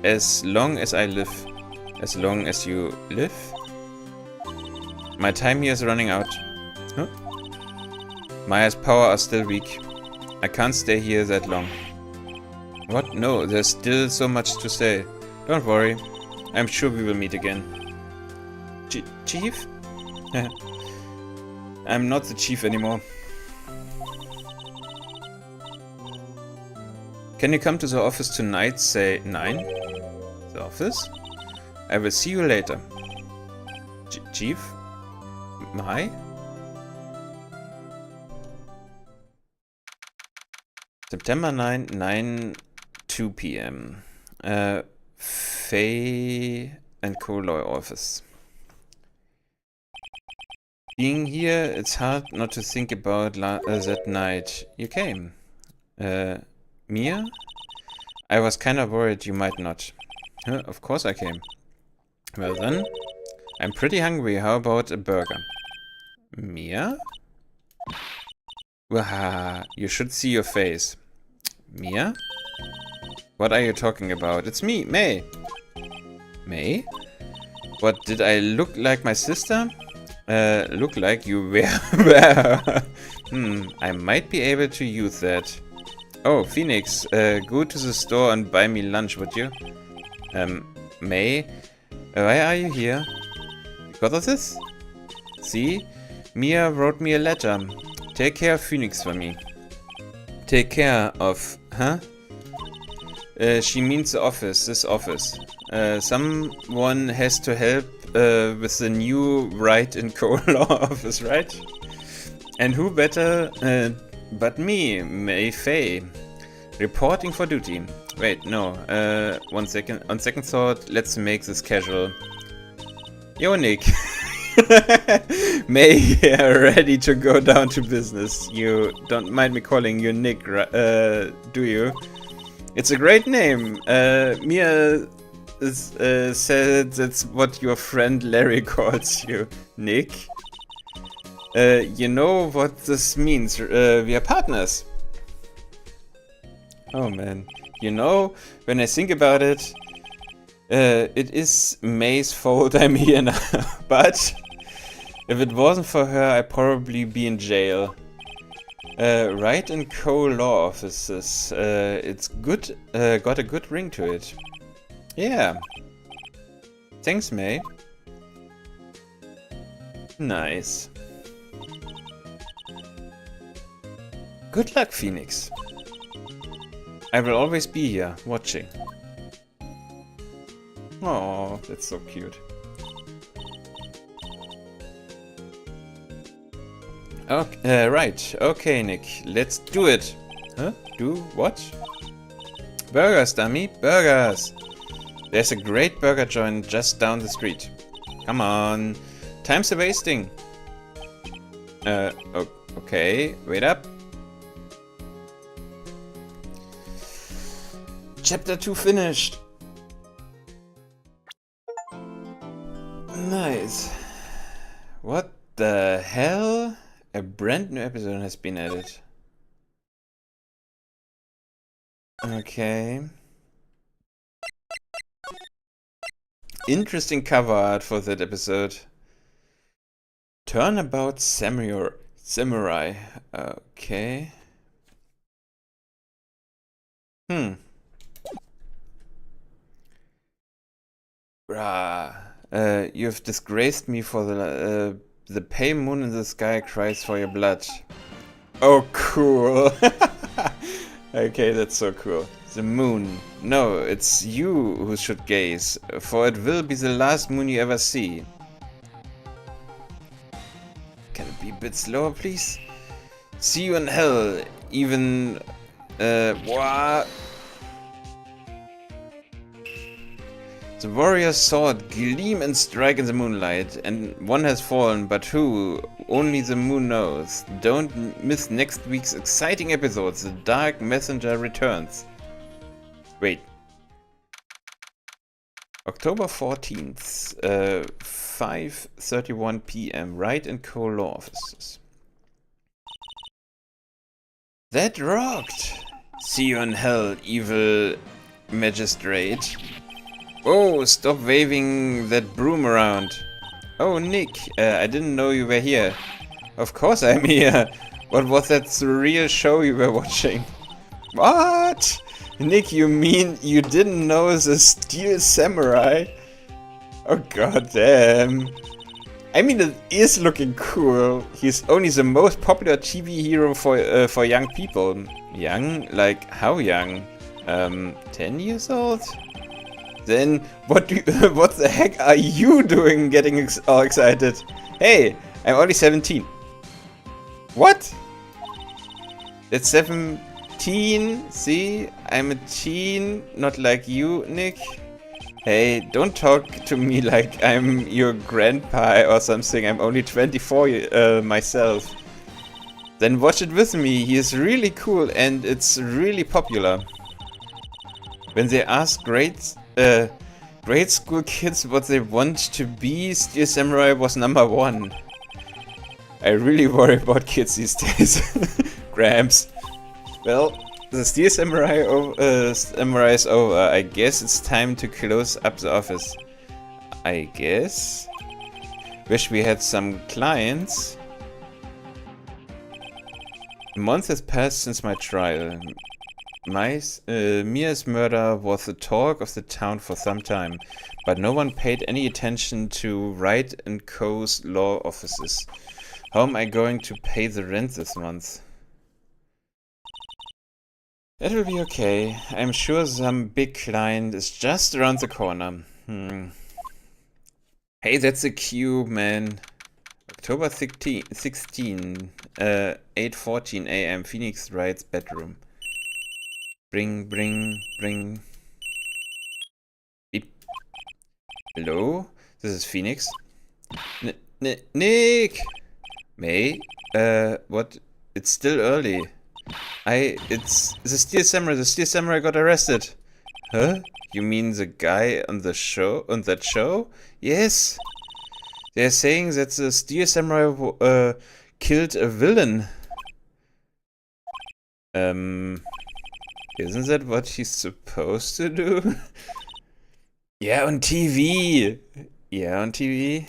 Speaker 1: as long as I live. As long as you live? My time here is running out. Huh? Maya's power are still weak. I can't stay here that long. What? No, there's still so much to say. Don't worry. I'm sure we will meet again. Chief? I'm not the chief anymore. Can you come to the office tonight, say 9? The office? I will see you later. Chief? Mai? September 2 p.m. Faye and Co-Law office. Being here, it's hard not to think about that night you came. Mia? I was kinda worried you might not. Huh, of course I came. Well then, I'm pretty hungry. How about a burger? Mia? Wahaha, you should see your face. Mia? What are you talking about? It's me, May. May? What, did I look like my sister? Look like you were. I might be able to use that. Oh, Phoenix, go to the store and buy me lunch, would you? May, why are you here? Because of this? See? Mia wrote me a letter. Take care of Phoenix for me. Take care of, huh? She means the office, this office. Someone has to help with the new Wright and Co-Law office, right? And who better but me, May Faye. Reporting for duty. Wait, no. 1 second. On second thought, let's make this casual. Yo, Nick. May here, ready to go down to business. You don't mind me calling you Nick, do you? It's a great name. Mia said that's what your friend Larry calls you, Nick. You know what this means. We are partners. Oh man. You know, when I think about it, it is May's fault I'm here now. But if it wasn't for her, I'd probably be in jail. Wright and Co-Law offices. It's good. Got a good ring to it. Yeah. Thanks, May. Nice. Good luck, Phoenix. I will always be here, watching. Oh, that's so cute. Okay, right. Okay, Nick. Let's do it. Huh? Do what? Burgers, dummy. Burgers. There's a great burger joint just down the street. Come on. Time's a wasting. Okay. Wait up. Chapter 2 finished. Nice. What the hell? A brand new episode has been added. Okay. Interesting cover art for that episode. Turnabout Samurai. Okay. You've disgraced me for the pale moon in the sky cries for your blood. Oh, cool. Okay, that's so cool. The moon. No, it's you who should gaze, for it will be the last moon you ever see. Can it be a bit slower, please? See you in hell, even... what? The warriors saw it gleam and strike in the moonlight, and one has fallen, but who? Only the moon knows. Don't miss next week's exciting episodes. The Dark Messenger returns. Wait. October 14th, 5:31 p.m. Right in Coal Law Offices. That rocked! See you in hell, evil magistrate. Oh, stop waving that broom around. Oh, Nick, I didn't know you were here. Of course I'm here. What was that surreal show you were watching? What? Nick, you mean you didn't know the Steel Samurai? Oh, goddamn. I mean, it is looking cool. He's only the most popular TV hero for young people. Young? Like, how young? 10 years old? Then what the heck are you doing getting all excited? Hey, I'm only 17. What? That's 17? See? I'm a teen, not like you, Nick. Hey, don't talk to me like I'm your grandpa or something. I'm only 24 myself. Then watch it with me. He is really cool and it's really popular. When they ask grade school kids what they want to be, Steel Samurai was #1. I really worry about kids these days. Gramps. Well, the Steel Samurai is over. I guess it's time to close up the office. I guess. Wish we had some clients. A month has passed since my trial. Mia's murder was the talk of the town for some time, but no one paid any attention to Wright and Co.'s law offices. How am I going to pay the rent this month? That will be okay. I'm sure some big client is just around the corner. Hey, that's a cube, man. October 16, 8:14 a.m. Phoenix Wright's bedroom. Bring. Beep. Hello? This is Phoenix. Nick! May? What? It's still early. It's the Steel Samurai. The Steel Samurai got arrested. Huh? You mean the guy on the show? On that show? Yes. They're saying that the Steel Samurai killed a villain. Isn't that what he's supposed to do? Yeah, on TV. Yeah, on TV.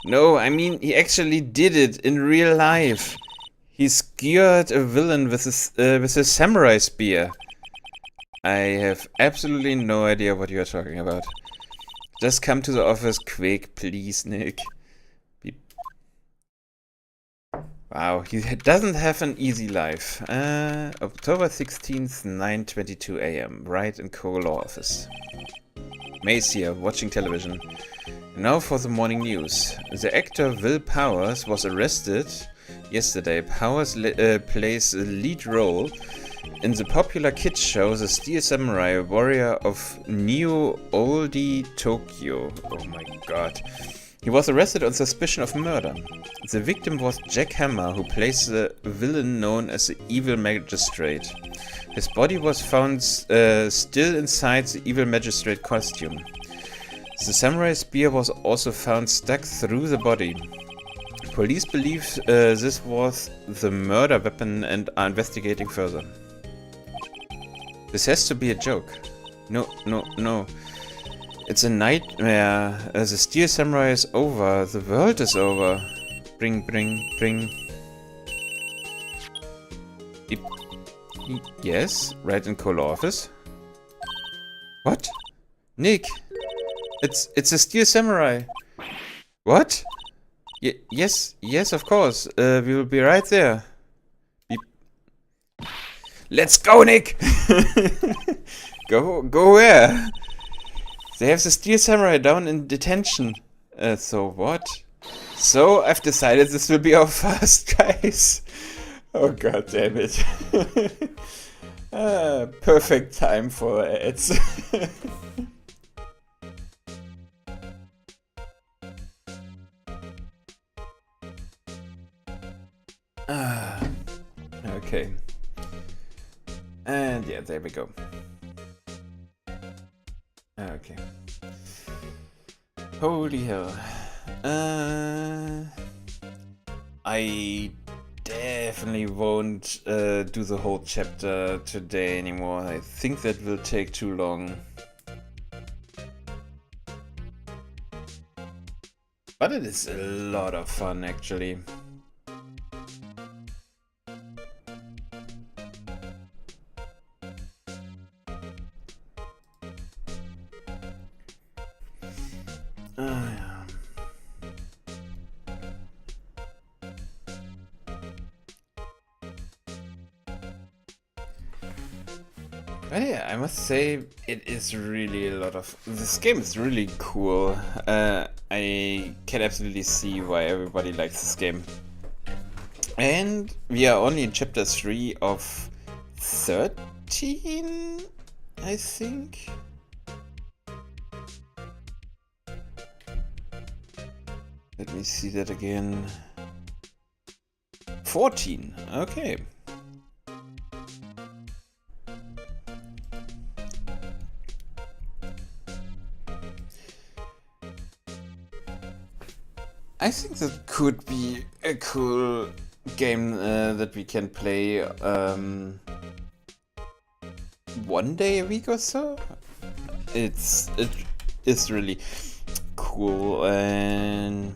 Speaker 1: No, I mean, he actually did it in real life. He skewered a villain with his samurai spear. I have absolutely no idea what you are talking about. Just come to the office quick, please, Nick. Wow, he doesn't have an easy life. October 16th, 9:22 a.m. Right in Co Law Office. May's here, watching television. Now for the morning news. The actor Will Powers was arrested yesterday, Powers plays a lead role in the popular kids show The Steel Samurai, Warrior of Neo Oldie Tokyo. Oh my god. He was arrested on suspicion of murder. The victim was Jack Hammer, who plays the villain known as the Evil Magistrate. His body was found still inside the Evil Magistrate costume. The samurai spear was also found stuck through the body. Police believe this was the murder weapon and are investigating further. This has to be a joke. No. It's a nightmare. The Steel Samurai is over. The world is over. Bring. Yes, right in Cola office. What? Nick! It's a Steel Samurai. What? Yes, of course. We will be right there. Let's go, Nick! Go where? They have the Steel Samurai down in detention. So what? So I've decided this will be our first, guys. Oh god damn it. Perfect time for ads. Okay. And yeah, there we go. Okay. Holy hell. I definitely won't do the whole chapter today anymore. I think that will take too long. But it is a lot of fun, actually. But yeah, I must say it is really a lot of... This game is really cool. I can absolutely see why everybody likes this game. And we are only in chapter 3 of 13, I think. Let me see that again. 14, okay. I think that could be a cool game that we can play one day a week or so. It is really cool. And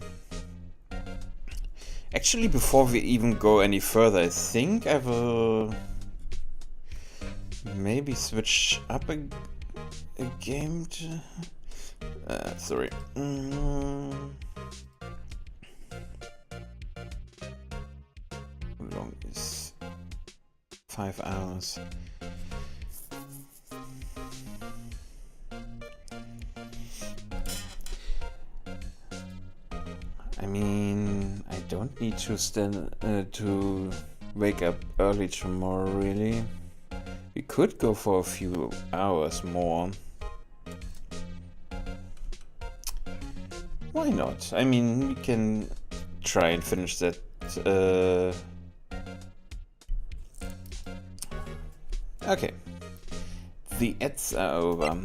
Speaker 1: actually, before we even go any further, I think I will maybe switch up a game to... sorry. How long is 5 hours? I mean, I don't need to to wake up early tomorrow, really. We could go for a few hours more. Why not? I mean, we can try and finish that. Okay. The ads are over.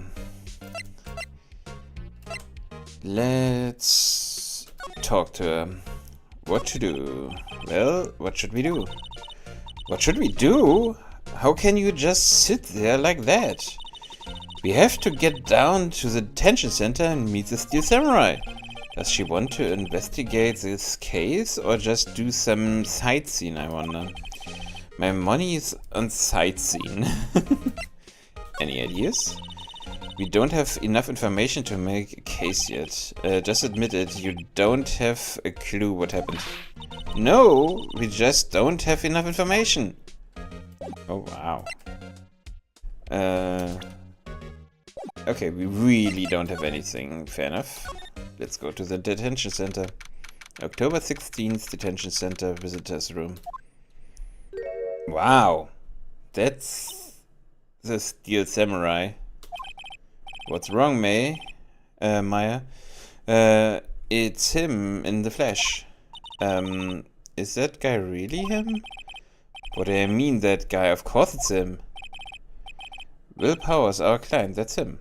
Speaker 1: Let's talk to her. What to do? Well, what should we do? What should we do? How can you just sit there like that? We have to get down to the detention center and meet the Steel Samurai. Does she want to investigate this case or just do some sightseeing, I wonder? My money is on sightseeing. Any ideas? We don't have enough information to make a case yet. Just admit it, you don't have a clue what happened. No, we just don't have enough information. Oh, wow. Okay, we really don't have anything. Fair enough. Let's go to the detention center. October 16th, Detention Center, Visitors Room. Wow. That's the Steel Samurai. What's wrong, Maya? It's him in the flesh. Is that guy really him? What do I mean, that guy? Of course it's him. Will Powers, our client, that's him.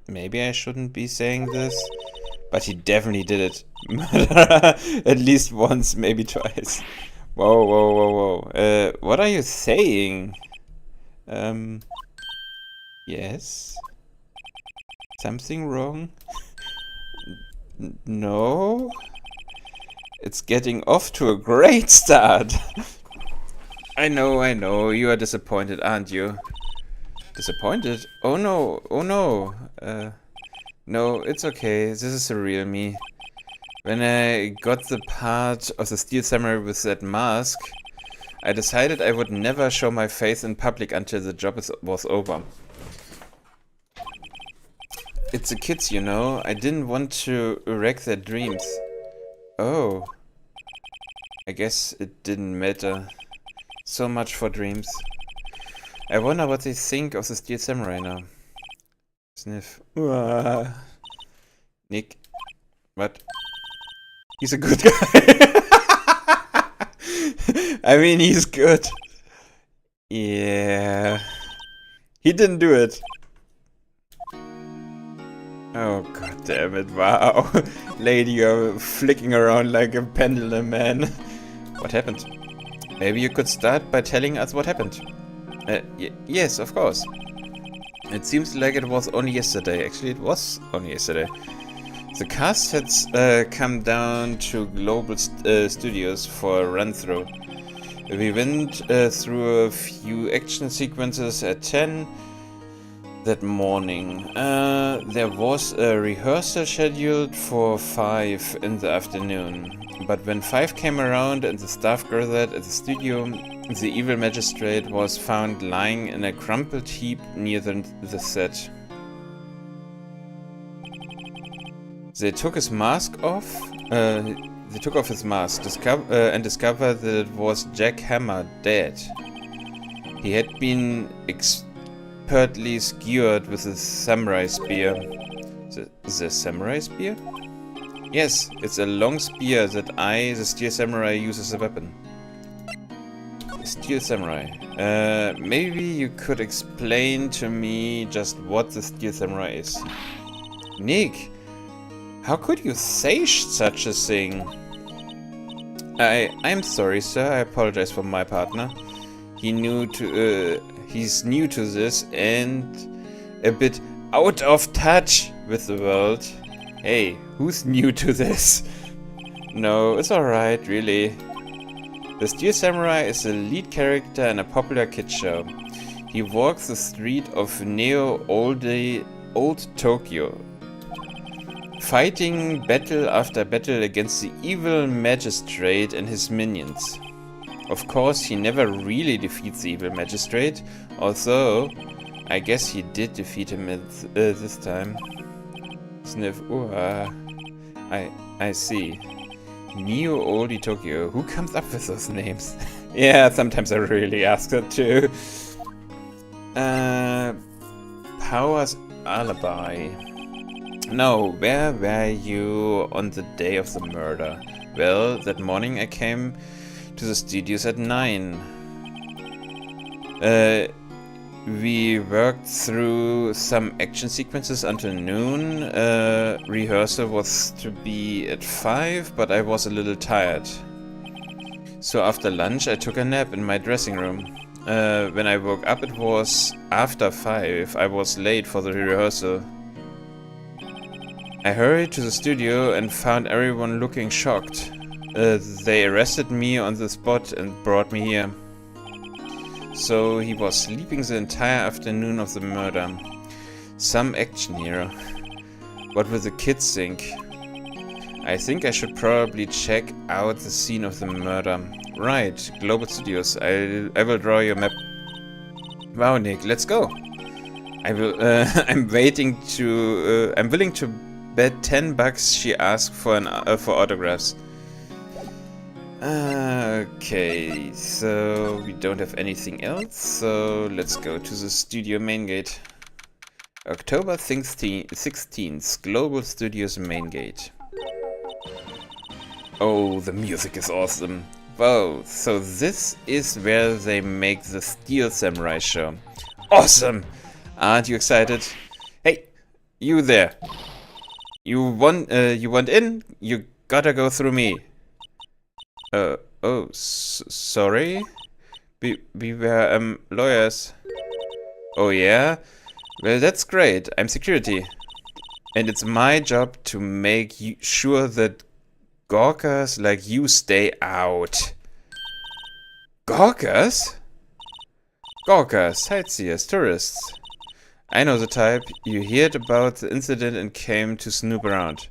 Speaker 1: Maybe I shouldn't be saying this, but he definitely did it. At least once, maybe twice. Whoa, whoa, whoa, whoa. What are you saying? Yes? Something wrong? No? It's getting off to a great start. I know, you are disappointed, aren't you? Disappointed? Oh no, oh no. No, it's okay, this is the real me. When I got the part of the Steel Samurai with that mask, I decided I would never show my face in public until the job was over. It's the kids, you know. I didn't want to wreck their dreams. Oh. I guess it didn't matter. So much for dreams. I wonder what they think of the Steel Samurai now. Sniff. Nick. What? He's a good guy. I mean, he's good. Yeah. He didn't do it. Oh, god damn it, wow. Lady, you're flicking around like a pendulum, man. What happened? Maybe you could start by telling us what happened. Yes, of course. It seems like it was only yesterday. Actually, it was only yesterday. The cast had come down to Global Studios for a run-through. We went through a few action sequences at 10 that morning. There was a rehearsal scheduled for 5 in the afternoon. But when 5 came around and the staff gathered at the studio, the evil magistrate was found lying in a crumpled heap near the set. They took his mask off. They took off his mask and discovered that it was Jack Hammer dead. He had been expertly skewered with a samurai spear. The samurai spear? Yes, it's a long spear that the Steel Samurai, use as a weapon. Steel Samurai. Maybe you could explain to me just what the Steel Samurai is. Nick, how could you say such a thing? I'm sorry, sir. I apologize for my partner. He's new to this and a bit out of touch with the world. Hey, who's new to this? No, it's alright, really. The Steel Samurai is the lead character in a popular kids show. He walks the street of Old Tokyo, fighting battle after battle against the evil magistrate and his minions. Of course, he never really defeats the evil magistrate, although I guess he did defeat him this time. Sniff. I see. Neo Oldie Tokyo. Who comes up with those names? Yeah, sometimes I really ask that too. Powers alibi. No, where were you on the day of the murder? Well, that morning I came to the studios at 9. We worked through some action sequences until noon. Rehearsal was to be at 5, but I was a little tired. So after lunch I took a nap in my dressing room. When I woke up it was after 5. I was late for the rehearsal. I hurried to the studio and found everyone looking shocked. They arrested me on the spot and brought me here. So he was sleeping the entire afternoon of the murder. Some action here. What will the kids think? I think I should probably check out the scene of the murder. Right, Global Studios. I will draw your map. Wow, Nick, let's go. I'm willing to bet $10 she asked for for autographs. Okay, so we don't have anything else, so let's go to the studio main gate. October 16th, Global Studios main gate. Oh, the music is awesome. Whoa, so this is where they make the Steel Samurai show. Awesome! Aren't you excited? Hey, you there. You want in? You gotta go through me. Oh, sorry? We were, lawyers. Oh yeah? Well, that's great. I'm security. And it's my job to make sure that gawkers like you stay out. Gawkers? Gawkers, sightseers, tourists. I know the type. You heard about the incident and came to snoop around.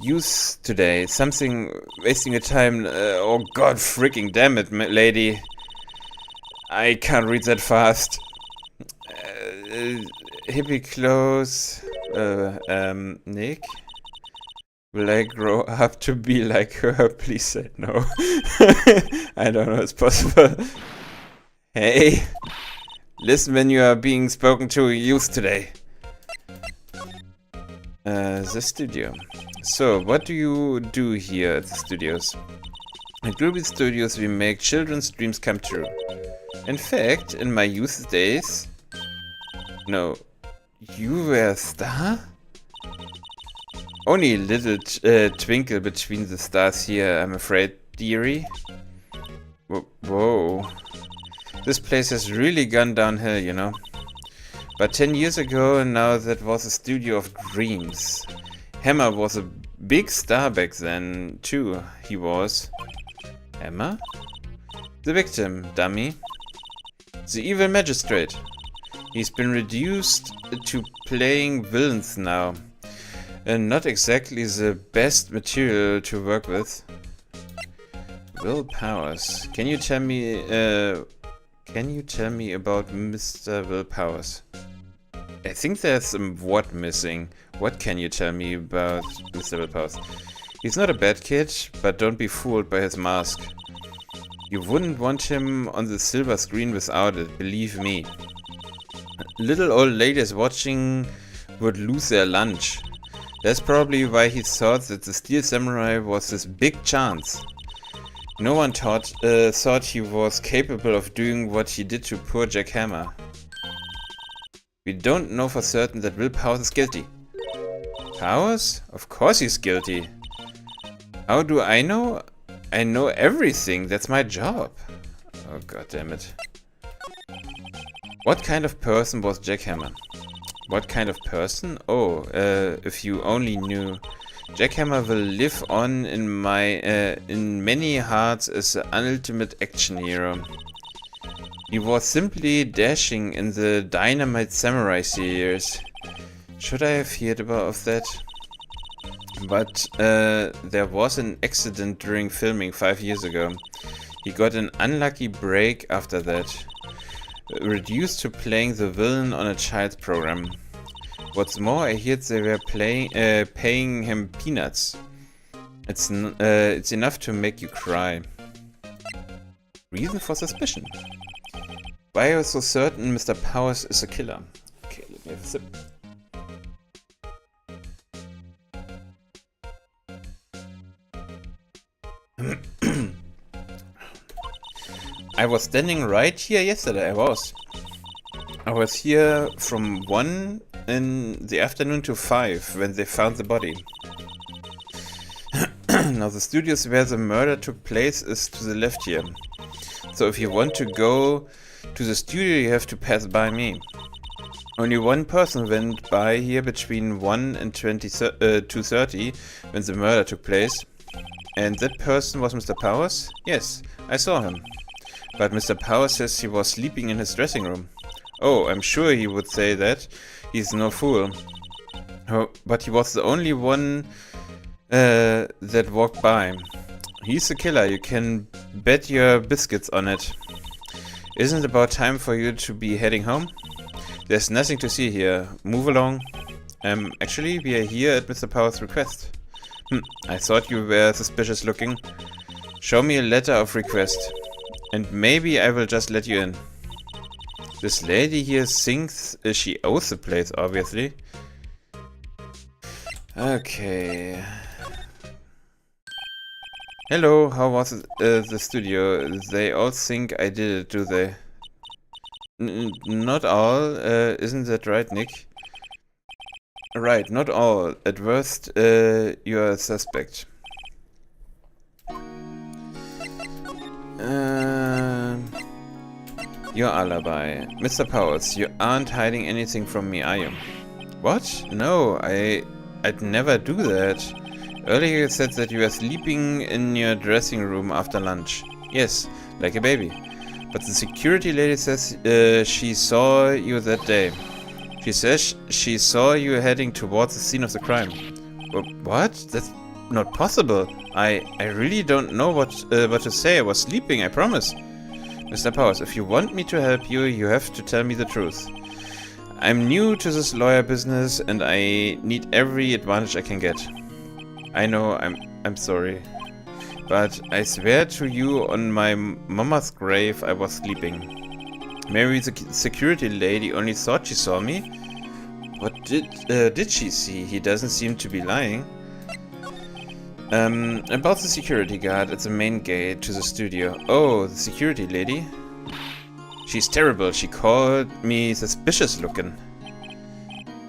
Speaker 1: Use today. Something wasting your time. Oh god freaking damn it, lady. I can't read that fast. Hippie clothes. Nick? Will I grow up to be like her? Please say no. I don't know, it's possible. Hey. Listen when you are being spoken to. Use today. The studio. So, what do you do here at the studios? At Groovy Studios we make children's dreams come true. In fact, in my youth days... No. You were a star? Only a little twinkle between the stars here, I'm afraid, dearie. Whoa. This place has really gone downhill, you know. But 10 years ago, now that was a studio of dreams. Hammer was a big star back then, too. He was. Hammer? The victim, dummy. The evil magistrate. He's been reduced to playing villains now. And not exactly the best material to work with. Will Powers. Can you tell me about Mr. Will Powers? I think there's some what missing. What can you tell me about Mr. Will Powers? He's not a bad kid, but don't be fooled by his mask. You wouldn't want him on the silver screen without it, believe me. Little old ladies watching would lose their lunch. That's probably why he thought that the Steel Samurai was his big chance. No one thought he was capable of doing what he did to poor Jack Hammer. We don't know for certain that Will Powers is guilty. Powers? Of course he's guilty. How do I know? I know everything. That's my job. Oh god damn it. What kind of person was Jack Hammer? What kind of person? Oh, if you only knew. Jack Hammer will live on in many hearts as the ultimate action hero. He was simply dashing in the Dynamite Samurai series. Should I have heard about that? But there was an accident during filming 5 years ago. He got an unlucky break after that. Reduced to playing the villain on a child's program. What's more, I heard they were paying him peanuts. It's enough to make you cry. Reason for suspicion. Why are you so certain Mr. Powers is a killer? Okay, let me have a sip. I was standing right here yesterday, I was here from 1 in the afternoon to 5 when they found the body. Now the studios where the murder took place is to the left here. So if you want to go to the studio you have to pass by me. Only one person went by here between 1 and 2:30 when the murder took place. And that person was Mr. Powers? Yes, I saw him. But Mr. Powers says he was sleeping in his dressing room. Oh, I'm sure he would say that. He's no fool. Oh, but he was the only one that walked by. He's the killer, you can bet your biscuits on it. Isn't it about time for you to be heading home? There's nothing to see here. Move along. Actually, we are here at Mr. Power's request. I thought you were suspicious looking. Show me a letter of request, and maybe I will just let you in. This lady here thinks she owes the place, obviously. Okay. Hello, how was the studio? They all think I did it, do they? Not all, isn't that right, Nick? Right, not all. At worst, you're a suspect. Your alibi. Mr. Powers, you aren't hiding anything from me, are you? What? No, I'd never do that. Earlier you said that you were sleeping in your dressing room after lunch. Yes, like a baby. But the security lady says she saw you that day. She says she saw you heading towards the scene of the crime. What? That's not possible. I really don't know what to say. I was sleeping, I promise. Mr. Powers, if you want me to help you, you have to tell me the truth. I'm new to this lawyer business and I need every advantage I can get. I know, I'm sorry. But I swear to you on my mama's grave I was sleeping. Maybe the security lady only thought she saw me. What did she see? He doesn't seem to be lying. About the security guard at the main gate to the studio. Oh, the security lady? She's terrible. She called me suspicious looking.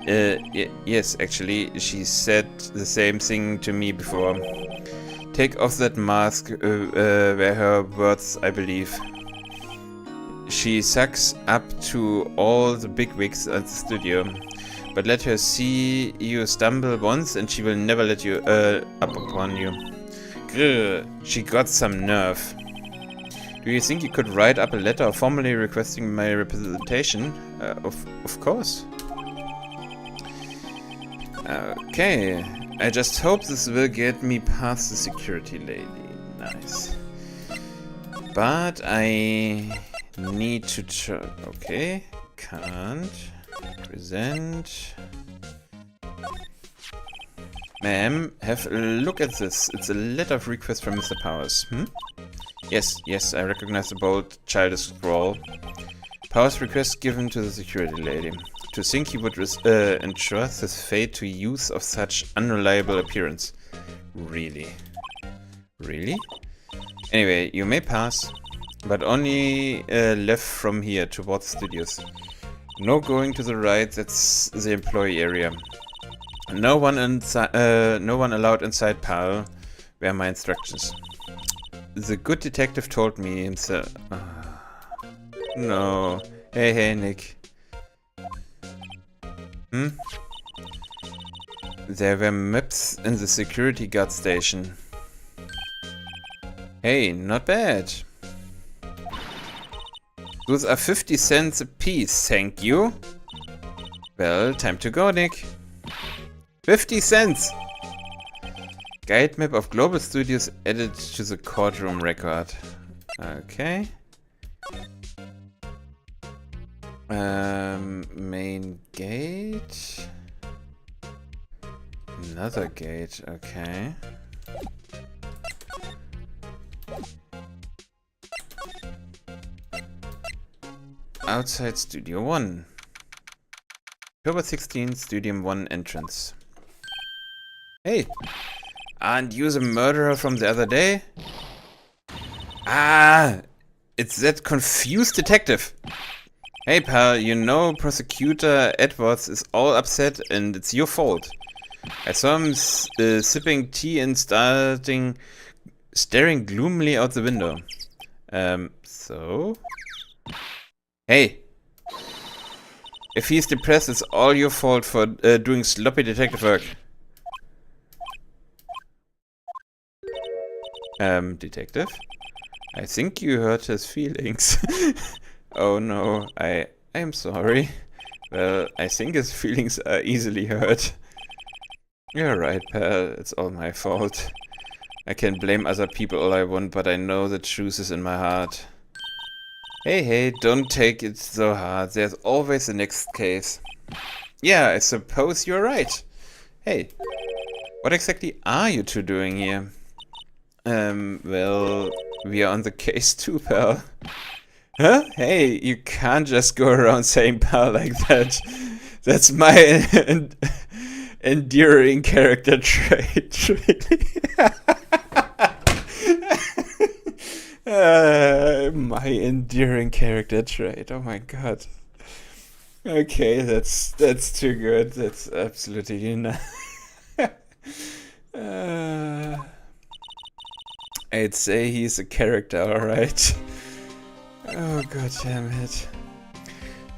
Speaker 1: Yes, actually, she said the same thing to me before. Take off that mask, were her words, I believe. She sucks up to all the bigwigs at the studio. But let her see you stumble once and she will never let you up upon you. Grr, she got some nerve. Do you think you could write up a letter formally requesting my representation? Of course. Okay, I just hope this will get me past the security lady. Nice. But I need to turn. Okay, can't. Present. Ma'am, have a look at this. It's a letter of request from Mr. Powers. Yes, I recognize the bold, childish scrawl. Powers' request given to the security lady. To think he would entrust his fate to youth of such unreliable appearance. Really? Really? Anyway, you may pass, but only left from here towards the studios. No going to the right, that's the employee area. No one allowed inside, pal, were my instructions. The good detective told me himself. No. Hey, Nick. There were maps in the security guard station. Hey, not bad. Those are 50 cents a piece, thank you. Well, time to go, Nick. 50 cents! Guide map of global studios added to the courtroom record. Okay. Main gate. Another gate, okay. Outside Studio 1. October 16th, Studio 1 entrance. Hey! Aren't you the murderer from the other day? Ah! It's that confused detective! Hey pal, you know Prosecutor Edwards is all upset and it's your fault. I saw him sipping tea and staring gloomily out the window. So? Hey! If he's depressed, it's all your fault for doing sloppy detective work. Detective? I think you hurt his feelings. Oh no, I'm sorry. Well, I think his feelings are easily hurt. You're right, pal. It's all my fault. I can blame other people all I want, but I know the truth is in my heart. Hey, don't take it so hard. There's always the next case. Yeah, I suppose you're right. Hey, what exactly are you two doing here? Well, we are on the case too, pal. Huh? Hey, you can't just go around saying pal like that. That's my endearing character trait, really. My endearing character trait. Oh my god. Okay, that's too good. That's absolutely enough. I'd say he's a character, alright. Oh god damn it.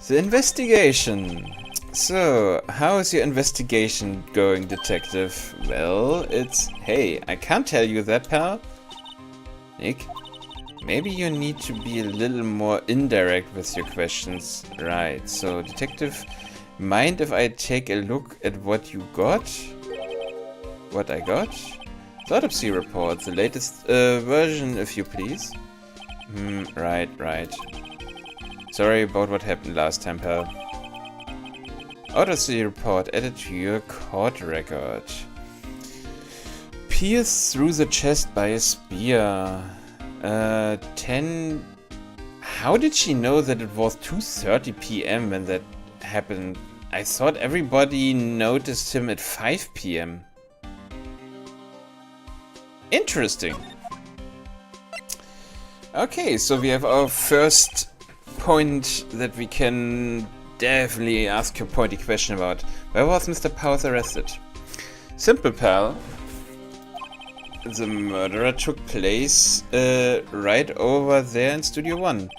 Speaker 1: The investigation. So, how is your investigation going, detective? Well, it's... Hey, I can't tell you that, pal. Nick, maybe you need to be a little more indirect with your questions. Right, so, detective, mind if I take a look at what you got? What I got? The autopsy report, the latest version, if you please. Right. Sorry about what happened last time, pal. Autopsy report added to your court record. Pierced through the chest by a spear. 10... How did she know that it was 2:30 PM when that happened? I thought everybody noticed him at 5 PM. Interesting. Okay, so we have our first point that we can definitely ask a pointy question about. Where was Mr. Powers arrested? Simple, pal. The murder took place right over there in Studio 1.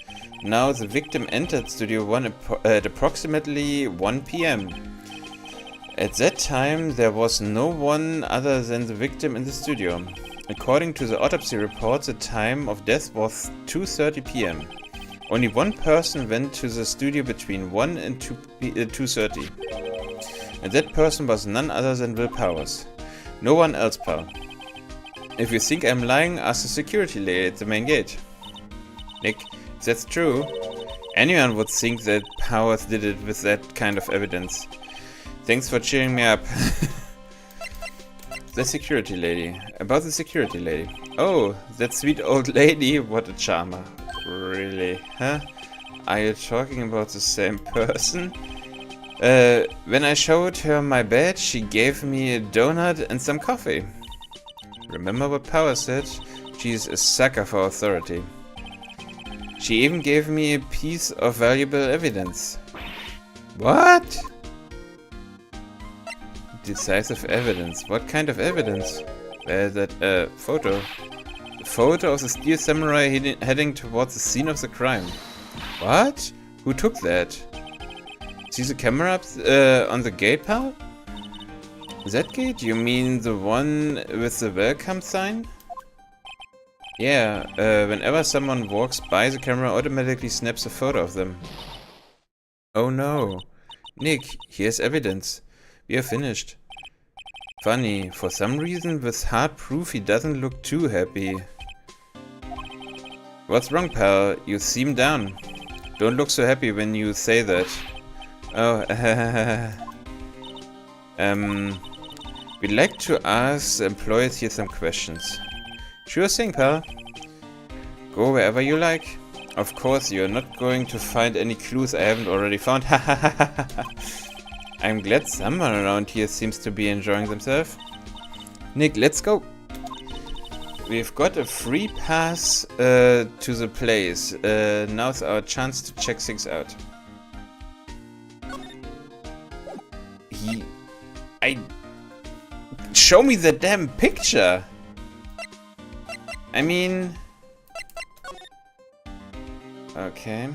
Speaker 1: Now the victim entered Studio 1 at approximately 1 PM. At that time, there was no one other than the victim in the studio. According to the autopsy report, the time of death was 2:30 PM. Only one person went to the studio between 1 and 2:30. And that person was none other than Will Powers. No one else, pal. If you think I'm lying, ask the security lady at the main gate. Nick, if that's true, anyone would think that Powers did it with that kind of evidence. Thanks for cheering me up. The security lady. About the security lady. Oh, that sweet old lady, what a charmer. Really, huh? Are you talking about the same person? When I showed her my bed, she gave me a donut and some coffee. Remember what Power said? She's a sucker for authority. She even gave me a piece of valuable evidence. What? Decisive evidence. What kind of evidence? That photo. A photo of the steel samurai heading towards the scene of the crime. What? Who took that? See the camera up on the gate, pal? That gate? You mean the one with the welcome sign? Yeah, whenever someone walks by, the camera automatically snaps a photo of them. Oh no. Nick, here's evidence. We are finished. Funny, for some reason with hard proof he doesn't look too happy. What's wrong, pal? You seem down. Don't look so happy when you say that. Oh, we'd like to ask the employees here some questions. Sure thing, pal. Go wherever you like. Of course, you're not going to find any clues I haven't already found. I'm glad someone around here seems to be enjoying themselves. Nick, let's go. We've got a free pass to the place. Now's our chance to check things out. Show me the damn picture! I mean... Okay.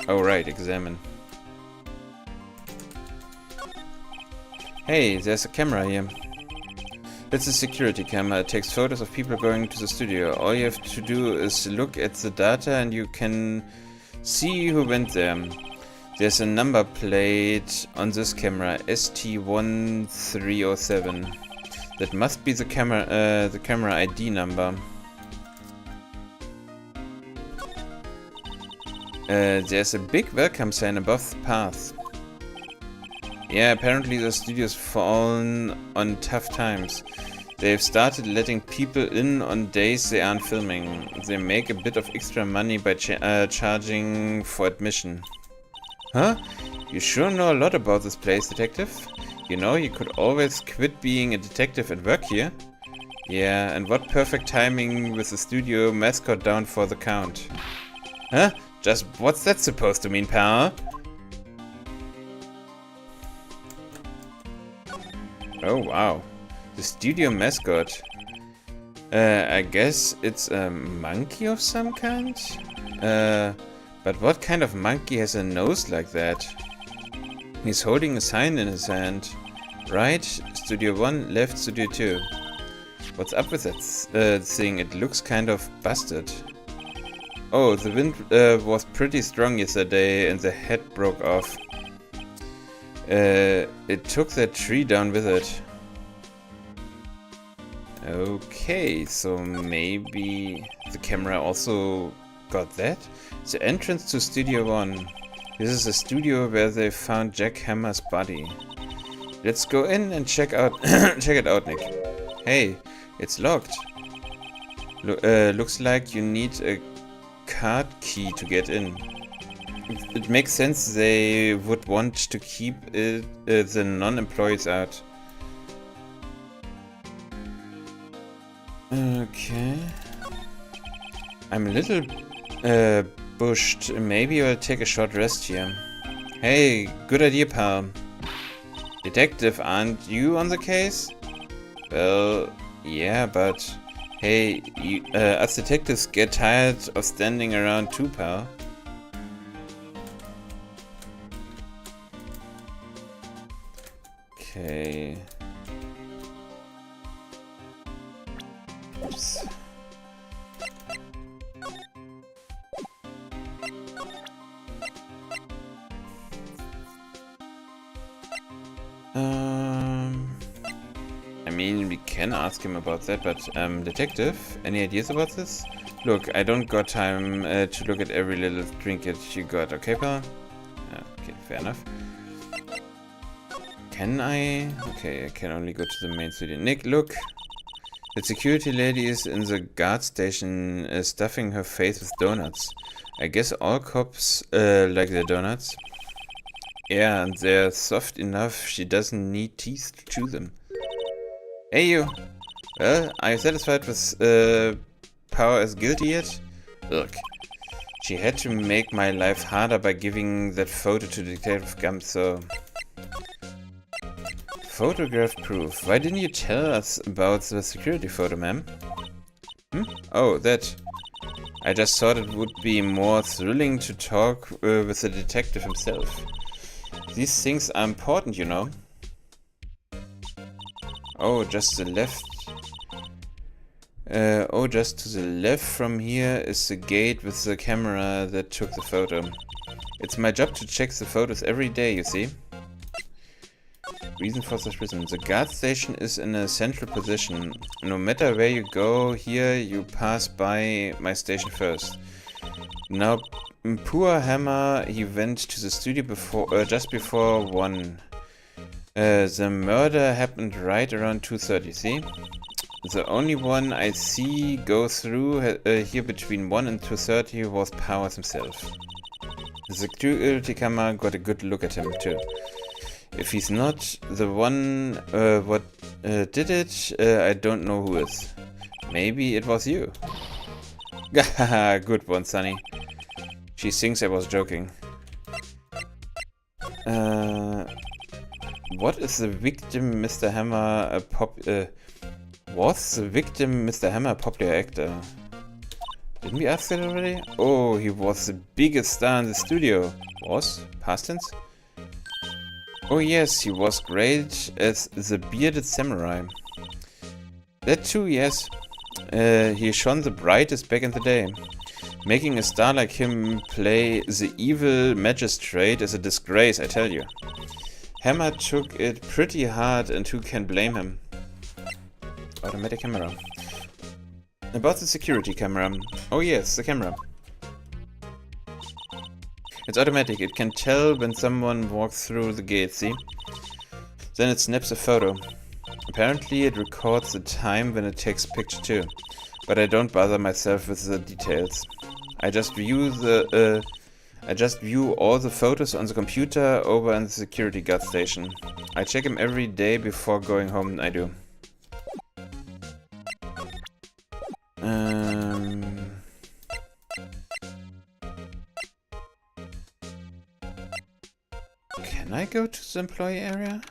Speaker 1: Oh right, examine. Hey, there's a camera here. It's a security camera. It takes photos of people going to the studio. All you have to do is look at the data and you can see who went there. There's a number plate on this camera, ST1307. That must be the camera ID number. There's a big welcome sign above the path. Yeah, apparently the studio's fallen on tough times. They've started letting people in on days they aren't filming. They make a bit of extra money by charging for admission. Huh? You sure know a lot about this place, detective? You know, you could always quit being a detective and work here. Yeah, and what perfect timing with the studio mascot down for the count. Huh? Just what's that supposed to mean, pal? Oh, wow. The studio mascot. I guess it's a monkey of some kind? But what kind of monkey has a nose like that? He's holding a sign in his hand. Right, Studio 1, left, Studio 2. What's up with that thing? It looks kind of busted. Oh, the wind was pretty strong yesterday and the head broke off. It took that tree down with it. Okay, so maybe the camera also got that? The entrance to Studio 1. This is a studio where they found Jack Hammer's body. Let's go in and check it out, Nick. Hey, it's locked. Looks like you need a card key to get in. It makes sense they would want to keep the non-employees out. Okay. I'm a little bushed. Maybe I'll take a short rest here. Hey, good idea, pal. Detective, aren't you on the case? Well, yeah, but hey, us detectives get tired of standing around too, pal. Okay. Oops. I mean, we can ask him about that, but detective, any ideas about this? Look, I don't got time to look at every little trinket you got, okay, pal? Okay, fair enough. Can I? Okay, I can only go to the main studio. Nick, look! The security lady is in the guard station stuffing her face with donuts. I guess all cops like their donuts. Yeah, and they're soft enough she doesn't need teeth to chew them. Hey you! Well, are you satisfied with power as guilty yet? Look, she had to make my life harder by giving that photo to Detective Gump, so... Photograph proof. Why didn't you tell us about the security photo, ma'am? Oh, that. I just thought it would be more thrilling to talk with the detective himself. These things are important, you know. Oh, just the left. Oh, just to the left from here is the gate with the camera that took the photo. It's my job to check the photos every day, you see. Reason for suspicion. The guard station is in a central position. No matter where you go here, you pass by my station first. Now, poor Hammer, he went to the studio just before 1. The murder happened right around 2:30, see? The only one I see go through here between 1 and 2:30 was Powers himself. The security camera got a good look at him too. If he's not the one what did it, I don't know who is. Maybe it was you. Haha, good one, Sonny. She thinks I was joking. What is the victim, Mr. Hammer, was the victim, Mr. Hammer, a popular actor? Didn't we ask that already? Oh, he was the biggest star in the studio. Was? Past tense? Oh yes, he was great as the bearded samurai. That too, yes. He shone the brightest back in the day. Making a star like him play the evil magistrate is a disgrace, I tell you. Hammer took it pretty hard, and who can blame him? Automatic camera. About the security camera. Oh yes, the camera. It's automatic. It can tell when someone walks through the gate, see? Then it snaps a photo. Apparently it records the time when it takes a picture too. But I don't bother myself with the details. I just view all the photos on the computer over in the security guard station. I check them every day before going home, I do. Can I go to the employee area?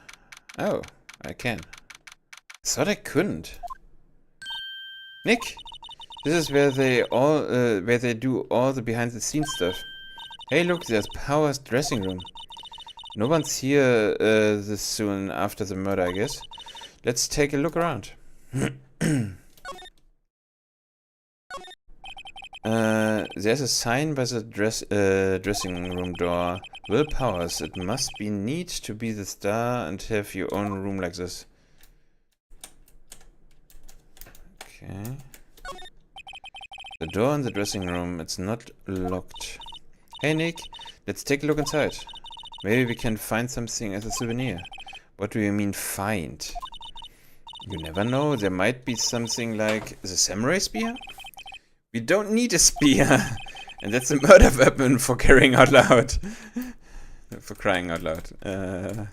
Speaker 1: Oh, I can. I thought I couldn't. Nick, this is where they do all the behind-the-scenes stuff. Hey, look, there's Power's dressing room. No one's here this soon after the murder, I guess. Let's take a look around. There's a sign by the dressing room door. Will Powers, it must be neat to be the star and have your own room like this. Okay. The door in the dressing room, it's not locked. Hey Nick, let's take a look inside. Maybe we can find something as a souvenir. What do you mean find? You never know, there might be something like the samurai spear? We don't need a spear! And that's a murder weapon for carrying out loud. For crying out loud. A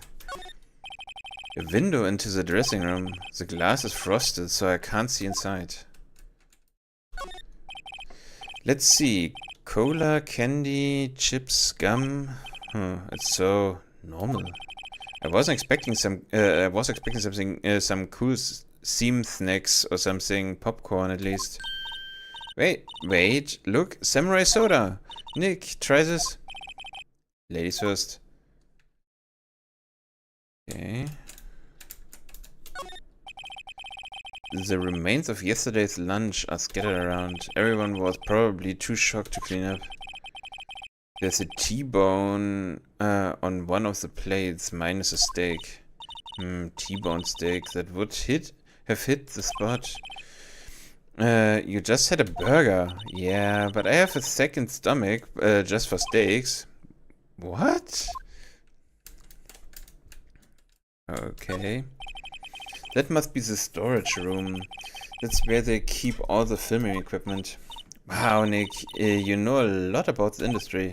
Speaker 1: window into the dressing room. The glass is frosted, so I can't see inside. Let's see. Cola, candy, chips, gum. It's so normal. I wasn't expecting some some cool seam snacks or something. Popcorn at least. Wait, look, samurai soda. Nick, try this. Ladies first. Okay. The remains of yesterday's lunch are scattered around. Everyone was probably too shocked to clean up. There's a T-bone on one of the plates, minus a steak. T-bone steak, that would have hit the spot. You just had a burger. Yeah, but I have a second stomach, just for steaks. What? Okay. That must be the storage room. That's where they keep all the filming equipment. Wow, Nick, you know a lot about the industry.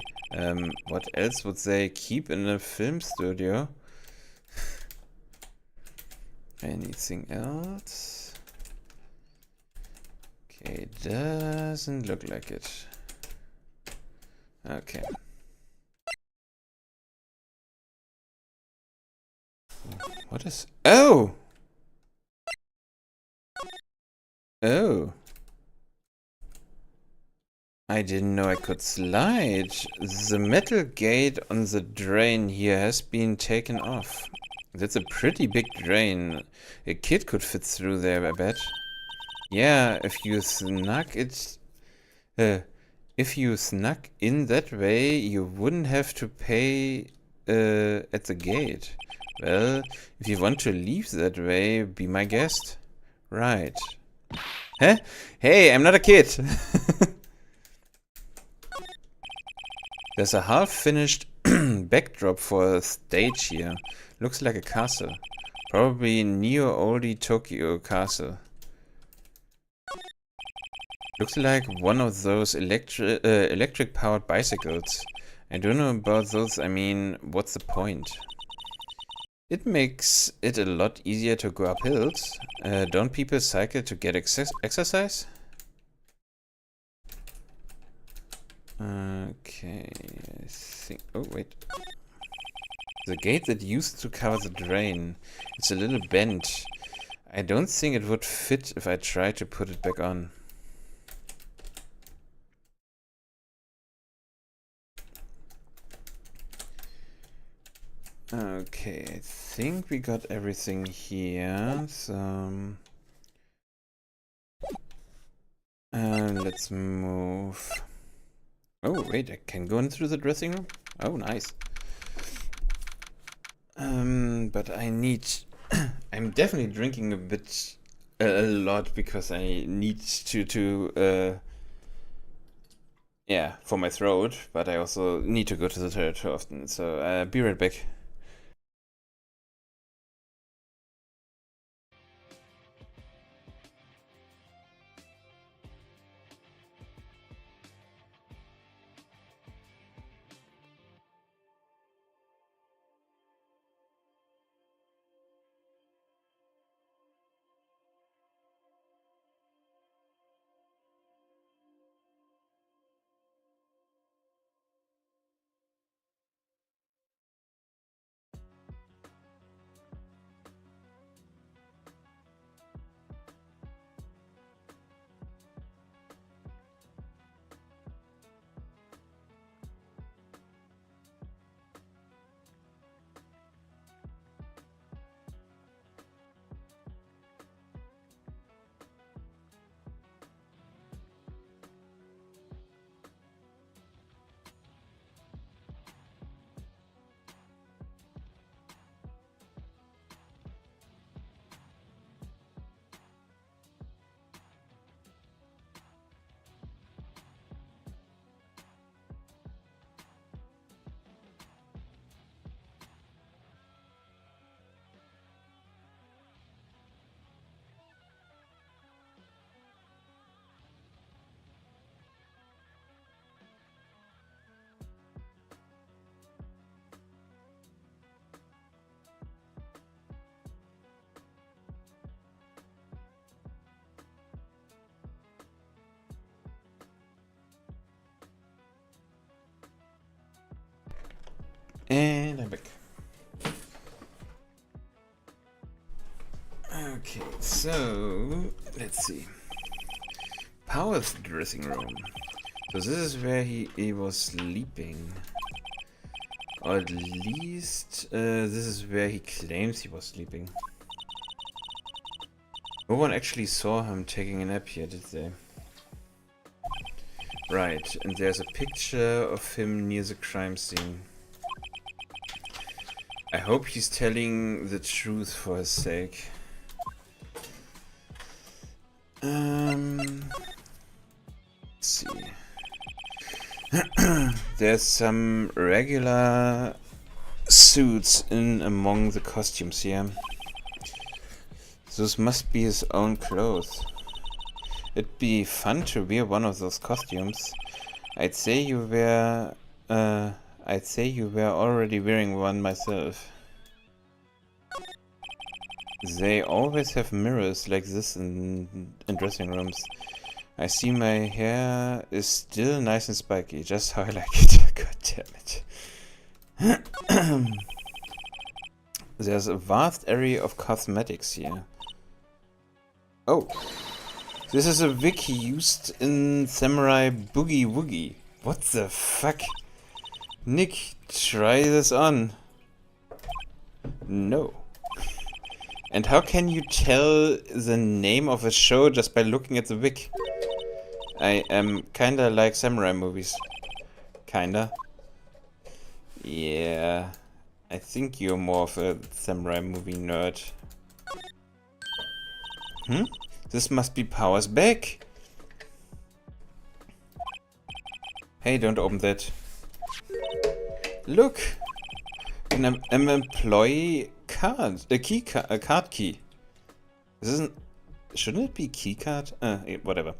Speaker 1: What else would they keep in a film studio? Anything else? Okay, doesn't look like it. Okay. What is... Oh! Oh. I didn't know I could slide. The metal gate on the drain here has been taken off. That's a pretty big drain. A kid could fit through there, I bet. Yeah, if you snuck in that way, you wouldn't have to pay at the gate. Well, if you want to leave that way, be my guest. Right. Huh? Hey, I'm not a kid. There's a half-finished backdrop for a stage here. Looks like a castle. Probably Neo-Oldie Tokyo castle. Looks like one of those electric-powered bicycles. I don't know about those, I mean, what's the point? It makes it a lot easier to go up hills. Don't people cycle to get exercise? Okay, I think... Oh, wait. The gate that used to cover the drain. It's a little bent. I don't think it would fit if I tried to put it back on. Okay, I think we got everything here, so... let's move... Oh, wait, I can go in through the dressing room? Oh, nice. But I need... I'm definitely drinking a lot, because I need to Yeah, for my throat, but I also need to go to the toilet too often, so be right back. And I'm back. Okay, so let's see. Power's dressing room. So this is where he was sleeping. Or at least this is where he claims he was sleeping. No one actually saw him taking a nap here, did they? Right, and there's a picture of him near the crime scene. I hope he's telling the truth for his sake. Let's see. There's some regular suits in among the costumes here. Those must be his own clothes. It'd be fun to wear one of those costumes. I'd say you were already wearing one myself. They always have mirrors like this in dressing rooms. I see my hair is still nice and spiky, just how I like it. God damn it. There's a vast area of cosmetics here. Oh, this is a wig he used in Samurai Boogie Woogie. What the fuck? Nick, try this on. No. And how can you tell the name of a show just by looking at the wig? I am kinda like samurai movies. Kinda. Yeah. I think you're more of a samurai movie nerd. This must be Power's bag. Hey, don't open that. Look! An employee card. A card key. This isn't... Shouldn't it be key card? Whatever.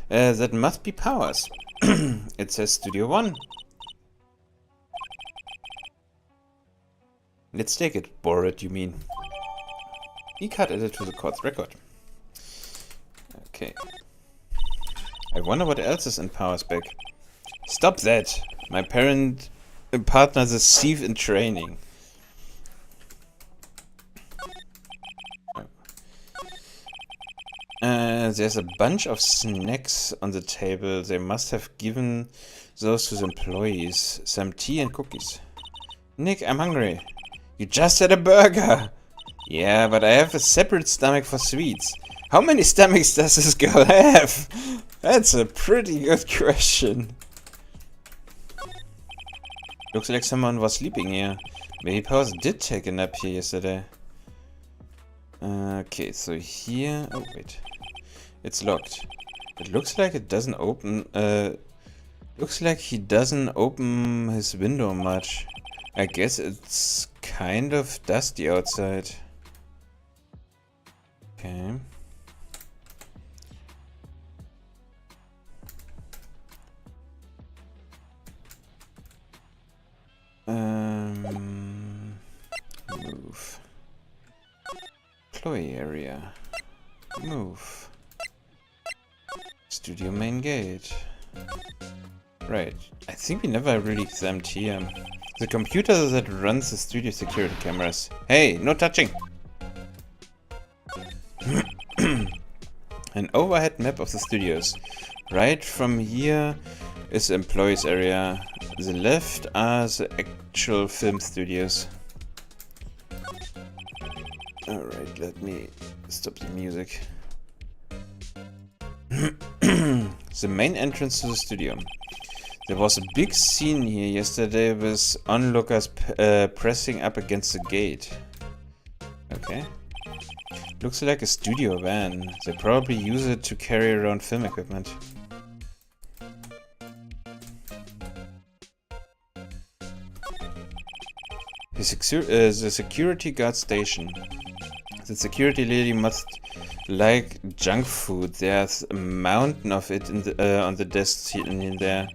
Speaker 1: That must be Power's. It says Studio 1. Let's take it. Borrow it, you mean. E-card added to the court's record. Okay. I wonder what else is in Power's bag. Stop that! My partner's a thief in training. There's a bunch of snacks on the table. They must have given those to the employees. Some tea and cookies. Nick, I'm hungry. You just had a burger! Yeah, but I have a separate stomach for sweets. How many stomachs does this girl have? That's a pretty good question. Looks like someone was sleeping here. Maybe Powers did take a nap here yesterday. Okay, so here... Oh, wait. It's locked. It looks like it doesn't open... Looks like he doesn't open his window much. I guess it's kind of dusty outside. Okay. Move. Employee area. Move. Studio main gate. Right. I think we never really examined here. The computer that runs the studio security cameras. Hey, no touching! An overhead map of the studios. Right from here is the employees area. The left are the actual film studios. Alright, let me stop the music. The main entrance to the studio. There was a big scene here yesterday with onlookers pressing up against the gate. Okay. Looks like a studio van. They probably use it to carry around film equipment. The security guard station. The security lady must like junk food. There's a mountain of it in the, on the desk in there.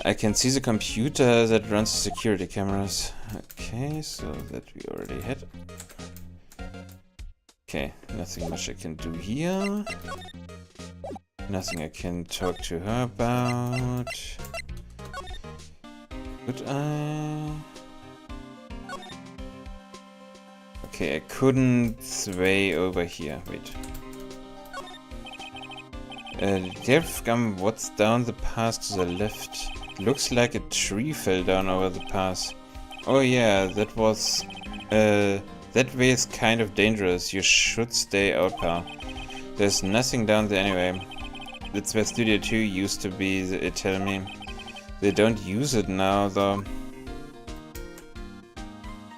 Speaker 1: I can see the computer that runs the security cameras. Okay, so that we already had. Okay, nothing much I can do here. Nothing I can talk to her about. Could I? Okay, I couldn't sway over here. Wait. What's down the path to the left? Looks like a tree fell down over the path. Oh yeah, that was... that way is kind of dangerous. You should stay out, pal. There's nothing down there anyway. That's where Studio 2 used to be, they tell me. They don't use it now, though.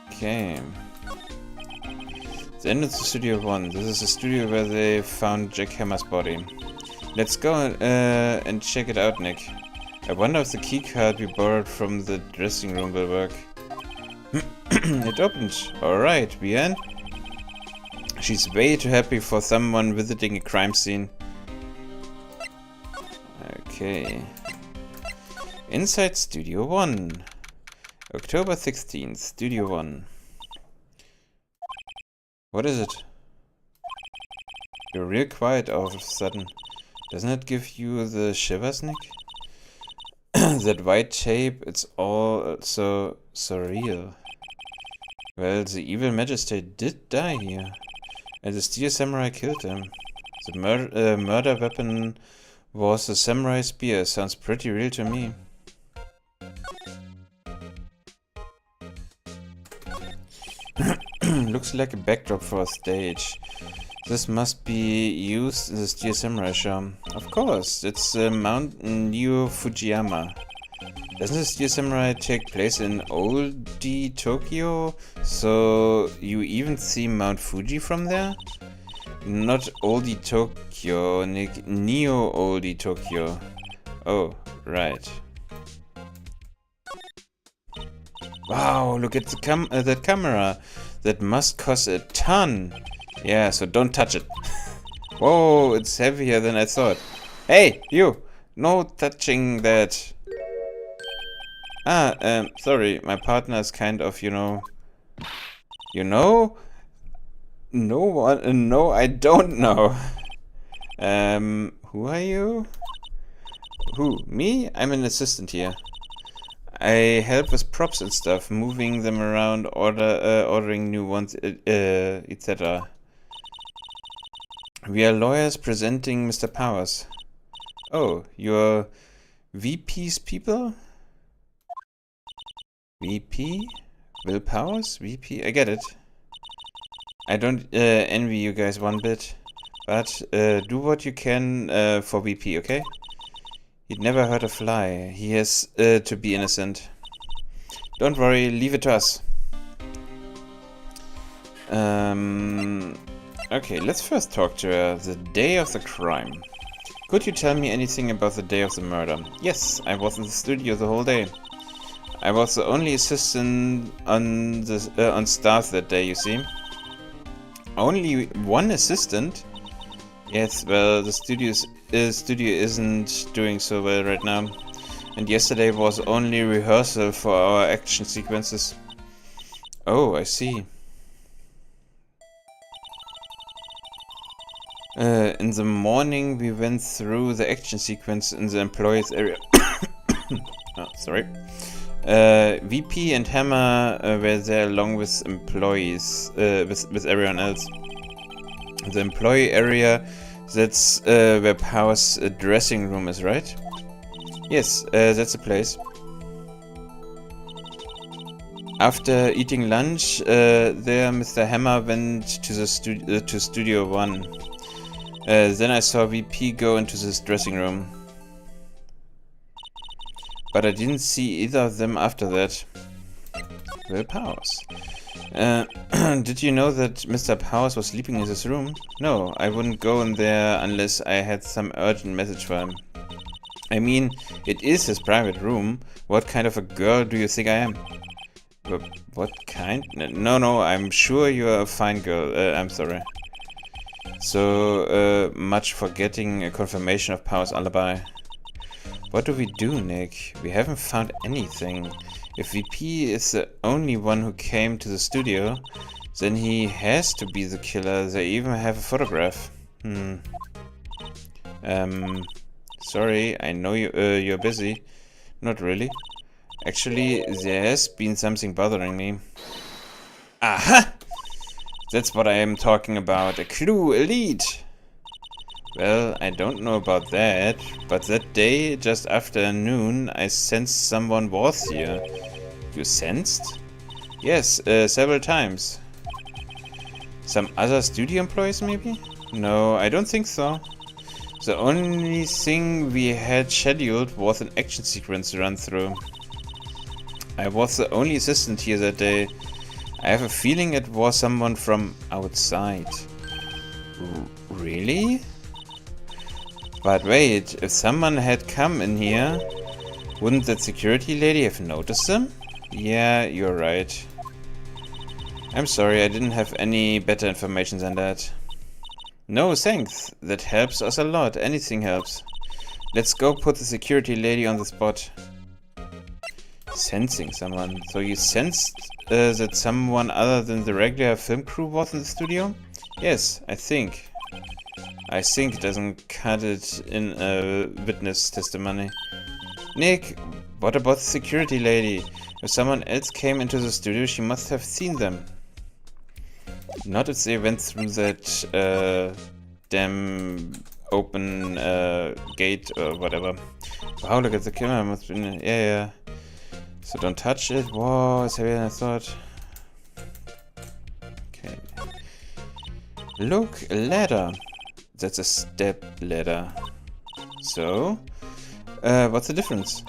Speaker 1: Okay. The entrance to Studio 1. This is the studio where they found Jack Hammer's body. Let's go and check it out, Nick. I wonder if the keycard we borrowed from the dressing room will work. It opened. Alright, we in? She's way too happy for someone visiting a crime scene. Okay. Inside Studio 1. October 16th, Studio 1. What is it? You're real quiet all of a sudden. Doesn't it give you the shivers, Nick? That white tape, it's all so surreal. Well, the evil magistrate did die here. And the steel samurai killed him. The murder weapon was a samurai spear. Sounds pretty real to me. Looks like a backdrop for a stage. This must be used in the Steel Samurai show. Of course, it's Mount Neo Fujiyama. Doesn't the Steel Samurai take place in oldie Tokyo? So you even see Mount Fuji from there? Not oldie Tokyo, Neo oldie Tokyo. Oh, right. Wow, look at the that camera. That must cost a ton. Yeah, so don't touch it. Whoa, it's heavier than I thought. Hey, you! No touching that. Sorry, my partner is kind of, you know... You know? No one... No, I don't know. Who are you? Who? Me? I'm an assistant here. I help with props and stuff, moving them around, ordering new ones, etc. We are lawyers presenting Mr. Powers. Oh, you're VP's people? VP? Will Powers? VP? I get it. I don't envy you guys one bit, but do what you can for VP, okay? He'd never hurt a fly. He has to be innocent. Don't worry, leave it to us. Okay, let's first talk to her. The day of the crime. Could you tell me anything about the day of the murder? Yes, I was in the studio the whole day. I was the only assistant on staff that day, you see. Only one assistant? Yes, well, the studio isn't doing so well right now. And yesterday was only rehearsal for our action sequences. Oh, I see. In the morning we went through the action sequence in the employees area. Oh, sorry. VP and Hammer were there along with employees, with everyone else. The employee area, that's where Power's dressing room is, right? Yes, that's the place. After eating lunch, there Mr. Hammer went to the Studio 1. Then I saw VP go into this dressing room. But I didn't see either of them after that. Well, Powers. Did you know that Mr. Powers was sleeping in this room? No, I wouldn't go in there unless I had some urgent message for him. I mean, it is his private room. What kind of a girl do you think I am? What kind? No, I'm sure you're a fine girl. I'm sorry. So much for getting a confirmation of Powers' alibi. What do we do, Nick? We haven't found anything. If VP is the only one who came to the studio, then he has to be the killer. They even have a photograph. Sorry, I know you're busy. Not really. Actually, there has been something bothering me. Aha! That's what I am talking about. A clue, a lead. Well, I don't know about that, but that day, just after noon, I sensed someone was here. You sensed? Yes, several times. Some other studio employees, maybe? No, I don't think so. The only thing we had scheduled was an action sequence run-through. I was the only assistant here that day. I have a feeling it was someone from outside. Really? But wait, if someone had come in here, wouldn't that security lady have noticed them? Yeah, you're right. I'm sorry, I didn't have any better information than that. No, thanks. That helps us a lot. Anything helps. Let's go put the security lady on the spot. Sensing someone. So you sensed that someone other than the regular film crew was in the studio? Yes, I think. I think it doesn't cut it in a witness testimony. Nick, what about the security lady? If someone else came into the studio, she must have seen them. Not if they went through that damn open gate or whatever. Wow, look at the camera. Must be yeah. So don't touch it. Whoa, it's heavier than I thought. Okay. Look, a ladder. That's a step ladder. So, what's the difference?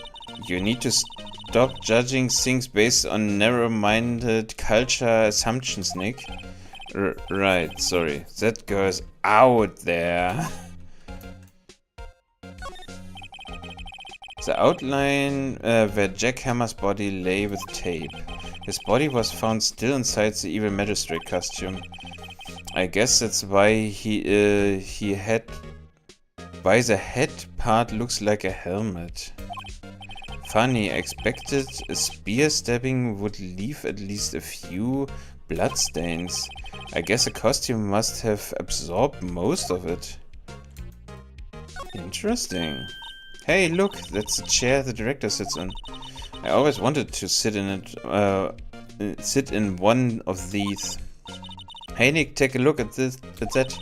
Speaker 1: You need to stop judging things based on narrow-minded culture assumptions, Nick. Right, sorry. That girl's out there. The outline where Jack Hammer's body lay with tape. His body was found still inside the evil magistrate costume. I guess that's why he had... Why the head part looks like a helmet. Funny, I expected a spear stabbing would leave at least a few bloodstains. I guess the costume must have absorbed most of it. Interesting. Hey, look, that's the chair the director sits in. I always wanted to sit in it, sit in one of these. Hey Nick, take a look at this. At that.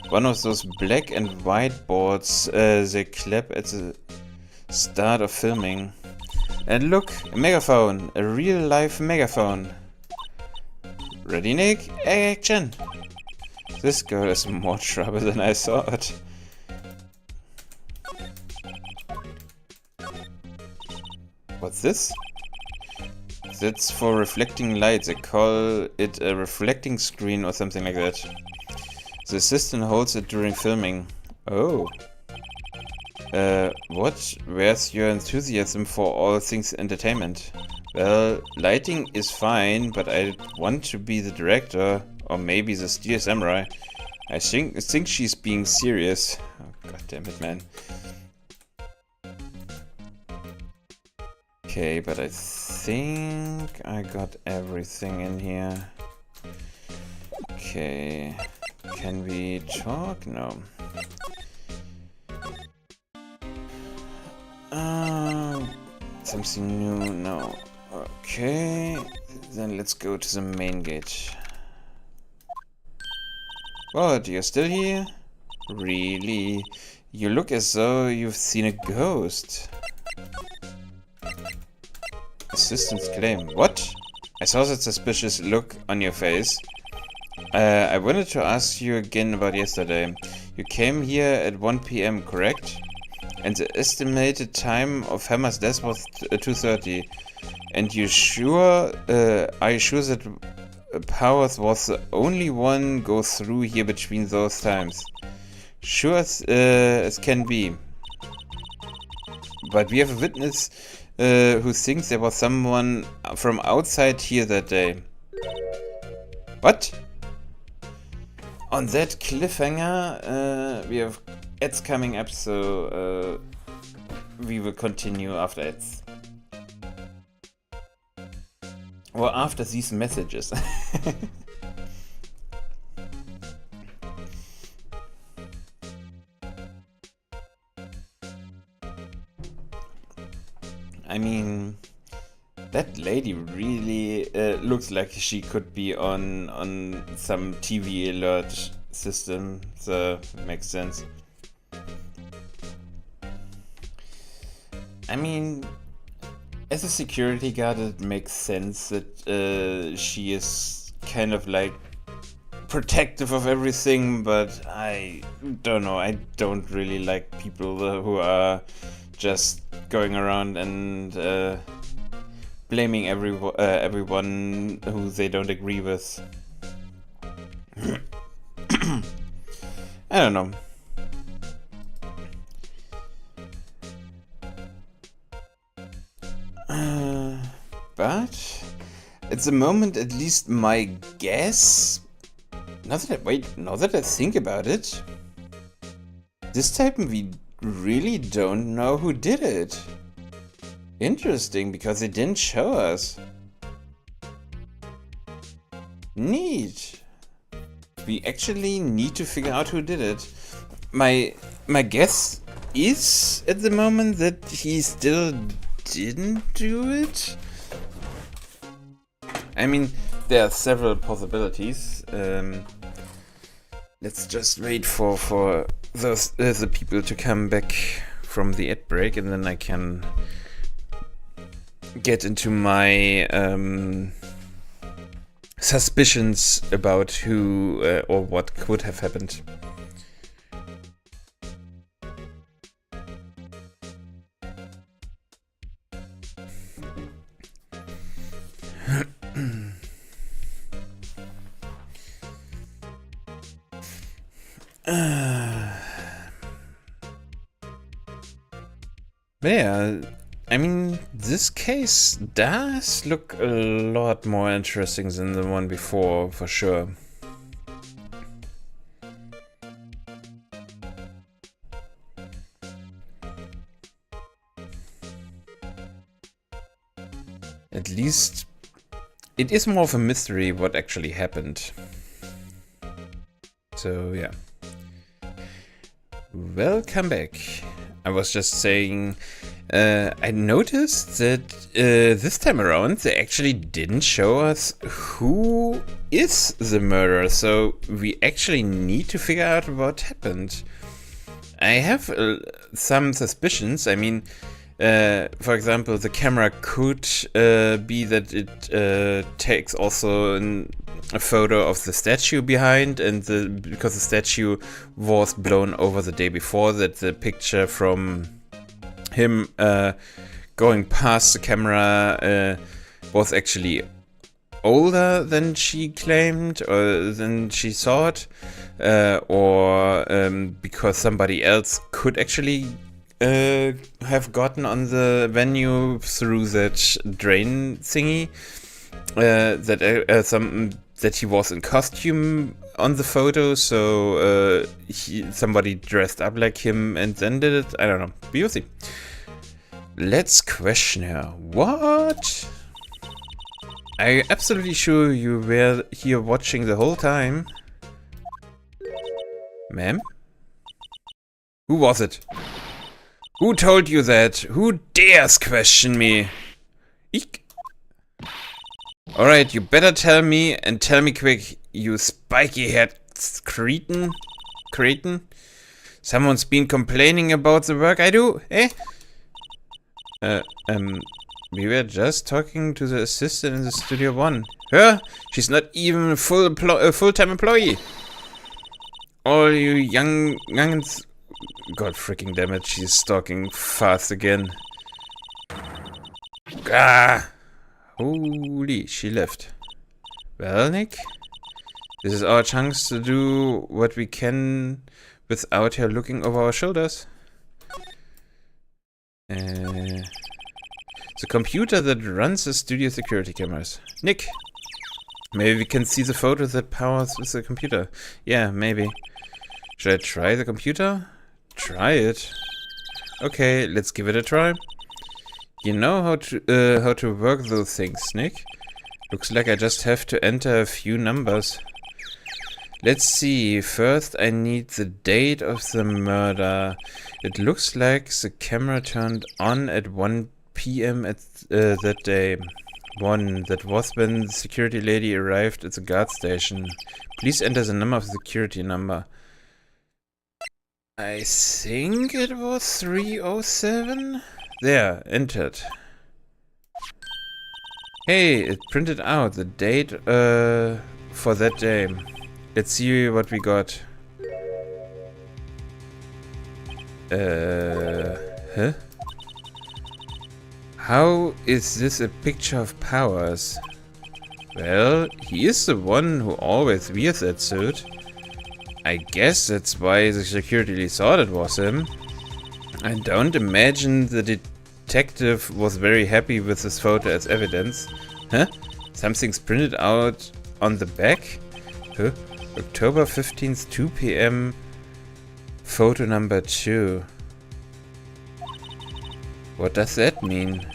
Speaker 1: One of those black and white boards they clap at the start of filming. And look, a megaphone, a real life megaphone. Ready, Nick? Action! This girl is more trouble than I thought. What's this? That's for reflecting light. They call it a reflecting screen or something like that. The assistant holds it during filming. Oh. What? Where's your enthusiasm for all things entertainment? Well, lighting is fine, but I want to be the director, or maybe the Steel Samurai. I think she's being serious. Oh, God damn it, man. Okay, but I think I got everything in here. Okay, can we talk? No. Something new? No. Okay, then let's go to the main gate. What, you're still here? Really? You look as though you've seen a ghost. Assistant's claim. What? I saw that suspicious look on your face. I wanted to ask you again about yesterday. You came here at 1 PM, correct? And the estimated time of Hammer's death was 2:30. And you sure, are you sure that Powers was the only one go through here between those times? Sure as can be. But we have a witness who thinks there was someone from outside here that day. What? On that cliffhanger, we have ads coming up, so we will continue after ads. Or after these messages. I mean, that lady really looks like she could be on some TV alert system, so makes sense. I mean, as a security guard, it makes sense that she is kind of like protective of everything, but I don't know. I don't really like people who are just going around and blaming everyone who they don't agree with. I don't know. But at the moment, at least my guess. Now that I think about it, this time we really don't know who did it. Interesting, because they didn't show us. Neat. We actually need to figure out who did it. My guess is at the moment that he still didn't do it. I mean, there are several possibilities. Let's just wait for the people to come back from the ad break, and then I can get into my suspicions about who or what could have happened. Yeah, I mean, this case does look a lot more interesting than the one before, for sure. At least it is more of a mystery what actually happened. So, yeah. Welcome back. I was just saying, I noticed that this time around they actually didn't show us who is the murderer, so we actually need to figure out what happened. I have some suspicions. I mean, for example, the camera could be that it takes also a photo of the statue behind, and because the statue was blown over the day before, that the picture from him going past the camera was actually older than she claimed or than she thought, or because somebody else could actually have gotten on the venue through that drain thingy. That he was in costume on the photo, so somebody dressed up like him and then did it. I don't know. We will see. Let's question her. What? I'm absolutely sure you were here watching the whole time. Ma'am? Who was it? Who told you that? Who dares question me? Ich? Alright, you better tell me, and tell me quick, you spiky-haired cretin. Someone's been complaining about the work I do, eh? We were just talking to the assistant in the Studio 1. Her? She's not even a full-time employee. All you youngins... God freaking damn it, she's stalking fast again. Ah! Holy, she left. Well, Nick? This is our chance to do what we can without her looking over our shoulders. The computer that runs the studio security cameras. Nick! Maybe we can see the photo that powers with the computer. Yeah, maybe. Should I try the computer? Try it. Okay, let's give it a try. You know how to work those things, Nick? Looks like I just have to enter a few numbers. Let's see. First, I need the date of the murder. It looks like the camera turned on at 1 p.m. at that day. That was when the security lady arrived at the guard station. Please enter the number of the security number. I think it was 307? There, entered. Hey, it printed out the date for that day. Let's see what we got. Huh? How is this a picture of Powers? Well, he is the one who always wears that suit. I guess that's why the security thought it was him. I don't imagine the detective was very happy with this photo as evidence. Huh? Something's printed out on the back? Huh? October 15th, 2 p.m. Photo number 2. What does that mean?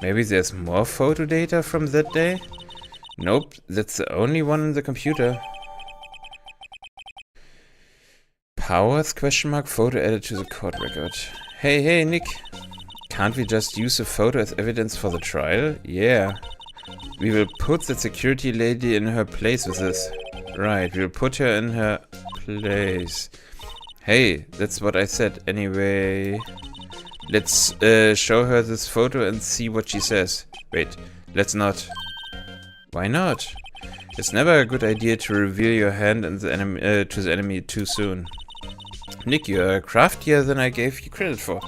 Speaker 1: Maybe there's more photo data from that day? Nope, that's the only one on the computer. Powers, question mark, photo added to the court record. Hey, Nick. Can't we just use the photo as evidence for the trial? Yeah. We will put the security lady in her place with this. Right, we'll put her in her place. Hey, that's what I said. Anyway, let's show her this photo and see what she says. Wait, let's not. Why not? It's never a good idea to reveal your hand and to the enemy too soon. Nick, you're craftier than I gave you credit for.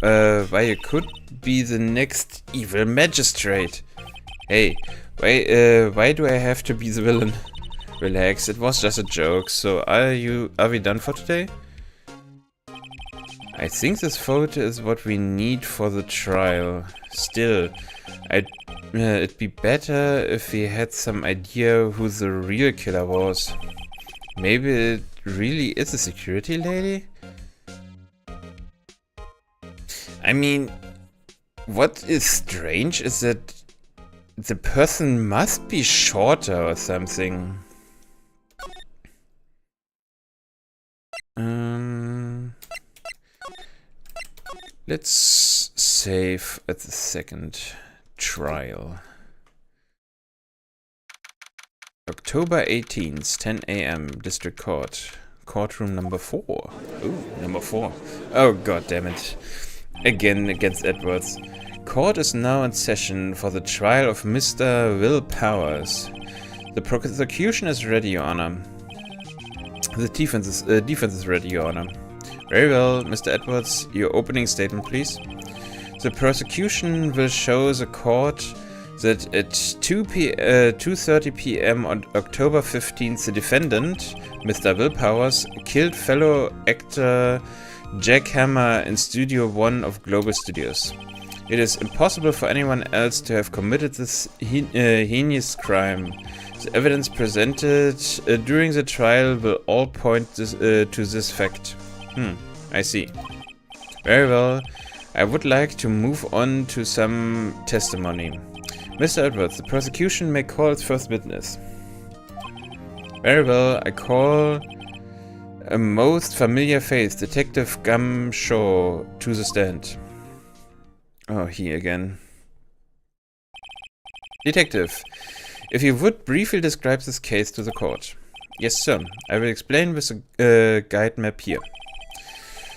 Speaker 1: Why, you could be the next evil magistrate. Hey, why do I have to be the villain? Relax, it was just a joke. So are we done for today? I think this photo is what we need for the trial. Still, it'd be better if we had some idea who the real killer was. Maybe it really is a security lady? I mean, what is strange is that the person must be shorter or something. Let's save at the second trial. October 18th, 10 a.m. District Court. Courtroom number 4. Ooh, number 4. Oh, god damn it. Again against Edwards. Court is now in session for the trial of Mr. Will Powers. The prosecution is ready, Your Honor. The defense is ready, Your Honor. Very well, Mr. Edwards, your opening statement, please. The prosecution will show the court that at 2:30 p.m. on October 15th, the defendant, Mr. Will Powers, killed fellow actor jackhammer in Studio 1 of Global Studios. It is impossible for anyone else to have committed this heinous crime. The evidence presented during the trial will all point to this fact. I see. Very well. I would like to move on to some testimony. Mr. Edwards, the prosecution may call its first witness. Very well. I call a most familiar face, Detective Gumshaw, to the stand. Oh, he again. Detective, if you would briefly describe this case to the court. Yes, sir. I will explain with a guide map here.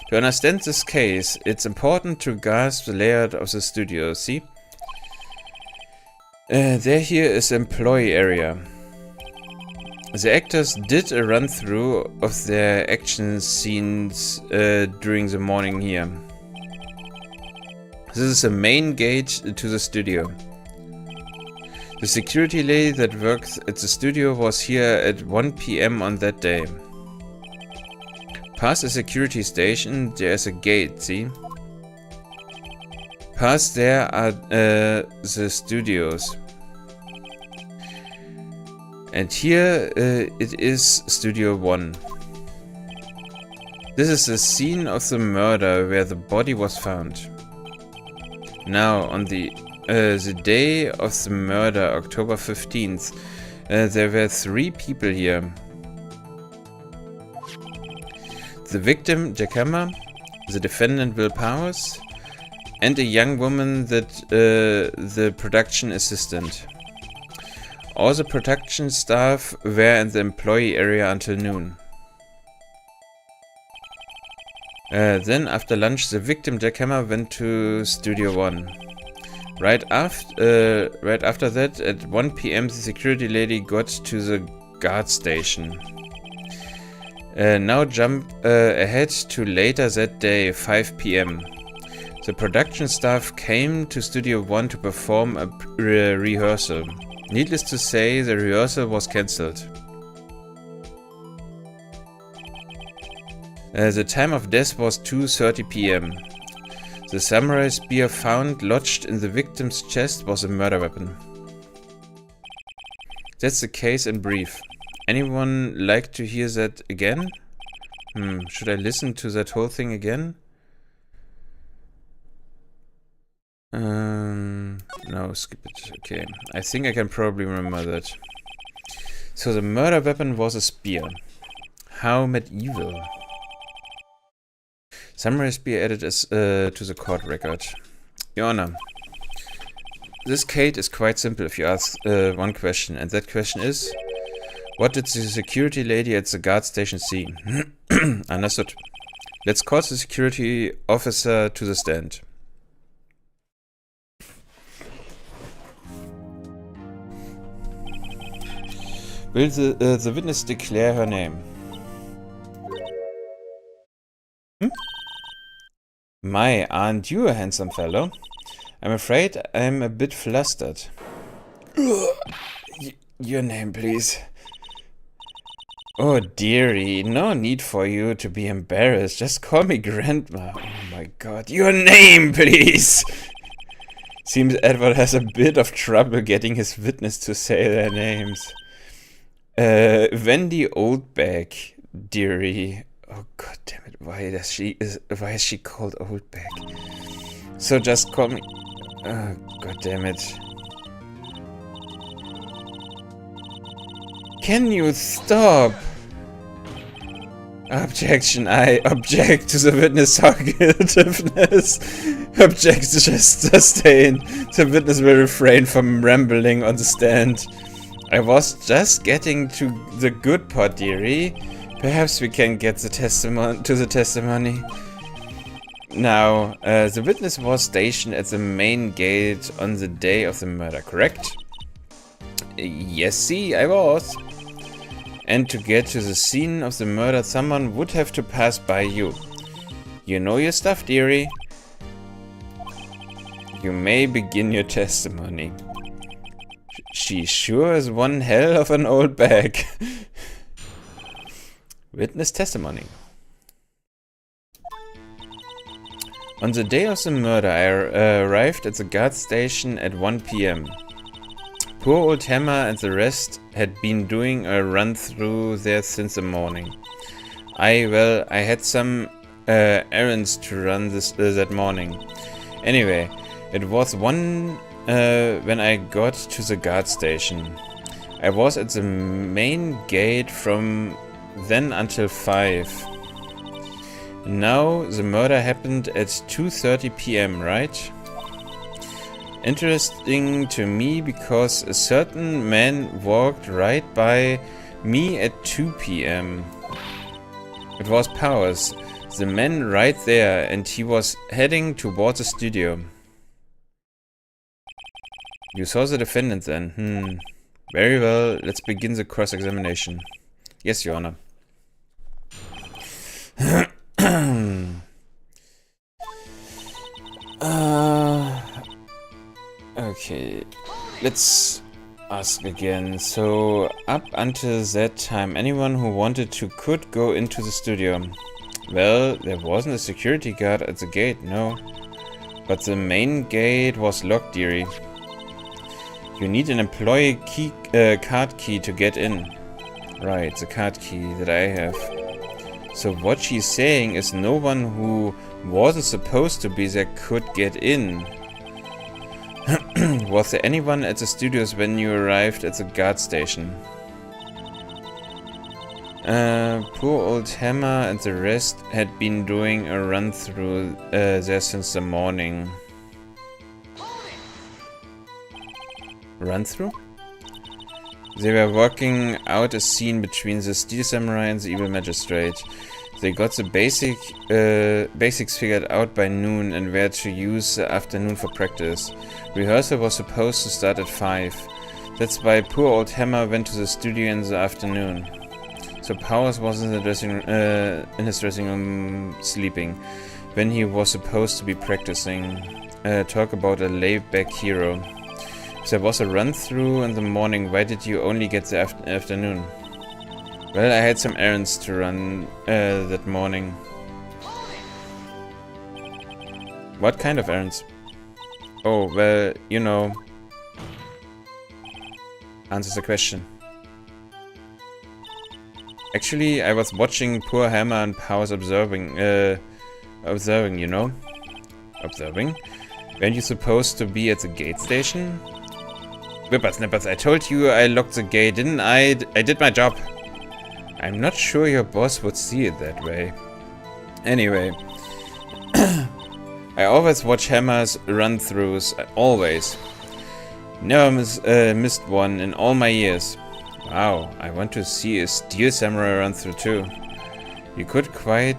Speaker 1: To understand this case, it's important to grasp the layout of the studio. See? There here is the employee area. The actors did a run-through of their action scenes during the morning here. This is the main gate to the studio. The security lady that works at the studio was here at 1 PM on that day. Past the security station, there is a gate, see? Past there are the studios. And here it is Studio 1. This is the scene of the murder where the body was found. Now, on the day of the murder, October 15th, there were 3 people here. The victim, jackhammer, the defendant, Will Powers, and a young woman that the production assistant. All the production staff were in the employee area until noon. Then, after lunch, the victim, jackhammer, went to Studio 1. Right after that, at 1 PM, the security lady got to the guard station. Now jump ahead to later that day, 5 PM. The production staff came to Studio 1 to perform a rehearsal. Needless to say, the rehearsal was cancelled. The time of death was 2:30 PM. The samurai spear found lodged in the victim's chest was a murder weapon. That's the case in brief. Anyone like to hear that again? Should I listen to that whole thing again? No, skip it. Okay, I think I can probably remember that. So the murder weapon was a spear. How medieval. Samurai spear added as to the court record. Your Honor, this case is quite simple if you ask one question, and that question is, what did the security lady at the guard station see? Understood. Let's call the security officer to the stand. Will the witness declare her name? My, aren't you a handsome fellow? I'm afraid I'm a bit flustered. Your name, please. Oh, dearie, no need for you to be embarrassed. Just call me Grandma. Oh my god. Your name, please! Seems Edward has a bit of trouble getting his witness to say their names. Wendy Oldback, dearie. Oh god damn it, why is she called Oldback? So just call me... Oh god damn it. Can you stop? Objection, I object to the witness talkativeness. Objection sustained. The witness will refrain from rambling on the stand. I was just getting to the good part, dearie. Perhaps we can get the testimony. Now, the witness was stationed at the main gate on the day of the murder, correct? Yes, see, I was. And to get to the scene of the murder, someone would have to pass by you. You know your stuff, dearie. You may begin your testimony. She sure is one hell of an old bag. On the day of the murder, I arrived at the guard station at 1 p.m. Poor old Hammer and the rest had been doing a run-through there since the morning. I had some errands to run that morning. Anyway, it was 1 when I got to the guard station. I was at the main gate from then until 5. Now, the murder happened at 2:30 p.m., right? Interesting to me because a certain man walked right by me at 2 p.m. It was Powers, the man right there, and he was heading towards the studio. You saw the defendant then? Very well, let's begin the cross-examination. Yes, Your Honor. Okay, let's ask again. So, up until that time, anyone who wanted to could go into the studio. Well, there wasn't a security guard at the gate, no. But the main gate was locked, dearie. You need an employee card key to get in. Right, the card key that I have. So what she's saying is no one who wasn't supposed to be there could get in. Was there anyone at the studios when you arrived at the guard station? Poor old Hammer and the rest had been doing a run-through there since the morning. Run-through? They were working out a scene between the Steel Samurai and the Evil Magistrate. They got the basics figured out by noon and were to use the afternoon for practice. Rehearsal was supposed to start at 5. That's why poor old Hammer went to the studio in the afternoon. So Powers was in his dressing room sleeping, when he was supposed to be practicing. Talk about a laid-back hero. If there was a run-through in the morning, why did you only get the afternoon? Well, I had some errands to run that morning. What kind of errands? Oh, well, you know. Answers the question. Actually, I was watching poor Hammer and Powers observing, you know? Observing? Weren't you supposed to be at the gate station? Whippersnippers, I told you I locked the gate, didn't I? I did my job. I'm not sure your boss would see it that way. Anyway. I always watch Hammer's run-throughs, always. Never missed one in all my years. Wow, I want to see a Steel Samurai run-through too. You could quite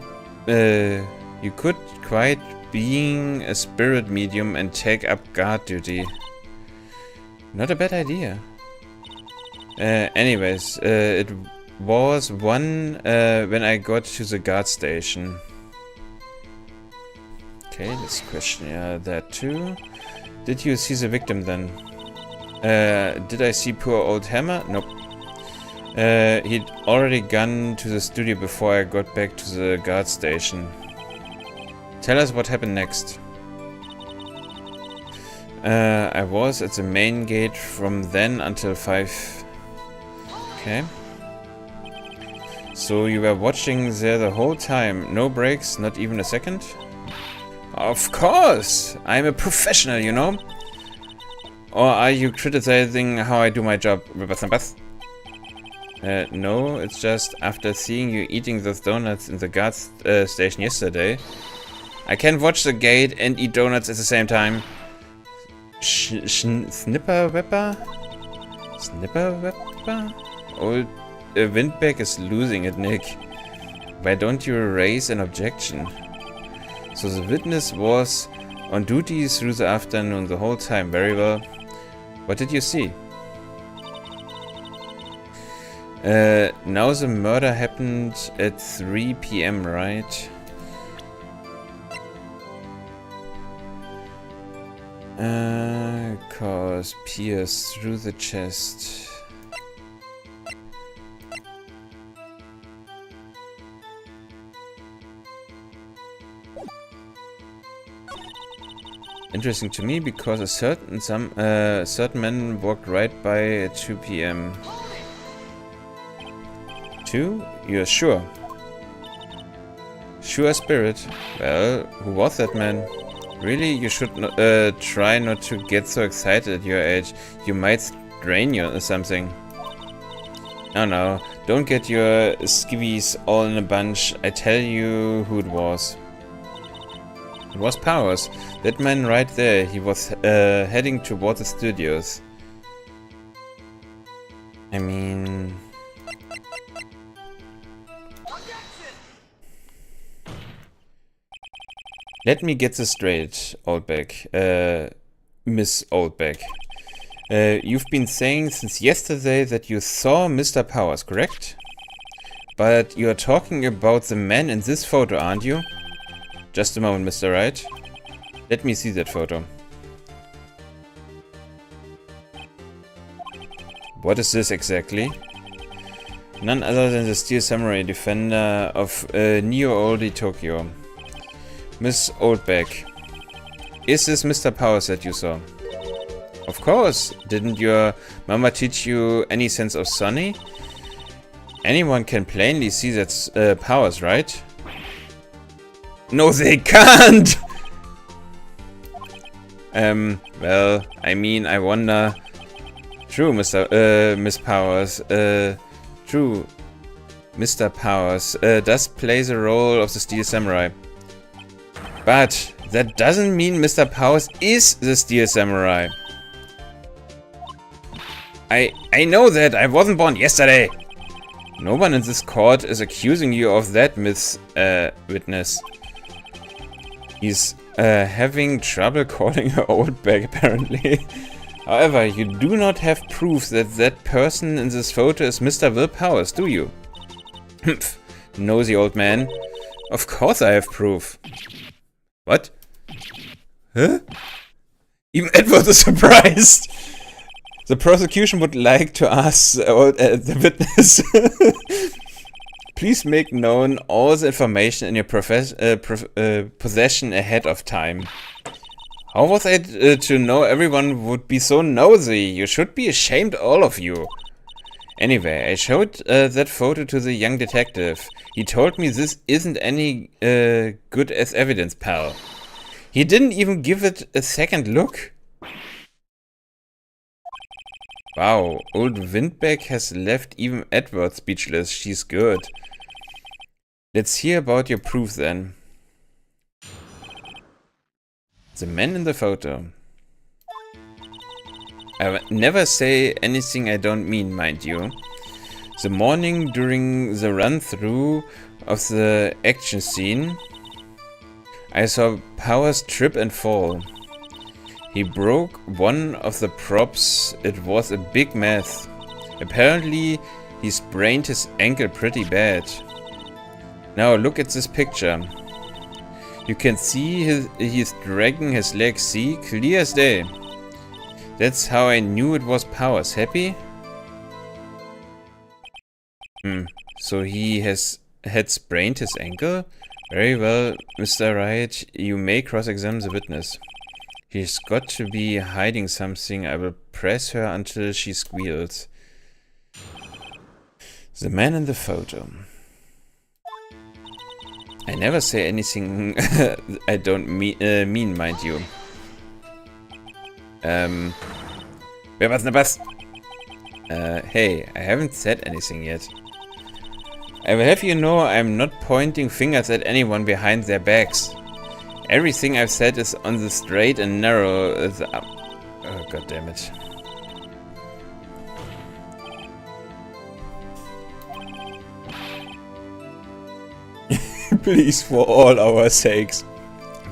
Speaker 1: being a spirit medium and take up guard duty. Not a bad idea. Anyways, it was 1 when I got to the guard station. Okay, let's question that too. Did you see the victim then? Did I see poor old Hammer? Nope. He'd already gone to the studio before I got back to the guard station. Tell us what happened next. I was at the main gate from then until 5. Okay. So you were watching there the whole time, no breaks, not even a second? Of course! I'm a professional, you know? Or are you criticizing how I do my job, Whippersnippers? No, it's just after seeing you eating those donuts in the guard station yesterday. I can't watch the gate and eat donuts at the same time. Snipperwepper? Snipperwepper? Old Windback is losing it, Nick. Why don't you raise an objection? So the witness was on duty through the afternoon the whole time. Very well. What did you see? Now the murder happened at 3 p.m., right? Cause pierce through the chest. Interesting to me because a certain man walked right by at 2 p.m. 2? You're sure? Sure, spirit. Well, who was that man? Really, you should not, try not to get so excited at your age. You might strain you or something. No, don't get your skivvies all in a bunch. I tell you who it was. It was Powers. That man right there. He was heading toward the studios. I mean... Let me get this straight, Oldbeck. Miss Oldbeck. You've been saying since yesterday that you saw Mr. Powers, correct? But you're talking about the man in this photo, aren't you? Just a moment, Mr. Wright. Let me see that photo. What is this exactly? None other than the Steel Samurai defender of Neo-Oldie Tokyo. Miss Oldbeck. Is this Mr. Powers that you saw? Of course. Didn't your mama teach you any sense of Sonny? Anyone can plainly see that's Powers, right? No, they can't! Well, I mean, I wonder... True, Miss Powers. True. Mr. Powers does play the role of the Steel Samurai. But that doesn't mean Mr. Powers is the Steel Samurai. I know that. I wasn't born yesterday. No one in this court is accusing you of that, Miss Witness. He's having trouble calling her old back, apparently. However, you do not have proof that that person in this photo is Mr. Will Powers, do you? Humph, nosy old man. Of course I have proof. What? Huh? Even Edward is surprised. The prosecution would like to ask the witness. Please make known all the information in your possession ahead of time. How was I to know everyone would be so nosy? You should be ashamed, all of you. Anyway, I showed that photo to the young detective. He told me this isn't any good as evidence, pal. He didn't even give it a second look. Wow, old Windbeck has left even Edward speechless. She's good. Let's hear about your proof then. The man in the photo. I never say anything I don't mean, mind you. The morning during the run-through of the action scene, I saw Powers trip and fall. He broke one of the props. It was a big mess. Apparently, he sprained his ankle pretty bad. Now look at this picture. You can see he's dragging his legs, see? Clear as day. That's how I knew it was Powers. Happy? So he had sprained his ankle? Very well, Mr. Wright. You may cross-examine the witness. He's got to be hiding something. I will press her until she squeals. The man in the photo. I never say anything I don't mean, mind you. Wer war's denn was? Hey, I haven't said anything yet. I will have you know I'm not pointing fingers at anyone behind their backs. Everything I've said is on the straight and narrow. Oh, God damn it. Please, for all our sakes,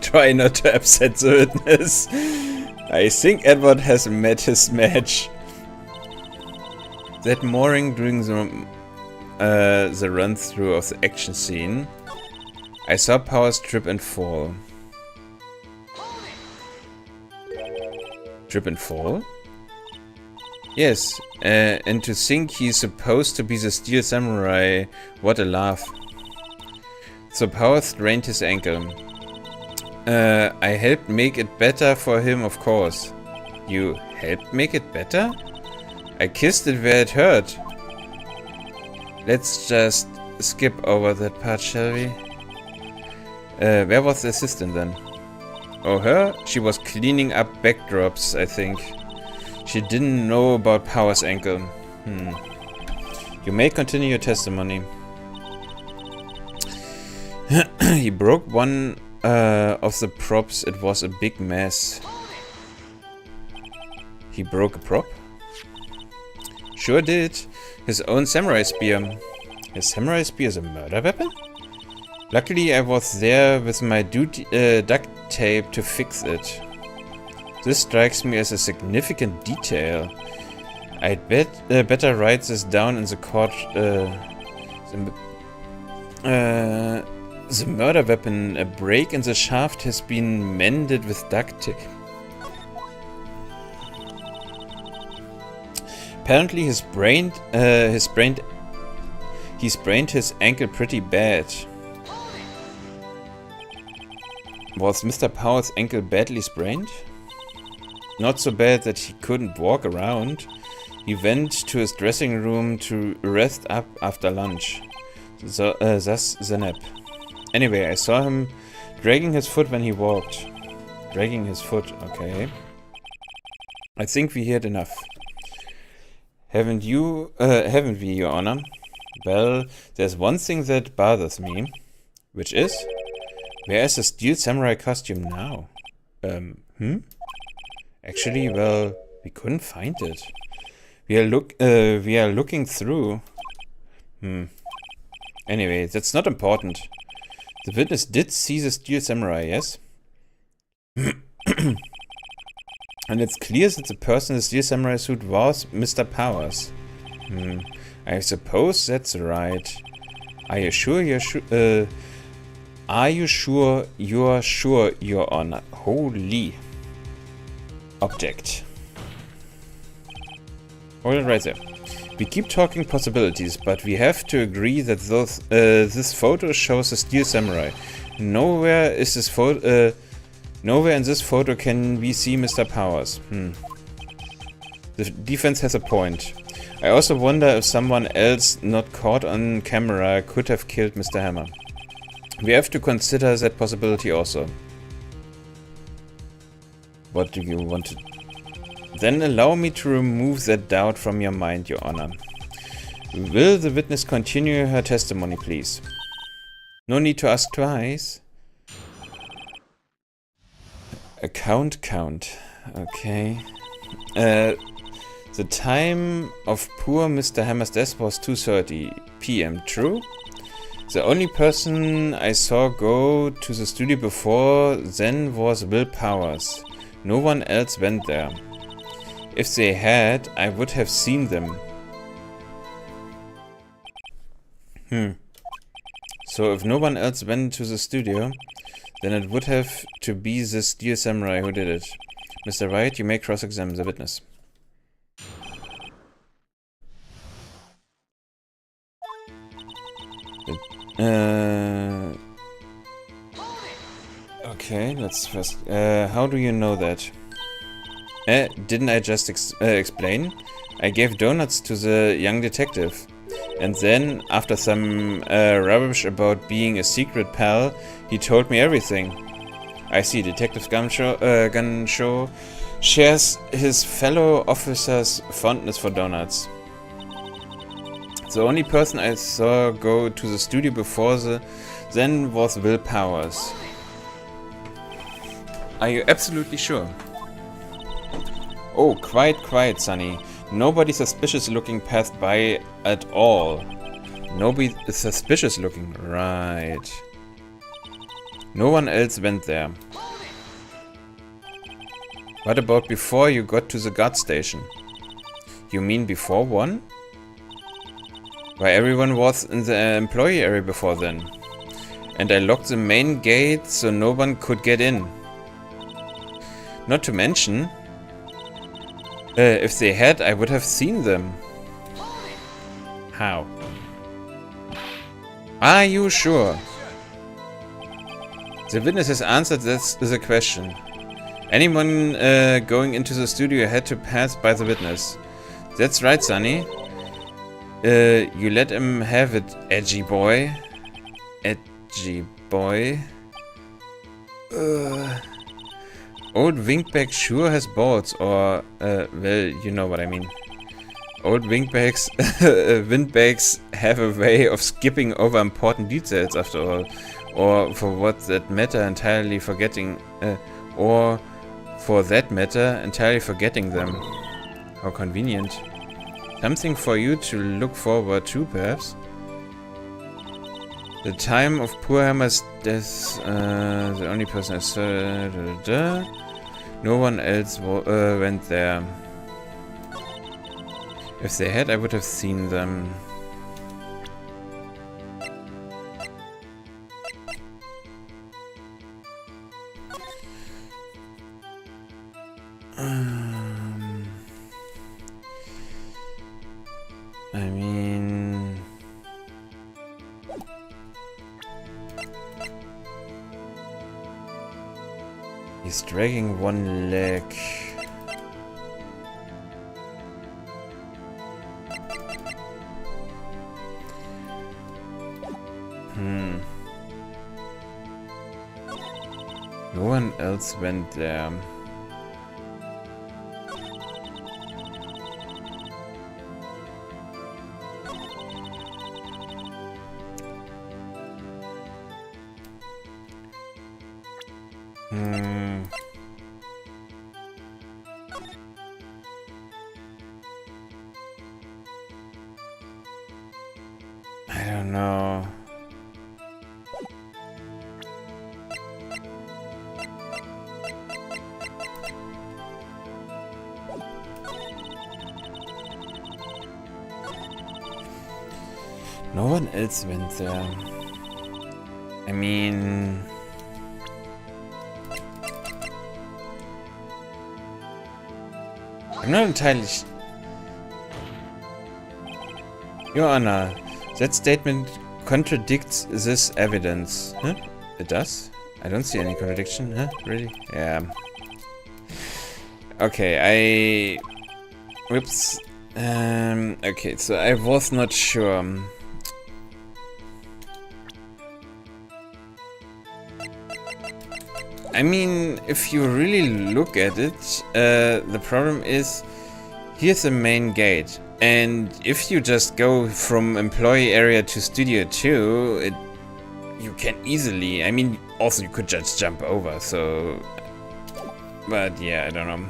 Speaker 1: try not to upset the witness. I think Edward has met his match. That morning during the run-through of the action scene, I saw Powers trip and fall. Trip and fall? Yes, and to think he's supposed to be the Steel Samurai, what a laugh. So Powers strained his ankle. I helped make it better for him, of course. You helped make it better? I kissed it where it hurt. Let's just skip over that part, shall we? Where was the assistant then? Oh, her? She was cleaning up backdrops, I think. She didn't know about Power's ankle. You may continue your testimony. He broke one of the props. It was a big mess. He broke a prop? Sure did. His own samurai spear. His samurai spear is a murder weapon? Luckily, I was there with my duct tape to fix it. This strikes me as a significant detail. I'd better write this down in the court. The murder weapon, a break in the shaft, has been mended with duct tape. Apparently, he sprained his ankle pretty bad. Was Mr. Power's ankle badly sprained? Not so bad that he couldn't walk around. He went to his dressing room to rest up after lunch. So, thus the nap. Anyway, I saw him dragging his foot when he walked. Dragging his foot, okay. I think we heard enough. Haven't we, Your Honor? Well, there's one thing that bothers me. Which is? Where is the steel samurai costume now? Actually, well, we couldn't find it. We are looking through. Anyway, that's not important. The witness did see the steel samurai, yes? And it's clear that the person in the steel samurai suit was Mr. Powers. I suppose that's right. Are you sure you're sure, Your Honor? Holy. Object. Hold it right there. We keep talking possibilities, but we have to agree that this photo shows a steel samurai. Nowhere in this photo can we see Mr. Powers. The defense has a point. I also wonder if someone else not caught on camera could have killed Mr. Hammer. We have to consider that possibility also. What do you want to... Then allow me to remove that doubt from your mind, Your Honor. Will the witness continue her testimony, please? No need to ask twice. A count. Okay. The time of poor Mr. Hammer's death was 2:30 p.m., true? The only person I saw go to the studio before then was Will Powers. No one else went there. If they had, I would have seen them. So if no one else went to the studio, then it would have to be the steel samurai who did it. Mr. Wright, you may cross-examine the witness. Okay, let's first... how do you know that? Didn't I just explain? I gave donuts to the young detective. And then, after some rubbish about being a secret pal, he told me everything. I see, Detective Gunshow shares his fellow officers' fondness for donuts. The only person I saw go to the studio before then was Will Powers. Are you absolutely sure? Oh, quite, Sonny. Nobody suspicious looking passed by at all. Nobody suspicious looking, right. No one else went there. What about before you got to the guard station? You mean before 1? Why, everyone was in the employee area before then. And I locked the main gate so no one could get in. Not to mention, if they had, I would have seen them. How? Are you sure? The witness has answered the question. Anyone going into the studio had to pass by the witness. That's right, Sonny. You let him have it, edgy boy. Edgy boy. Old Wingback sure has balls, or, well, you know what I mean. Old Wingbacks, Windbags have a way of skipping over important details after all. Or for what that matter, entirely forgetting, or for that matter, entirely forgetting them. How convenient. Something for you to look forward to, perhaps? The time of poor Hammer's death, the only person I saw. No one else went there. If they had, I would have seen them. I mean... He's dragging one leg. No one else went there. I don't know. No one else went there. I mean... I'm not entirely... Your Honor, that statement contradicts this evidence. Huh? It does? I don't see any contradiction, huh? Really? Yeah. Okay, Whoops. Okay, so I was not sure. I mean, if you really look at it, the problem is, here's the main gate. And if you just go from employee area to studio 2, you can easily, I mean, also you could just jump over, so... But yeah, I don't know.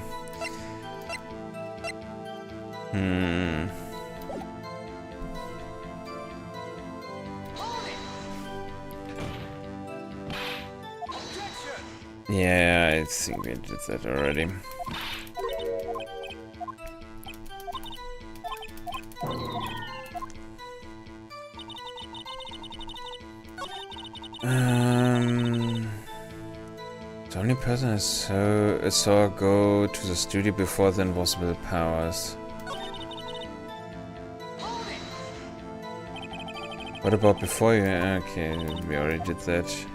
Speaker 1: Yeah, I think we did that already. The only person I saw go to the studio before then was Will Powers. What about before you? Okay, we already did that.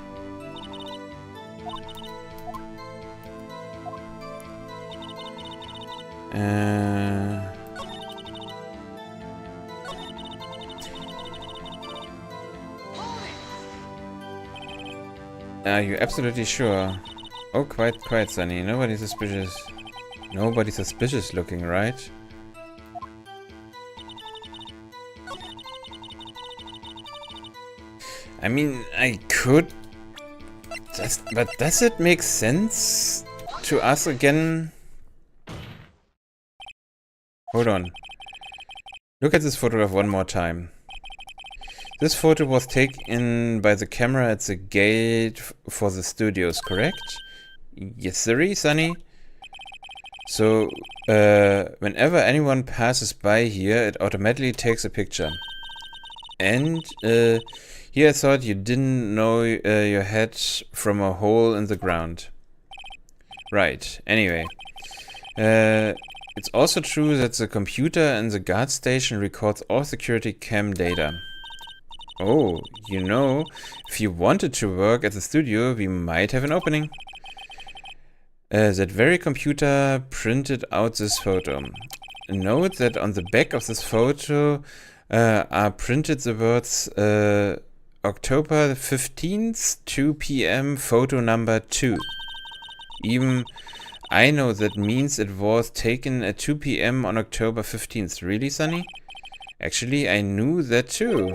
Speaker 1: Are you absolutely sure? Oh, quite, Sunny. Nobody suspicious. Nobody suspicious looking, right? I mean, I could... but does it make sense to us again? Hold on. Look at this photograph one more time. This photo was taken by the camera at the gate for the studios, correct? Yes, sirree, Sunny. So, whenever anyone passes by here, it automatically takes a picture. And, here I thought you didn't know your head from a hole in the ground. Right, anyway. It's also true that the computer in the guard station records all security cam data. Oh, you know, if you wanted to work at the studio, we might have an opening. That very computer printed out this photo. Note that on the back of this photo are printed the words October 15th, 2 p.m., photo number 2. Even I know that means it was taken at 2 p.m. on October 15th. Really, Sunny? Actually, I knew that too.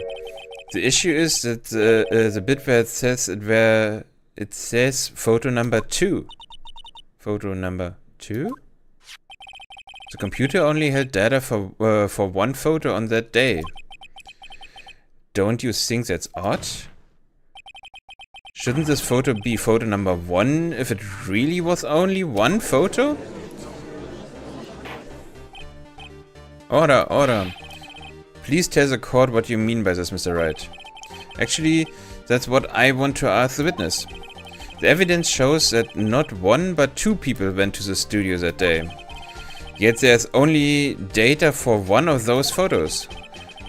Speaker 1: The issue is that the bit where it says photo number 2. Photo number 2? The computer only held data for one photo on that day. Don't you think that's odd? Shouldn't this photo be photo number 1 if it really was only one photo? Order, order. Please tell the court what you mean by this, Mr. Wright. Actually, that's what I want to ask the witness. The evidence shows that not 1 but 2 people went to the studio that day. Yet there's only data for one of those photos.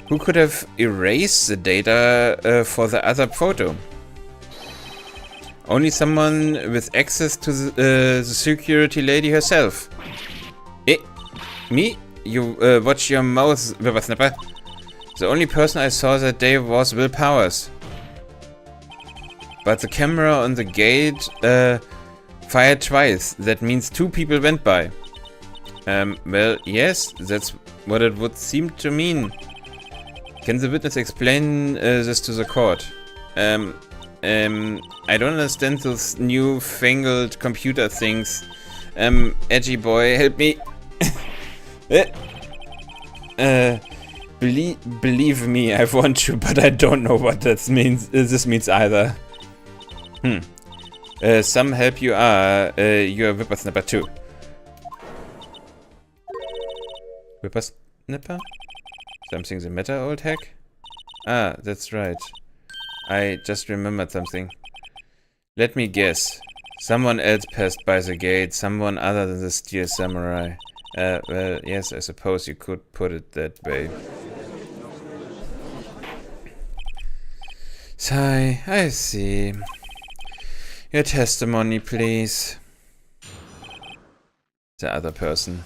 Speaker 1: Who could have erased the data for the other photo? Only someone with access to the security lady herself. Me? You watch your mouth, whippersnapper. The only person I saw that day was Will Powers. But the camera on the gate fired twice. That means 2 people went by. Well, yes, that's what it would seem to mean. Can the witness explain this to the court? I don't understand those new-fangled computer things. Edgy boy, help me. Believe me, I want to, but I don't know what this means either. Some help you are. You're a whippersnapper too. Whippersnapper? Something's the matter, old hack? Ah, that's right. I just remembered something. Let me guess. Someone else passed by the gate, someone other than the Steel Samurai. Well, yes, I suppose you could put it that way. Sigh, I see. Your testimony, please. The other person.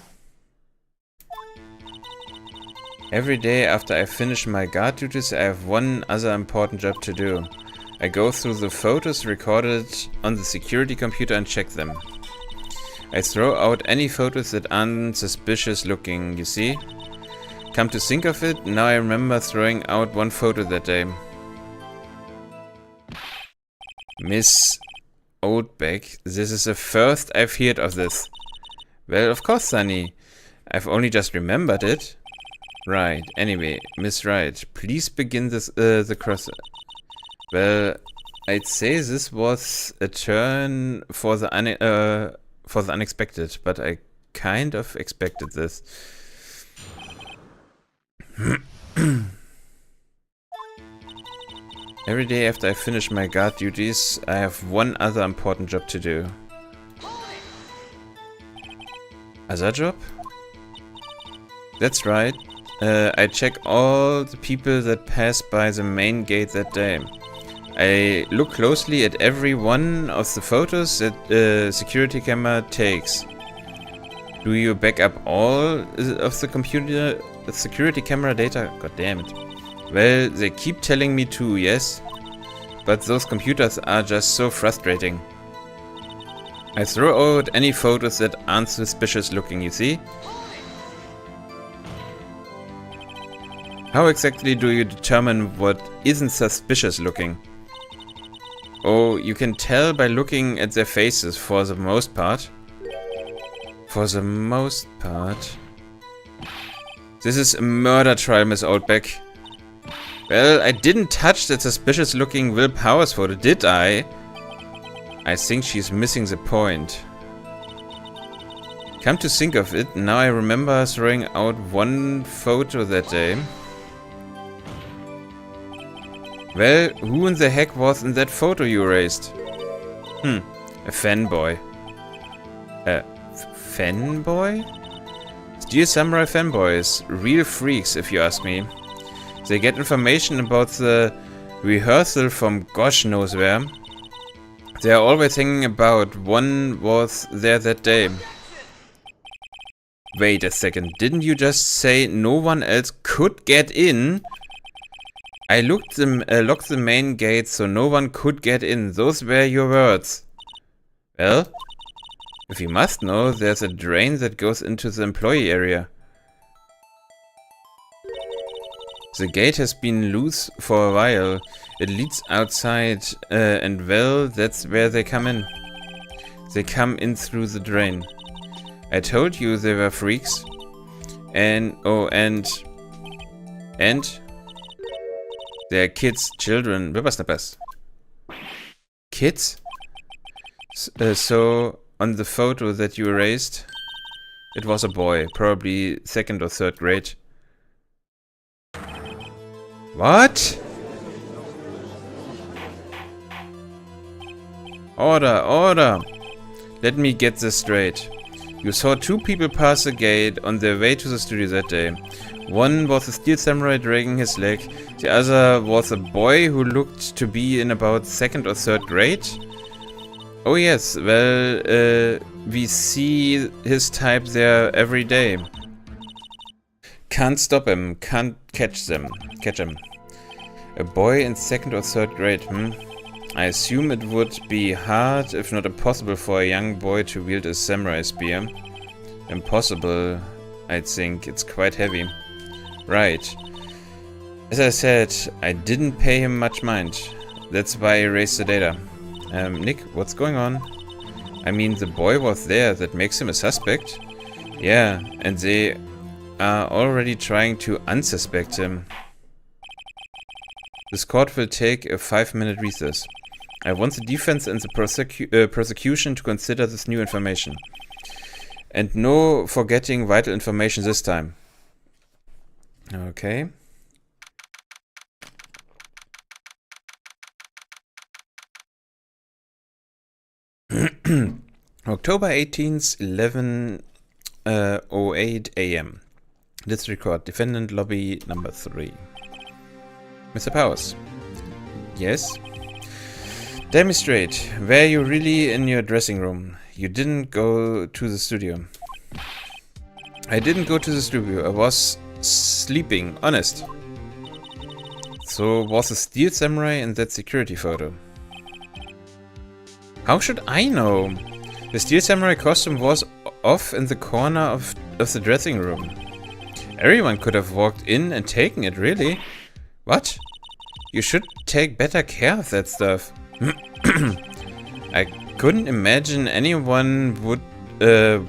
Speaker 1: Every day after I finish my guard duties, I have one other important job to do. I go through the photos recorded on the security computer and check them. I throw out any photos that aren't suspicious looking, you see? Come to think of it, now I remember throwing out one photo that day. Miss Oldbeck, this is the first I've heard of this. Well, of course, Sunny. I've only just remembered it. Right, anyway, Miss Wright, please begin this, the cross... Well, I'd say this was a turn for the unexpected, but I kind of expected this. Every day after I finish my guard duties, I have one other important job to do. Other job? That's right. I check all the people that pass by the main gate that day. I look closely at every one of the photos that the security camera takes. Do you back up all of the security camera data? God damn it. Well, they keep telling me to, yes. But those computers are just so frustrating. I throw out any photos that aren't suspicious looking, you see? How exactly do you determine what isn't suspicious looking? Oh, you can tell by looking at their faces for the most part. For the most part. This is a murder trial, Miss Oldbeck. Well, I didn't touch that suspicious looking Will Powers photo, did I? I think she's missing the point. Come to think of it, now I remember throwing out one photo that day. Well, who in the heck was in that photo you erased? A fanboy. A fanboy? Steel Samurai fanboys. Real freaks, if you ask me. They get information about the Rehearsal from gosh knows where. They are always hanging about. One was there that day. Wait a second. Didn't you just say no one else could get in? I locked the main gate so no one could get in. Those were your words. Well, if you must know, there's a drain that goes into the employee area. The gate has been loose for a while. It leads outside, and well, that's where they come in. They come in through the drain. I told you they were freaks. And they're kids, children. Wer war's denn best? Kids? So, on the photo that you erased, it was a boy, probably 2nd or 3rd grade. What? Order. Let me get this straight. You saw 2 people pass the gate on their way to the studio that day. One was a steel samurai dragging his leg. The other was a boy who looked to be in about 2nd or 3rd grade. Oh yes, well, we see his type there every day. Can't stop him, can't catch him. A boy in 2nd or 3rd grade, I assume it would be hard, if not impossible, for a young boy to wield a samurai spear. Impossible, I think. It's quite heavy. Right. As I said, I didn't pay him much mind. That's why I erased the data. Nick, what's going on? I mean, the boy was there. That makes him a suspect. Yeah, and they are already trying to unsuspect him. This court will take a 5-minute recess. I want the defense and the prosecution to consider this new information. And no forgetting vital information this time. Okay. October 18th, 11:08 AM. Let's record defendant lobby number 3. Mr. Powers. Yes? Demonstrate. Were you really in your dressing room? You didn't go to the studio. I didn't go to the studio. I was sleeping, honest. So was a steel samurai in that security photo? How should I know? The steel samurai costume was off in the corner of the dressing room. Everyone could have walked in and taken it, really. What? You should take better care of that stuff. I couldn't imagine anyone would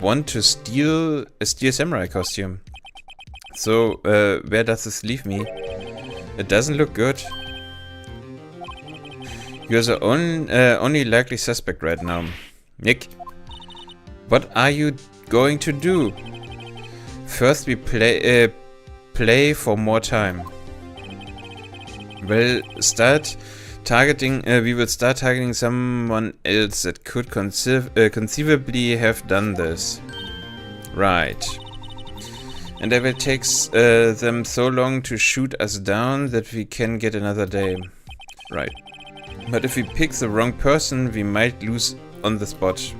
Speaker 1: want to steal a steel samurai costume. So, where does this leave me? It doesn't look good. You're the only likely suspect right now. Nick, what are you going to do? First we play for more time. We will start targeting someone else that could conceivably have done this. Right. And it will take them so long to shoot us down that we can get another day. Right. But if we pick the wrong person, we might lose on the spot.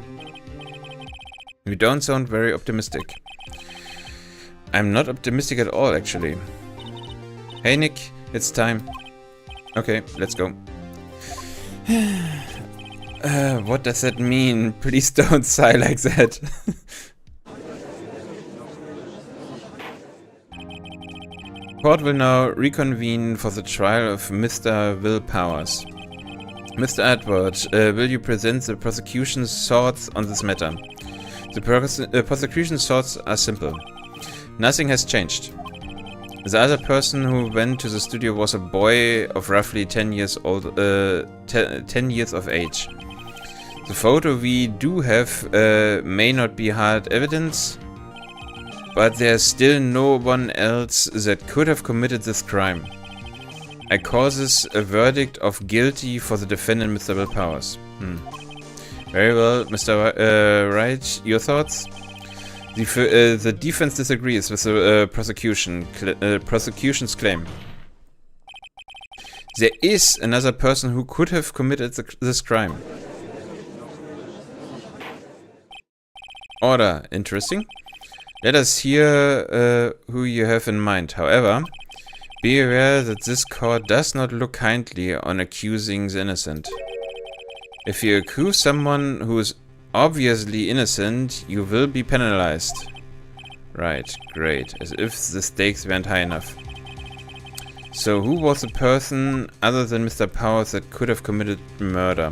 Speaker 1: You don't sound very optimistic. I'm not optimistic at all, actually. Hey Nick, it's time. Okay, let's go. What does that mean? Please don't sigh like that. Court will now reconvene for the trial of Mr. Will Powers. Mr. Edward, will you present the prosecution's thoughts on this matter? The prosecution's thoughts are simple. Nothing has changed. The other person who went to the studio was a boy of roughly 10 years old, 10 years of age. The photo we do have may not be hard evidence, but there's still no one else that could have committed this crime. I call this a verdict of guilty for the defendant, Mr. Will Powers. Very well, Mr. Wright, your thoughts? The defense disagrees with the prosecution's claim. There is another person who could have committed this crime. Order. Interesting. Let us hear who you have in mind. However, be aware that this court does not look kindly on accusing the innocent. If you accuse someone who is obviously innocent, you will be penalized. Right, great. As if the stakes weren't high enough. So who was the person other than Mr. Powers that could have committed murder?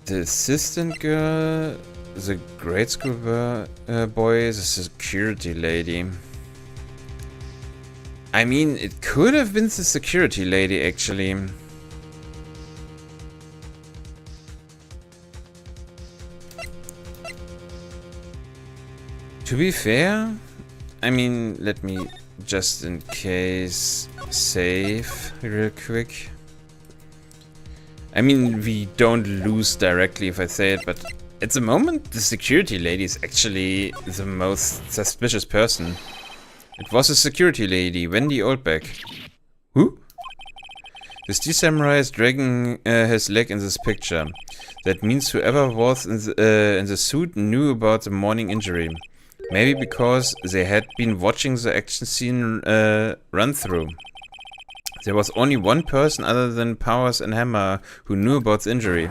Speaker 1: The assistant girl, the grade school boy, the security lady. I mean, it could have been the security lady, actually. To be fair, I mean, let me just in case save real quick. I mean, we don't lose directly if I say it, but at the moment, the security lady is actually the most suspicious person. It was a security lady, Wendy Oldbeck. Who? The steel samurai is dragging his leg in this picture. That means whoever was in the suit knew about the morning injury. Maybe because they had been watching the action scene run through. There was only one person other than Powers and Hammer who knew about the injury.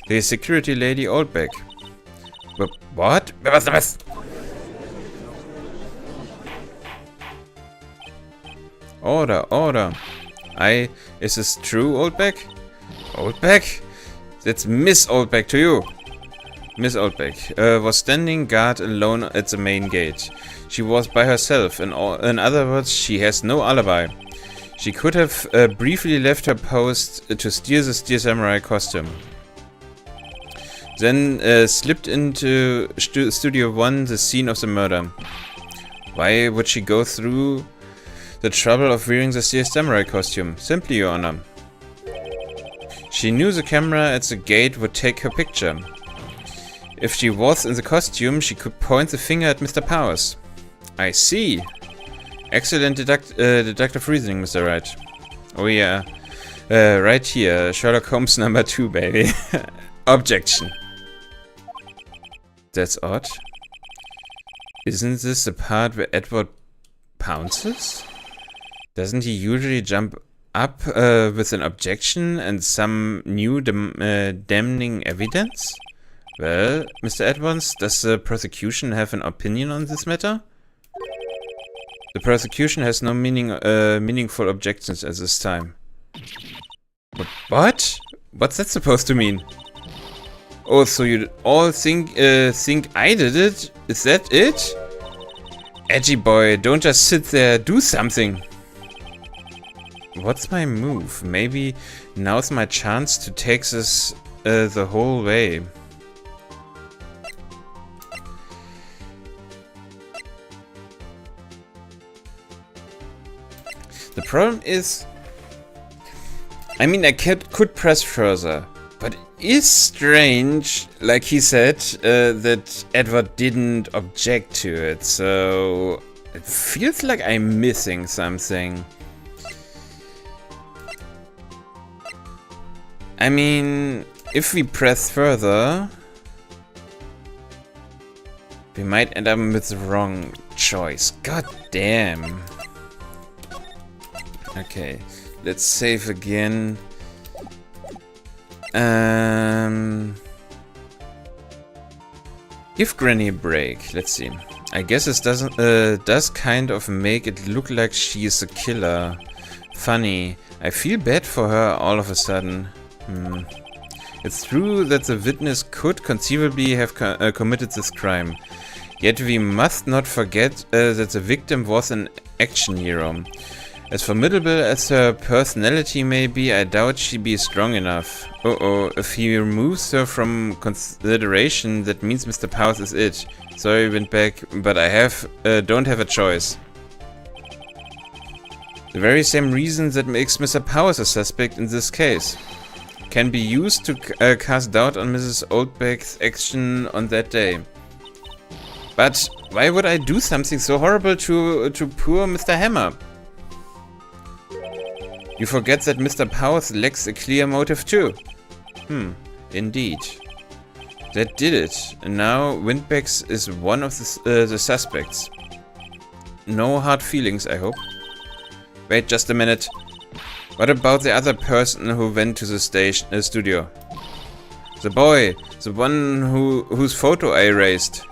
Speaker 1: The security lady Oldbeck. But what? Wer was das? Order. Is this true, Oldbeck? Oldbeck? That's Miss Oldbeck to you. Miss Oldbeck was standing guard alone at the main gate. She was by herself. In other words, she has no alibi. She could have briefly left her post to steal the Steel Samurai costume. Then slipped into Studio 1, the scene of the murder. Why would she go through the trouble of wearing the Steel Samurai costume? Simply, Your Honor. She knew the camera at the gate would take her picture. If she was in the costume, she could point the finger at Mr. Powers. I see. Excellent deductive reasoning, Mr. Wright. Oh yeah. Right here. Sherlock Holmes number 2, baby. Objection. That's odd. Isn't this the part where Edward pounces? Doesn't he usually jump up with an objection and some new damning evidence? Well, Mr. Edwards, does the prosecution have an opinion on this matter? The prosecution has no meaningful objections at this time. What? What's that supposed to mean? Oh, so you all think I did it? Is that it? Edgy boy, don't just sit there, do something. What's my move? Maybe now's my chance to take this the whole way. The problem is, I mean, I could press further, but it is strange, like he said, that Edward didn't object to it, so it feels like I'm missing something. I mean, if we press further, we might end up with the wrong choice. God damn. Okay, let's save again. Give Granny a break. Let's see. I guess this does kind of make it look like she is a killer. Funny. I feel bad for her all of a sudden. It's true that the witness could conceivably have committed this crime. Yet we must not forget that the victim was an action hero. As formidable as her personality may be, I doubt she'd be strong enough. If he removes her from consideration, that means Mr. Powers is it. Sorry, Windback, but I don't have a choice. The very same reason that makes Mr. Powers a suspect in this case can be used to cast doubt on Mrs. Oldbeck's action on that day. But why would I do something so horrible to poor Mr. Hammer? You forget that Mr. Powers lacks a clear motive too. Indeed. That did it. And now Windbags is one of the suspects. No hard feelings, I hope. Wait just a minute. What about the other person who went to the studio? The boy, the one whose photo I erased.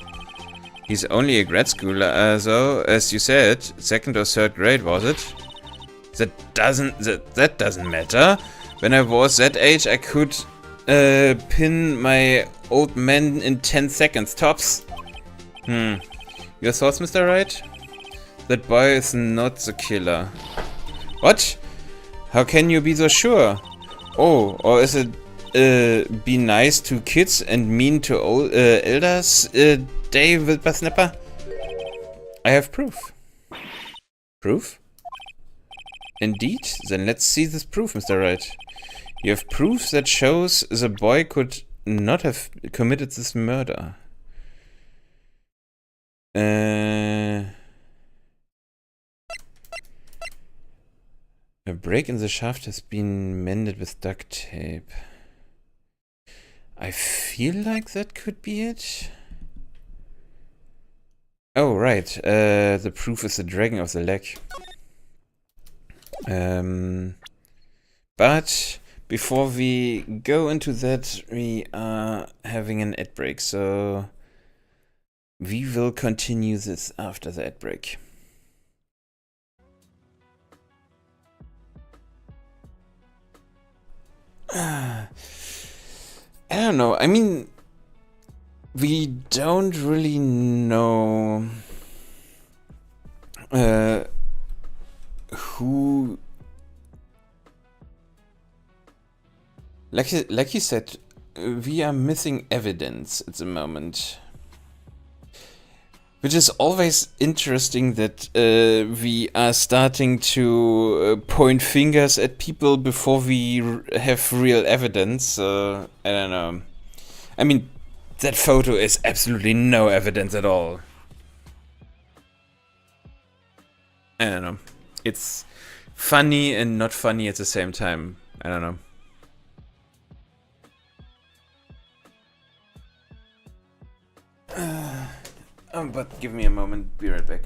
Speaker 1: He's only a grad schooler, so as you said, second or third grade, was it? That doesn't matter. When I was that age, I could pin my old man in 10 seconds tops. Your thoughts, Mr. Wright? That boy is not the killer. What? How can you be so sure? Oh, or is it be nice to kids and mean to elders, Dave Whippersnapper? I have proof. Proof? Indeed? Then let's see this proof, Mr. Wright. You have proof that shows the boy could not have committed this murder. A break in the shaft has been mended with duct tape. I feel like that could be it. Oh, right. The proof is the dragging of the leg. But before we go into that, we are having an ad break, so we will continue this after the ad break. I don't know. I mean, we don't really know who. Like you said, we are missing evidence at the moment. Which is always interesting that we are starting to point fingers at people before we have real evidence. I don't know. I mean, that photo is absolutely no evidence at all. I don't know. It's funny and not funny at the same time. I don't know. But give me a moment, be right back.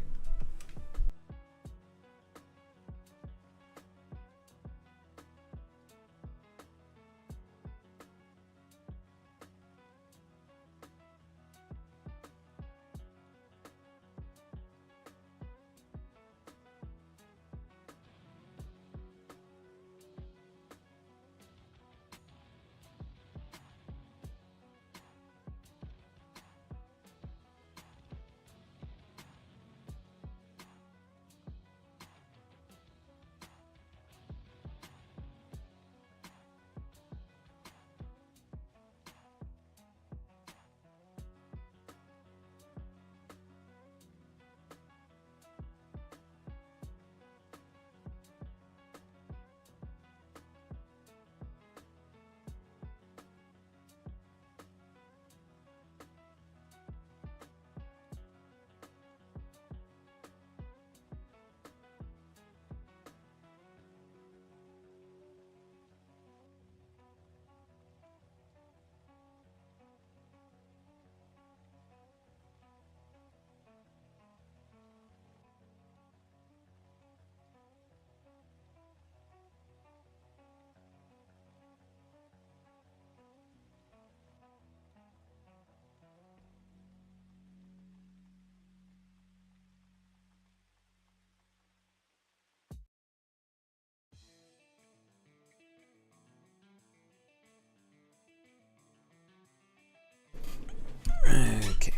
Speaker 1: Okay.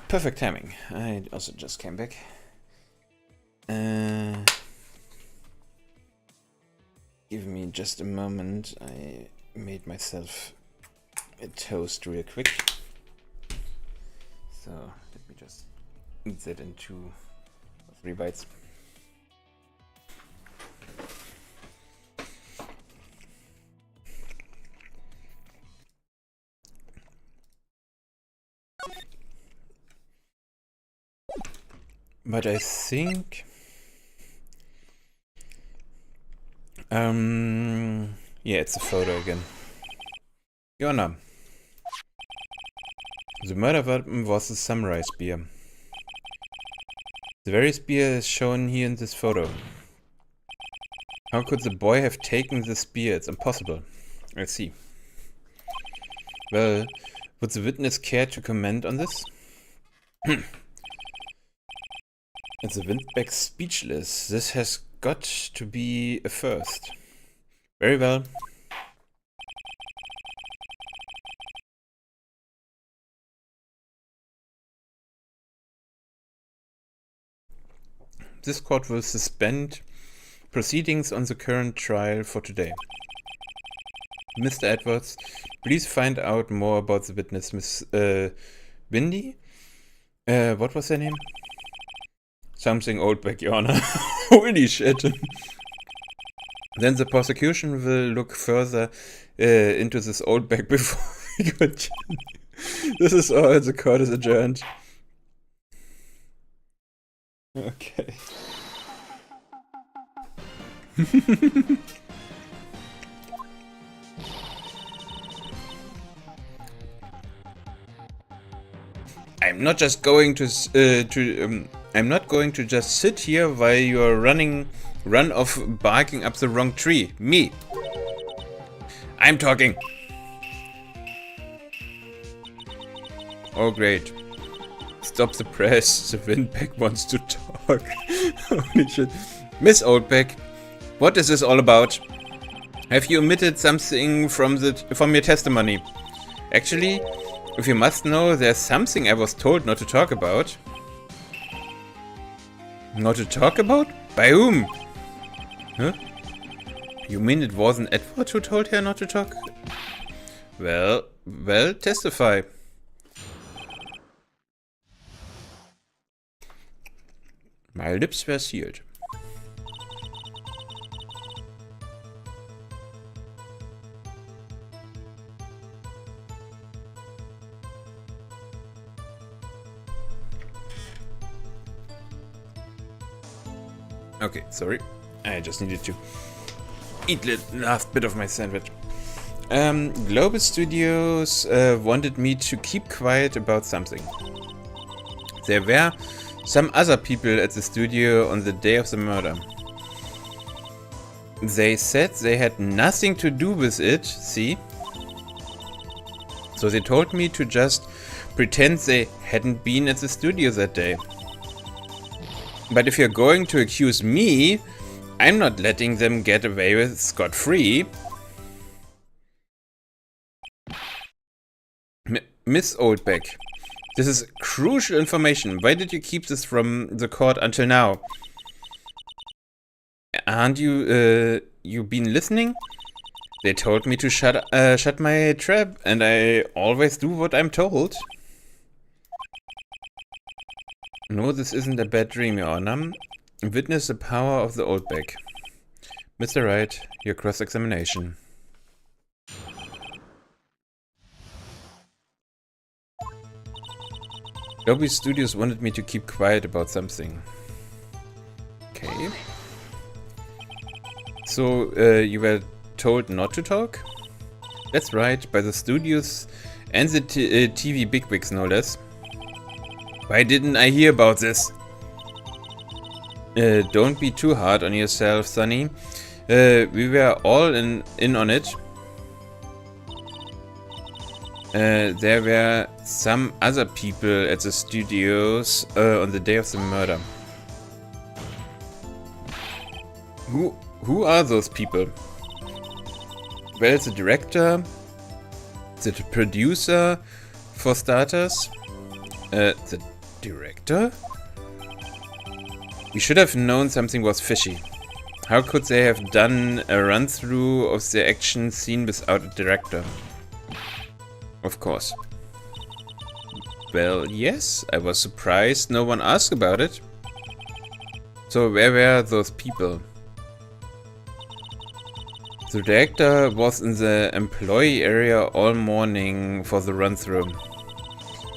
Speaker 1: Perfect timing. I also just came back. Give me just a moment. I made myself a toast real quick. So let me just eat that in 2 or 3 bites. But I think Yeah, it's a photo again. Your honor. The murder weapon was a samurai spear. The very spear is shown here in this photo. How could the boy have taken the spear? It's impossible. I see. Well, would the witness care to comment on this? It's a windbag speechless. This has got to be a first. Very well. This court will suspend proceedings on the current trial for today. Mr. Edwards, please find out more about the witness, Miss Windy? What was her name? Something Oldback, Your Honor. Holy shit. Then the prosecution will look further into this Oldback before we continue. This is all. The court is adjourned. Okay. I'm not just going to I'm not going to just sit here while you're run off barking up the wrong tree. Me. I'm talking. Oh great. Stop the press. The Windbag wants to talk. Holy shit. Miss Oldback, what is this all about? Have you omitted something from your testimony? Actually, if you must know, there's something I was told not to talk about. Not to talk about? By whom? Huh? You mean it wasn't Edward who told her not to talk? Well, testify. My lips were sealed. Okay, sorry. I just needed to eat the last bit of my sandwich. Global Studios wanted me to keep quiet about something. There were some other people at the studio on the day of the murder. They said they had nothing to do with it, see? So they told me to just pretend they hadn't been at the studio that day. But if you're going to accuse me, I'm not letting them get away with scot-free. Miss Oldback, this is crucial information. Why did you keep this from the court until now? Aren't you been listening? They told me to shut my trap, and I always do what I'm told. No, this isn't a bad dream, Your Honor. Witness the power of the Oldback. Mr. Wright, your cross-examination. Dolby Studios wanted me to keep quiet about something. Okay. So, you were told not to talk? That's right, by the studios and the TV bigwigs, no less. Why didn't I hear about this? Don't be too hard on yourself, Sonny. We were all in on it. There were some other people at the studios on the day of the murder. Who are those people? Well, the director, the producer, for starters. The director? We should have known something was fishy. How could they have done a run-through of the action scene without a director? Of course. Well, yes, I was surprised no one asked about it. So where were those people? The director was in the employee area all morning for the run-through.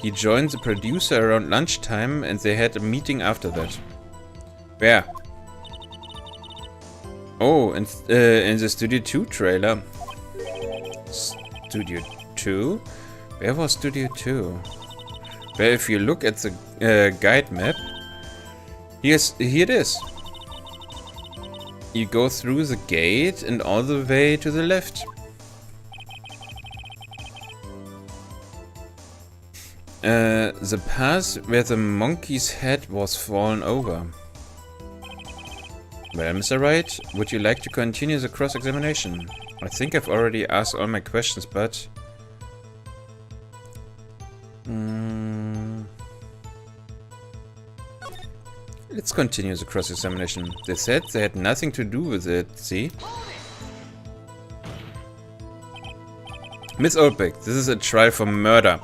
Speaker 1: He joined the producer around lunchtime and they had a meeting after that. Where? Oh, in the Studio 2 trailer. Studio 2? Where was Studio 2? Well, if you look at the guide map, here it is. You go through the gate and all the way to the left. The path where the monkey's head was fallen over. Well, Mr. Wright, would you like to continue the cross-examination? I think I've already asked all my questions, but... Let's continue the cross-examination. They said they had nothing to do with it, see? Miss Oldbeck, this is a trial for murder.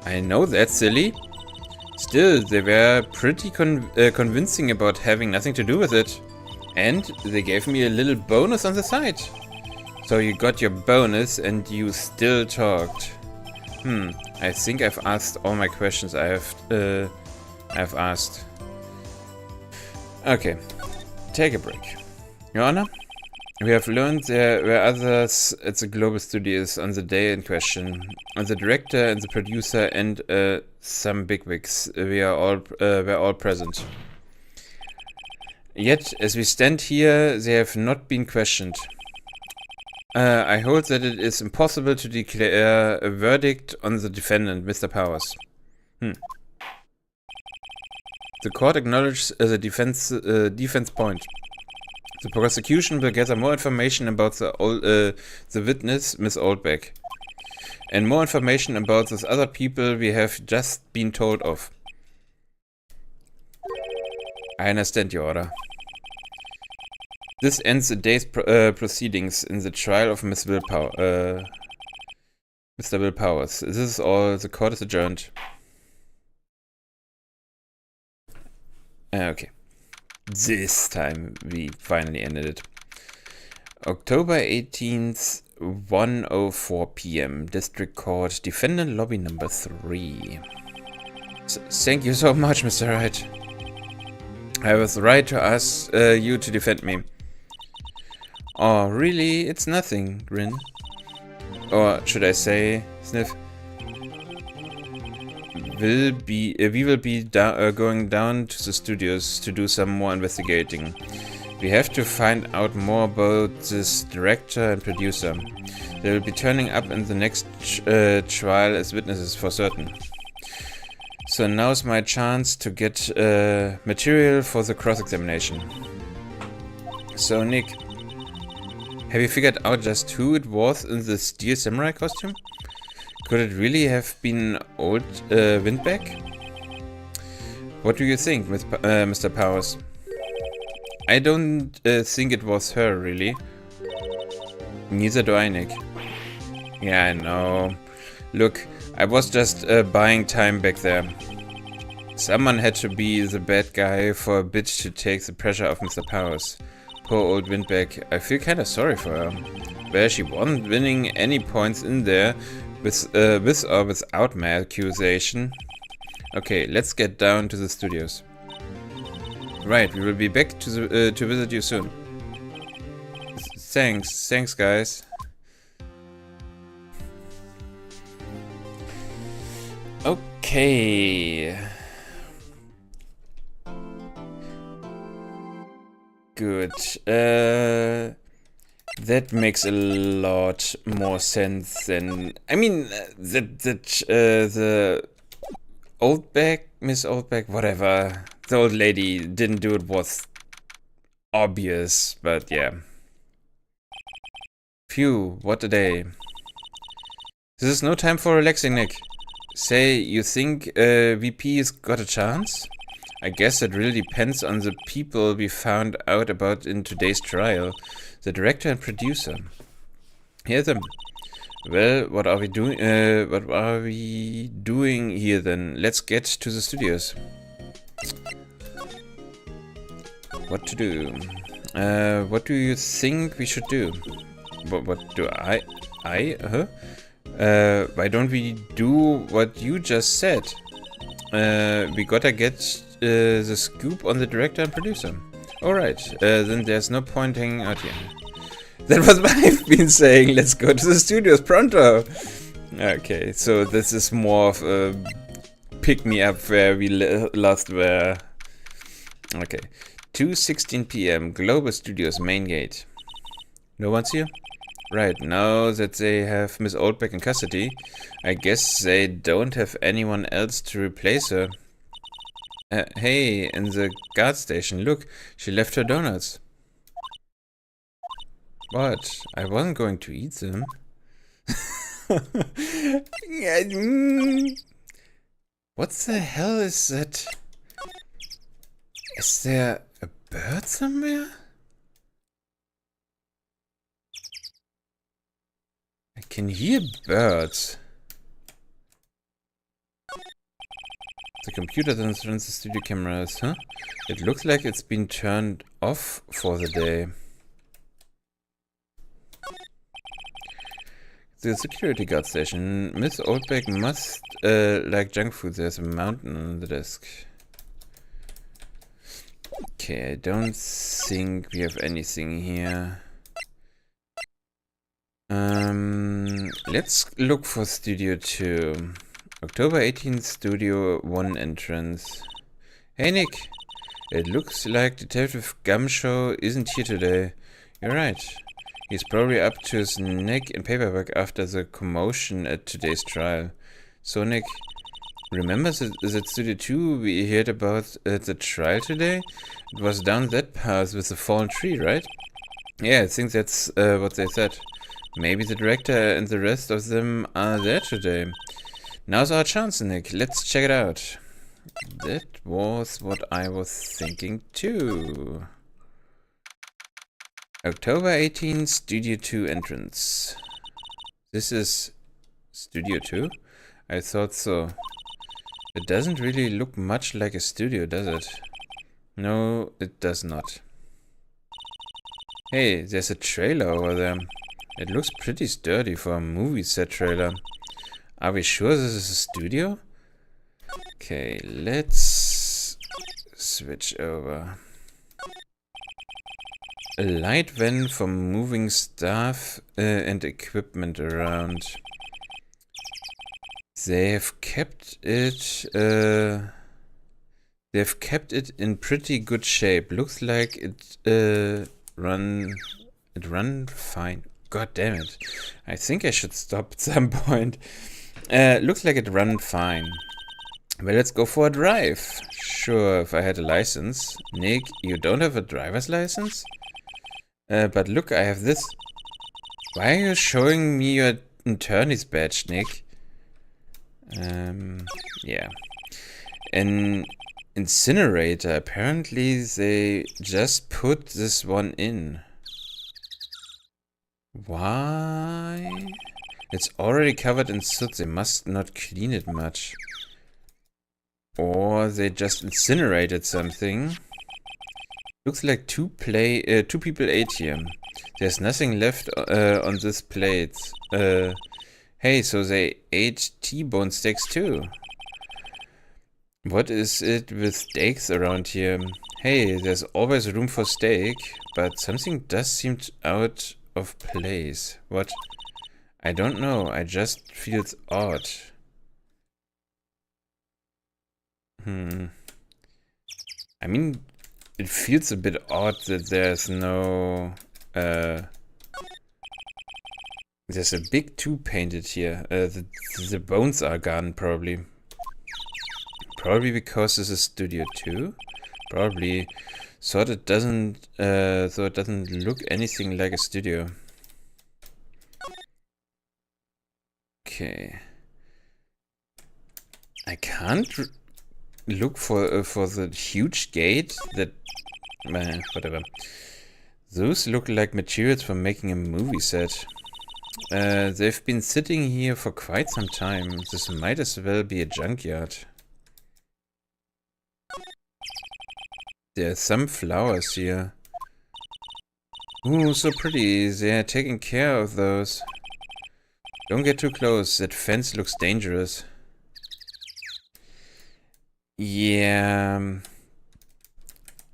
Speaker 1: I know that's silly. Still, they were pretty convincing about having nothing to do with it. And they gave me a little bonus on the side. So you got your bonus and you still talked. I think I've asked all my questions I've asked. Okay, take a break. Your Honor, we have learned there were others at the Global Studios on the day in question. The director and the producer and some bigwigs were all present. Yet, as we stand here, they have not been questioned. I hold that it is impossible to declare a verdict on the defendant, Mr. Powers. The court acknowledges the defense point. The prosecution will gather more information about the witness, Miss Oldbeck, and more information about those other people we have just been told of. I understand your order. This ends the day's proceedings in the trial of Mr. Will Powers. This is all. The court is adjourned. Okay. This time we finally ended it. October 18th, 1:04 p.m. District Court, Defendant Lobby number 3. Thank you so much, Mr. Wright. I was right to ask you to defend me. Oh, really? It's nothing, Grin. Or should I say, Sniff? We will be going down to the studios to do some more investigating. We have to find out more about this director and producer. They will be turning up in the next trial as witnesses for certain. So now's my chance to get material for the cross-examination. So Nick, have you figured out just who it was in the Steel Samurai costume? Could it really have been old Windback? What do you think, Mr. Powers? I don't think it was her, really. Neither do I, Nick. Yeah, I know. Look, I was just buying time back there. Someone had to be the bad guy for a bit to take the pressure off Mr. Powers. Poor old Windback. I feel kinda sorry for her. Well, she wasn't winning any points in there with or without my accusation. Okay, let's get down to the studios. Right, we will be back to visit you soon. Thanks guys. Okay. Good. That makes a lot more sense than... I mean, the Miss Oldbeck, whatever. The old lady didn't do it was obvious, but yeah. Phew, what a day. This is no time for relaxing, Nick. Say, you think VP's got a chance? I guess that really depends on the people we found out about in today's trial. The director and producer. Hear them. Well, what are we doing? What are we doing here then? Let's get to the studios. What to do? What do you think we should do? What do I? Why don't we do what you just said? We gotta get the scoop on the director and producer. Alright, then there's no point hanging out here. That was what I've been saying. Let's go to the studios pronto. Okay, so this is more of a pick-me-up where we last were. Okay, 2:16 p.m. Global Studios main gate. No one's here? Right, now that they have Miss Oldbeck in custody, I guess they don't have anyone else to replace her. Hey, in the guard station, look, she left her donuts. What? I wasn't going to eat them. What the hell is that? Is there a bird somewhere? I can hear birds. The computer then runs the studio cameras, huh? It looks like it's been turned off for the day. The security guard station. Miss Oldbeck must like junk food. There's a mountain on the desk. Okay, I don't think we have anything here. Let's look for Studio 2. October 18th, Studio 1 entrance. Hey Nick, it looks like Detective Gumshoe isn't here today. You're right. He's probably up to his neck in paperwork after the commotion at today's trial. So Nick, remember that Studio 2 we heard about at the trial today? It was down that path with the fallen tree, right? Yeah, I think that's what they said. Maybe the director and the rest of them are there today. Now's our chance, Nick. Let's check it out. That was what I was thinking too. October 18th, Studio 2 entrance. This is Studio 2? I thought so. It doesn't really look much like a studio, does it? No, it does not. Hey, there's a trailer over there. It looks pretty sturdy for a movie set trailer. Are we sure this is a studio? Okay, let's switch over. A light van for moving stuff and equipment around. They have kept it. They've kept it in pretty good shape. Looks like it run fine. God damn it! I think I should stop at some point. Looks like it ran fine. Well, let's go for a drive. Sure, if I had a license. Nick, you don't have a driver's license? But look, I have this. Why are you showing me your attorney's badge, Nick? Yeah. An incinerator. Apparently they just put this one in. Why? It's already covered in soot. They must not clean it much. Or they just incinerated something. Looks like two people ate here. There's nothing left on this plate. Hey, so they ate T-bone steaks too. What is it with steaks around here? Hey, there's always room for steak, but something does seem out of place. What? I don't know, I just feels odd. I mean, it feels a bit odd that there's no... there's a big 2 painted here. The bones are gone, probably. Probably because this is Studio 2. Probably. So it doesn't look anything like a studio. Okay. I can't look for the huge gate that... whatever. Those look like materials for making a movie set. They've been sitting here for quite some time. This might as well be a junkyard. There are some flowers here. Ooh, so pretty. They're taking care of those. Don't get too close. That fence looks dangerous. Yeah.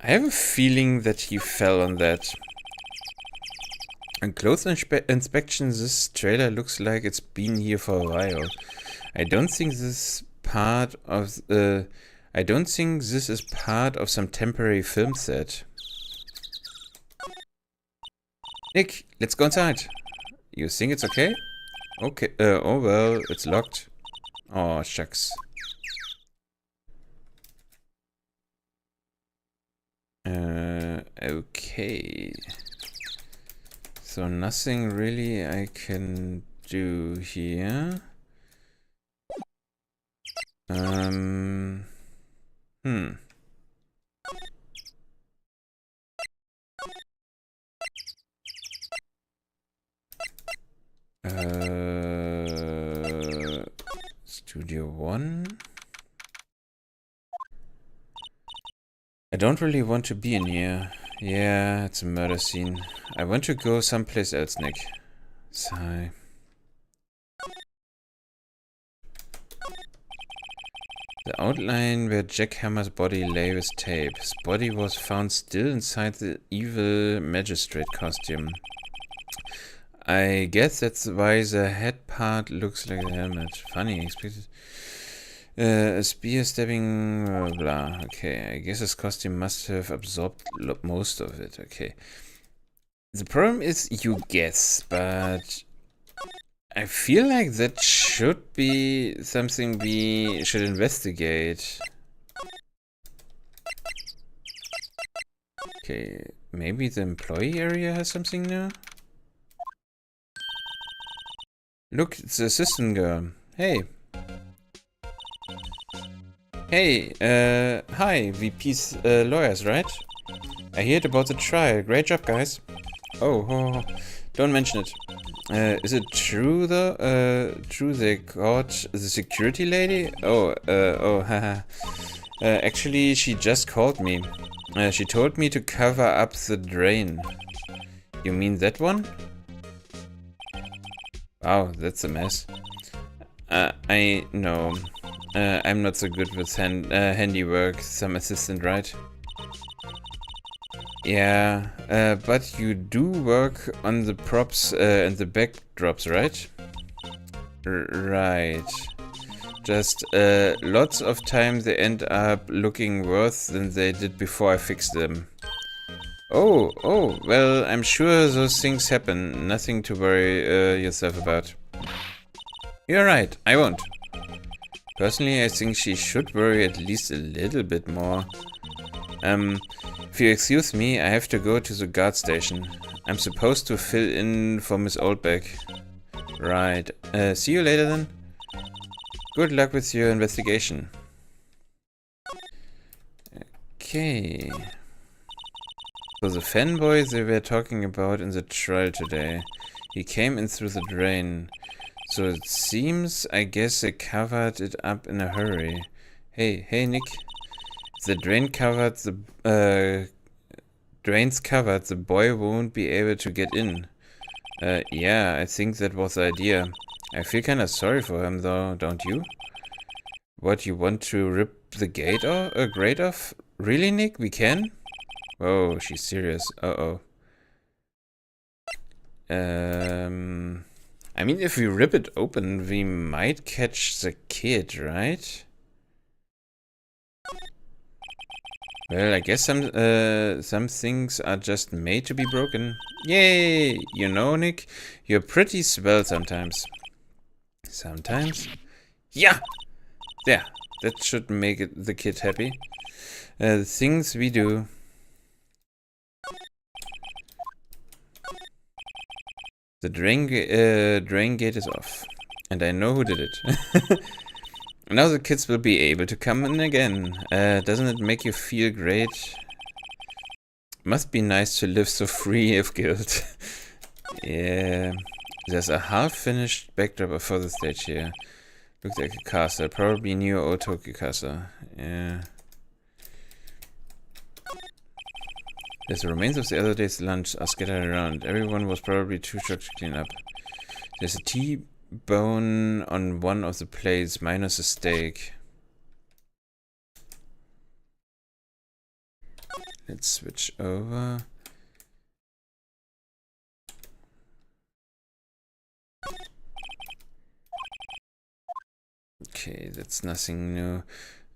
Speaker 1: I have a feeling that he fell on that. On close inspection, this trailer looks like it's been here for a while. I don't think this part of I don't think this is part of some temporary film set. Nick, let's go inside. You think it's okay? Okay. Oh well, it's locked. Oh shucks. Okay. So nothing really I can do here. Studio 1. I don't really want to be in here. Yeah, it's a murder scene. I want to go someplace else, Nick. Sigh. The outline where Jack Hammer's body lay with tape. His body was found still inside the evil magistrate costume. I guess that's why the head part looks like a helmet. Funny, expected. A spear stabbing, blah, blah. Okay, I guess his costume must have absorbed most of it. Okay. The problem is you guess, but I feel like that should be something we should investigate. Okay, maybe the employee area has something new? Look, it's the assistant girl. Hey. Hey, hi, VP's lawyers, right? I heard about the trial. Great job, guys. Oh, don't mention it. Is it true though? True they caught the security lady? Haha. Actually, she just called me. She told me to cover up the drain. You mean that one? Wow, that's a mess. I know. I'm not so good with handiwork. Some assistant, right? Yeah, but you do work on the props and the backdrops, right? Right. Just lots of time they end up looking worse than they did before I fixed them. Oh, well, I'm sure those things happen. Nothing to worry yourself about. You're right, I won't. Personally, I think she should worry at least a little bit more. If you excuse me, I have to go to the guard station. I'm supposed to fill in for Miss Oldbeck. Right. See you later then. Good luck with your investigation. Okay. So the fanboy they were talking about in the trial today. He came in through the drain. So it seems, I guess they covered it up in a hurry. Hey, Nick. If the drain's covered, the boy won't be able to get in. Yeah, I think that was the idea. I feel kinda sorry for him though, don't you? What, you want to rip the grate off? Really, Nick? We can? Whoa, she's serious. Uh-oh. I mean, if we rip it open, we might catch the kid, right? Well, I guess some things are just made to be broken. Yay! You know, Nick, you're pretty swell sometimes. Sometimes? Yeah! There, that should make the kid happy. The things we do. The drain gate is off. And I know who did it. Now the kids will be able to come in again. Doesn't it make you feel great? Must be nice to live so free of guilt. Yeah. There's a half-finished backdrop for the stage here. Looks like a castle. Probably new old Tokyo castle. Yeah. There's the remains of the other day's lunch are scattered around. Everyone was probably too shocked to clean up. There's a T-bone on one of the plates, minus a steak. let's switch over. Okay, that's nothing new.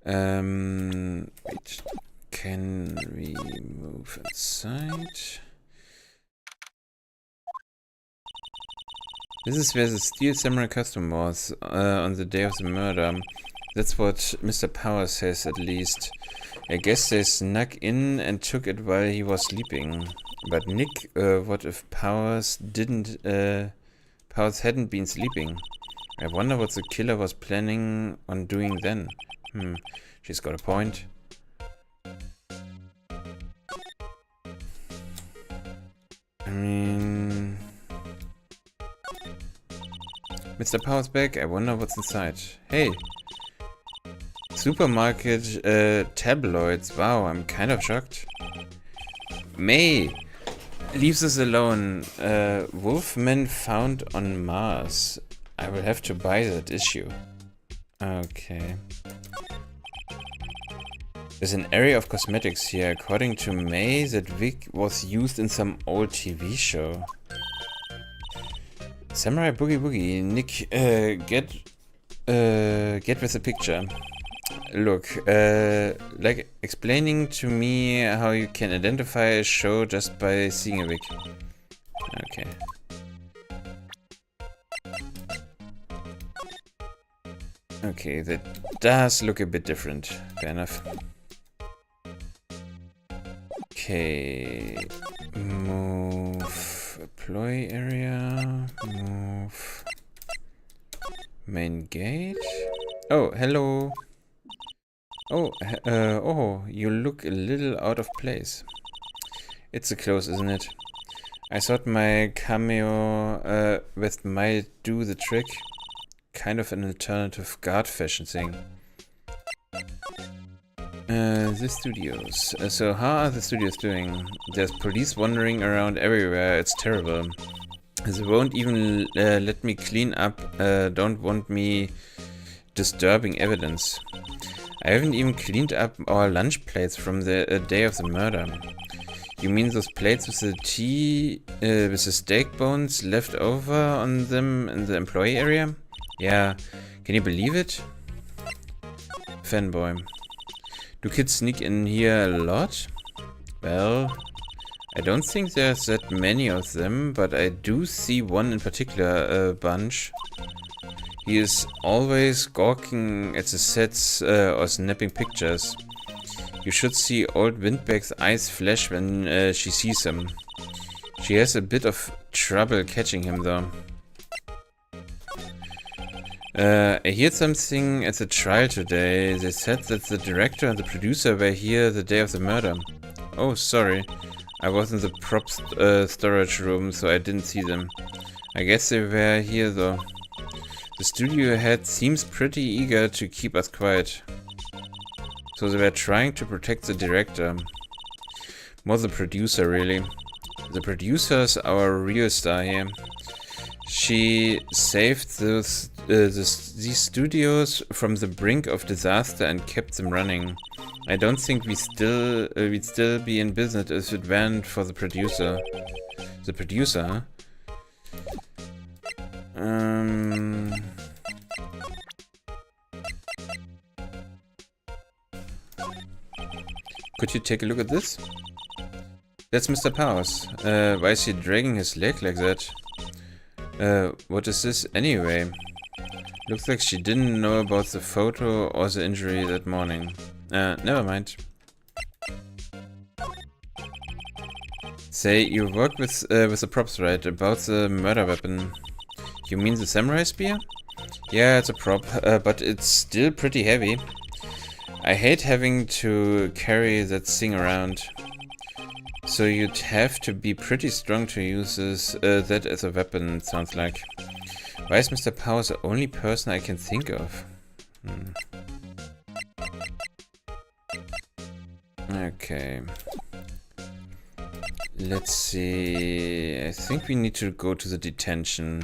Speaker 1: Wait, can we move inside? This is where the Steel Samurai costume was on the day of the murder. That's what Mr. Power says, at least. I guess they snuck in and took it while he was sleeping. But Nick, what if Powers hadn't been sleeping? I wonder what the killer was planning on doing then. She's got a point. I mean... Mr. Powers back, I wonder what's inside. Hey! Supermarket tabloids, wow, I'm kind of shocked. May! Leaves us alone. Wolfman found on Mars. I will have to buy that issue. Okay. There's an area of cosmetics here. According to May, that wig was used in some old TV show. Samurai Boogie Boogie. Nick, get with the picture. Look, like explaining to me how you can identify a show just by seeing a wig. Okay. Okay, that does look a bit different. Fair enough. Okay. Move employee area. Move main gate. Oh, hello. Oh, oh, you look a little out of place. It's a close, isn't it? I thought my cameo with might do the trick. Kind of an alternative guard fashion thing. The studios. So how are the studios doing? There's police wandering around everywhere. It's terrible. They won't even let me clean up. Don't want me disturbing evidence. I haven't even cleaned up our lunch plates from the day of the murder. You mean those plates with the tea, with the steak bones left over on them in the employee area? Yeah, can you believe it? Fanboy. Do kids sneak in here a lot? Well, I don't think there's that many of them, but I do see one in particular, a bunch. He is always gawking at the sets or snapping pictures. You should see old Windbag's eyes flash when she sees him. She has a bit of trouble catching him though. I heard something at the trial today. They said that the director and the producer were here the day of the murder. Oh, sorry. I was in the props storage room, so I didn't see them. I guess they were here though. The studio head seems pretty eager to keep us quiet. So they were trying to protect the director. More the producer, really. The producer's our real star here. She saved these studios from the brink of disaster and kept them running. I don't think we'd still be in business if it weren't for the producer. The producer? Could you take a look at this? That's Mr. Powers. Why is he dragging his leg like that? What is this anyway? Looks like she didn't know about the photo or the injury that morning. Never mind. Say, you work with the props, right? About the murder weapon. You mean the samurai spear? Yeah, it's a prop, but it's still pretty heavy. I hate having to carry that thing around. So you'd have to be pretty strong to use that as a weapon, it sounds like. Why is Mr. Powers the only person I can think of? Okay. Let's see. I think we need to go to the detention.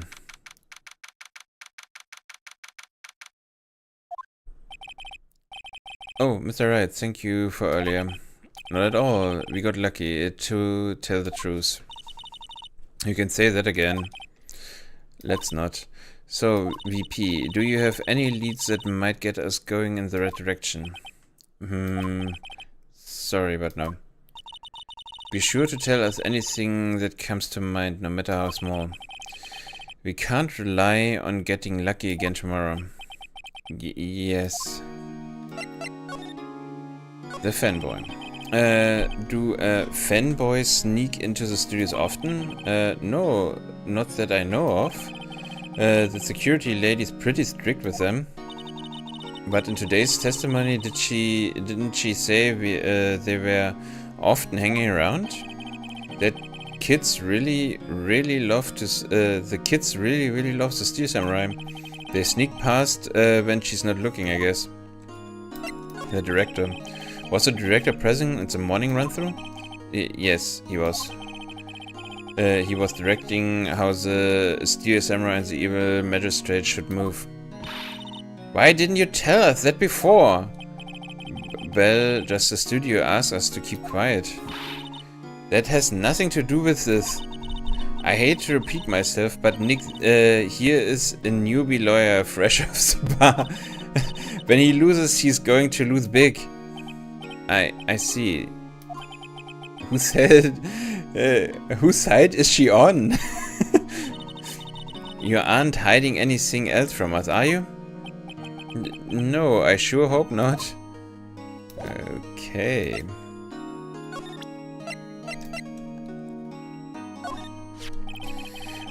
Speaker 1: Oh, Mr. Wright, thank you for earlier. Not at all. We got lucky, to tell the truth. You can say that again. Let's not. So, VP, do you have any leads that might get us going in the right direction? Sorry, but no. Be sure to tell us anything that comes to mind, no matter how small. We can't rely on getting lucky again tomorrow. Yes. The fanboy. Do fanboys sneak into the studios often? No, not that I know of. The security lady's pretty strict with them. But in today's testimony, didn't she say they were often hanging around? That kids really love to. The kids really love the Steel Samurai. They sneak past when she's not looking, I guess. The director. Was the director present in the morning run-through? Yes, he was. He was directing how the Steel Samurai and the evil magistrate should move. Why didn't you tell us that before? Well, just the studio asked us to keep quiet. That has nothing to do with this. I hate to repeat myself, but Nick here is a newbie lawyer fresh off the bar. When he loses, he's going to lose big. I see. Who said... whose side is she on? You aren't hiding anything else from us, are you? No, I sure hope not. Okay.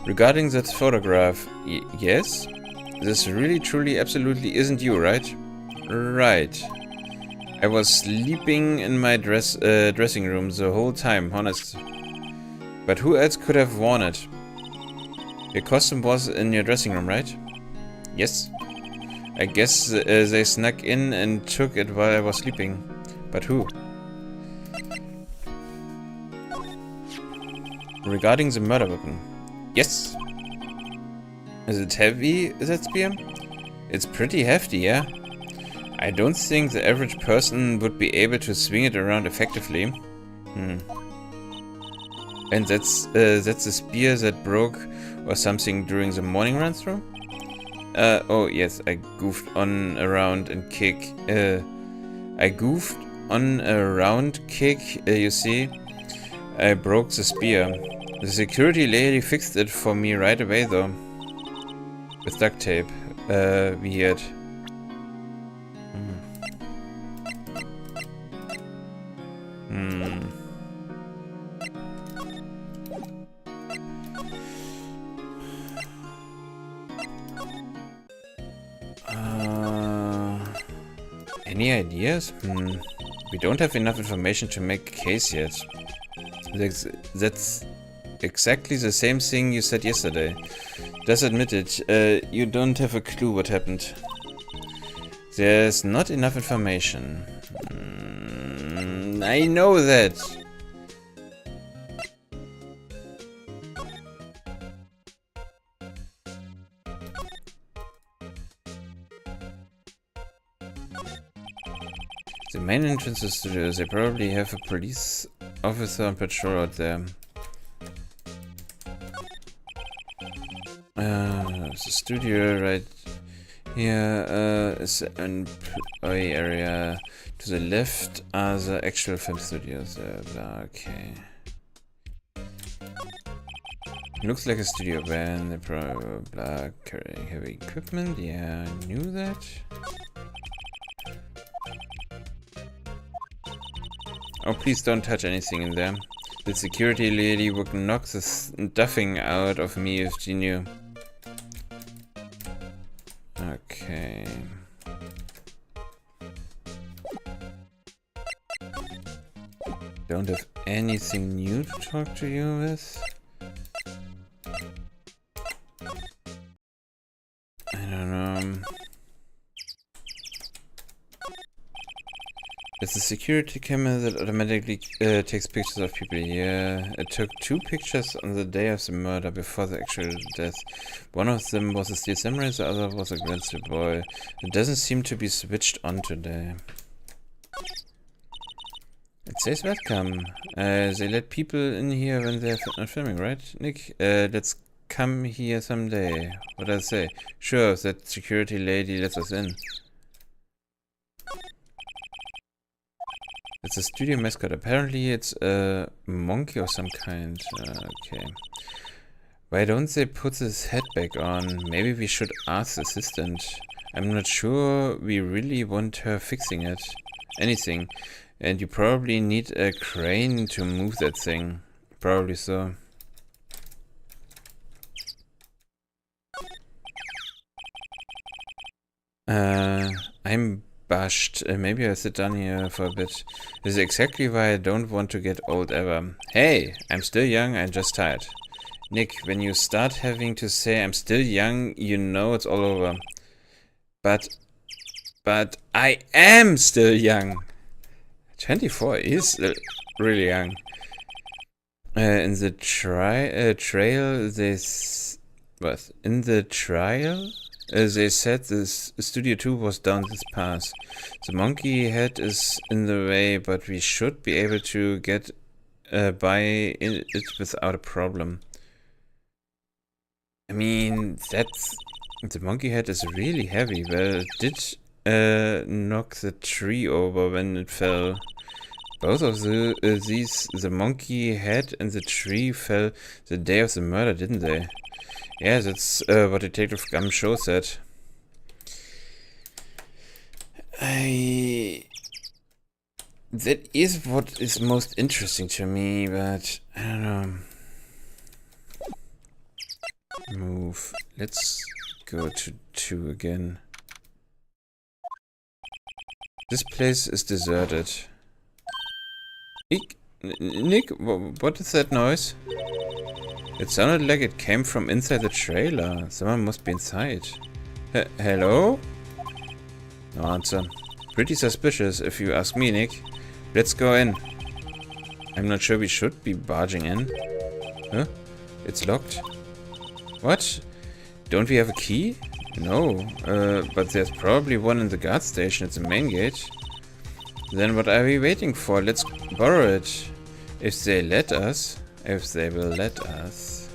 Speaker 1: Regarding that photograph, yes? This really, truly, absolutely isn't you, right? Right. I was sleeping in my dressing room the whole time, honest. But who else could have worn it? Your costume was in your dressing room, right? Yes. I guess they snuck in and took it while I was sleeping. But who? Regarding the murder weapon. Yes. Is it heavy, that spear? It's pretty hefty, yeah? I don't think the average person would be able to swing it around effectively. And that's the spear that broke or something during the morning run-through? Oh yes, I goofed on around and kick. You see. I broke the spear. The security lady fixed it for me right away though. With duct tape. Weird. Any ideas? We don't have enough information to make a case yet. That's exactly the same thing you said yesterday. Just admit it, you don't have a clue what happened. There's not enough information. I know that. The main entrance to the studios, they probably have a police officer on patrol out there. The studio right here is an employee area. To the left are the actual film studios. Blah, okay. Looks like a studio van. They probably blah, carrying heavy equipment. Yeah, I knew that. Oh, please don't touch anything in there. The security lady would knock the stuffing out of me if she knew. Okay. Don't have anything new to talk to you with. I don't know. It's a security camera that automatically takes pictures of people here. It took 2 pictures on the day of the murder before the actual death. One of them was a Steel Samurai, the other was a Grancy boy. It doesn't seem to be switched on today. It says welcome. They let people in here when they're not filming, right, Nick? Let's come here someday. What did I say? Sure, that security lady lets us in. It's a studio mascot. Apparently it's a monkey of some kind. Okay. Why don't they put his head back on? Maybe we should ask the assistant. I'm not sure we really want her fixing it. Anything. And you probably need a crane to move that thing. Probably so. I'm bashed. Maybe I'll sit down here for a bit. This is exactly why I don't want to get old ever. Hey, I'm still young, I'm just tired. Nick, when you start having to say I'm still young, you know it's all over. But I am still young. 24 is really young. In the trail, they said this Studio 2 was down this path. The monkey head is in the way, but we should be able to get by it without a problem. I mean, the monkey head is really heavy. Well, it did knock the tree over when it fell. Both of the monkey head and the tree fell the day of the murder, didn't they? Yeah, that's what Detective Gumshoe said. That is what is most interesting to me, but I don't know. Move. Let's go to 2 again. This place is deserted. Nick, what is that noise? It sounded like it came from inside the trailer. Someone must be inside. Hello? No answer. Pretty suspicious, if you ask me, Nick. Let's go in. I'm not sure we should be barging in. Huh? It's locked. What? Don't we have a key? No, but there's probably one in the guard station at the main gate. Then what are we waiting for? Let's borrow it. If they let us. If they will let us.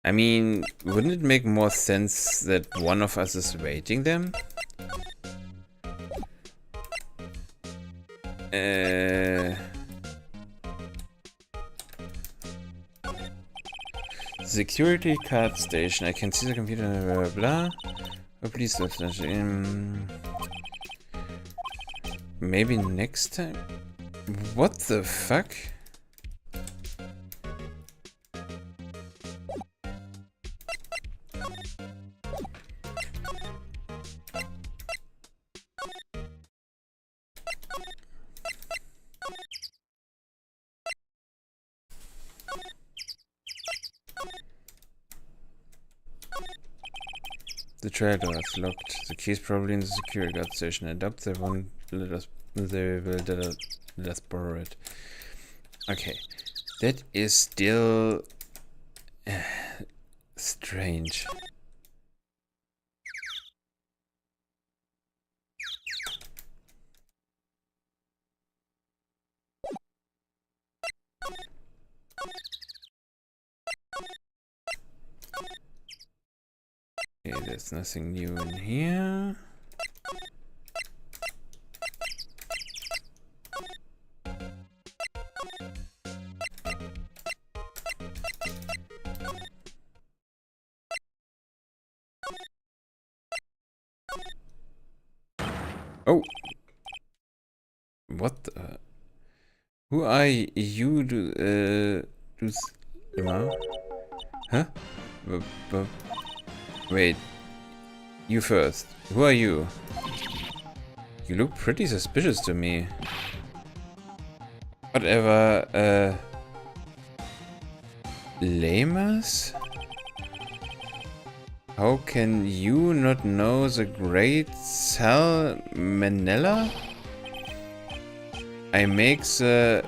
Speaker 1: I mean, wouldn't it make more sense that one of us is waiting them? Security card station. I can see the computer, blah blah blah. Oh, please don't flash. Maybe next time? What the fuck? The trailer door is locked. The key is probably in the security guard station. I doubt they will let us borrow it. Okay, that is still strange. Okay, there's nothing new in here. Oh! What the? Who are you Huh? Wait. You first. Who are you? You look pretty suspicious to me. Whatever, Lamas? How can you not know the great Salmonella? I make the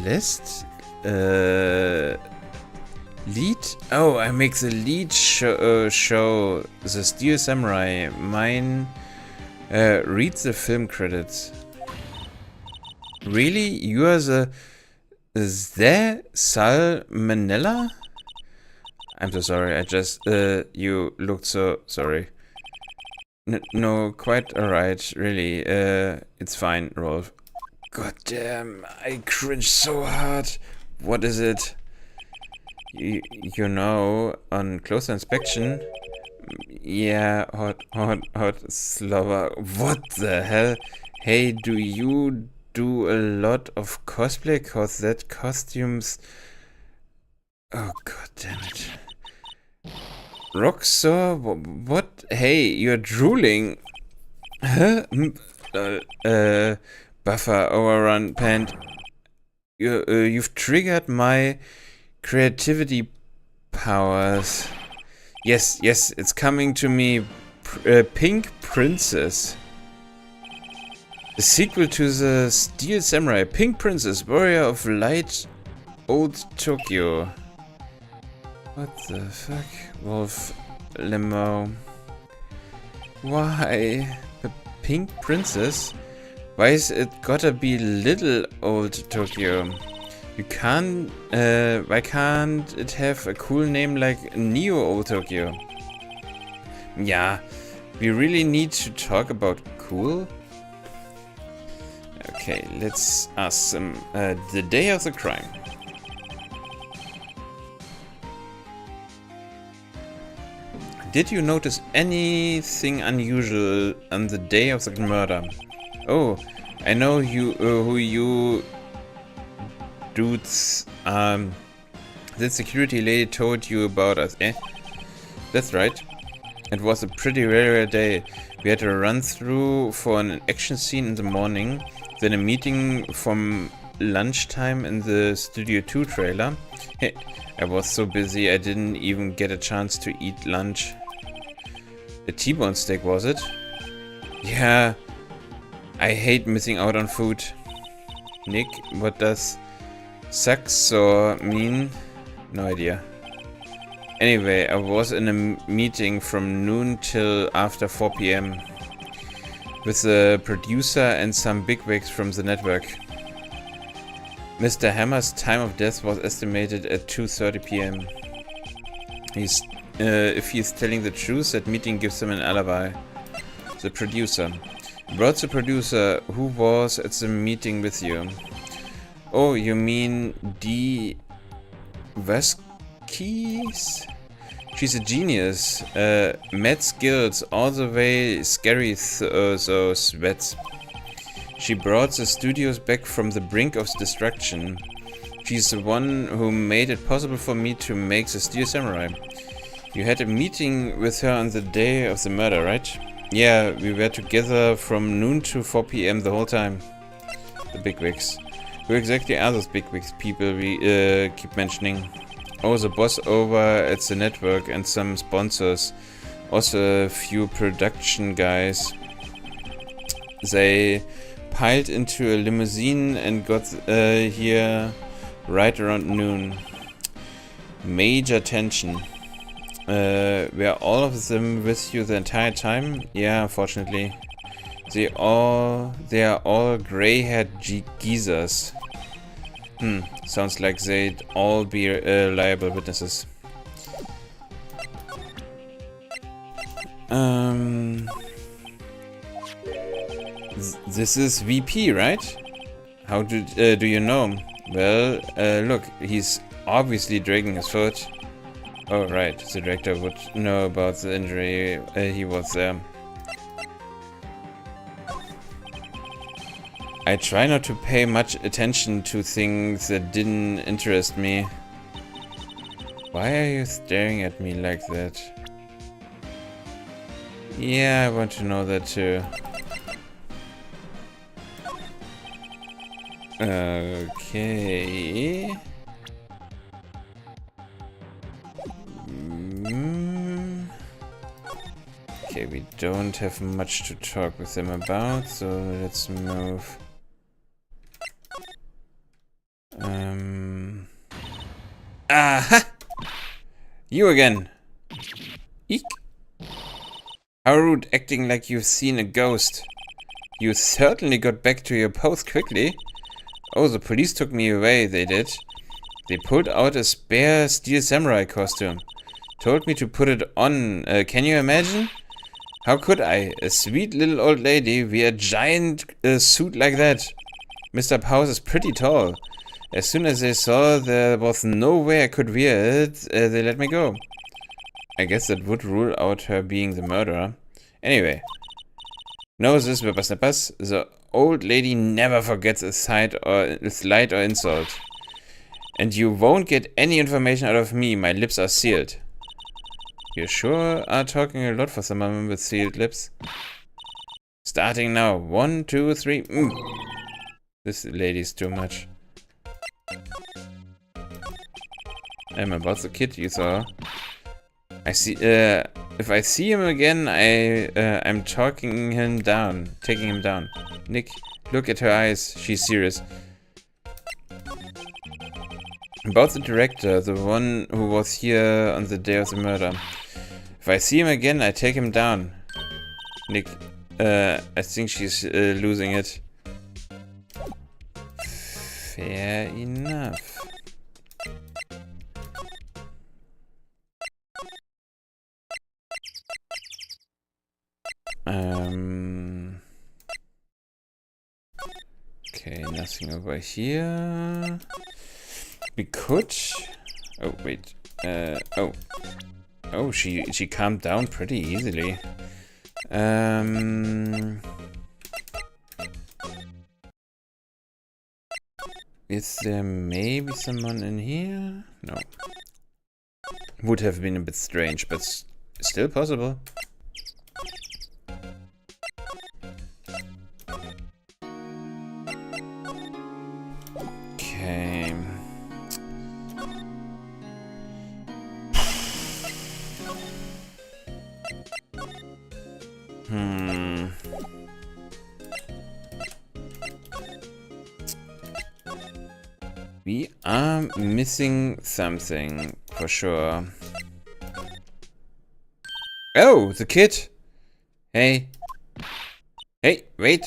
Speaker 1: list Lead? Oh, I make the lead show the Steel Samurai. Mine. Read the film credits. Really? You are the Salmonella? I'm so sorry. I just you looked so sorry. No, quite alright. Really. It's fine, Rolf. God damn! I cringe so hard. What is it? You know, on closer inspection. Yeah, hot slobber. What the hell? Hey, do you do a lot of cosplay? Cause that costumes. Oh god damn it. Roxor? What? Hey, you're drooling. Huh? Buffer overrun pant. You've triggered my creativity powers. Yes, it's coming to me. Pink Princess. The sequel to the Steel Samurai. Pink Princess, Warrior of Light, Old Tokyo. What the fuck? Wolf Limo. Why? The Pink Princess? Why is it gotta be Little Old Tokyo? You can't, why can't it have a cool name like Neo Old Tokyo? Yeah, we really need to talk about cool? Okay, let's ask them. The day of the crime. Did you notice anything unusual on the day of the murder? Oh, I know who you dudes the security lady told you about us, eh? That's right. It was a pretty rare day. We had a run through for an action scene in the morning, then a meeting from lunchtime in the Studio 2 trailer. Hey, I was so busy I didn't even get a chance to eat lunch. A T-bone steak, was it? Yeah, I hate missing out on food. Nick, what does Saxor mean? No idea. Anyway, I was in a meeting from noon till after 4 PM with the producer and some bigwigs from the network. Mr. Hammer's time of death was estimated at 2:30 PM. If he's telling the truth, that meeting gives him an alibi. The producer. Brought the producer who was at the meeting with you. Oh, you mean D. Vasquez? She's a genius. Mad skills, all the way scary, so sweats. She brought the studios back from the brink of destruction. She's the one who made it possible for me to make the Steel Samurai. You had a meeting with her on the day of the murder, right? Yeah, we were together from noon to 4 PM the whole time. The bigwigs. Who exactly are those bigwigs people we keep mentioning? Oh, the boss over at the network and some sponsors. Also a few production guys. They piled into a limousine and got here right around noon. Major tension. Were all of them with you the entire time? Yeah, unfortunately. They are all gray-haired geezers. Sounds like they'd all be reliable witnesses. This is VP, right? How do you know him? Well, look, he's obviously dragging his foot. Oh, right, the director would know about the injury. He was there. I try not to pay much attention to things that didn't interest me. Why are you staring at me like that? Yeah, I want to know that too. Okay. Okay, we don't have much to talk with them about, so let's move. Aha! You again. Eek. How rude, acting like you've seen a ghost. You certainly got back to your post quickly. Oh, the police took me away, they did. They pulled out a spare steel samurai costume. Told me to put it on. Can you imagine? How could I? A sweet little old lady wear a giant suit like that. Mr. Powers is pretty tall. As soon as they saw there was no way I could wear it, they let me go. I guess that would rule out her being the murderer. Anyway. Know this, whippersnappers. The old lady never forgets a slight or insult. And you won't get any information out of me. My lips are sealed. You sure are talking a lot for someone with sealed lips. Starting now. 1, 2, 3. This lady's too much. I'm about the kid you saw. I see. If I see him again, I'm taking him down. Nick, look at her eyes. She's serious. About the director, the one who was here on the day of the murder. If I see him again, I take him down. Nick, I think she's losing it. Fair enough. Okay, nothing over here. We could. Oh wait. Oh, she calmed down pretty easily. Is there maybe someone in here? No. Would have been a bit strange, but still possible. Okay. We are missing something for sure. Oh, the kid. Hey. Hey, wait.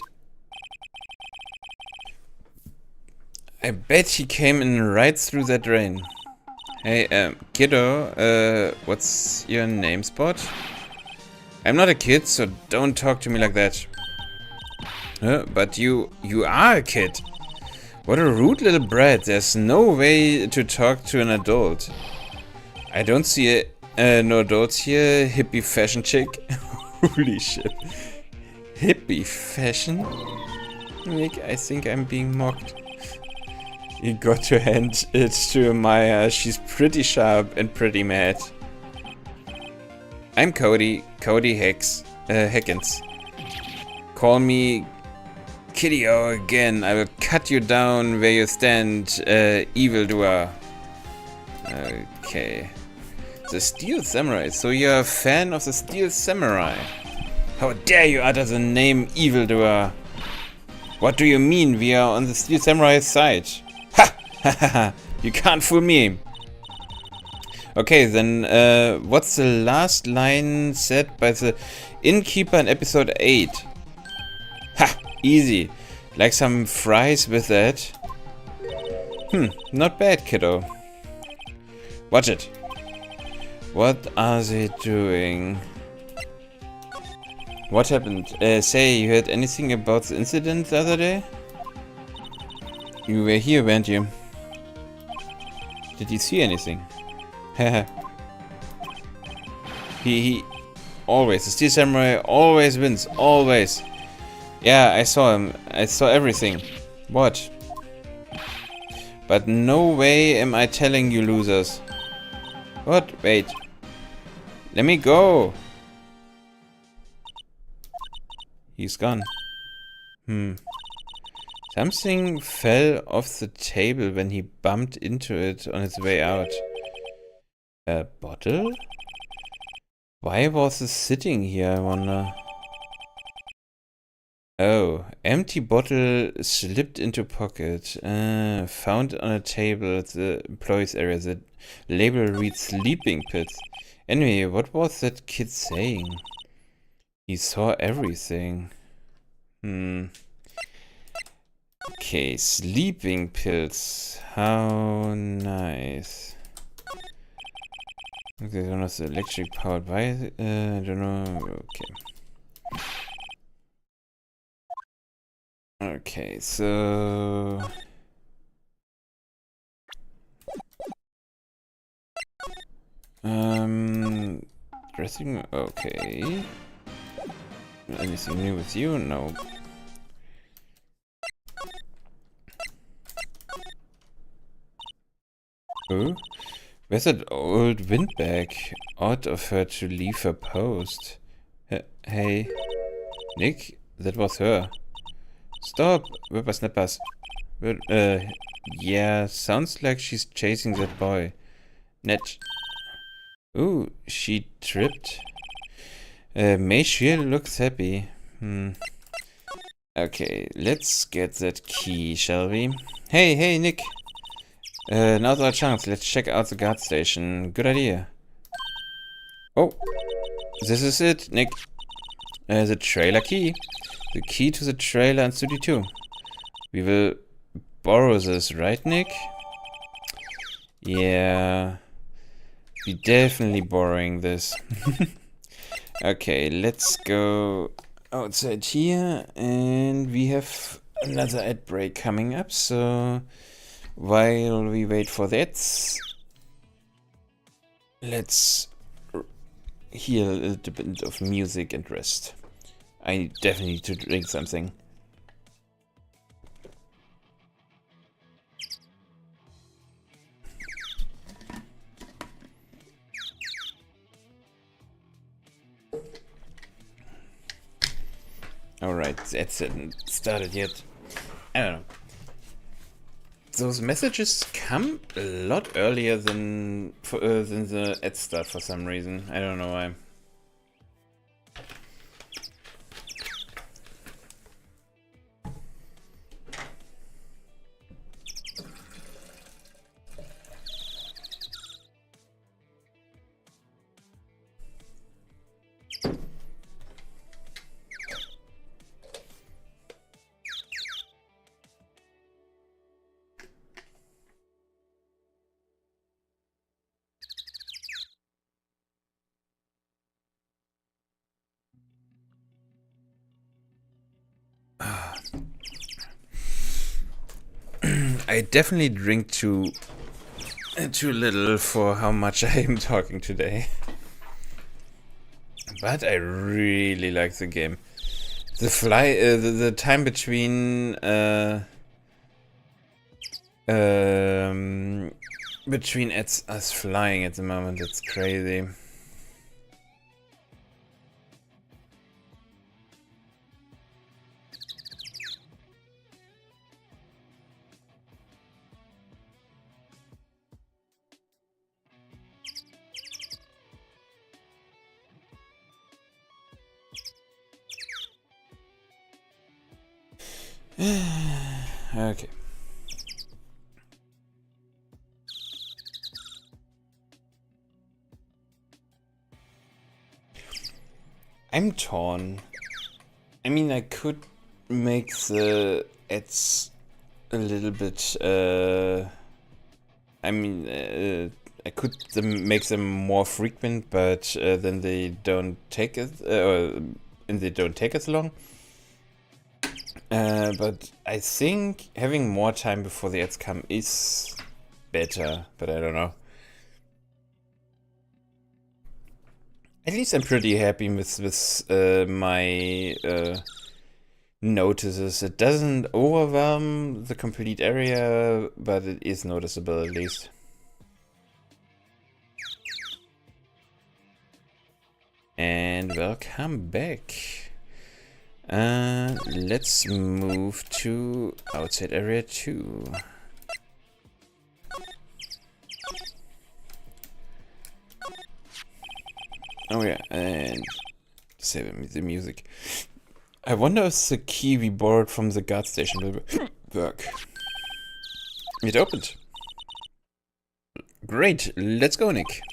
Speaker 1: I bet he came in right through that drain. Hey, kiddo, what's your name, Spot? I'm not a kid, so don't talk to me like that. But you are a kid. What a rude little brat. There's no way to talk to an adult. I don't see no adults here. Hippie fashion chick. Holy shit. Hippie fashion? Nick, I think I'm being mocked. You got to hand it to Maya. She's pretty sharp and pretty mad. I'm Cody Heckins. Call me Kiddio again. I will cut you down where you stand, evildoer. Okay. The Steel Samurai. So you're a fan of the Steel Samurai? How dare you utter the name evildoer? What do you mean we are on the Steel Samurai's side? Ha! Ha ha ha! You can't fool me! Okay, then what's the last line said by the innkeeper in episode 8? Ha! Easy. Like some fries with that. Not bad, kiddo. Watch it. What are they doing? What happened? Say, you heard anything about the incident the other day? You were here, weren't you? Did you see anything? Haha. he always, the Steel Samurai always wins, always. Yeah, I saw him. I saw everything. What? But no way am I telling you losers. What? Wait. Let me go. He's gone. Something fell off the table when he bumped into it on its way out. A bottle? Why was it sitting here, I wonder? Oh, empty bottle slipped into pocket. Found on a table at the employees area. The label reads sleeping pits. Anyway, what was that kid saying? He saw everything. Okay, sleeping pills. How nice. Okay, one of the electric powered by. I don't know. Okay. Okay, so. Dressing. Okay. Anything new with you? No. Oh? Where's that old windbag? Odd of her to leave her post. Hey. Nick? That was her. Stop! Whippersnappers. Yeah, sounds like she's chasing that boy. Net. Ooh, she tripped. May Shear looks happy. Okay, let's get that key, shall we? Hey, Nick! Now's our chance. Let's check out the guard station. Good idea. Oh, this is it, Nick. The trailer key. The key to the trailer in Studio 2. We will borrow this, right, Nick? Yeah. We're definitely borrowing this. Okay, let's go outside here. And we have another ad break coming up, so while we wait for that, let's hear a little bit of music and rest. I definitely need to drink something. Alright, that's hasn't started yet. I don't know. Those messages come a lot earlier than the ad start for some reason. I don't know why. I definitely drink too little for how much I am talking today. But I really like the game. The time between between us flying at the moment, it's crazy. Okay. I'm torn. I mean, I could make the ads a little bit. I could make them more frequent, but then they don't take it, and they don't take as long. But I think having more time before the ads come is better, but I don't know. At least I'm pretty happy with my notices. It doesn't overwhelm the complete area, but it is noticeable at least. And welcome back. Let's move to outside area 2. Oh yeah, and save the music. I wonder if the key we borrowed from the guard station will work. It opened. Great, let's go, Nick.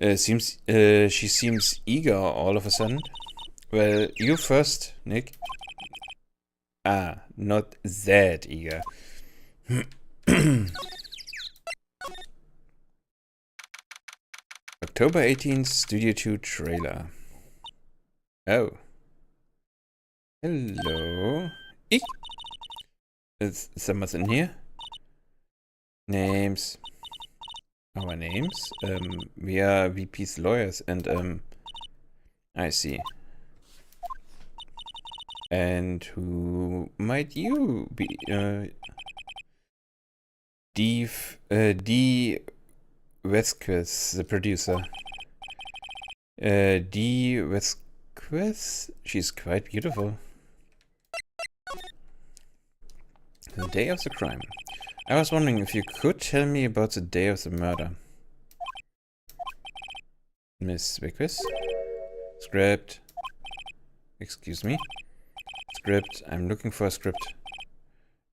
Speaker 1: She seems eager all of a sudden. Well, you first, Nick. Ah, not that eager. October 18th, Studio 2 trailer. Oh. Hello. Eek. Is someone in here? Names. Our names? We are VP's lawyers and I see. And who might you be? D. Vesquez, the producer. D. Vesquez? She's quite beautiful. The day of the crime. I was wondering if you could tell me about the day of the murder. Miss Vesquez? Script. Excuse me? Script. I'm looking for a script.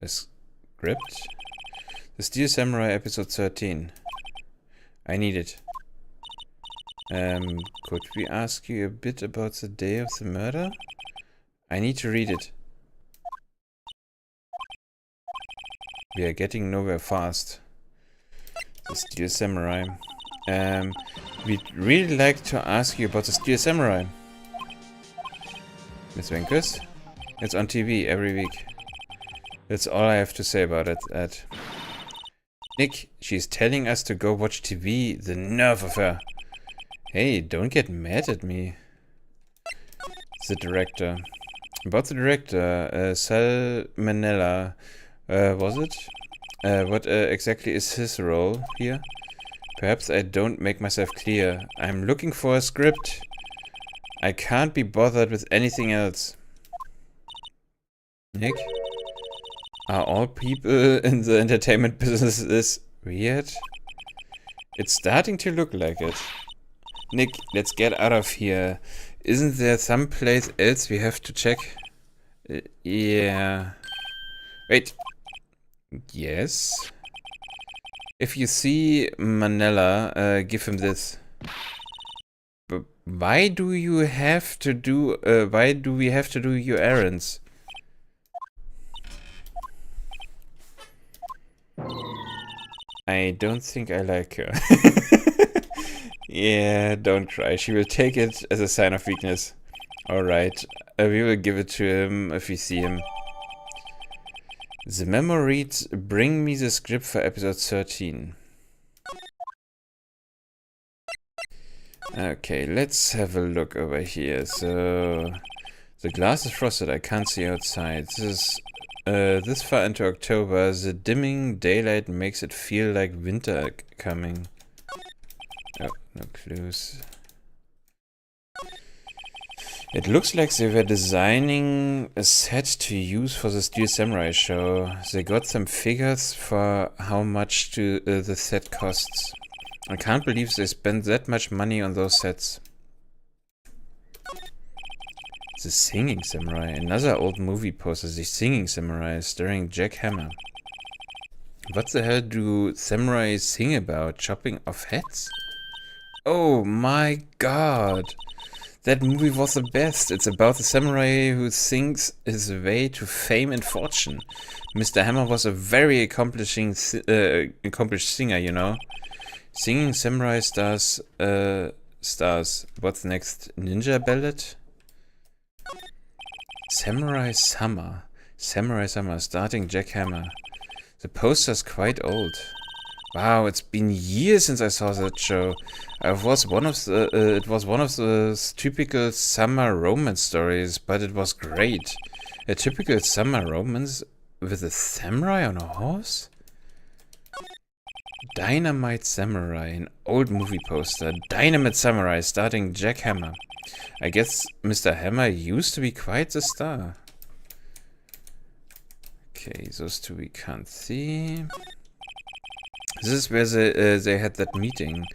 Speaker 1: A script? The Steel Samurai episode 13. I need it. Could we ask you a bit about the day of the murder? I need to read it. We are getting nowhere fast. The Steel Samurai. We'd really like to ask you about the Steel Samurai. Miss Venkers? It's on TV every week. That's all I have to say about it, Ed. Nick, she's telling us to go watch TV. The nerve of her. Hey, don't get mad at me. The director. About the director, Salmonella. Was it? What exactly is his role here? Perhaps I don't make myself clear. I'm looking for a script. I can't be bothered with anything else. Nick? Are all people in the entertainment business this weird? It's starting to look like it. Nick, let's get out of here. Isn't there someplace else we have to check? Yeah. Wait. Yes. If you see Manila, give him this. But why do you have to do? Why do we have to do your errands? I don't think I like her. Yeah, don't cry. She will take it as a sign of weakness. Alright, we will give it to him if we see him. The memo reads, bring me the script for episode 13. Okay, let's have a look over here. So, the glass is frosted, I can't see outside. This far into October, the dimming daylight makes it feel like winter coming. Oh, no clues. It looks like they were designing a set to use for the Steel Samurai show. They got some figures for how much the set costs. I can't believe they spent that much money on those sets. The Singing Samurai, another old movie poster. The Singing Samurai, starring Jack Hammer. What the hell do samurais sing about? Chopping off heads? Oh my god! That movie was the best. It's about the samurai who sings his way to fame and fortune. Mr. Hammer was a very accomplished singer, you know. Singing Samurai stars. What's next? Ninja Ballad? Samurai Summer. Samurai Summer, starting Jack Hammer. The poster's quite old. Wow, it's been years since I saw that show. It was one of those typical summer romance stories, but it was great. A typical summer romance with a samurai on a horse? Dynamite Samurai, an old movie poster. Dynamite Samurai, starting Jack Hammer. I guess Mr. Hammer used to be quite the star. Okay, those two we can't see. This is where they had that meeting.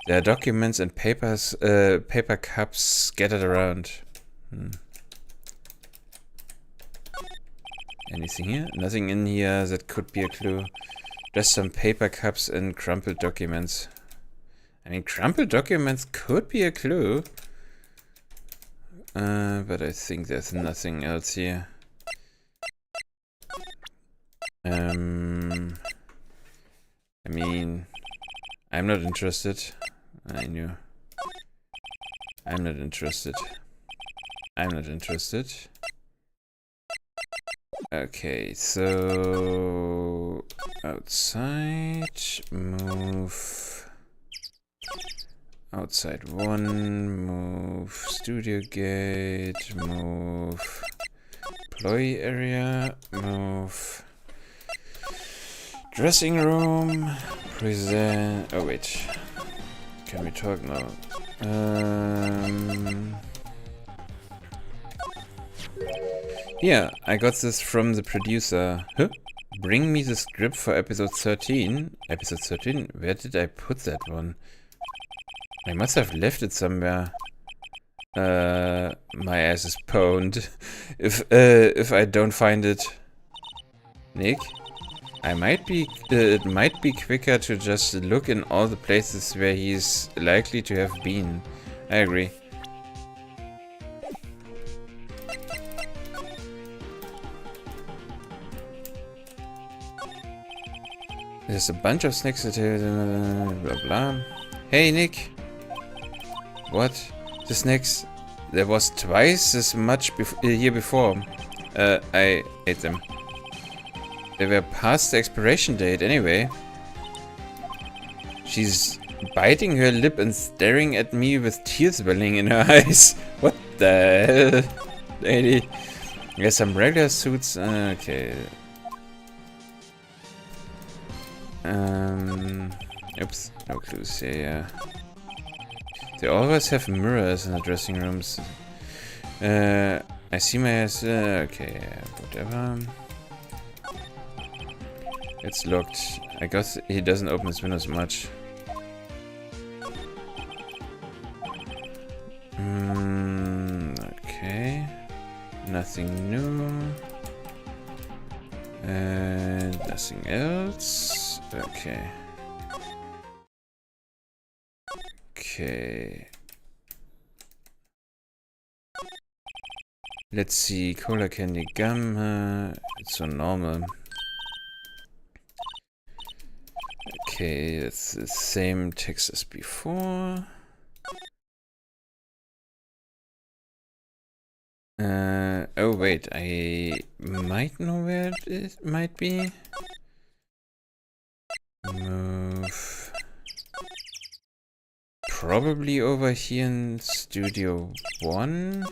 Speaker 1: There are documents and paper cups scattered around. Anything here? Nothing in here that could be a clue. Just some paper cups and crumpled documents. I mean, crumpled documents could be a clue. But I think there's nothing else here. I mean, I'm not interested. I knew. I'm not interested. I'm not interested. Okay, so outside, move. Outside 1, move studio gate, move employee area, move dressing room, present. Oh, wait. Can we talk now? Yeah, I got this from the producer. Huh? Bring me the script for episode 13. Episode 13? Where did I put that one? I must have left it somewhere. My ass is pwned. If I don't find it. Nick? It might be quicker to just look in all the places where he's likely to have been. I agree. There's a bunch of snacks that blah blah. Hey Nick! What? The snacks? There was twice as much here before. I ate them. They were past the expiration date anyway. She's biting her lip and staring at me with tears welling in her eyes. What the hell? Lady. There's some regular suits. Okay. Oops. No clues here, yeah. They always have mirrors in the dressing rooms. I see my ass. Okay, whatever. It's locked. I guess he doesn't open his windows much. Okay. Nothing new. And nothing else. Okay. Okay. Let's see. Cola, candy, gum. It's so normal. Okay, it's the same text as before. Oh wait, I might know where it might be. Move. Probably over here in Studio 1.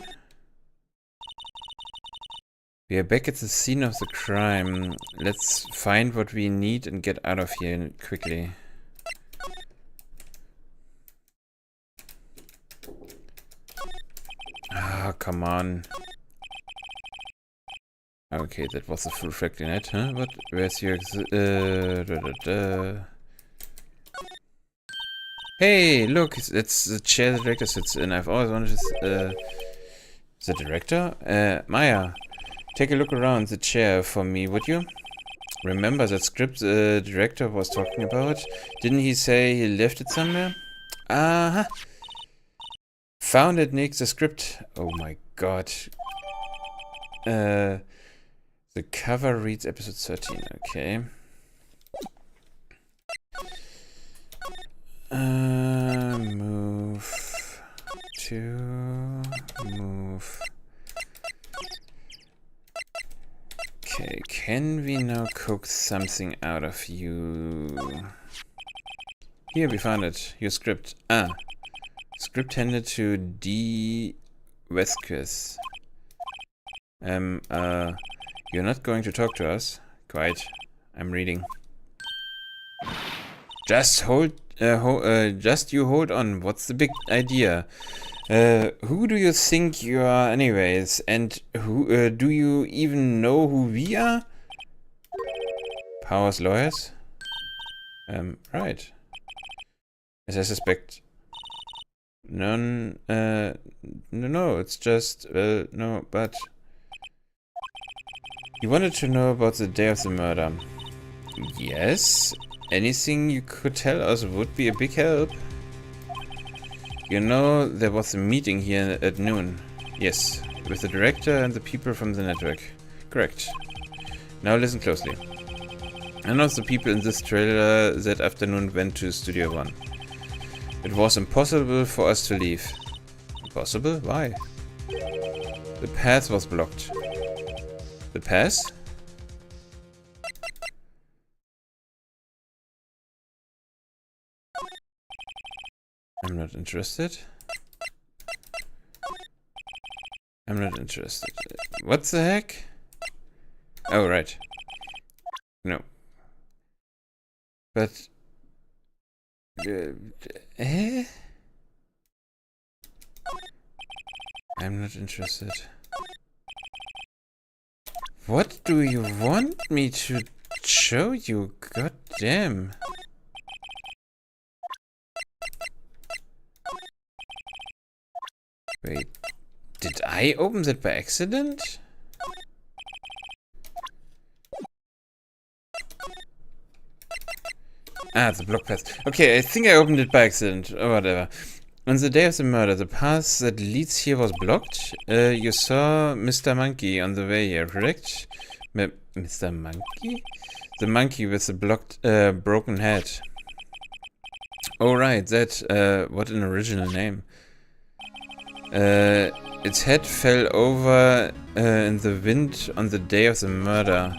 Speaker 1: We are back at the scene of the crime. Let's find what we need and get out of here quickly. Ah, come on. Okay, that was a full reflecting net, huh? What? Where's your Hey, look, it's the chair the director sits in. I've always wanted to the director? Maya, take a look around the chair for me, would you? Remember that script the director was talking about? Didn't he say he left it somewhere? Uh-huh. Found it, Nick, the script. Oh my god. The cover reads episode 13, okay. Move to move. Okay, can we now coax something out of you? Here, we found it. Your script. Ah. Script handed to D. Vesquez. You're not going to talk to us? Quite. I'm reading. Just hold on. What's the big idea? Who do you think you are anyways? And who, do you even know who we are? Powers lawyers? Right. As I suspect. None, no, it's just, no, but... You wanted to know about the day of the murder. Yes. Anything you could tell us would be a big help. You know, there was a meeting here at noon. Yes, with the director and the people from the network. Correct. Now listen closely. None of the people in this trailer that afternoon went to Studio 1. It was impossible for us to leave. Impossible? Why? The path was blocked. The path? I'm not interested. I'm not interested. What the heck? Oh, right. No. But... eh? I'm not interested. What do you want me to show you? God damn. Wait. Did I open that by accident? Ah, the block path. Okay, I think I opened it by accident, or whatever. On the day of the murder, the path that leads here was blocked. You saw Mr. Monkey on the way here, correct? Mr. Monkey? The monkey with the blocked, broken head. Oh right, that, what an original name. Its head fell over in the wind on the day of the murder.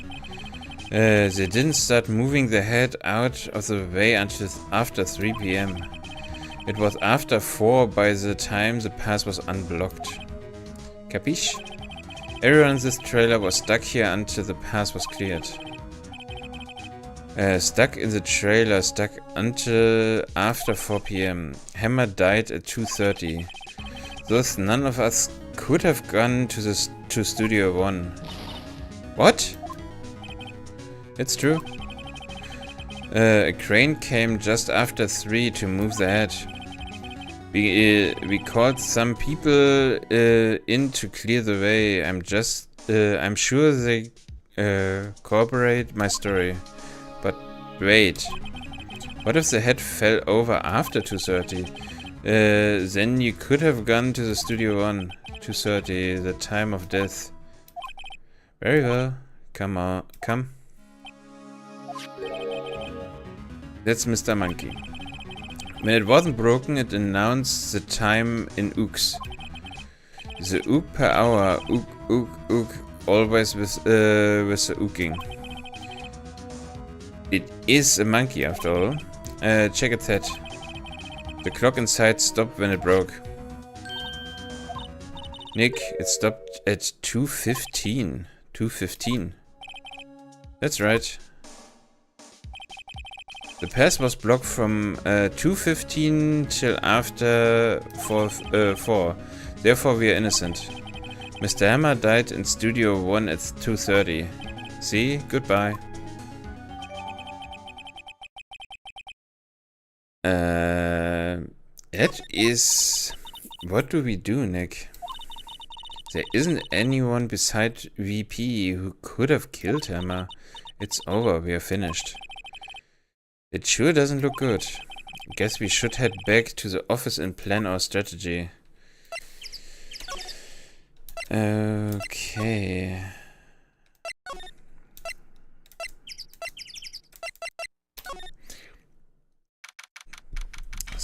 Speaker 1: They didn't start moving the head out of the way until after 3 PM. It was after 4 by the time the path was unblocked. Capiche? Everyone in this trailer was stuck here until the path was cleared. Stuck in the trailer, stuck until after 4 PM. Hammer died at 2:30. Thus none of us could have gone to Studio 1. What? It's true. A crane came just after 3 to move the head. We called some people in to clear the way. I'm sure they corroborate my story. But wait, what if the head fell over after 2:30? Then you could have gone to the Studio 1, 2:30, the time of death. Very well. Come on, come. That's Mr. Monkey. When it wasn't broken, it announced the time in ooks. The ook per hour, ook, ook, ook, always with the ooking. It is a monkey after all. Check its head. The clock inside stopped when it broke. Nick, it stopped at 2:15. 2:15. That's right. The path was blocked from 2:15 till after 4. Therefore we are innocent. Mr. Hammer died in Studio 1 at 2:30. See? Goodbye. That is... What do we do, Nick? There isn't anyone beside VP who could have killed Hammer. It's over, we are finished. It sure doesn't look good. Guess we should head back to the office and plan our strategy. Okay.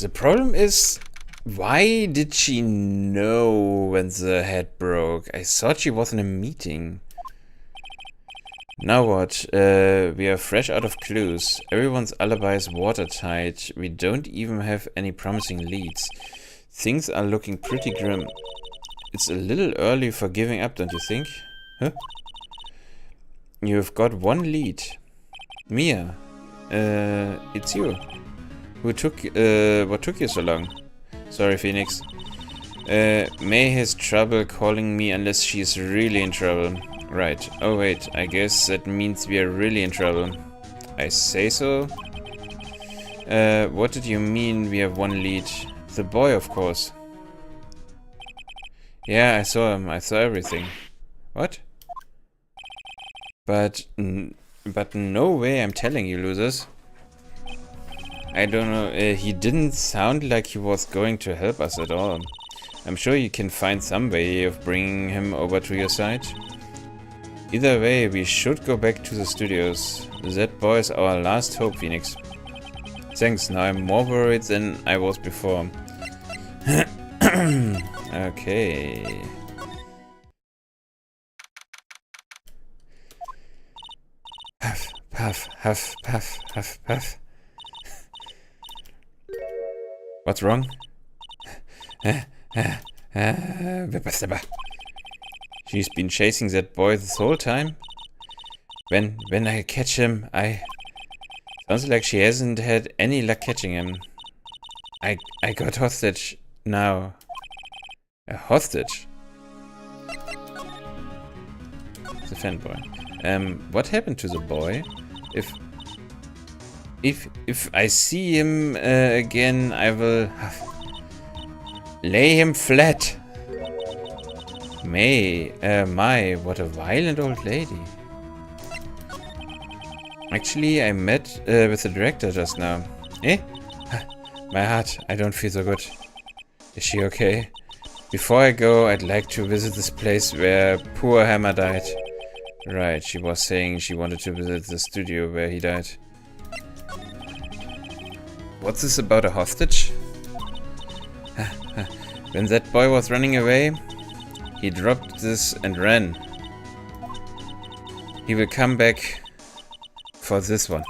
Speaker 1: The problem is, why did she know when the head broke? I thought she was in a meeting. Now what? We are fresh out of clues. Everyone's alibi is watertight. We don't even have any promising leads. Things are looking pretty grim. It's a little early for giving up, don't you think? Huh? You've got one lead. Mia. It's you. What took you so long? Sorry, Phoenix. May has trouble calling me unless she's really in trouble. Right. Oh wait, I guess that means we are really in trouble. I say so? What did you mean we have one lead? The boy, of course. Yeah, I saw him. I saw everything. What? But no way I'm telling you, losers. I don't know, he didn't sound like he was going to help us at all. I'm sure you can find some way of bringing him over to your side. Either way, we should go back to the studios. That boy is our last hope, Phoenix. Thanks, now I'm more worried than I was before. Okay. Puff, puff, huff, puff, huff, puff. What's wrong? She's been chasing that boy this whole time. When I catch him, sounds like she hasn't had any luck catching him. I got hostage now. A hostage? The fanboy. What happened to the boy? If I see him again, I will lay him flat. My, what a violent old lady. Actually, I met with the director just now. Eh? My heart, I don't feel so good. Is she okay? Before I go, I'd like to visit this place where poor Hammer died. Right, she was saying she wanted to visit the studio where he died. What's this about a hostage? When that boy was running away, he dropped this and ran. He will come back for this one.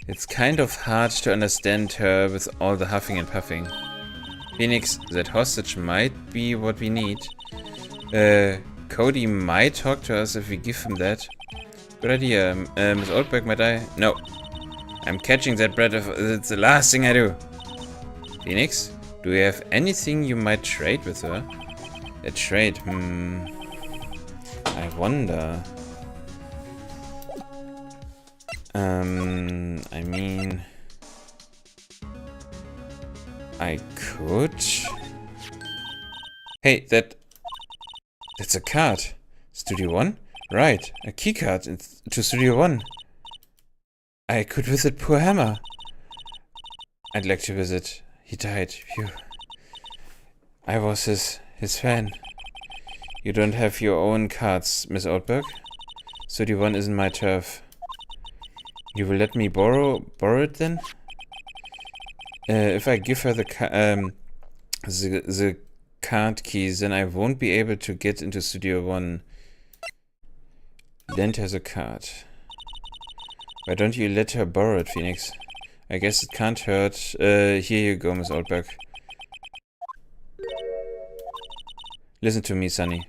Speaker 1: It's kind of hard to understand her with all the huffing and puffing. Phoenix, that hostage might be what we need. Cody might talk to us if we give him that. Good idea. Miss Oldberg might die. No. I'm catching that brat. It's the last thing I do. Phoenix, do you have anything you might trade with her? A trade? I wonder. I mean, I could. Hey, that's a card. Studio 1? Right, a key card to Studio 1. I could visit poor Hammer. I'd like to visit. He died. Phew. I was his fan. You don't have your own cards, Miss Oldberg. Studio 1 isn't my turf. You will let me borrow it then? If I give her the card keys, then I won't be able to get into Studio 1. Lend her the card. Why don't you let her borrow it, Phoenix? I guess it can't hurt. Here you go, Miss Oldberg. Listen to me, Sonny.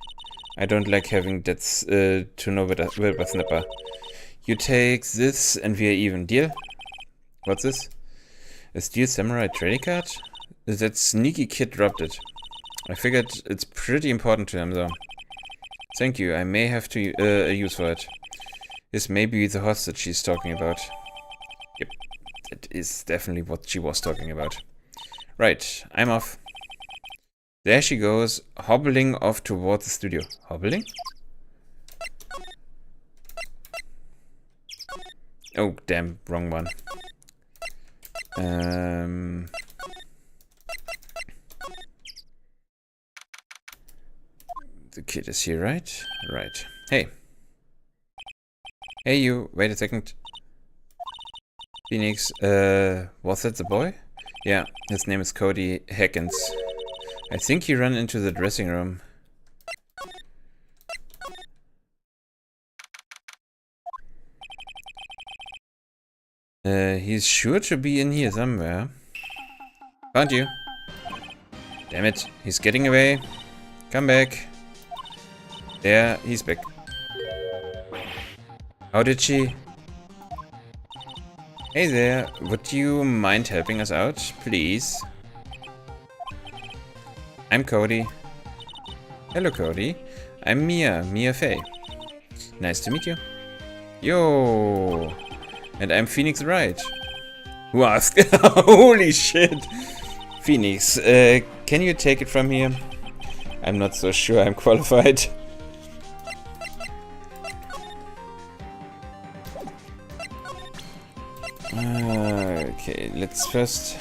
Speaker 1: I don't like having debts to no whippersnapper. You take this and we're even. Deal? What's this? A Steel Samurai trading card? That sneaky kid dropped it. I figured it's pretty important to him, though. Thank you. I may have to a use for it. This may be the hostage she's talking about. Yep, that is definitely what she was talking about. Right, I'm off. There she goes, hobbling off toward the studio. Hobbling? Oh, damn, wrong one. The kid is here, right? Right. Hey. Hey you, wait a second. Phoenix, was that the boy? Yeah, his name is Cody Hackins. I think he ran into the dressing room. He's sure to be in here somewhere. Found you. Damn it, he's getting away. Come back. There, he's back. How did she? Hey there, would you mind helping us out, please? I'm Cody. Hello, Cody. I'm Mia Fey. Nice to meet you. Yo! And I'm Phoenix Wright. Who asked? Holy shit! Phoenix, can you take it from here? I'm not so sure I'm qualified. first.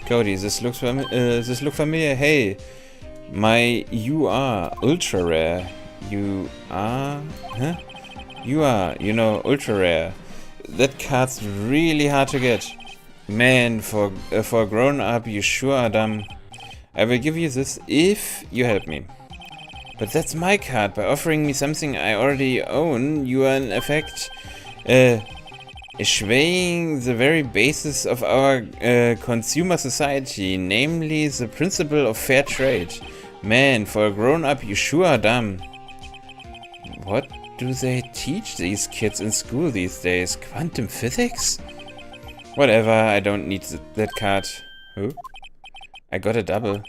Speaker 1: Cody, this look familiar. Hey, you are ultra rare. You are, huh? You are, ultra rare. That card's really hard to get. Man, for a grown up, you sure are dumb. I will give you this if you help me. But that's my card. By offering me something I already own, you are in effect swaying the very basis of our consumer society, namely the principle of fair trade. Man, for a grown-up, you sure are dumb. What do they teach these kids in school these days? Quantum physics? Whatever, I don't need that card. Who? I got a double.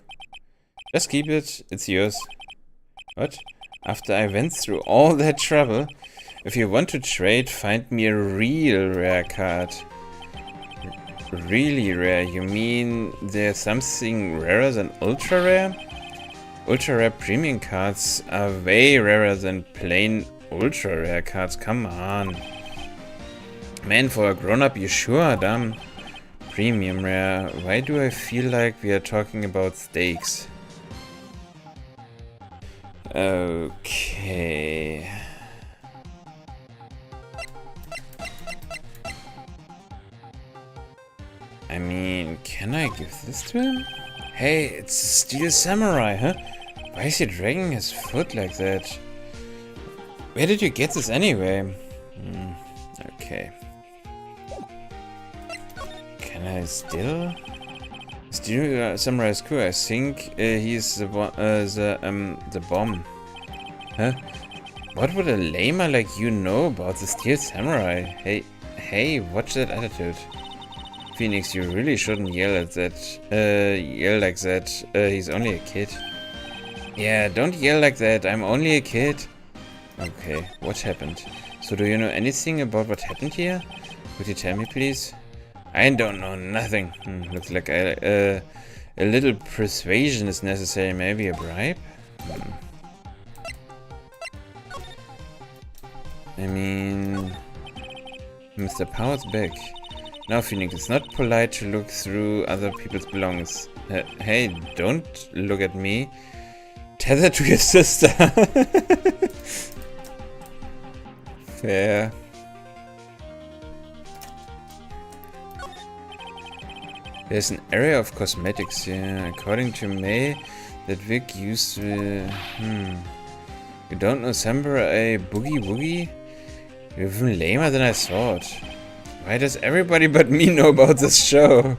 Speaker 1: Just keep it, it's yours. What? After I went through all that trouble? If you want to trade, find me a real rare card. Really rare? You mean there's something rarer than ultra rare? Ultra rare premium cards are way rarer than plain ultra rare cards. Come on. Man, for a grown-up, you sure are dumb. Premium rare. Why do I feel like we are talking about steaks? Okay. I mean, can I give this to him? Hey, it's a Steel Samurai, huh? Why is he dragging his foot like that? Where did you get this anyway? Okay. Can I still? Steel Samurai is cool. I think he's the bomb. Huh? What would a lamer like you know about the Steel Samurai? Hey, watch that attitude. Phoenix, you really shouldn't yell like that. He's only a kid. Yeah, don't yell like that. I'm only a kid. Okay, what happened? So do you know anything about what happened here? Could you tell me, please? I don't know nothing. Looks like a little persuasion is necessary. Maybe a bribe? I mean... Mr. Power's back. Now, Phoenix, it's not polite to look through other people's belongings. Hey, don't look at me. Tether to your sister. Fair. There's an area of cosmetics here. According to May, that Vic used to... You don't know Samurai Boogie Woogie? You're even lamer than I thought. Why does everybody but me know about this show?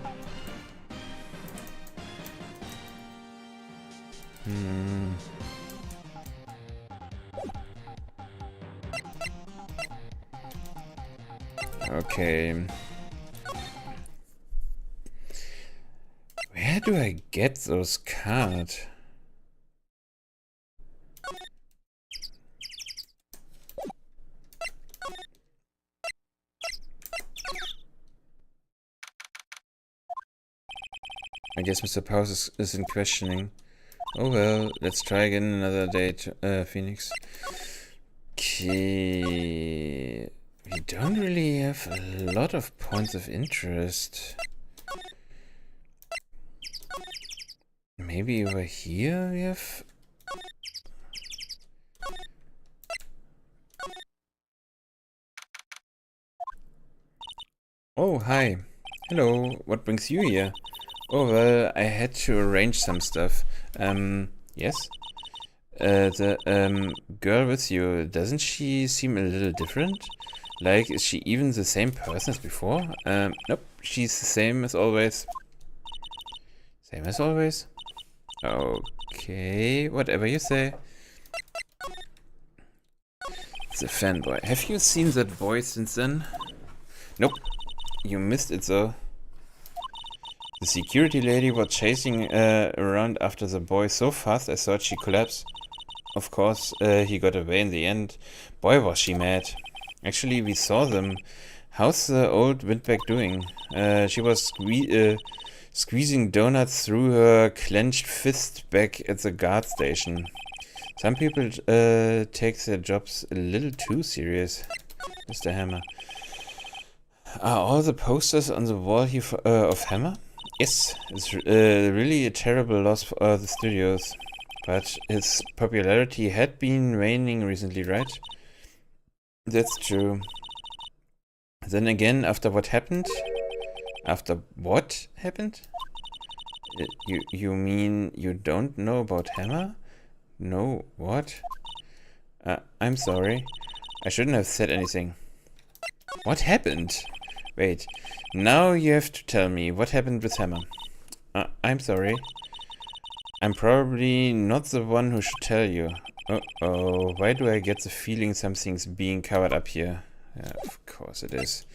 Speaker 1: Okay. Where do I get those cards? I guess Mr. Powers is in questioning. Oh well, let's try again another day, Phoenix. Okay. We don't really have a lot of points of interest. Maybe over here we have... Oh, hi. Hello, what brings you here? Oh, well, I had to arrange some stuff. Yes? The girl with you, doesn't she seem a little different? Like, is she even the same person as before? Nope, she's the same as always. Same as always? Okay, whatever you say. It's a fanboy. Have you seen that boy since then? Nope, you missed it though. The security lady was chasing around after the boy so fast I thought she collapsed. Of course, he got away in the end. Boy, was she mad. Actually, we saw them. How's the old windbag doing? She was squeezing donuts through her clenched fist back at the guard station. Some people take their jobs a little too serious, Mr. Hammer. Are all the posters on the wall here of Hammer? Yes, it's really a terrible loss for the studios. But his popularity had been waning recently, right? That's true. Then again, after what happened? After what happened? You mean you don't know about Hammer? No, what? I'm sorry. I shouldn't have said anything. What happened? Wait, now you have to tell me what happened with Hammer. I'm sorry. I'm probably not the one who should tell you. Uh-oh, why do I get the feeling something's being covered up here? Yeah, of course it is.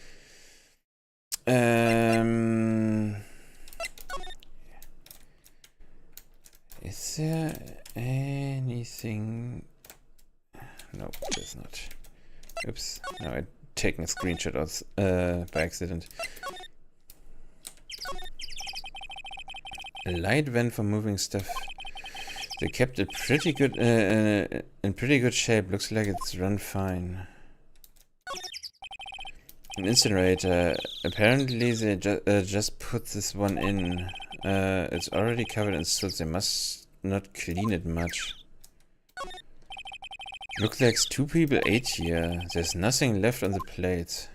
Speaker 1: Is there anything? No, there's not. Oops, no, I'd taken a screenshot of, by accident. A light vent for moving stuff. They kept it pretty good, in pretty good shape. Looks like it's run fine. An incinerator. Apparently they just put this one in. It's already covered in soot. They must not clean it much. Looks like 2 people ate here. There's nothing left on the plates.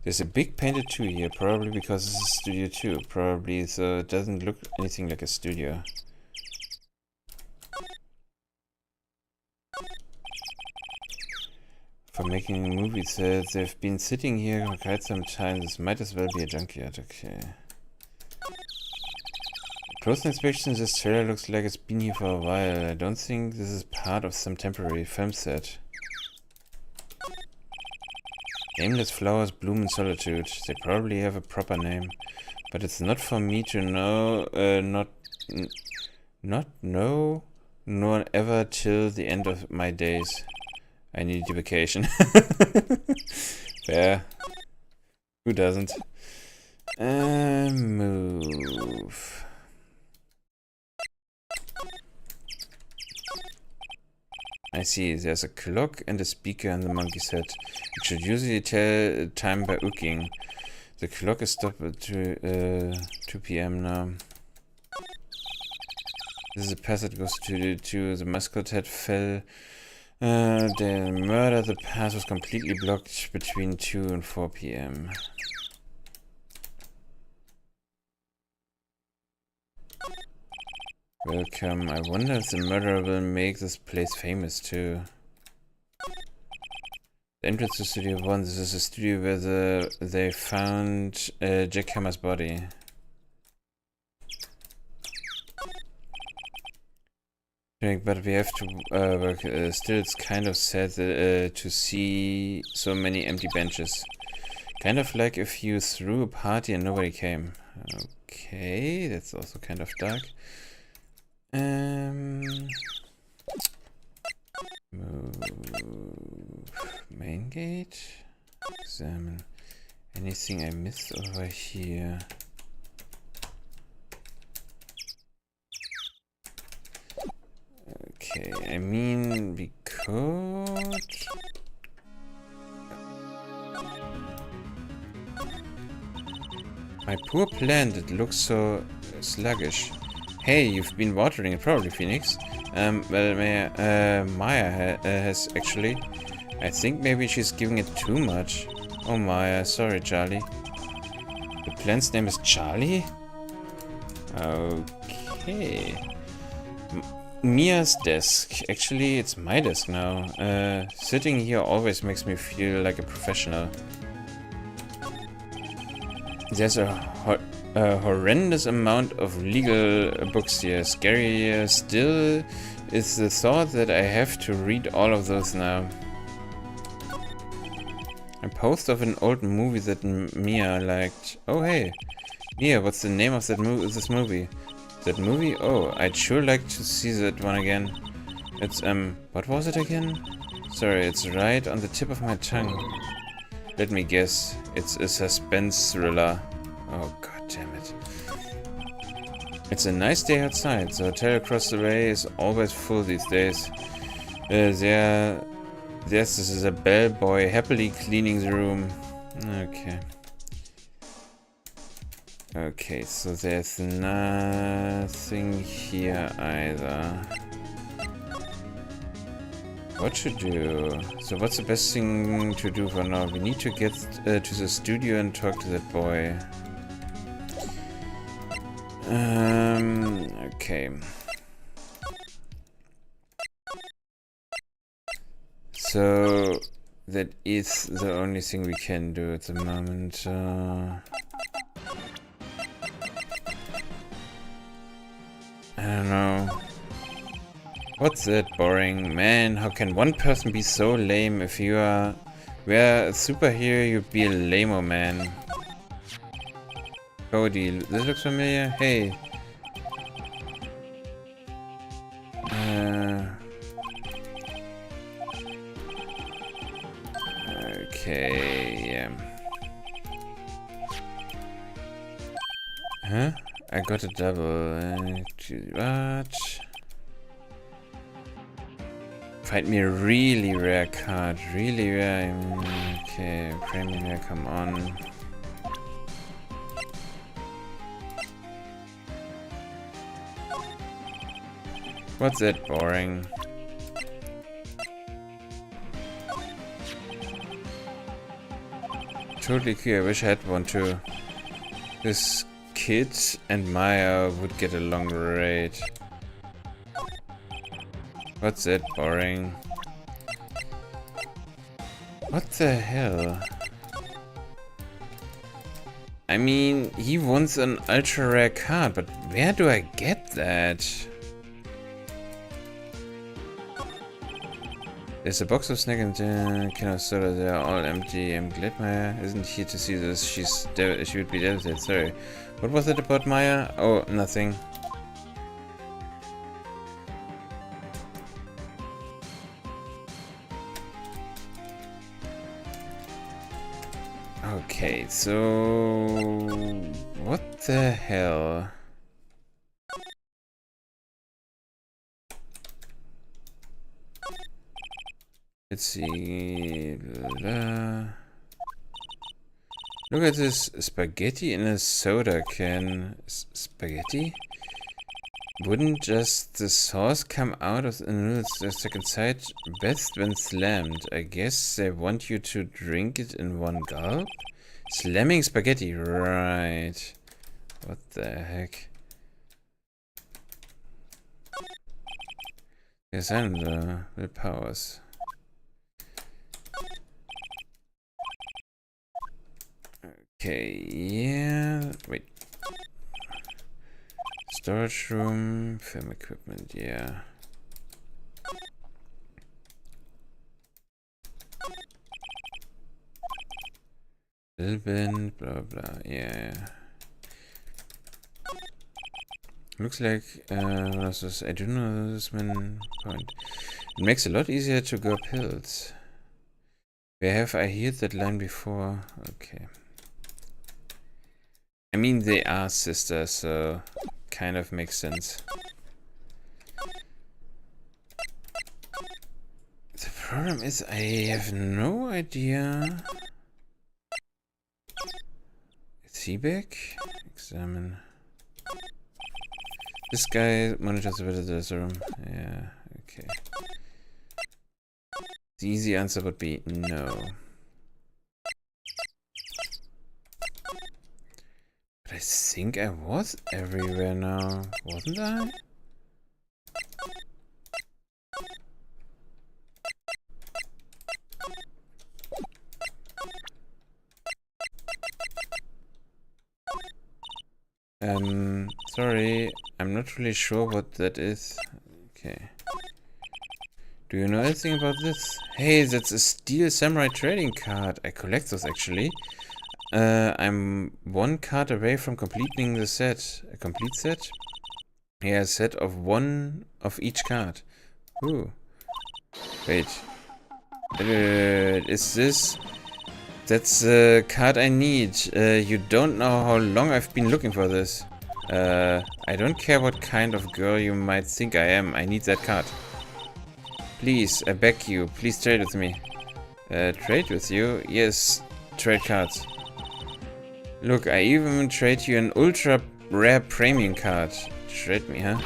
Speaker 1: There's a big painted 2 here, probably because it's a studio 2. Probably, so it doesn't look anything like a studio. For making movies, they've been sitting here for quite some time. This might as well be a junkyard, okay. Close inspection, this trailer looks like it's been here for a while. I don't think this is part of some temporary film set. Nameless flowers bloom in solitude. They probably have a proper name. But it's not for me to know, not know, nor ever till the end of my days. I need a vacation. Fair. Who doesn't? Move. I see, there's a clock and a speaker on the monkey's head. It should usually tell time by ooking. The clock is stopped at 2 p.m. now. This is a path that goes to the mascot head fell. The murder, the path was completely blocked between 2 and 4 p.m. Welcome. I wonder if the murderer will make this place famous too. The entrance to Studio 1. This is a studio where they found Jack Hammer's body. But we have to work. Still, it's kind of sad to see so many empty benches. Kind of like if you threw a party and nobody came. Okay, that's also kind of dark. Move. Main gate. Examine. Anything I missed over here? Okay, I mean, we could... My poor plant, it looks so sluggish. Hey, you've been watering it probably, Phoenix. Well, Maya has actually. I think maybe she's giving it too much. Oh, Maya, sorry, Charlie. The plant's name is Charlie? Okay. Mia's desk. Actually, it's my desk now. Sitting here always makes me feel like a professional. There's a horrendous amount of legal books here. Scarier still is the thought that I have to read all of those now. A poster of an old movie that Mia liked. Oh hey, Mia, what's the name of this movie? That movie? Oh, I'd sure like to see that one again. It's what was it again? Sorry, it's right on the tip of my tongue. Let me guess. It's a suspense thriller. Oh god damn it. It's a nice day outside. The hotel across the way is always full these days. There Yes, this is a bellboy happily cleaning the room. Okay. Okay, so there's nothing here either. What to do? So what's the best thing to do for now? We need to get to the studio and talk to that boy. Okay. So that is the only thing we can do at the moment. I don't know. What's that boring? Man, how can one person be so lame? If you were a superhero, you'd be a lame-o man. Cody, this looks familiar? Hey. Okay, yeah. Huh? I got a double. What? Find me a really rare card. Really rare. Okay, Premier, come on. What's that boring? Totally clear. I wish I had one too. This kid and Maya would get along great. What's that boring? What the hell? I mean, he wants an ultra rare card, but where do I get that? There's a box of snack and can of soda. They are all empty. I'm glad Maya isn't here to see this. She would be devastated. Sorry. What was it about Maya? Oh, nothing. Okay, so what the hell? Let's see. Look at this spaghetti in a soda can. Spaghetti? Wouldn't just the sauce come out of the noodles the second side best when slammed? I guess they want you to drink it in one gulp? Slamming spaghetti, right. What the heck? Yes, I don't know. Willpowers. Okay, yeah. Wait. Storage room, film equipment, yeah. Little bin, blah blah, yeah. Looks like one of those. I do know this man point. It makes it a lot easier to go up hills. Where have I heard that line before? Okay. I mean, they are sisters, so kind of makes sense. The problem is I have no idea. Is he back? Examine. This guy monitors the visitor's room. Yeah, okay. The easy answer would be no. But I think I was everywhere now, wasn't I? Sorry, I'm not really sure what that is. Okay. Do you know anything about this? Hey, that's a steel samurai trading card. I collect those actually. I'm one card away from completing the set. A complete set? Yeah, a set of one of each card. Ooh. Wait. Is this... That's the card I need. You don't know how long I've been looking for this. I don't care what kind of girl you might think I am. I need that card. Please, I beg you, please trade with me. Trade with you? Yes, trade cards. Look, I even trade you an ultra rare premium card. Trade me, huh?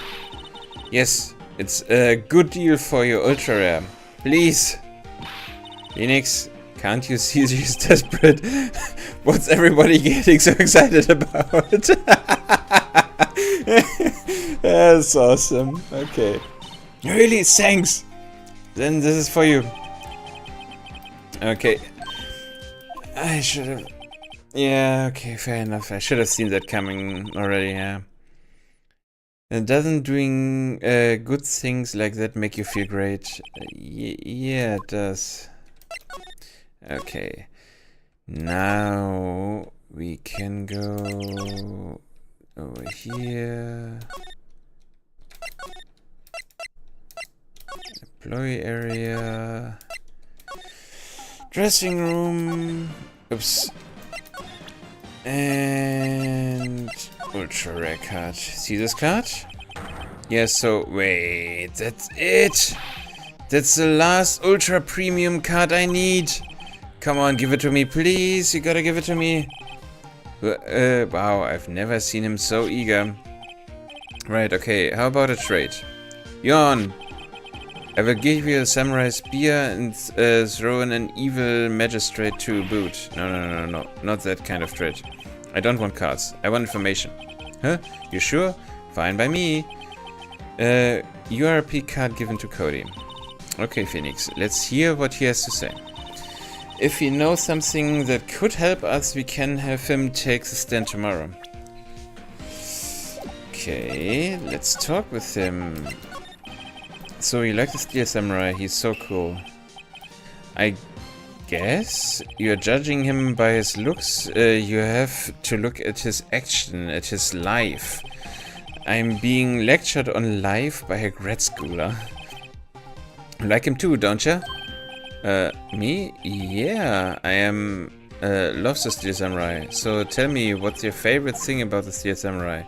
Speaker 1: Yes, it's a good deal for your ultra rare. Please! Phoenix, can't you see she's desperate? What's everybody getting so excited about? That's awesome. Okay. Really? Thanks! Then this is for you. Okay. I should have... Yeah, okay, fair enough. I should have seen that coming already, yeah. And doesn't doing good things like that make you feel great? Yeah, it does. Okay. Now we can go over here. Employee area. Dressing room. Oops. And ultra rare card. See this card? Yes, so wait, that's it. That's the last ultra premium card I need. Come on, give it to me, please. You gotta give it to me. Wow, I've never seen him so eager. Right, okay, how about a trade? Yawn. I will give you a samurai spear and throw in an evil magistrate to boot. No, not that kind of trade. I don't want cards. I want information. Huh? You sure? Fine by me. URP card given to Cody. Okay, Phoenix, let's hear what he has to say. If he knows something that could help us, we can have him take the stand tomorrow. Okay, let's talk with him. So you like the Steel Samurai, he's so cool. I guess you're judging him by his looks. You have to look at his action, at his life. I'm being lectured on life by a grad schooler. You like him too, don't you? Me? Yeah, I am. Loves the Steel Samurai. So tell me, what's your favorite thing about the Steel Samurai?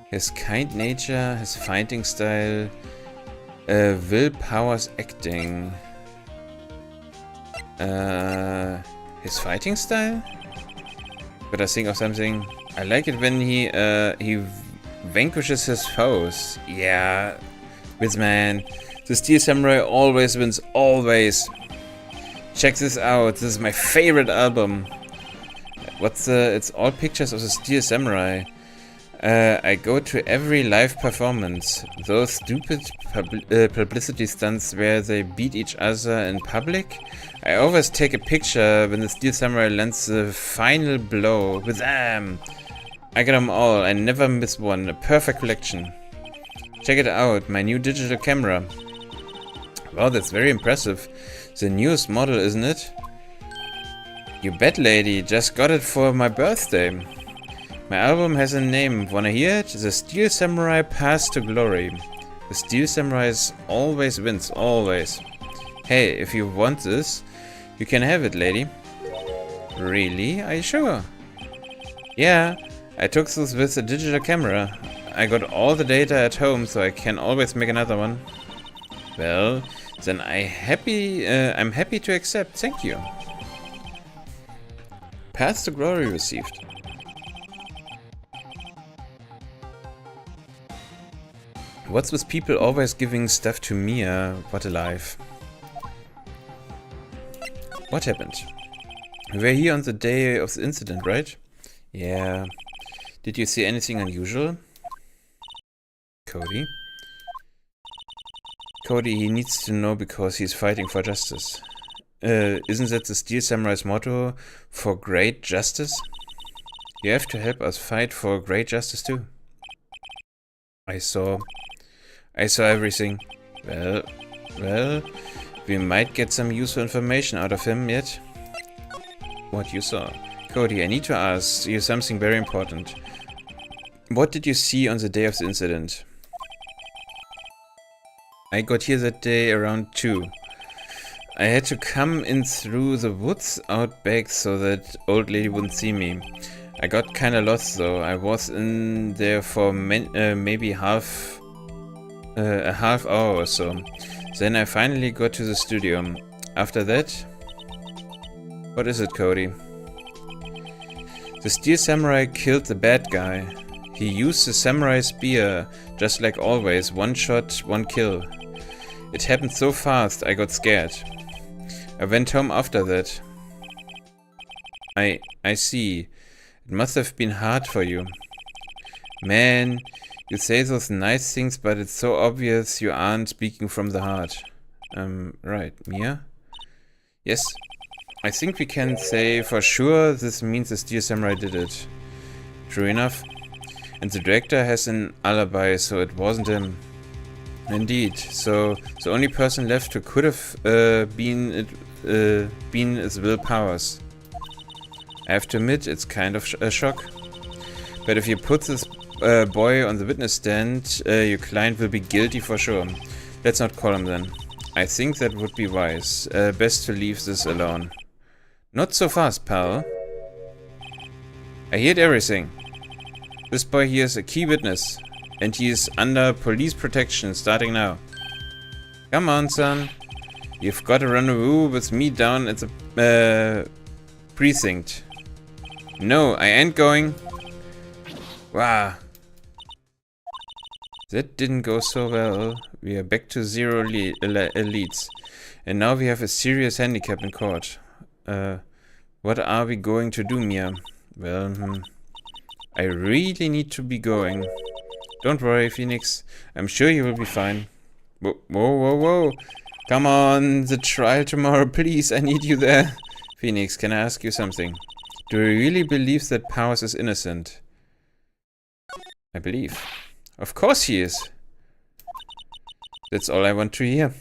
Speaker 1: His kind nature, his fighting style, willpower's acting. His fighting style? Could I think of something? I like it when he vanquishes his foes. Yeah, with man. The Steel Samurai always wins, always. Check this out. This is my favorite album. It's all pictures of the Steel Samurai. I go to every live performance. Those stupid publicity stunts where they beat each other in public. I always take a picture when the Steel Samurai lands the final blow with them. I got them all. I never miss one. A perfect collection. Check it out. My new digital camera. Wow, that's very impressive. The newest model, isn't it? You bet, lady. Just got it for my birthday. My album has a name. Wanna hear it? The Steel Samurai Path to Glory. The Steel Samurai always wins, always. Hey, if you want this, you can have it, lady. Really? Are you sure? Yeah, I took this with a digital camera. I got all the data at home, so I can always make another one. Well, then I'm happy to accept. Thank you. Path to Glory received. What's with people always giving stuff to Mia? What a life. What happened? We were here on the day of the incident, right? Yeah. Did you see anything unusual? Cody? Cody, he needs to know because he's fighting for justice. Isn't that the Steel Samurai's motto? For great justice? You have to help us fight for great justice too. I saw everything. Well, we might get some useful information out of him yet. What you saw? Cody, I need to ask you something very important. What did you see on the day of the incident? I got here that day around 2. I had to come in through the woods out back so that old lady wouldn't see me. I got kinda lost though. I was in there for maybe a half hour or so. Then I finally got to the studio. After that... What is it, Cody? The Steel Samurai killed the bad guy. He used the samurai spear, just like always. One shot, one kill. It happened so fast, I got scared. I went home after that. I see. It must have been hard for you. Man, you say those nice things, but it's so obvious you aren't speaking from the heart. Right, Mia? Yes, I think we can say for sure this means the Steel Samurai did it. True enough. And the director has an alibi, so it wasn't him. Indeed, so the only person left who could have been is Will Powers. I have to admit, it's kind of a shock. But if you put this boy on the witness stand, your client will be guilty for sure. Let's not call him then. I think that would be wise. Best to leave this alone. Not so fast, pal. I heard everything. This boy here is a key witness. And he is under police protection starting now. Come on, son. You've got a rendezvous with me down at the precinct. No, I ain't going. Wow. That didn't go so well. We are back to 0 leads. And now we have a serious handicap in court. What are we going to do, Mia? Well, I really need to be going. Don't worry, Phoenix. I'm sure you will be fine. Whoa, whoa, whoa, whoa. Come on, the trial tomorrow, please. I need you there. Phoenix, can I ask you something? Do you really believe that Powers is innocent? I believe. Of course he is. That's all I want to hear.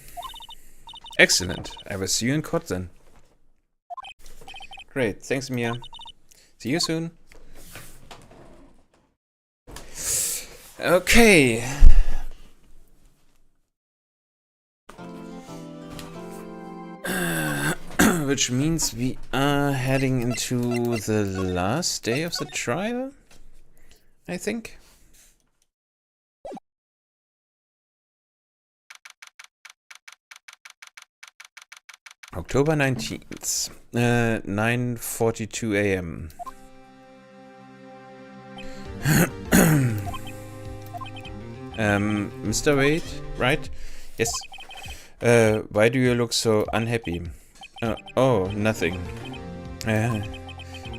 Speaker 1: Excellent. I will see you in court then. Great. Thanks, Mia. See you soon. Okay. Which means we are heading into the last day of the trial, I think. October 19th, 9:42 a.m. Mr. Wade, right? Yes. Why do you look so unhappy? Oh, nothing.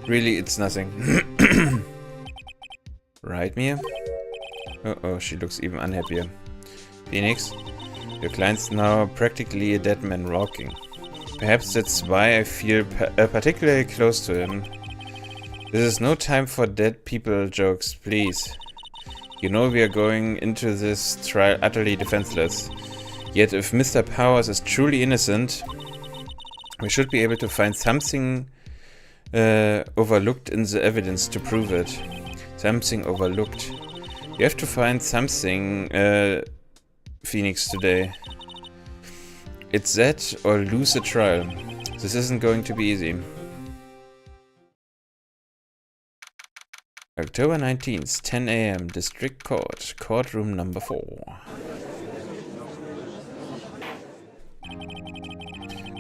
Speaker 1: Really, it's nothing. Right, Mia? Uh-oh, she looks even unhappier. Phoenix, your client's now practically a dead man walking. Perhaps that's why I feel particularly close to him. This is no time for dead people jokes, please. You know we are going into this trial utterly defenseless. Yet if Mr. Powers is truly innocent, we should be able to find something overlooked in the evidence to prove it. Something overlooked. You have to find something, Phoenix, today. It's that or lose the trial. This isn't going to be easy. October 19th, 10 a.m. District Court, courtroom number 4.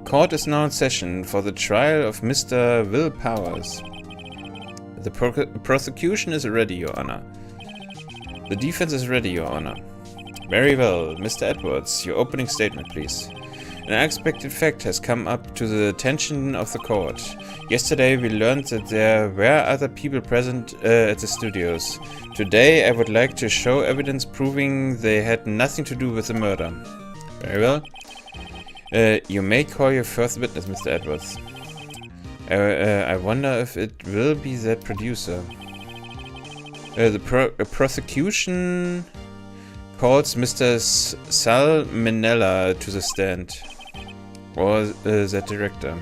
Speaker 1: Court is now in session for the trial of Mr. Will Powers. The prosecution is ready, Your Honor. The defense is ready, Your Honor. Very well, Mr. Edwards, your opening statement, please. An unexpected fact has come up to the attention of the court. Yesterday we learned that there were other people present at the studios. Today I would like to show evidence proving they had nothing to do with the murder. Very well. You may call your first witness, Mr. Edwards. I wonder if it will be that producer. The prosecution calls Mr. Salmonella to the stand. Or that director.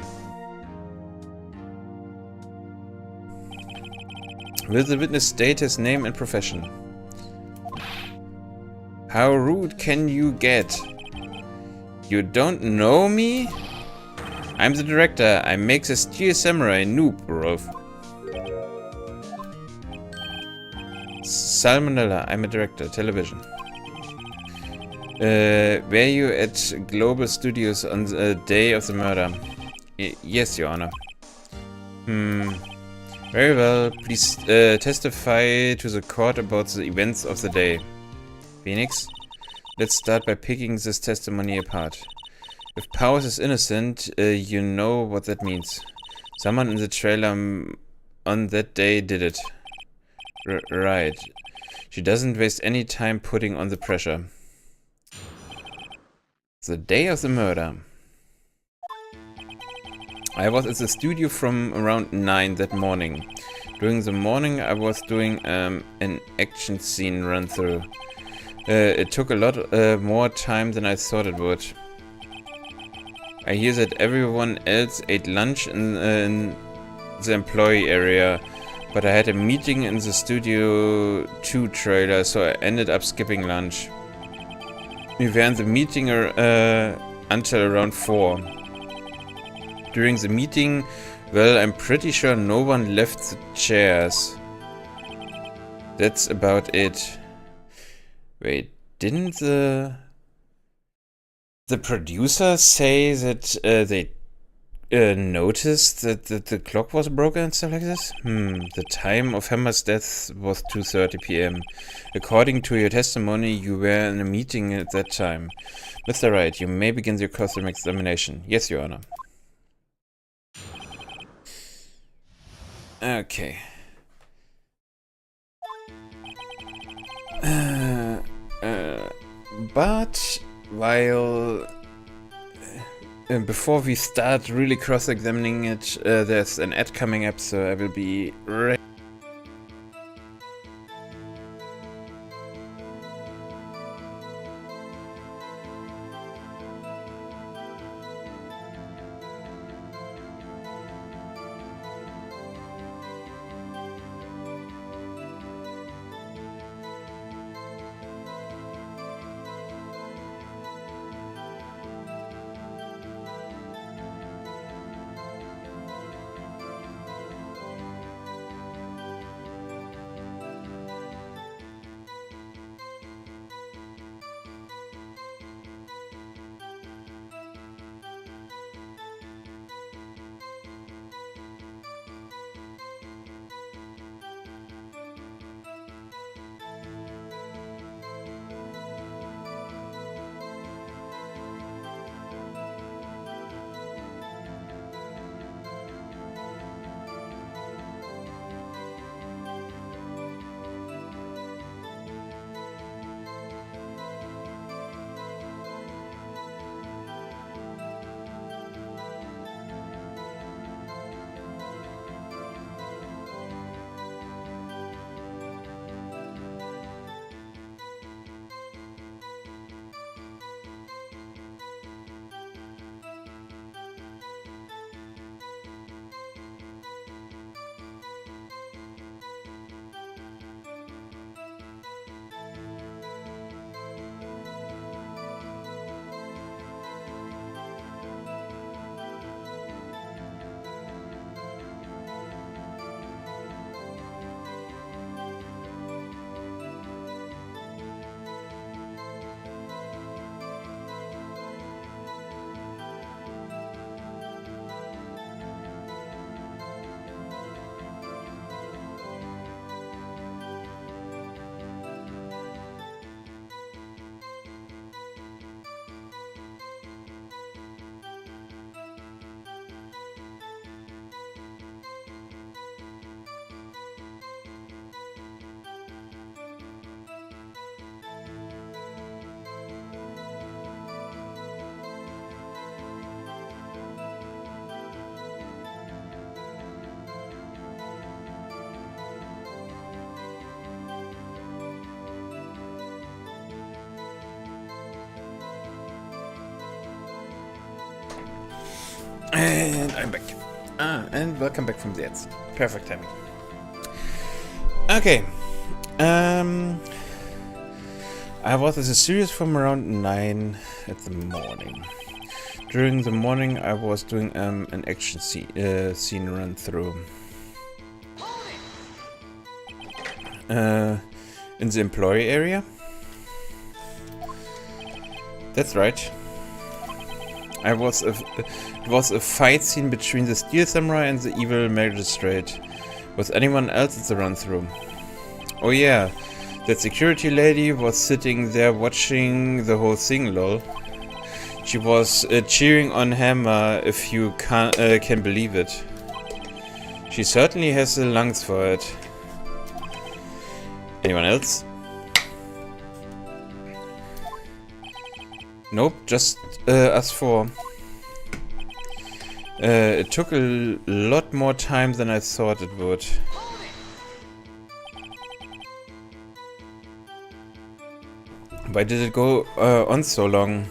Speaker 1: Will the witness state his name and profession? How rude can you get? You don't know me? I'm the director. I make the Steel Samurai noob, bro. Salmonella. I'm a director. Television. Were you at Global Studios on the day of the murder? Yes, Your Honor. Very well. Please testify to the court about the events of the day. Phoenix? Let's start by picking this testimony apart. If Powers is innocent, you know what that means. Someone in the trailer on that day did it. Right. She doesn't waste any time putting on the pressure. The day of the murder. I was at the studio from around 9 that morning. During the morning I was doing an action scene run through. It took a lot more time than I thought it would. I hear that everyone else ate lunch in the employee area, but I had a meeting in the Studio 2 trailer, so I ended up skipping lunch. We were in the meeting until around 4. During the meeting, well, I'm pretty sure no one left the chairs. That's about it. Wait, didn't the producer say that they noticed that the clock was broken and stuff like this? The time of Hammer's death was 2:30 p.m. According to your testimony, you were in a meeting at that time. Mr. Wright, you may begin your custom examination. Yes, Your Honor. Okay. But while before we start really cross-examining it, there's an ad coming up, so I will be ready. And I'm back. And welcome back from the ads. Perfect timing. Okay. I was at the studios from around 9 at the morning. During the morning, I was doing an action scene run through. In the employee area. That's right. It was a fight scene between the Steel Samurai and the evil magistrate. Was anyone else at the run-through? Oh yeah, that security lady was sitting there watching the whole thing, lol. She was cheering on Hammer, if you can believe it. She certainly has the lungs for it. Anyone else? Nope, just us four. It took a lot more time than I thought it would. Why did it go on so long?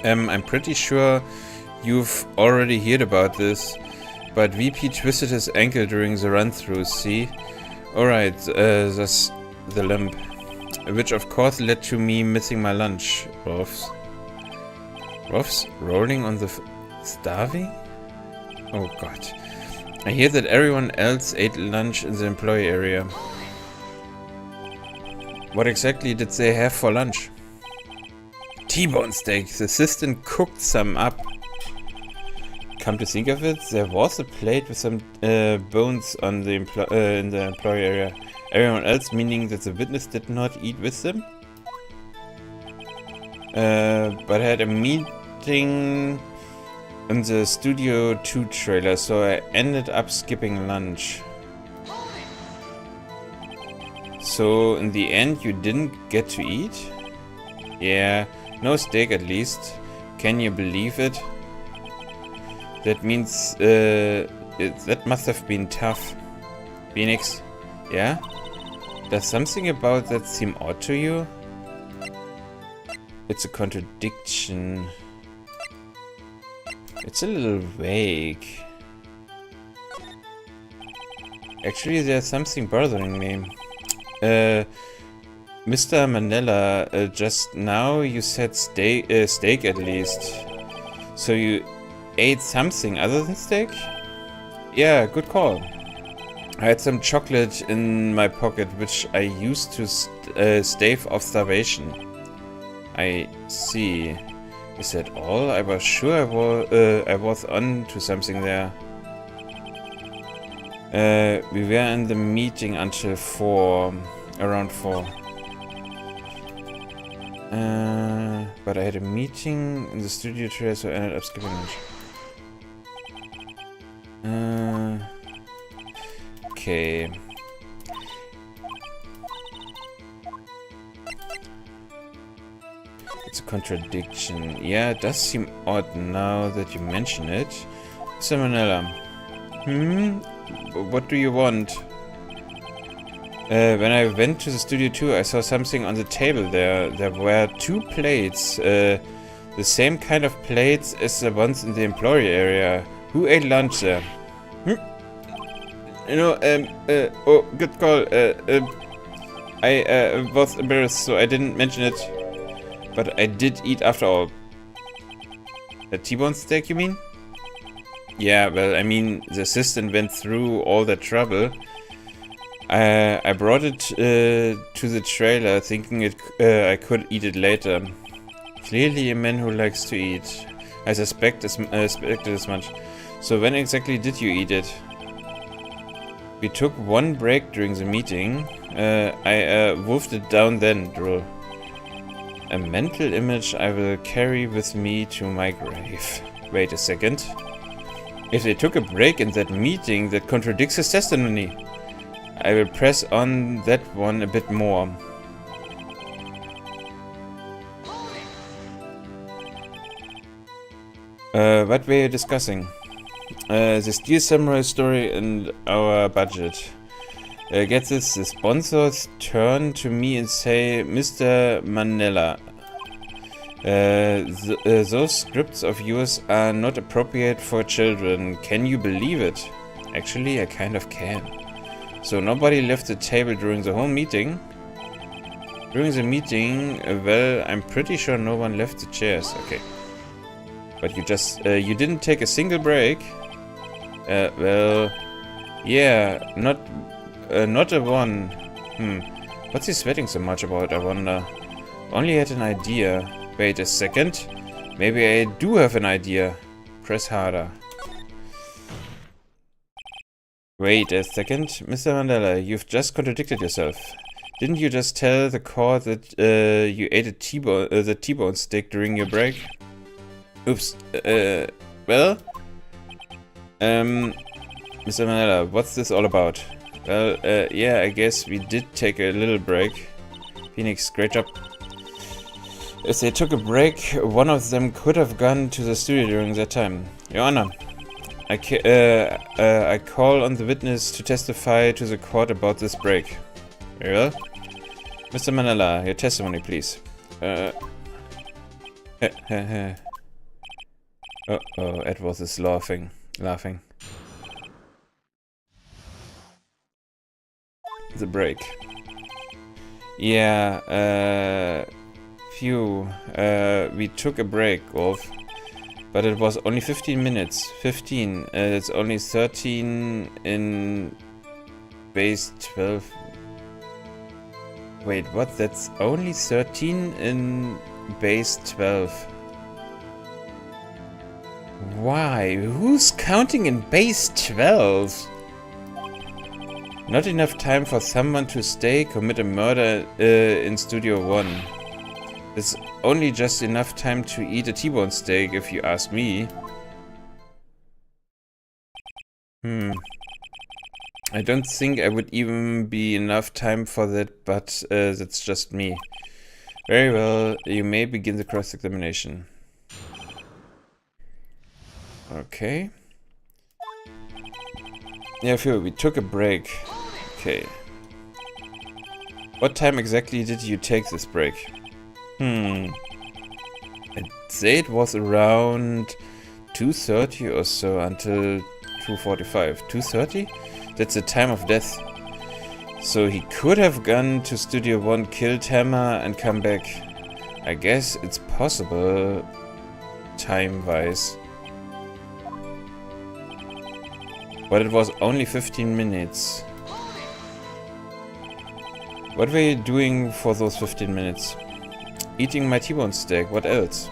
Speaker 1: I'm pretty sure you've already heard about this, but VP twisted his ankle during the run-through, see? Alright, that's the limp. Which of course led to me missing my lunch. Ruffs? Ruffs? Rolling on the starving? Oh god. I hear that everyone else ate lunch in the employee area. What exactly did they have for lunch? T-bone steak. The assistant cooked some up. Come to think of it, there was a plate with some bones on the in the employee area. Everyone else, meaning that the witness did not eat with them? But I had a meeting in the Studio 2 trailer, so I ended up skipping lunch. So, in the end, you didn't get to eat? Yeah, no steak at least. Can you believe it? That means, that must have been tough. Phoenix, yeah? Does something about that seem odd to you? It's a contradiction. It's a little vague. Actually, there's something bothering me. Mr. Manila, just now you said steak at least. So you ate something other than steak? Yeah, good call. I had some chocolate in my pocket, which I used to stave off starvation. I see. Is that all? I was sure I was on to something there. We were in the meeting until 4, around 4. But I had a meeting in the studio today, so I ended up skipping lunch. Okay. It's a contradiction. Yeah, it does seem odd now that you mention it. Salmonella. What do you want? When I went to the Studio 2, I saw something on the table there. There were 2 plates. The same kind of plates as the ones in the employee area. Who ate lunch there? You know, oh, good call. I was embarrassed, so I didn't mention it. But I did eat after all. A T-bone steak, you mean? Yeah, well, I mean, the assistant went through all that trouble. I brought it to the trailer, thinking I could eat it later. Clearly a man who likes to eat. I expected as much. So when exactly did you eat it? We took 1 break during the meeting. I wolfed it down then, Drool. A mental image I will carry with me to my grave. Wait a second. If they took a break in that meeting, that contradicts his testimony. I will press on that one a bit more. What were you discussing? The Steel Samurai story and our budget. Get this, the sponsors turn to me and say, Mr. Manila, those scripts of yours are not appropriate for children. Can you believe it? Actually, I kind of can. So nobody left the table during the whole meeting? During the meeting, well, I'm pretty sure no one left the chairs. Okay. But you just, you didn't take a single break? Well, yeah, not a one. What's he sweating so much about, I wonder? Only had an idea. Wait a second. Maybe I do have an idea. Press harder. Wait a second. Mr. Mandela, you've just contradicted yourself. Didn't you just tell the court that you ate a the T-bone steak during your break? Oops. Well? Mr. Mandela, what's this all about? Well, yeah, I guess we did take a little break. Phoenix, great job. As they took a break, one of them could have gone to the studio during that time. Your Honor, I call on the witness to testify to the court about this break. Very well. Mr. Mandela, your testimony, please. Uh-oh, Edward is laughing. The break. Yeah, we took a break, Wolf. But it was only 15 minutes. 15. It's only 13 in base 12. Wait, what? That's only 13 in base 12. Why? Who's counting in base 12? Not enough time for someone to stay, commit a murder in Studio 1. It's only just enough time to eat a T-bone steak, if you ask me. I don't think I would even be enough time for that, but that's just me. Very well, you may begin the cross-examination. Okay. Yeah, Phil, we took a break. Okay. What time exactly did you take this break? I'd say it was around 2:30 or so until 2:45. 2:30? That's the time of death. So he could have gone to Studio 1, killed Hammer, and come back. I guess it's possible, time-wise. But it was only 15 minutes. What were you doing for those 15 minutes? Eating my T-bone steak, what else?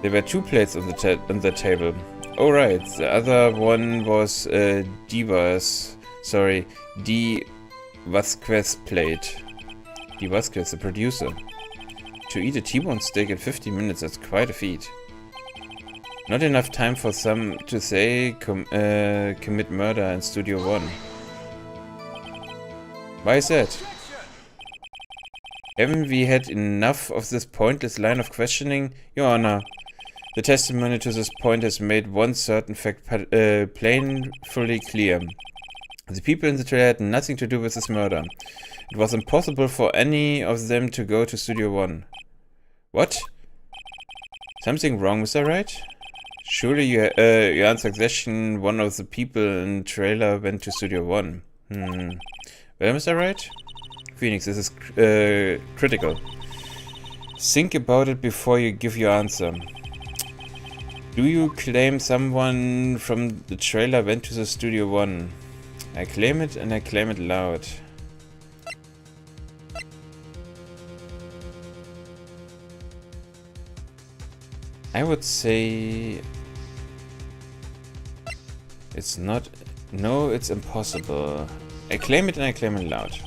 Speaker 1: There were 2 plates on the table. Oh right, the other one was D. Vasquez plate. D. Vasquez, the producer. To eat a T-bone steak in 15 minutes, that's quite a feat. Not enough time for some to say commit murder in Studio 1. Why is that? Haven't we had enough of this pointless line of questioning? Your Honor, the testimony to this point has made one certain fact painfully clear. The people in the trailer had nothing to do with this murder. It was impossible for any of them to go to Studio 1. What? Something wrong, Mr. Wright? Surely you answered question, one of the people in the trailer went to Studio 1. Well, Mr. Wright? Phoenix, this is critical. Think about it before you give your answer. Do you claim someone from the trailer went to the Studio 1? I claim it and I claim it loud. I would say it's not. No, it's impossible. I claim it and I claim it loud.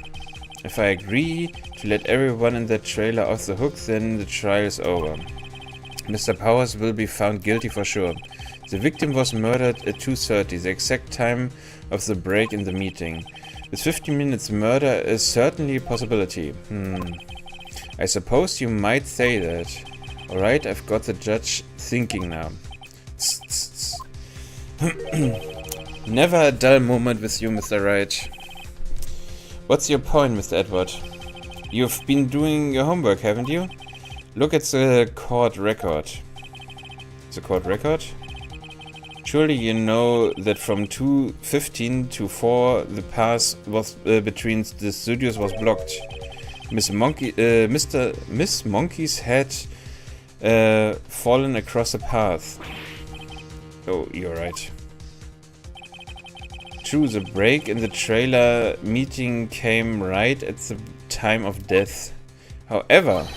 Speaker 1: If I agree to let everyone in that trailer off the hook, then the trial is over. Mr. Powers will be found guilty for sure. The victim was murdered at 2:30, the exact time of the break in the meeting. With 15 minutes, murder is certainly a possibility. I suppose you might say that. Alright, I've got the judge thinking now. Never a dull moment with you, Mr. Wright. What's your point, Mr. Edward? You've been doing your homework, haven't you? Look at the court record. The court record? Surely you know that from 2:15 to 4 the path was between the studios was blocked. Miss Monkey's head fallen across the path. Oh, you're right. True, the break in the trailer meeting came right at the time of death. However,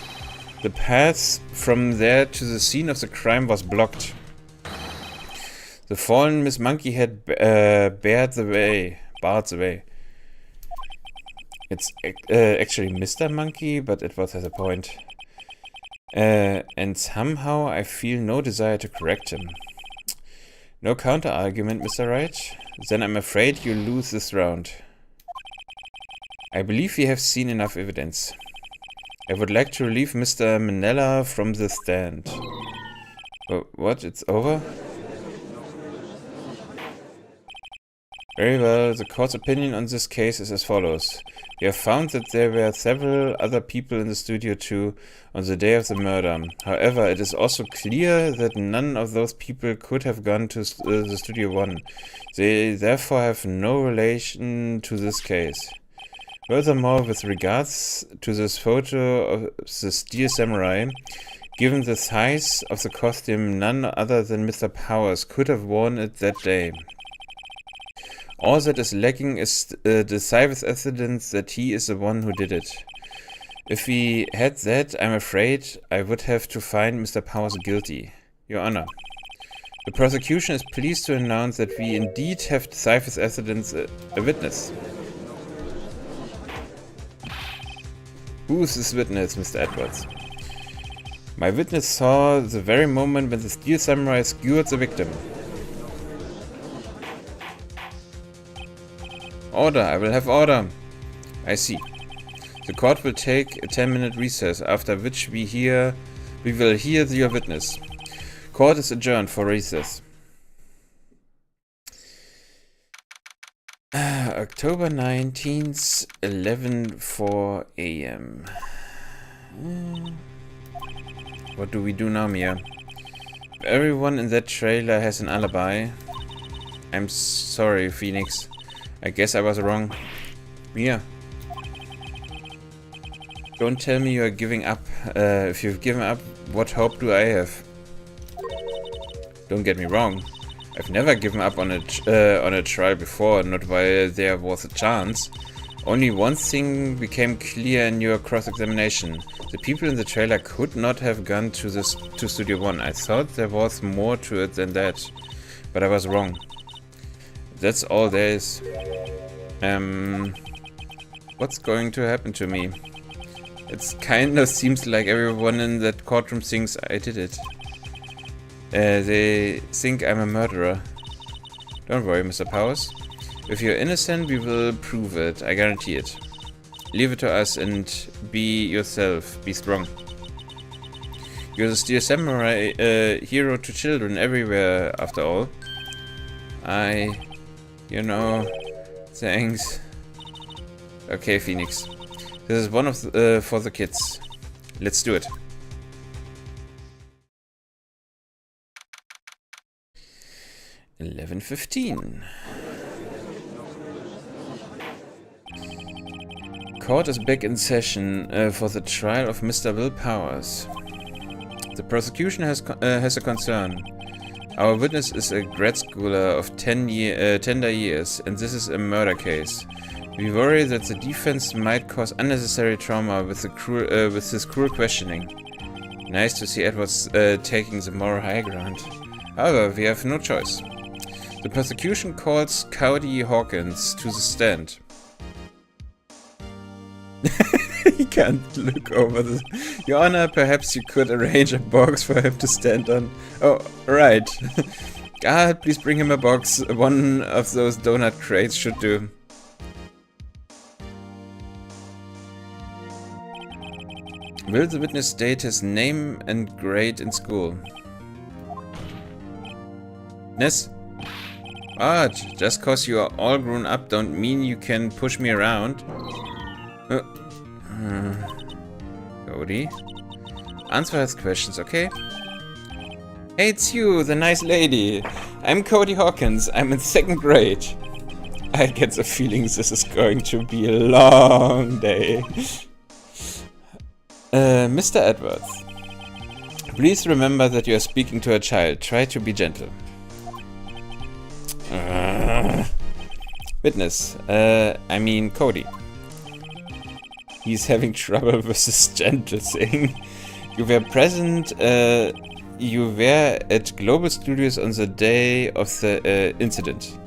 Speaker 1: the path from there to the scene of the crime was blocked. The fallen Miss Monkey had barred the way. It's actually Mr. Monkey, but it was at a point. And somehow I feel no desire to correct him. No counter-argument, Mr. Wright? Then I'm afraid you lose this round. I believe we have seen enough evidence. I would like to relieve Mr. Manella from the stand. Oh, what? It's over? Very well, the court's opinion on this case is as follows. We have found that there were several other people in the studio too on the day of the murder. However, it is also clear that none of those people could have gone to the Studio 1. They therefore have no relation to this case. Furthermore, with regards to this photo of the Steel Samurai, given the size of the costume, none other than Mr. Powers could have worn it that day. All that is lacking is the decisive evidence that he is the one who did it. If we had that, I'm afraid I would have to find Mr. Powers guilty. Your Honor, the prosecution is pleased to announce that we indeed have decisive evidence, a witness. Who is this witness, Mr. Edwards? My witness saw the very moment when the Steel Samurai skewered the victim. Order, I will have order. I see. The court will take a 10-minute recess, after which we will hear your witness. Court is adjourned for recess. October 19th, 11:04 AM. What do we do now, Mia? Everyone in that trailer has an alibi. I'm sorry, Phoenix. I guess I was wrong. Mia. Don't tell me you are giving up. If you've given up, what hope do I have? Don't get me wrong. I've never given up on a trial before, not while there was a chance. Only one thing became clear in your cross-examination. The people in the trailer could not have gone to Studio 1. I thought there was more to it than that, but I was wrong. That's all there is. What's going to happen to me? It kind of seems like everyone in that courtroom thinks I did it. They think I'm a murderer. Don't worry, Mr. Powers. If you're innocent, we will prove it. I guarantee it. Leave it to us and be yourself. Be strong. You're the Steel Samurai, hero to children everywhere, after all. Thanks. Okay, Phoenix. This is one of for the kids. Let's do it. (11:15). Court is back in session for the trial of Mr. Will Powers. The prosecution has a concern. Our witness is a grad schooler of tender years, and this is a murder case. We worry that the defense might cause unnecessary trauma with his cruel questioning. Nice to see Edwards taking the moral high ground. However, we have no choice. The prosecution calls Cody Hawkins to the stand. He can't look over this. Your Honor, perhaps you could arrange a box for him to stand on. Oh, right. God, please bring him a box. One of those donut crates should do. Will the witness state his name and grade in school? Ness? What? Just cause you are all grown up don't mean you can push me around. Cody? Answer his questions, okay? Hey, it's you, the nice lady. I'm Cody Hawkins. I'm in 2nd grade. I get the feeling this is going to be a long day. Mr. Edwards. Please remember that you are speaking to a child. Try to be gentle. Witness. Cody. He's having trouble with this gentle thing. You were present, you were at Global Studios on the day of the incident.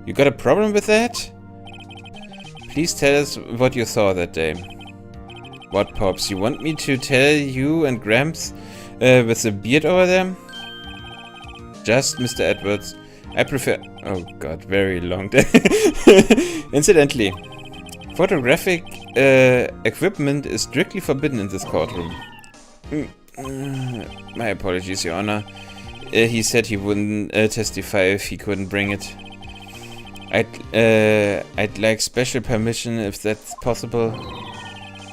Speaker 1: You got a problem with that? Please tell us what you saw that day. What, Pops? You want me to tell you and Gramps with the beard over there? Just Mr. Edwards. I prefer... Oh god, very long. Incidentally, photographic equipment is strictly forbidden in this courtroom. My apologies, Your Honor. He said he wouldn't testify if he couldn't bring it. I'd like special permission if that's possible.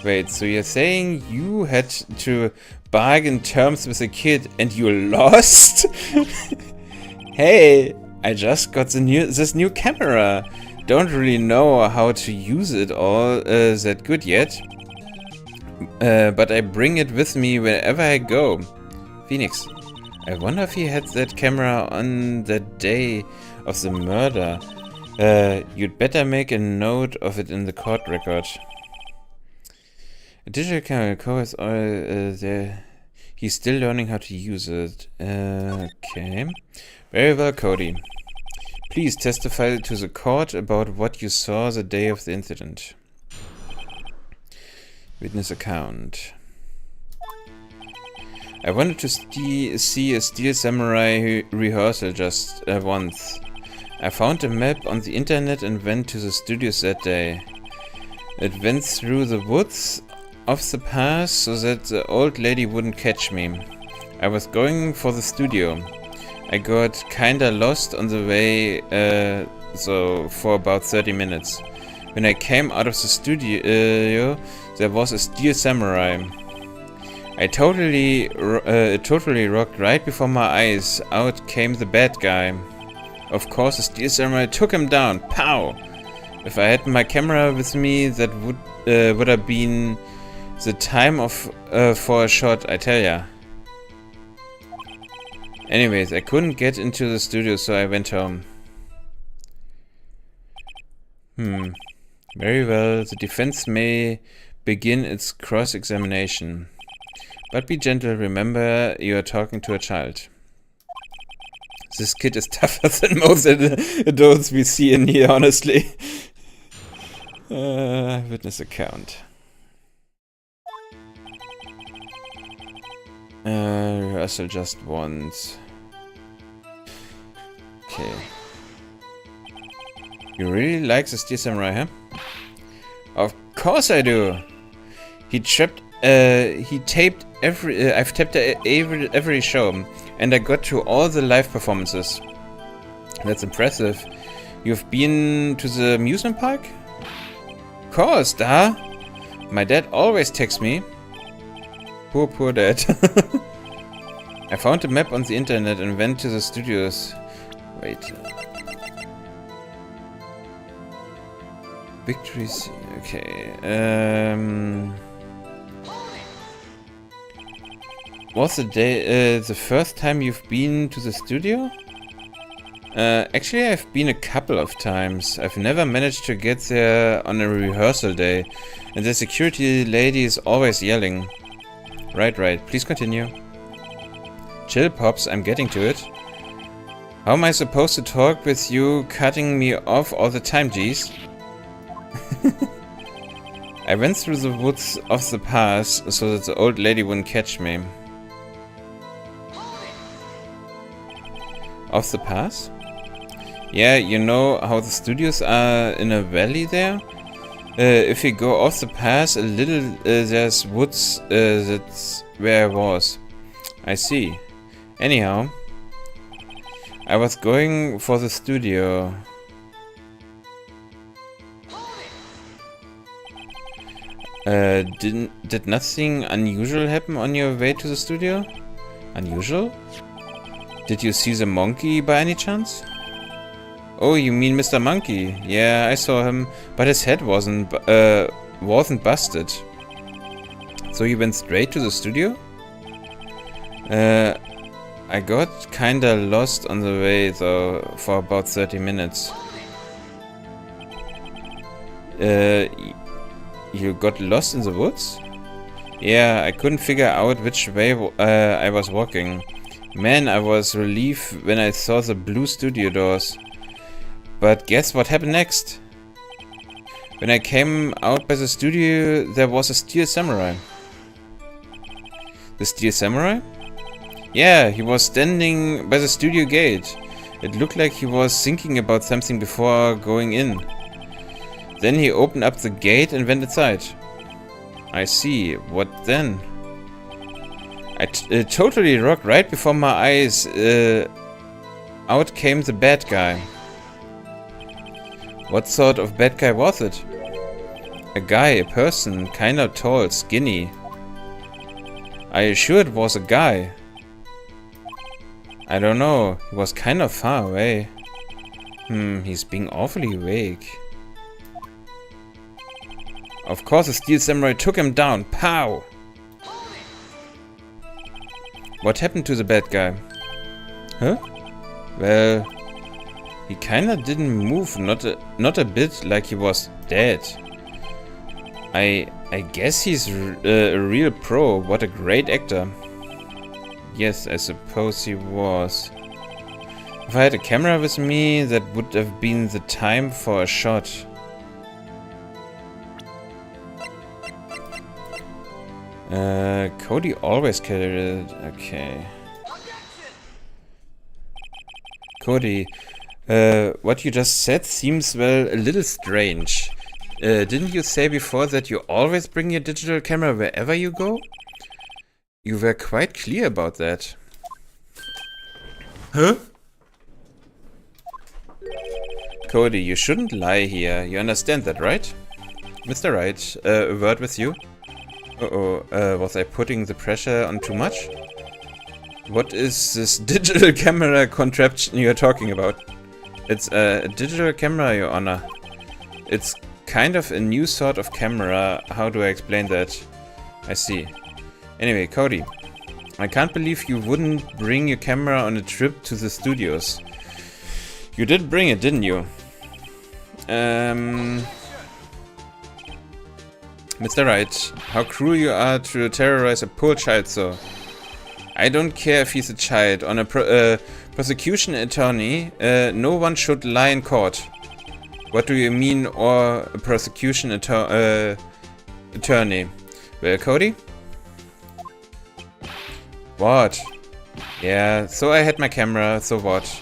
Speaker 1: Wait, so you're saying you had to bargain terms with a kid and you lost? Hey, I just got this new camera. Don't really know how to use it all that good yet. But I bring it with me wherever I go. Phoenix, I wonder if he had that camera on the day of the murder. You'd better make a note of it in the court record. A digital camera is all there. He's still learning how to use it. Okay. Very well, Cody. Please testify to the court about what you saw the day of the incident. Witness account. I wanted to see a Steel Samurai rehearsal just once. I found a map on the internet and went to the studios that day. It went through the woods of the pass so that the old lady wouldn't catch me. I was going for the studio. I got kinda lost on the way, so for about 30 minutes. When I came out of the studio, there was a Steel Samurai. It totally rocked right before my eyes. Out came the bad guy. Of course, the Steel Samurai took him down. Pow! If I had my camera with me, that would have been the time of for a shot, I tell ya. Anyways, I couldn't get into the studio, so I went home. Very well. The defense may begin its cross-examination. But be gentle, remember you are talking to a child. This kid is tougher than most adults we see in here, honestly. Witness account. Rehearsal just once. Okay. You really like the Steel Samurai, huh? Of course I do. He taped every. I've taped every show, and I got to all the live performances. That's impressive. You've been to the amusement park? Of course, da. My dad always texts me. Poor dad. I found a map on the internet and went to the studios. Wait. Victories. Okay. Was the day the first time you've been to the studio? Actually, I've been a couple of times. I've never managed to get there on a rehearsal day, and the security lady is always yelling. Right. Please continue. Chill, Pops. I'm getting to it. How am I supposed to talk with you cutting me off all the time, geez? I went through the woods of the pass so that the old lady wouldn't catch me. Off the pass? Yeah, you know how the studios are in a valley there? If you go off the pass a little, there's woods, that's where I was. I see. Anyhow, I was going for the studio. Did nothing unusual happen on your way to the studio? Unusual? Did you see the monkey by any chance? Oh, you mean Mr. Monkey? Yeah, I saw him, but his head wasn't busted. So you went straight to the studio? I got kinda lost on the way though, for about 30 minutes. You got lost in the woods? Yeah, I couldn't figure out which way I was walking. Man, I was relieved when I saw the blue studio doors. But guess what happened next? When I came out by the studio, there was a steel samurai. The steel samurai? Yeah, he was standing by the studio gate. It looked like he was thinking about something before going in. Then he opened up the gate and went inside. I see. What then? It totally rocked right before my eyes. Out came the bad guy. What sort of bad guy was it? A guy, a person, kinda tall, skinny. Are you sure it was a guy? I don't know. He was kind of far away. He's being awfully vague. Of course, the steel samurai took him down. Pow! What happened to the bad guy? Huh? Well, he kinda didn't move, not a bit, like he was dead. I guess he's a real pro. What a great actor. Yes, I suppose he was. If I had a camera with me, that would have been the time for a shot. Cody always carried it. Okay. Cody, what you just said seems, well, a little strange. Didn't you say before that you always bring your digital camera wherever you go? You were quite clear about that. Huh? Cody, you shouldn't lie here. You understand that, right? Mr. Wright, a word with you? Uh-oh, was I putting the pressure on too much? What is this digital camera contraption you're talking about? It's a digital camera, Your Honor. It's kind of a new sort of camera. How do I explain that? I see. Anyway, Cody, I can't believe you wouldn't bring your camera on a trip to the studios. You did bring it, didn't you? Mr. Wright, how cruel you are to terrorize a poor child so. I don't care if he's a child. On a prosecution attorney, no one should lie in court. What do you mean, or a prosecution attorney? Well, Cody? What? Yeah, so I had my camera, so what?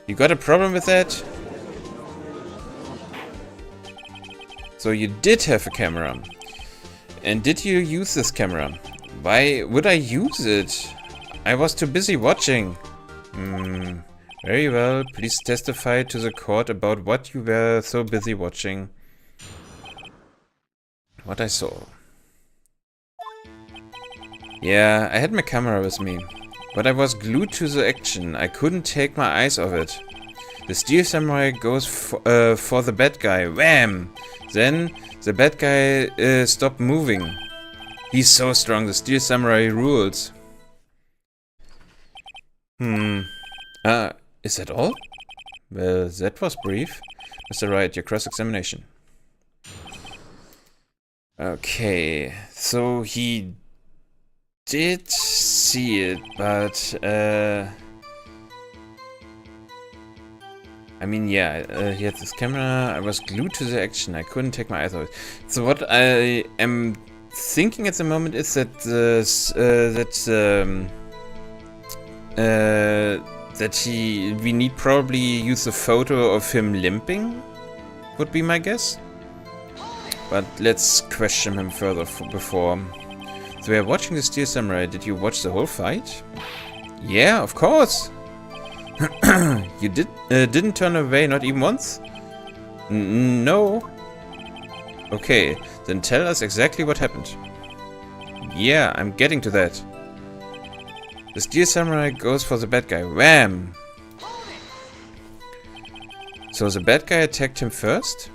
Speaker 1: You got a problem with that? So you did have a camera. And did you use this camera? Why would I use it? I was too busy watching. Very well. Please testify to the court about what you were so busy watching. What I saw. Yeah, I had my camera with me. But I was glued to the action. I couldn't take my eyes off it. The steel samurai goes for the bad guy. Wham! Then the bad guy stopped moving. He's so strong. The steel samurai rules. Is that all? Well, that was brief. Mr. Wright, your cross-examination. Okay, so he did see it, but I mean, yeah, he had this camera. I was glued to the action. I couldn't take my eyes off it. So what I am thinking at the moment is that we need probably use a photo of him limping, would be my guess. But let's question him further before. So we are watching the Steel Samurai. Did you watch the whole fight? Yeah, of course. You didn't turn away, not even once? No. Okay, then tell us exactly what happened. Yeah, I'm getting to that. The Steel Samurai goes for the bad guy. Wham! So the bad guy attacked him first?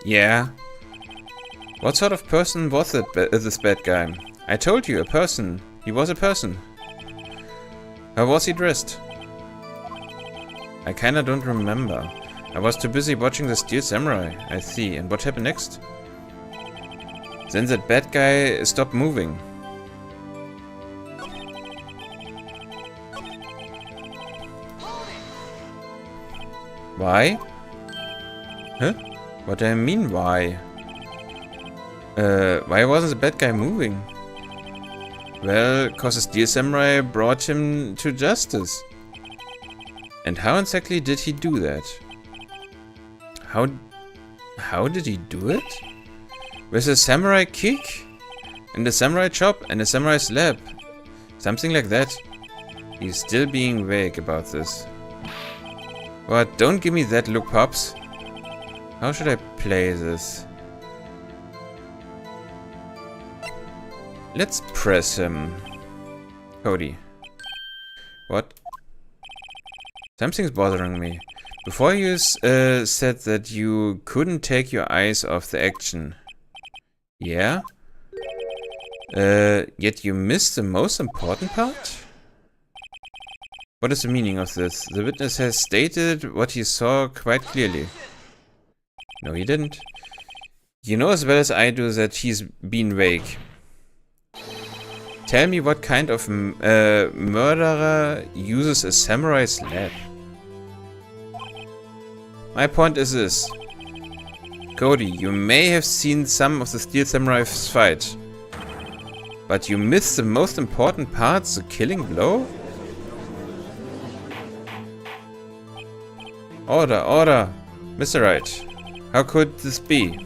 Speaker 1: Yeah. What sort of person was this bad guy? I told you, a person. He was a person. How was he dressed? I kinda don't remember. I was too busy watching the Steel Samurai. I see. And what happened next? Then that bad guy stopped moving. Why? Huh? What do I mean, why? Why wasn't the bad guy moving? Well, cause the Steel Samurai brought him to justice. And how exactly did he do that? How did he do it? With a samurai kick? And a samurai chop? And a samurai slap? Something like that. He's still being vague about this. What? Don't give me that look, Pops. How should I play this? Let's press him. Cody. What? Something's bothering me. Before you said that you couldn't take your eyes off the action. Yeah? Yet you missed the most important part? What is the meaning of this? The witness has stated what he saw quite clearly. No, he didn't. You know as well as I do that he's been vague. Tell me what kind of murderer uses a samurai slap. My point is this. Cody, you may have seen some of the Steel Samurai's fight. But you missed the most important part, the killing blow? Order, order! Mr. Wright, how could this be?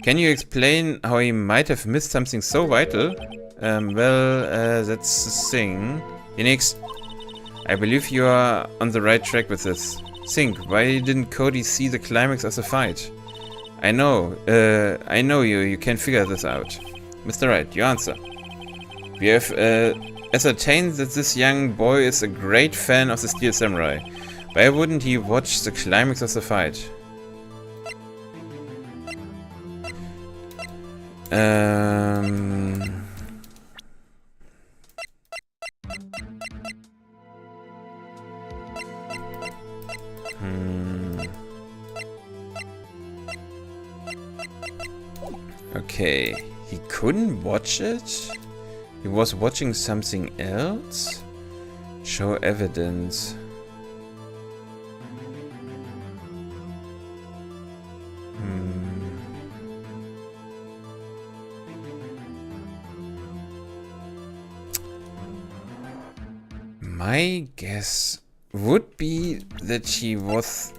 Speaker 1: Can you explain how he might have missed something so vital? That's the thing. Phoenix, I believe you are on the right track with this. Think, why didn't Cody see the climax of the fight? I know you can figure this out. Mr. Wright, your answer. We have ascertained that this young boy is a great fan of the Steel Samurai. Why wouldn't he watch the climax of the fight? Okay, he couldn't watch it? He was watching something else? Show evidence. My guess would be that he was...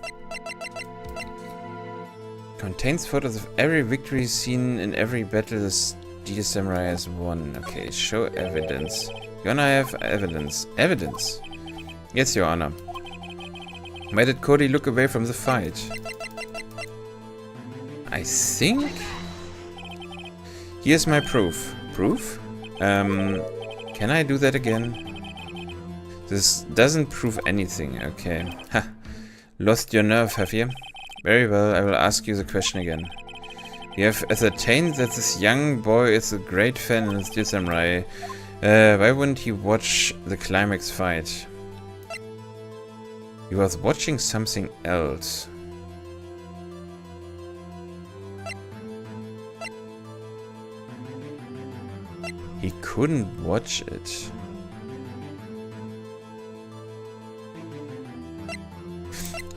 Speaker 1: Contains photos of every victory seen in every battle the Steel Samurai has won. Okay, show evidence. Your Honor, I have evidence. Evidence? Yes, Your Honor. Why did Cody look away from the fight? I think... Here's my proof. Proof? Can I do that again? This doesn't prove anything, okay. Ha! Lost your nerve, have you? Very well, I will ask you the question again. You have ascertained that this young boy is a great fan of the Steel Samurai. Why wouldn't he watch the climax fight? He was watching something else. He couldn't watch it.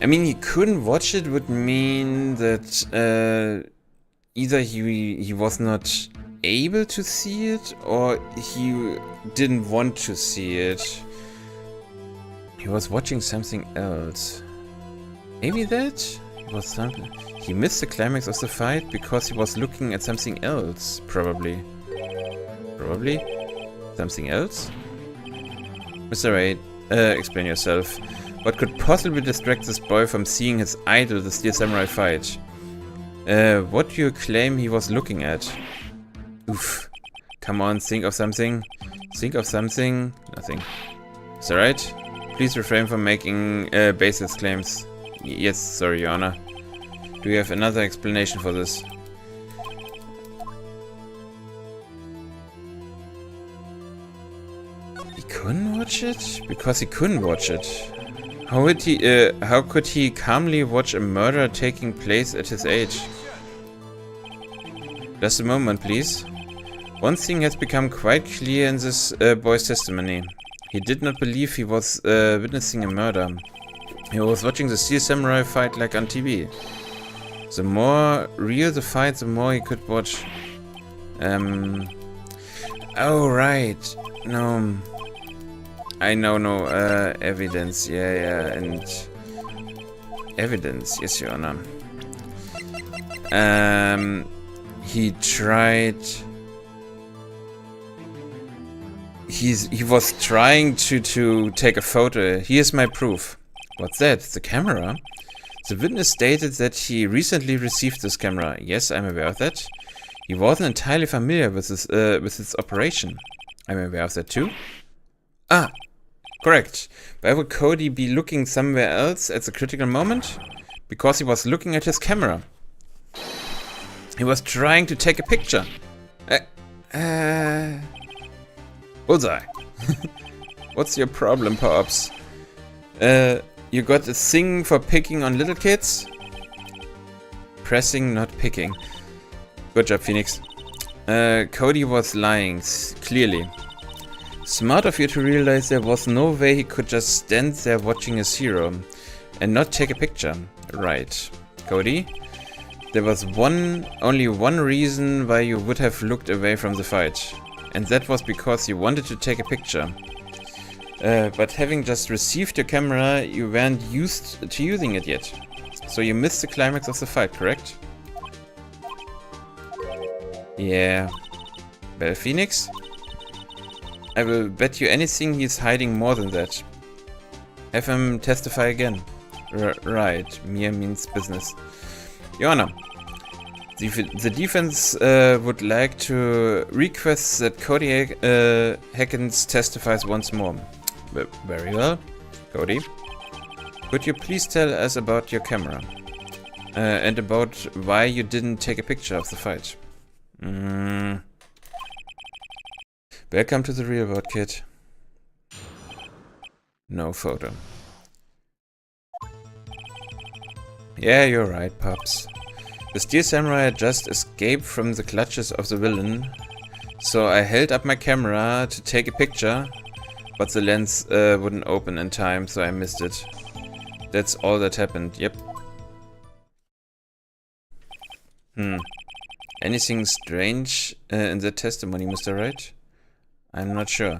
Speaker 1: I mean, he couldn't watch it would mean that either he was not able to see it or he didn't want to see it. He was watching something else. Maybe that? It was something. He missed the climax of the fight because he was looking at something else, probably. Probably? Something else? Mr. Wright, explain yourself. What could possibly distract this boy from seeing his idol, the Steel Samurai, fight? What do you claim he was looking at? Oof. Come on, think of something. Think of something. Nothing. Is that right? Please refrain from making baseless claims. Yes, sorry, Your Honor. Do you have another explanation for this? He couldn't watch it? Because he couldn't watch it. How could he calmly watch a murder taking place at his age? Just a moment, please. One thing has become quite clear in this boy's testimony. He did not believe he was witnessing a murder. He was watching the Steel Samurai fight like on TV. The more real the fight, the more he could watch. Oh, right. No. I know, no. Evidence. Yeah, and... Evidence, yes, Your Honor. He tried... He was trying to take a photo. Here's my proof. What's that? The camera? The witness stated that he recently received this camera. Yes, I'm aware of that. He wasn't entirely familiar with its operation. I'm aware of that too. Ah, correct. Why would Cody be looking somewhere else at the critical moment? Because he was looking at his camera. He was trying to take a picture. Bullseye. What's your problem, Pops? You got a thing for picking on little kids? Pressing, not picking. Good job, Phoenix. Cody was lying, clearly. Smart of you to realize there was no way he could just stand there watching his hero and not take a picture. Right. Cody? There was only one reason why you would have looked away from the fight. And that was because you wanted to take a picture. But having just received your camera, you weren't used to using it yet. So you missed the climax of the fight, correct? Yeah. Well, Phoenix? I will bet you anything he's hiding more than that. Have him testify again. Right. Mir means business. Your Honor. The defense would like to request that Cody Hackins testifies once more. Very well. Cody, could you please tell us about your camera? And about why you didn't take a picture of the fight? Welcome to the real world, kid. No photo. Yeah, you're right, Pops. The Steel Samurai had just escaped from the clutches of the villain, so I held up my camera to take a picture, but the lens wouldn't open in time, so I missed it. That's all that happened, yep. Anything strange in that testimony, Mr. Wright? I'm not sure,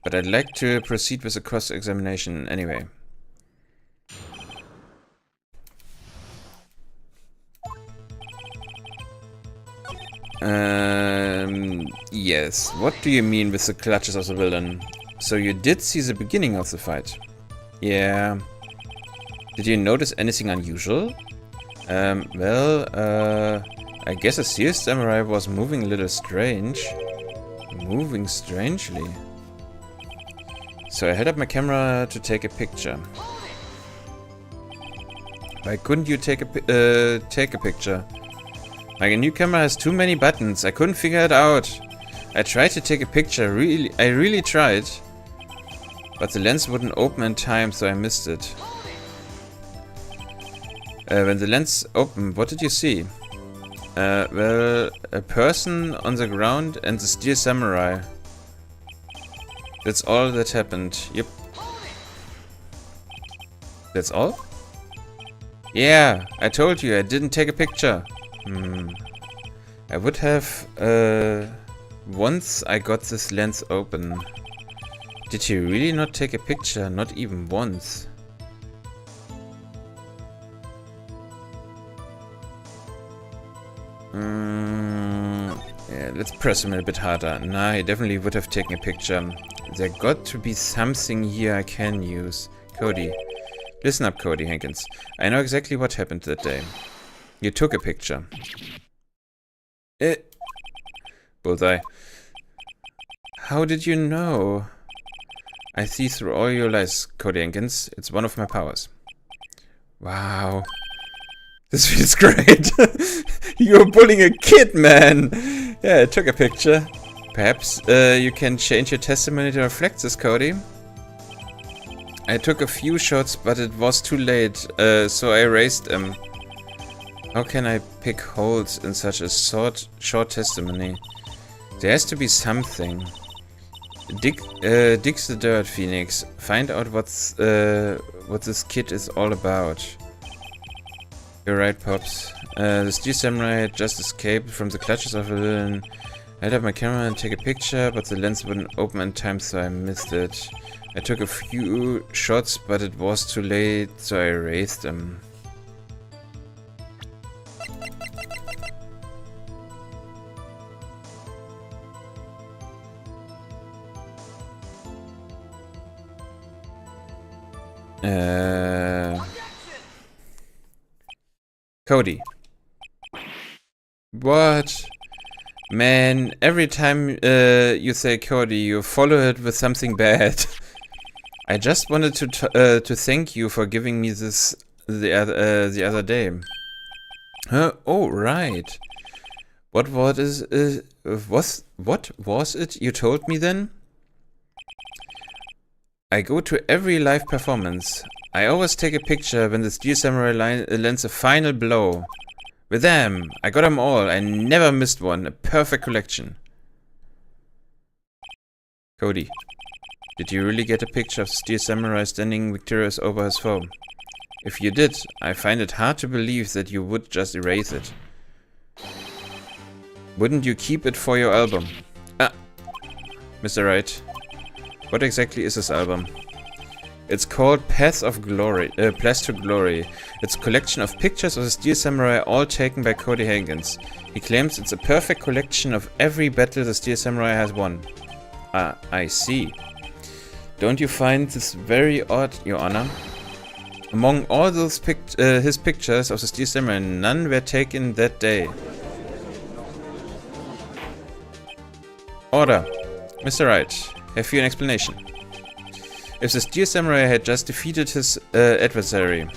Speaker 1: but I'd like to proceed with the cross-examination anyway. Yes. What do you mean with the clutches of the villain? So you did see the beginning of the fight? Yeah. Did you notice anything unusual? I guess a Steel Samurai was moving a little strange. Moving strangely. So I held up my camera to take a picture. Why couldn't you take a picture? My new camera has too many buttons. I couldn't figure it out. I tried to take a picture. I really tried. But the lens wouldn't open in time, so I missed it. When the lens opened, what did you see? Well, a person on the ground and the Steel Samurai. That's all that happened. Yep. That's all? Yeah, I told you I didn't take a picture. I would have, once I got this lens open. Did he really not take a picture? Not even once. Yeah, let's press him a bit harder. Nah, he definitely would have taken a picture. There got to be something here I can use. Cody. Listen up, Cody Hankins. I know exactly what happened that day. You took a picture. Bullseye. How did you know? I see through all your lies, Cody Hankins. It's one of my powers. Wow. This feels great. You're bullying a kid, man. Yeah, I took a picture. Perhaps you can change your testimony to reflect this, Cody. I took a few shots, but it was too late, so I erased them. How can I pick holes in such a short testimony? There has to be something. Dig the dirt, Phoenix. Find out what this kid is all about. You're right, Pops. The Steel Samurai had just escaped from the clutches of a villain. I held up my camera and take a picture, but the lens wouldn't open in time, so I missed it. I took a few shots, but it was too late, so I erased them. Cody. What? Man, every time you say Cody, you follow it with something bad. I just wanted to thank you for giving me this the other day. Huh? Oh, right. What was it you told me then? I go to every live performance. I always take a picture when the Steel Samurai lands a final blow. With them, I got them all. I never missed one. A perfect collection. Cody, did you really get a picture of Steel Samurai standing victorious over his foe? If you did, I find it hard to believe that you would just erase it. Wouldn't you keep it for your album? Ah, Mr. Wright. What exactly is this album? It's called Path to Glory. It's a collection of pictures of the Steel Samurai, all taken by Cody Hankins. He claims it's a perfect collection of every battle the Steel Samurai has won. Ah, I see. Don't you find this very odd, Your Honor? Among all those his pictures of the Steel Samurai, none were taken that day. Order. Mr. Wright, have you an explanation? If the Steel Samurai had just defeated his adversary,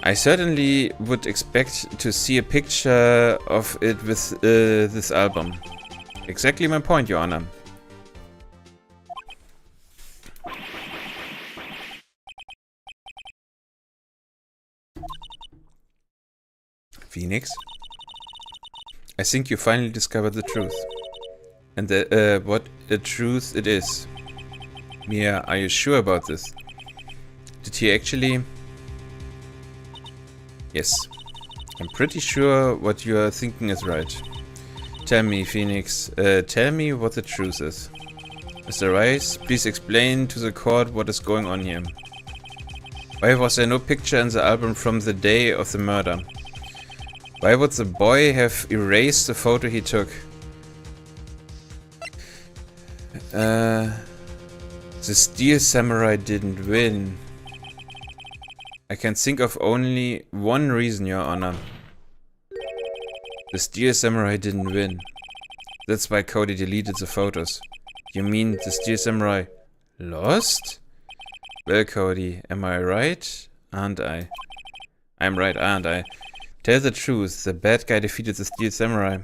Speaker 1: I certainly would expect to see a picture of it with this album. Exactly my point, Your Honor. Phoenix? I think you finally discovered the truth. And what a truth it is. Mia, are you sure about this? Did he actually... Yes. I'm pretty sure what you are thinking is right. Tell me, Phoenix. Tell me what the truth is. Mr. Rice, please explain to the court what is going on here. Why was there no picture in the album from the day of the murder? Why would the boy have erased the photo he took? The Steel Samurai didn't win. I can think of only one reason, Your Honor. The Steel Samurai didn't win. That's why Cody deleted the photos. You mean the Steel Samurai lost? Well, Cody, am I right? Aren't I? I'm right, aren't I? Tell the truth, the bad guy defeated the Steel Samurai.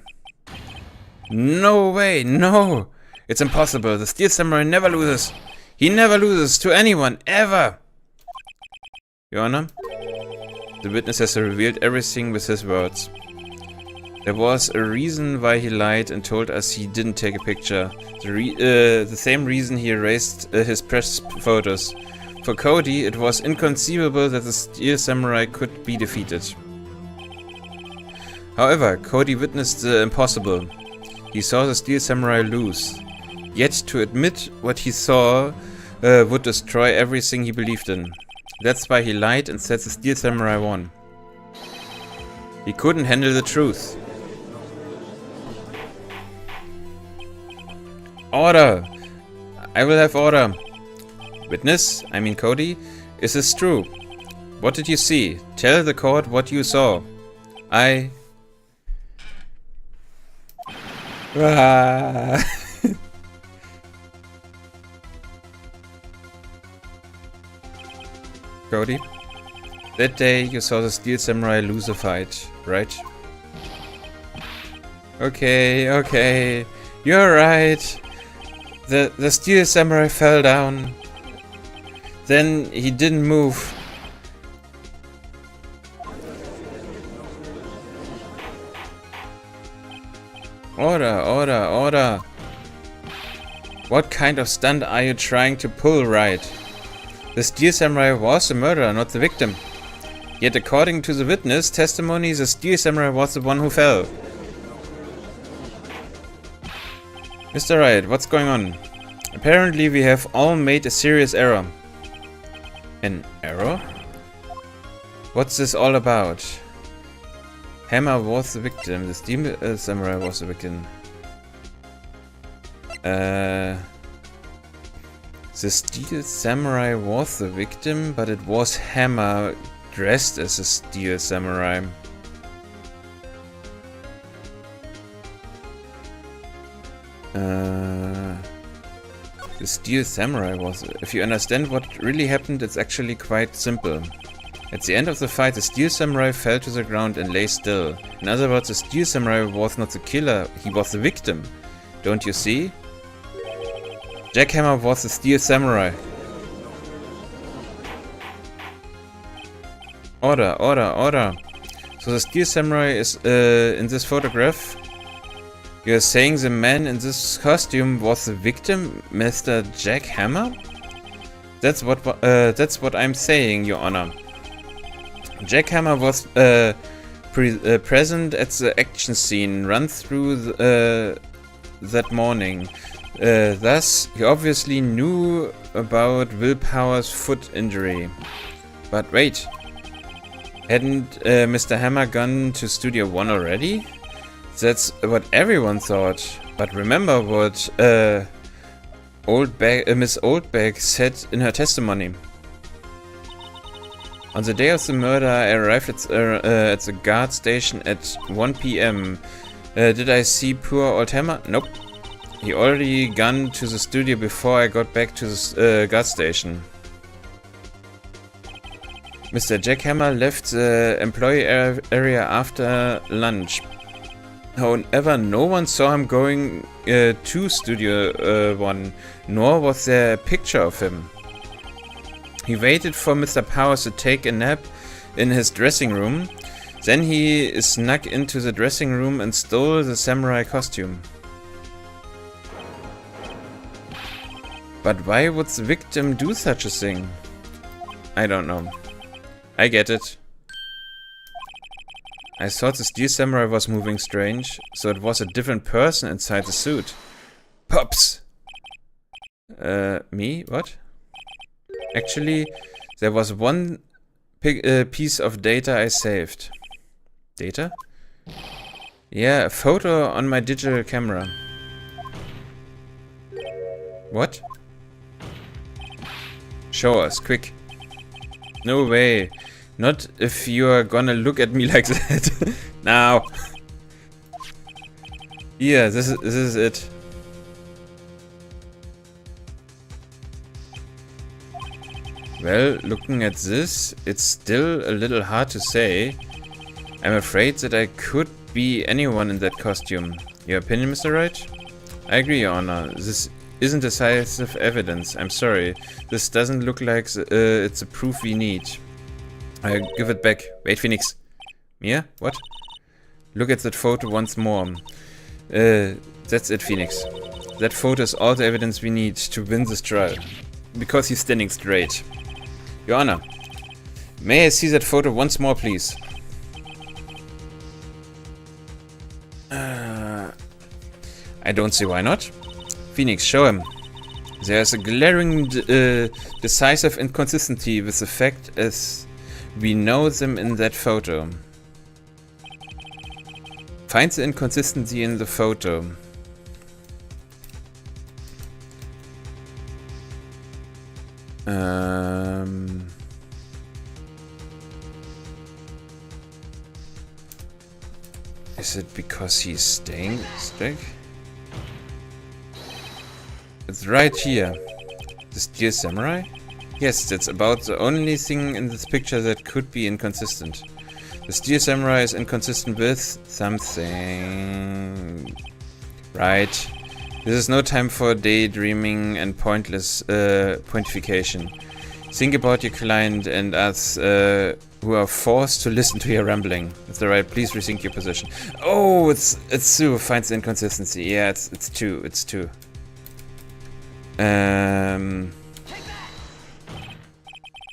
Speaker 1: No way, no! It's impossible, the Steel Samurai never loses. He never loses to anyone, ever! Your Honor, the witness has revealed everything with his words. There was a reason why he lied and told us he didn't take a picture. The same reason he erased his press photos. For Cody, it was inconceivable that the Steel Samurai could be defeated. However, Cody witnessed the impossible. He saw the Steel Samurai lose. Yet to admit what he saw would destroy everything he believed in. That's why he lied and said the Steel Samurai won. He couldn't handle the truth. Order! I will have order. Witness, I mean Cody, is this true? What did you see? Tell the court what you saw. Cody, that day you saw the Steel Samurai lose a fight, right? Okay, you're right. The Steel Samurai fell down. Then he didn't move. Order, order, order. What kind of stunt are you trying to pull, right? The Steel Samurai was the murderer, not the victim. Yet according to the witness testimony, the Steel Samurai was the one who fell. Mr. Wright, what's going on? Apparently we have all made a serious error. An error? What's this all about? Hammer was the victim. The Steel Samurai was the victim. The Steel Samurai was the victim, but it was Hammer dressed as a Steel Samurai. The Steel Samurai was... If you understand what really happened, it's actually quite simple. At the end of the fight, the Steel Samurai fell to the ground and lay still. In other words, the Steel Samurai was not the killer, he was the victim. Don't you see? Jackhammer was the Steel Samurai. Order, order, order. So the Steel Samurai is in this photograph. You're saying the man in this costume was the victim, Mr. Jackhammer? That's what I'm saying, Your Honor. Jackhammer was present at the action scene run through that morning. Thus, he obviously knew about Willpower's foot injury. But wait, hadn't Mr. Hammer gone to Studio 1 already? That's what everyone thought. But remember what Miss Oldbag said in her testimony. On the day of the murder, I arrived at the guard station at 1 PM. Did I see poor old Hammer? Nope. He already gone to the studio before I got back to the guard station. Mr. Jackhammer left the employee area after lunch. However, no one saw him going to Studio 1, nor was there a picture of him. He waited for Mr. Powers to take a nap in his dressing room. Then he snuck into the dressing room and stole the samurai costume. But why would the victim do such a thing? I don't know. I get it. I thought the Steel Samurai was moving strange, so it was a different person inside the suit. Pops! Me? What? Actually, there was one piece of data I saved. Data? Yeah, a photo on my digital camera. What? Show us, quick. No way. Not if you are gonna look at me like that. Now. Yeah, this is it. Well, looking at this, it's still a little hard to say. I'm afraid that I could be anyone in that costume. Your opinion, Mr. Wright? I agree, Your Honor. This isn't decisive evidence. I'm sorry. This doesn't look like it's a proof we need. I give it back. Wait, Phoenix. Mia? What? Look at that photo once more. That's it, Phoenix. That photo is all the evidence we need to win this trial. Because he's standing straight. Your Honor, may I see that photo once more, please? I don't see why not. Phoenix, show him. There's a glaring decisive inconsistency with the fact as we know them in that photo. Find the inconsistency in the photo. Is it because he's staying stick? It's right here. The Steel Samurai? Yes, that's about the only thing in this picture that could be inconsistent. The Steel Samurai is inconsistent with something. Right. This is no time for daydreaming and pointless pontification. Think about your client and us who are forced to listen to your rambling. That's alright, please rethink your position. Oh, it's Sue finds inconsistency. Yeah, it's two.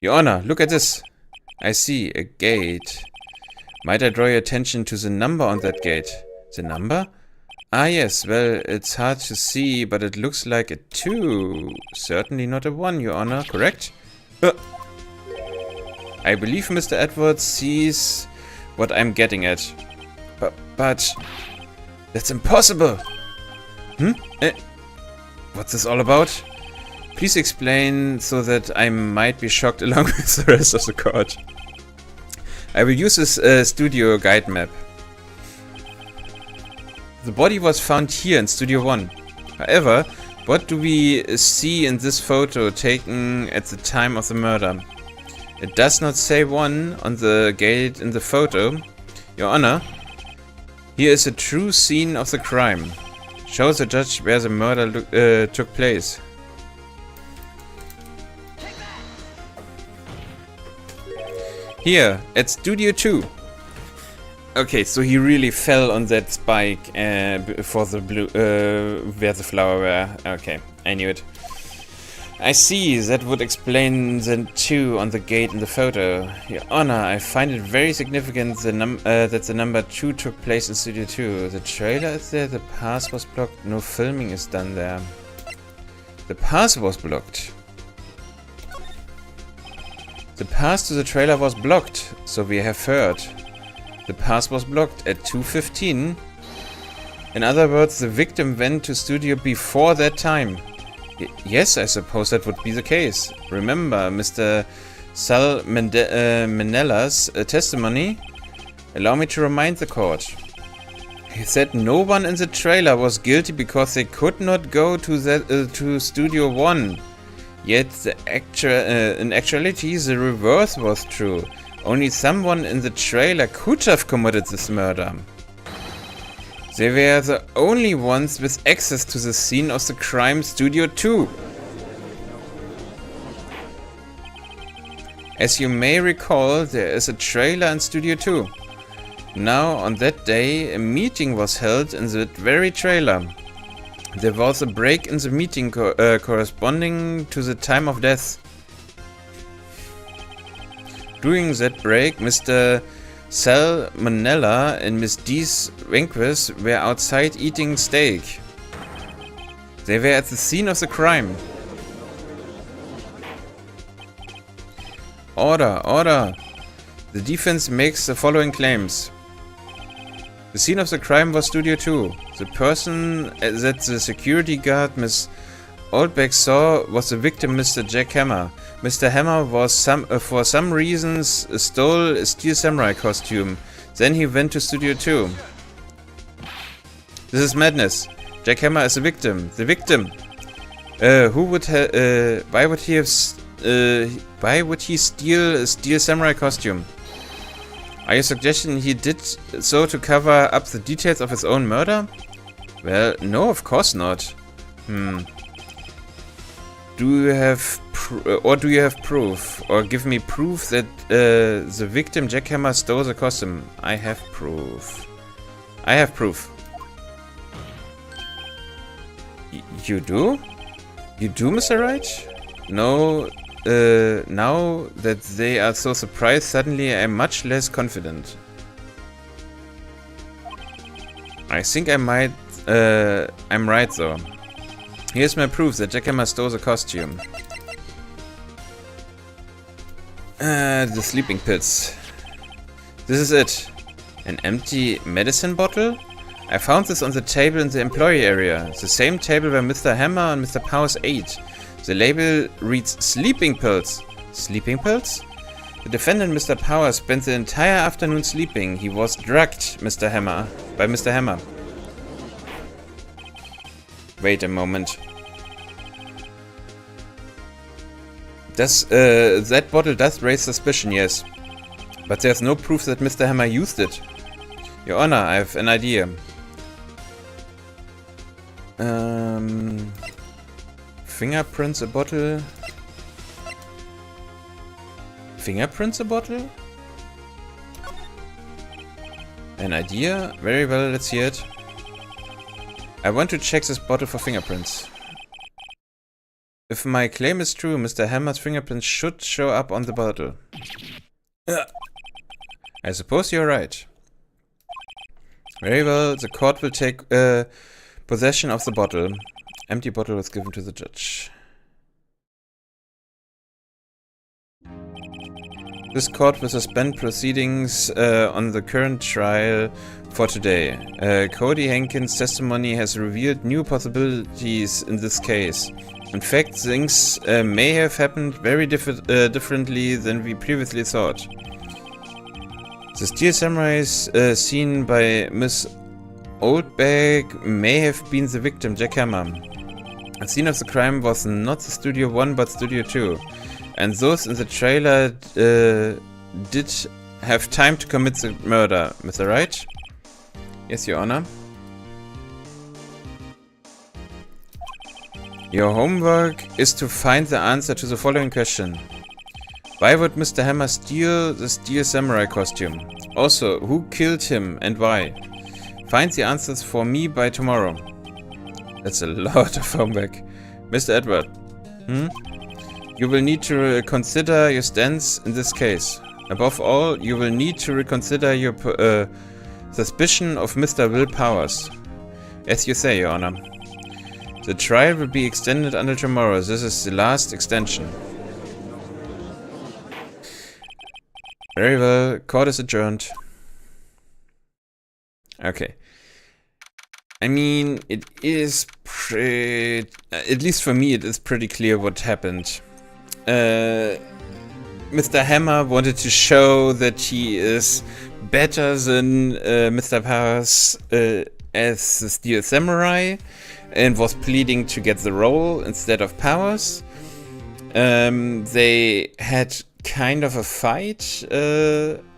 Speaker 1: Your Honor, look at this. I see a gate. Might I draw your attention to the number on that gate? The number? Ah yes, well, it's hard to see, but it looks like a 2. Certainly not a 1, Your Honor, correct? I believe Mr. Edwards sees what I'm getting at. But that's impossible! What's this all about? Please explain so that I might be shocked along with the rest of the court. I will use this studio guide map. The body was found here in Studio 1. However, what do we see in this photo taken at the time of the murder? It does not say 1 on the gate in the photo. Your Honor, here is a true scene of the crime. Show the judge where the murder took place. Here, at Studio 2. Okay, so he really fell on that spike for the blue, where the flower were. Okay, I knew it. I see, that would explain the 2 on the gate in the photo. Your Honor, I find it very significant that the number 2 took place in Studio 2. The trailer is there, the path was blocked, no filming is done there. The path was blocked. The path to the trailer was blocked, so we have heard. The path was blocked at 2:15. In other words, the victim went to studio before that time. Yes, I suppose that would be the case. Remember Mr. Sal Menella's testimony? Allow me to remind the court. He said no one in the trailer was guilty because they could not go to Studio 1. Yet in actuality, the reverse was true. Only someone in the trailer could have committed this murder. They were the only ones with access to the scene of the crime, Studio 2. As you may recall, there is a trailer in Studio 2. Now, on that day, a meeting was held in that very trailer. There was a break in the meeting corresponding to the time of death. During that break, Mr. Salmonella and Miss D's Vanquist were outside eating steak. They were at the scene of the crime. Order, order! The defense makes the following claims. The scene of the crime was Studio 2. The person that the security guard Miss Oldbeck saw was the victim, Mr. Jack Hammer. Mr. Hammer was for some reasons stole a steel samurai costume. Then he went to Studio 2. This is madness. Jack Hammer is the victim. The victim. Why would he steal a steel samurai costume? Are you suggesting he did so to cover up the details of his own murder? Well, no, of course not. Do you have proof? Or give me proof that the victim Jack Hammer stole the costume? I have proof. I have proof. You do? You do, Mr. Wright? No, now that they are so surprised, suddenly I'm much less confident. I think I might, I'm right though. Here's my proof that Jack Hammer stole the costume. The sleeping pits. This is it. An empty medicine bottle? I found this on the table in the employee area. The same table where Mr. Hammer and Mr. Powers ate. The label reads sleeping pills. Sleeping pills? The defendant, Mr. Powers, spent the entire afternoon sleeping. He was drugged, by Mr. Hammer. Wait a moment. That bottle does raise suspicion, yes. But there's no proof that Mr. Hammer used it. Your Honor, I have an idea. Fingerprints, a bottle. fingerprints a bottle? An idea? Very well, let's hear it. I want to check this bottle for fingerprints. If my claim is true, Mr. Hammer's fingerprints should show up on the bottle. I suppose you're right. Very well, the court will take possession of the bottle. Empty bottle was given to the judge. This court will suspend proceedings on the current trial for today. Cody Hankins' testimony has revealed new possibilities in this case. In fact, things may have happened very differently than we previously thought. The Steel Samurai seen by Miss Oldbag may have been the victim, Jack Hammer. The scene of the crime was not the Studio 1 but Studio 2. And those in the trailer did have time to commit the murder. Is that right? Yes, Your Honor. Your homework is to find the answer to the following question. Why would Mr. Hammer steal the Steel Samurai costume? Also, who killed him and why? Find the answers for me by tomorrow. That's a lot of homework. Mr. Edward. You will need to reconsider your stance in this case. Above all, you will need to reconsider your suspicion of Mr. Will Powers. As you say, Your Honor. The trial will be extended until tomorrow. This is the last extension. Very well. Court is adjourned. Okay. I mean, it is pretty... At least for me, it is pretty clear what happened. Mr. Hammer wanted to show that he is better than Mr. Powers as the Steel Samurai and was pleading to get the role instead of Powers. They had kind of a fight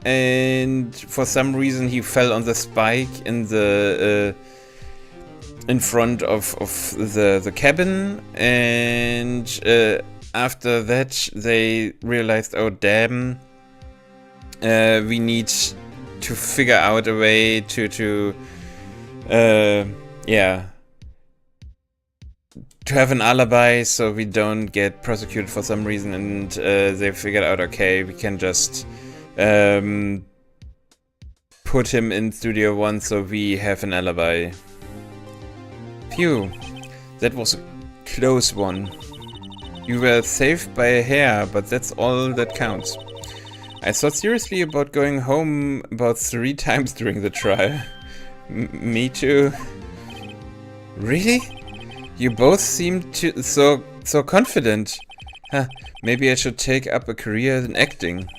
Speaker 1: and for some reason he fell on the spike in the in front of the cabin, and after that they realized, oh damn, we need to figure out a way to have an alibi so we don't get prosecuted for some reason, and they figured out, okay, we can just put him in Studio 1 so we have an alibi. Phew, that was a close one. You were saved by a hair, but that's all that counts. I thought seriously about going home about 3 times during the trial. Me too. Really? You both seemed so confident. Huh, maybe I should take up a career in acting.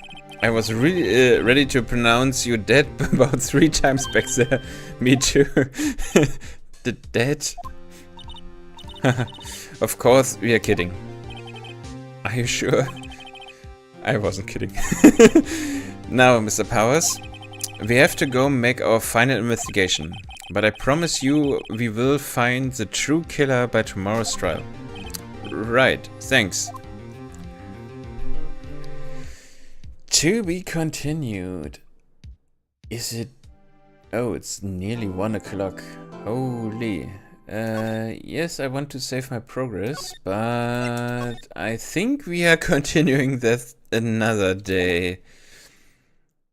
Speaker 1: I was really ready to pronounce you dead about 3 times back there. Me too. Dead? Of course, we are kidding. Are you sure? I wasn't kidding. Now, Mr. Powers, we have to go make our final investigation. But I promise you, we will find the true killer by tomorrow's trial. Right, thanks. To be continued. Is it... Oh, it's nearly 1 o'clock. Holy. Yes, I want to save my progress, but I think we are continuing that another day.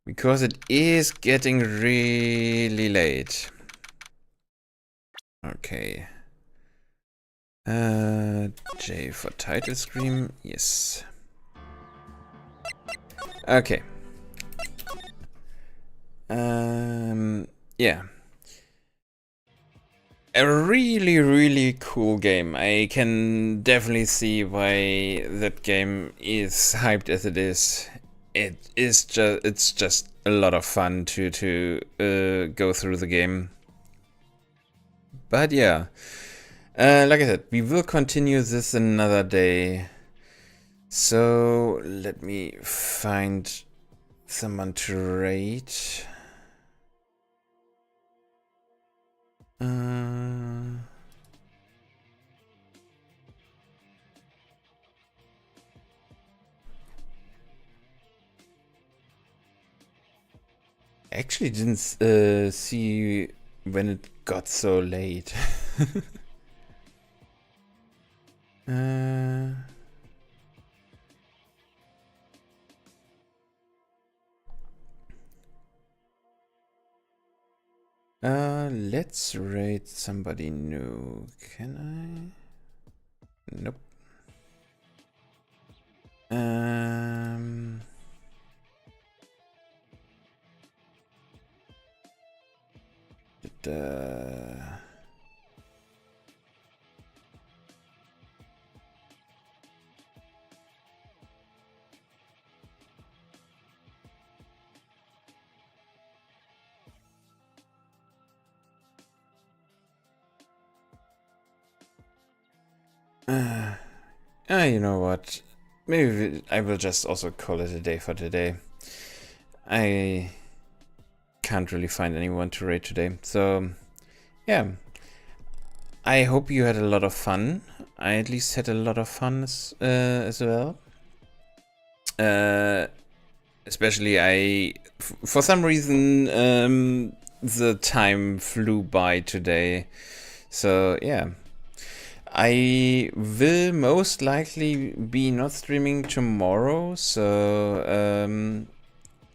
Speaker 1: Because it is getting really late. Okay. J for title screen, yes. Okay. Yeah. A really cool game. I can definitely see why that game is hyped as it is. It's just a lot of fun to go through the game. But yeah, like I said, we will continue this another day. So let me find someone to rate. actually didn't see when it got so late. Let's raid somebody new. Can I? Nope. You know what? Maybe I will just also call it a day for today. I can't really find anyone to raid today. So, yeah. I hope you had a lot of fun. I at least had a lot of fun as well. Especially for some reason, the time flew by today. So, yeah. I will most likely be not streaming tomorrow, so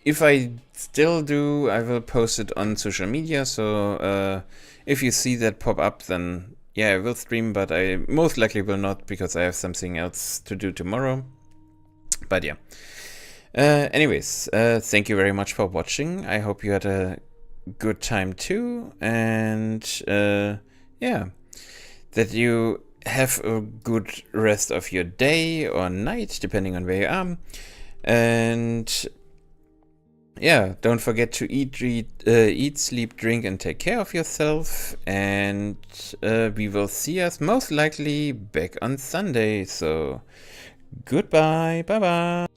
Speaker 1: if I still do, I will post it on social media, so if you see that pop up, then yeah, I will stream, but I most likely will not because I have something else to do tomorrow. But yeah. Anyways, thank you very much for watching. I hope you had a good time too, and yeah, that you have a good rest of your day or night, depending on where you are. And yeah, don't forget to eat, sleep, drink, and take care of yourself. And we will see us most likely back on Sunday. So goodbye, bye bye.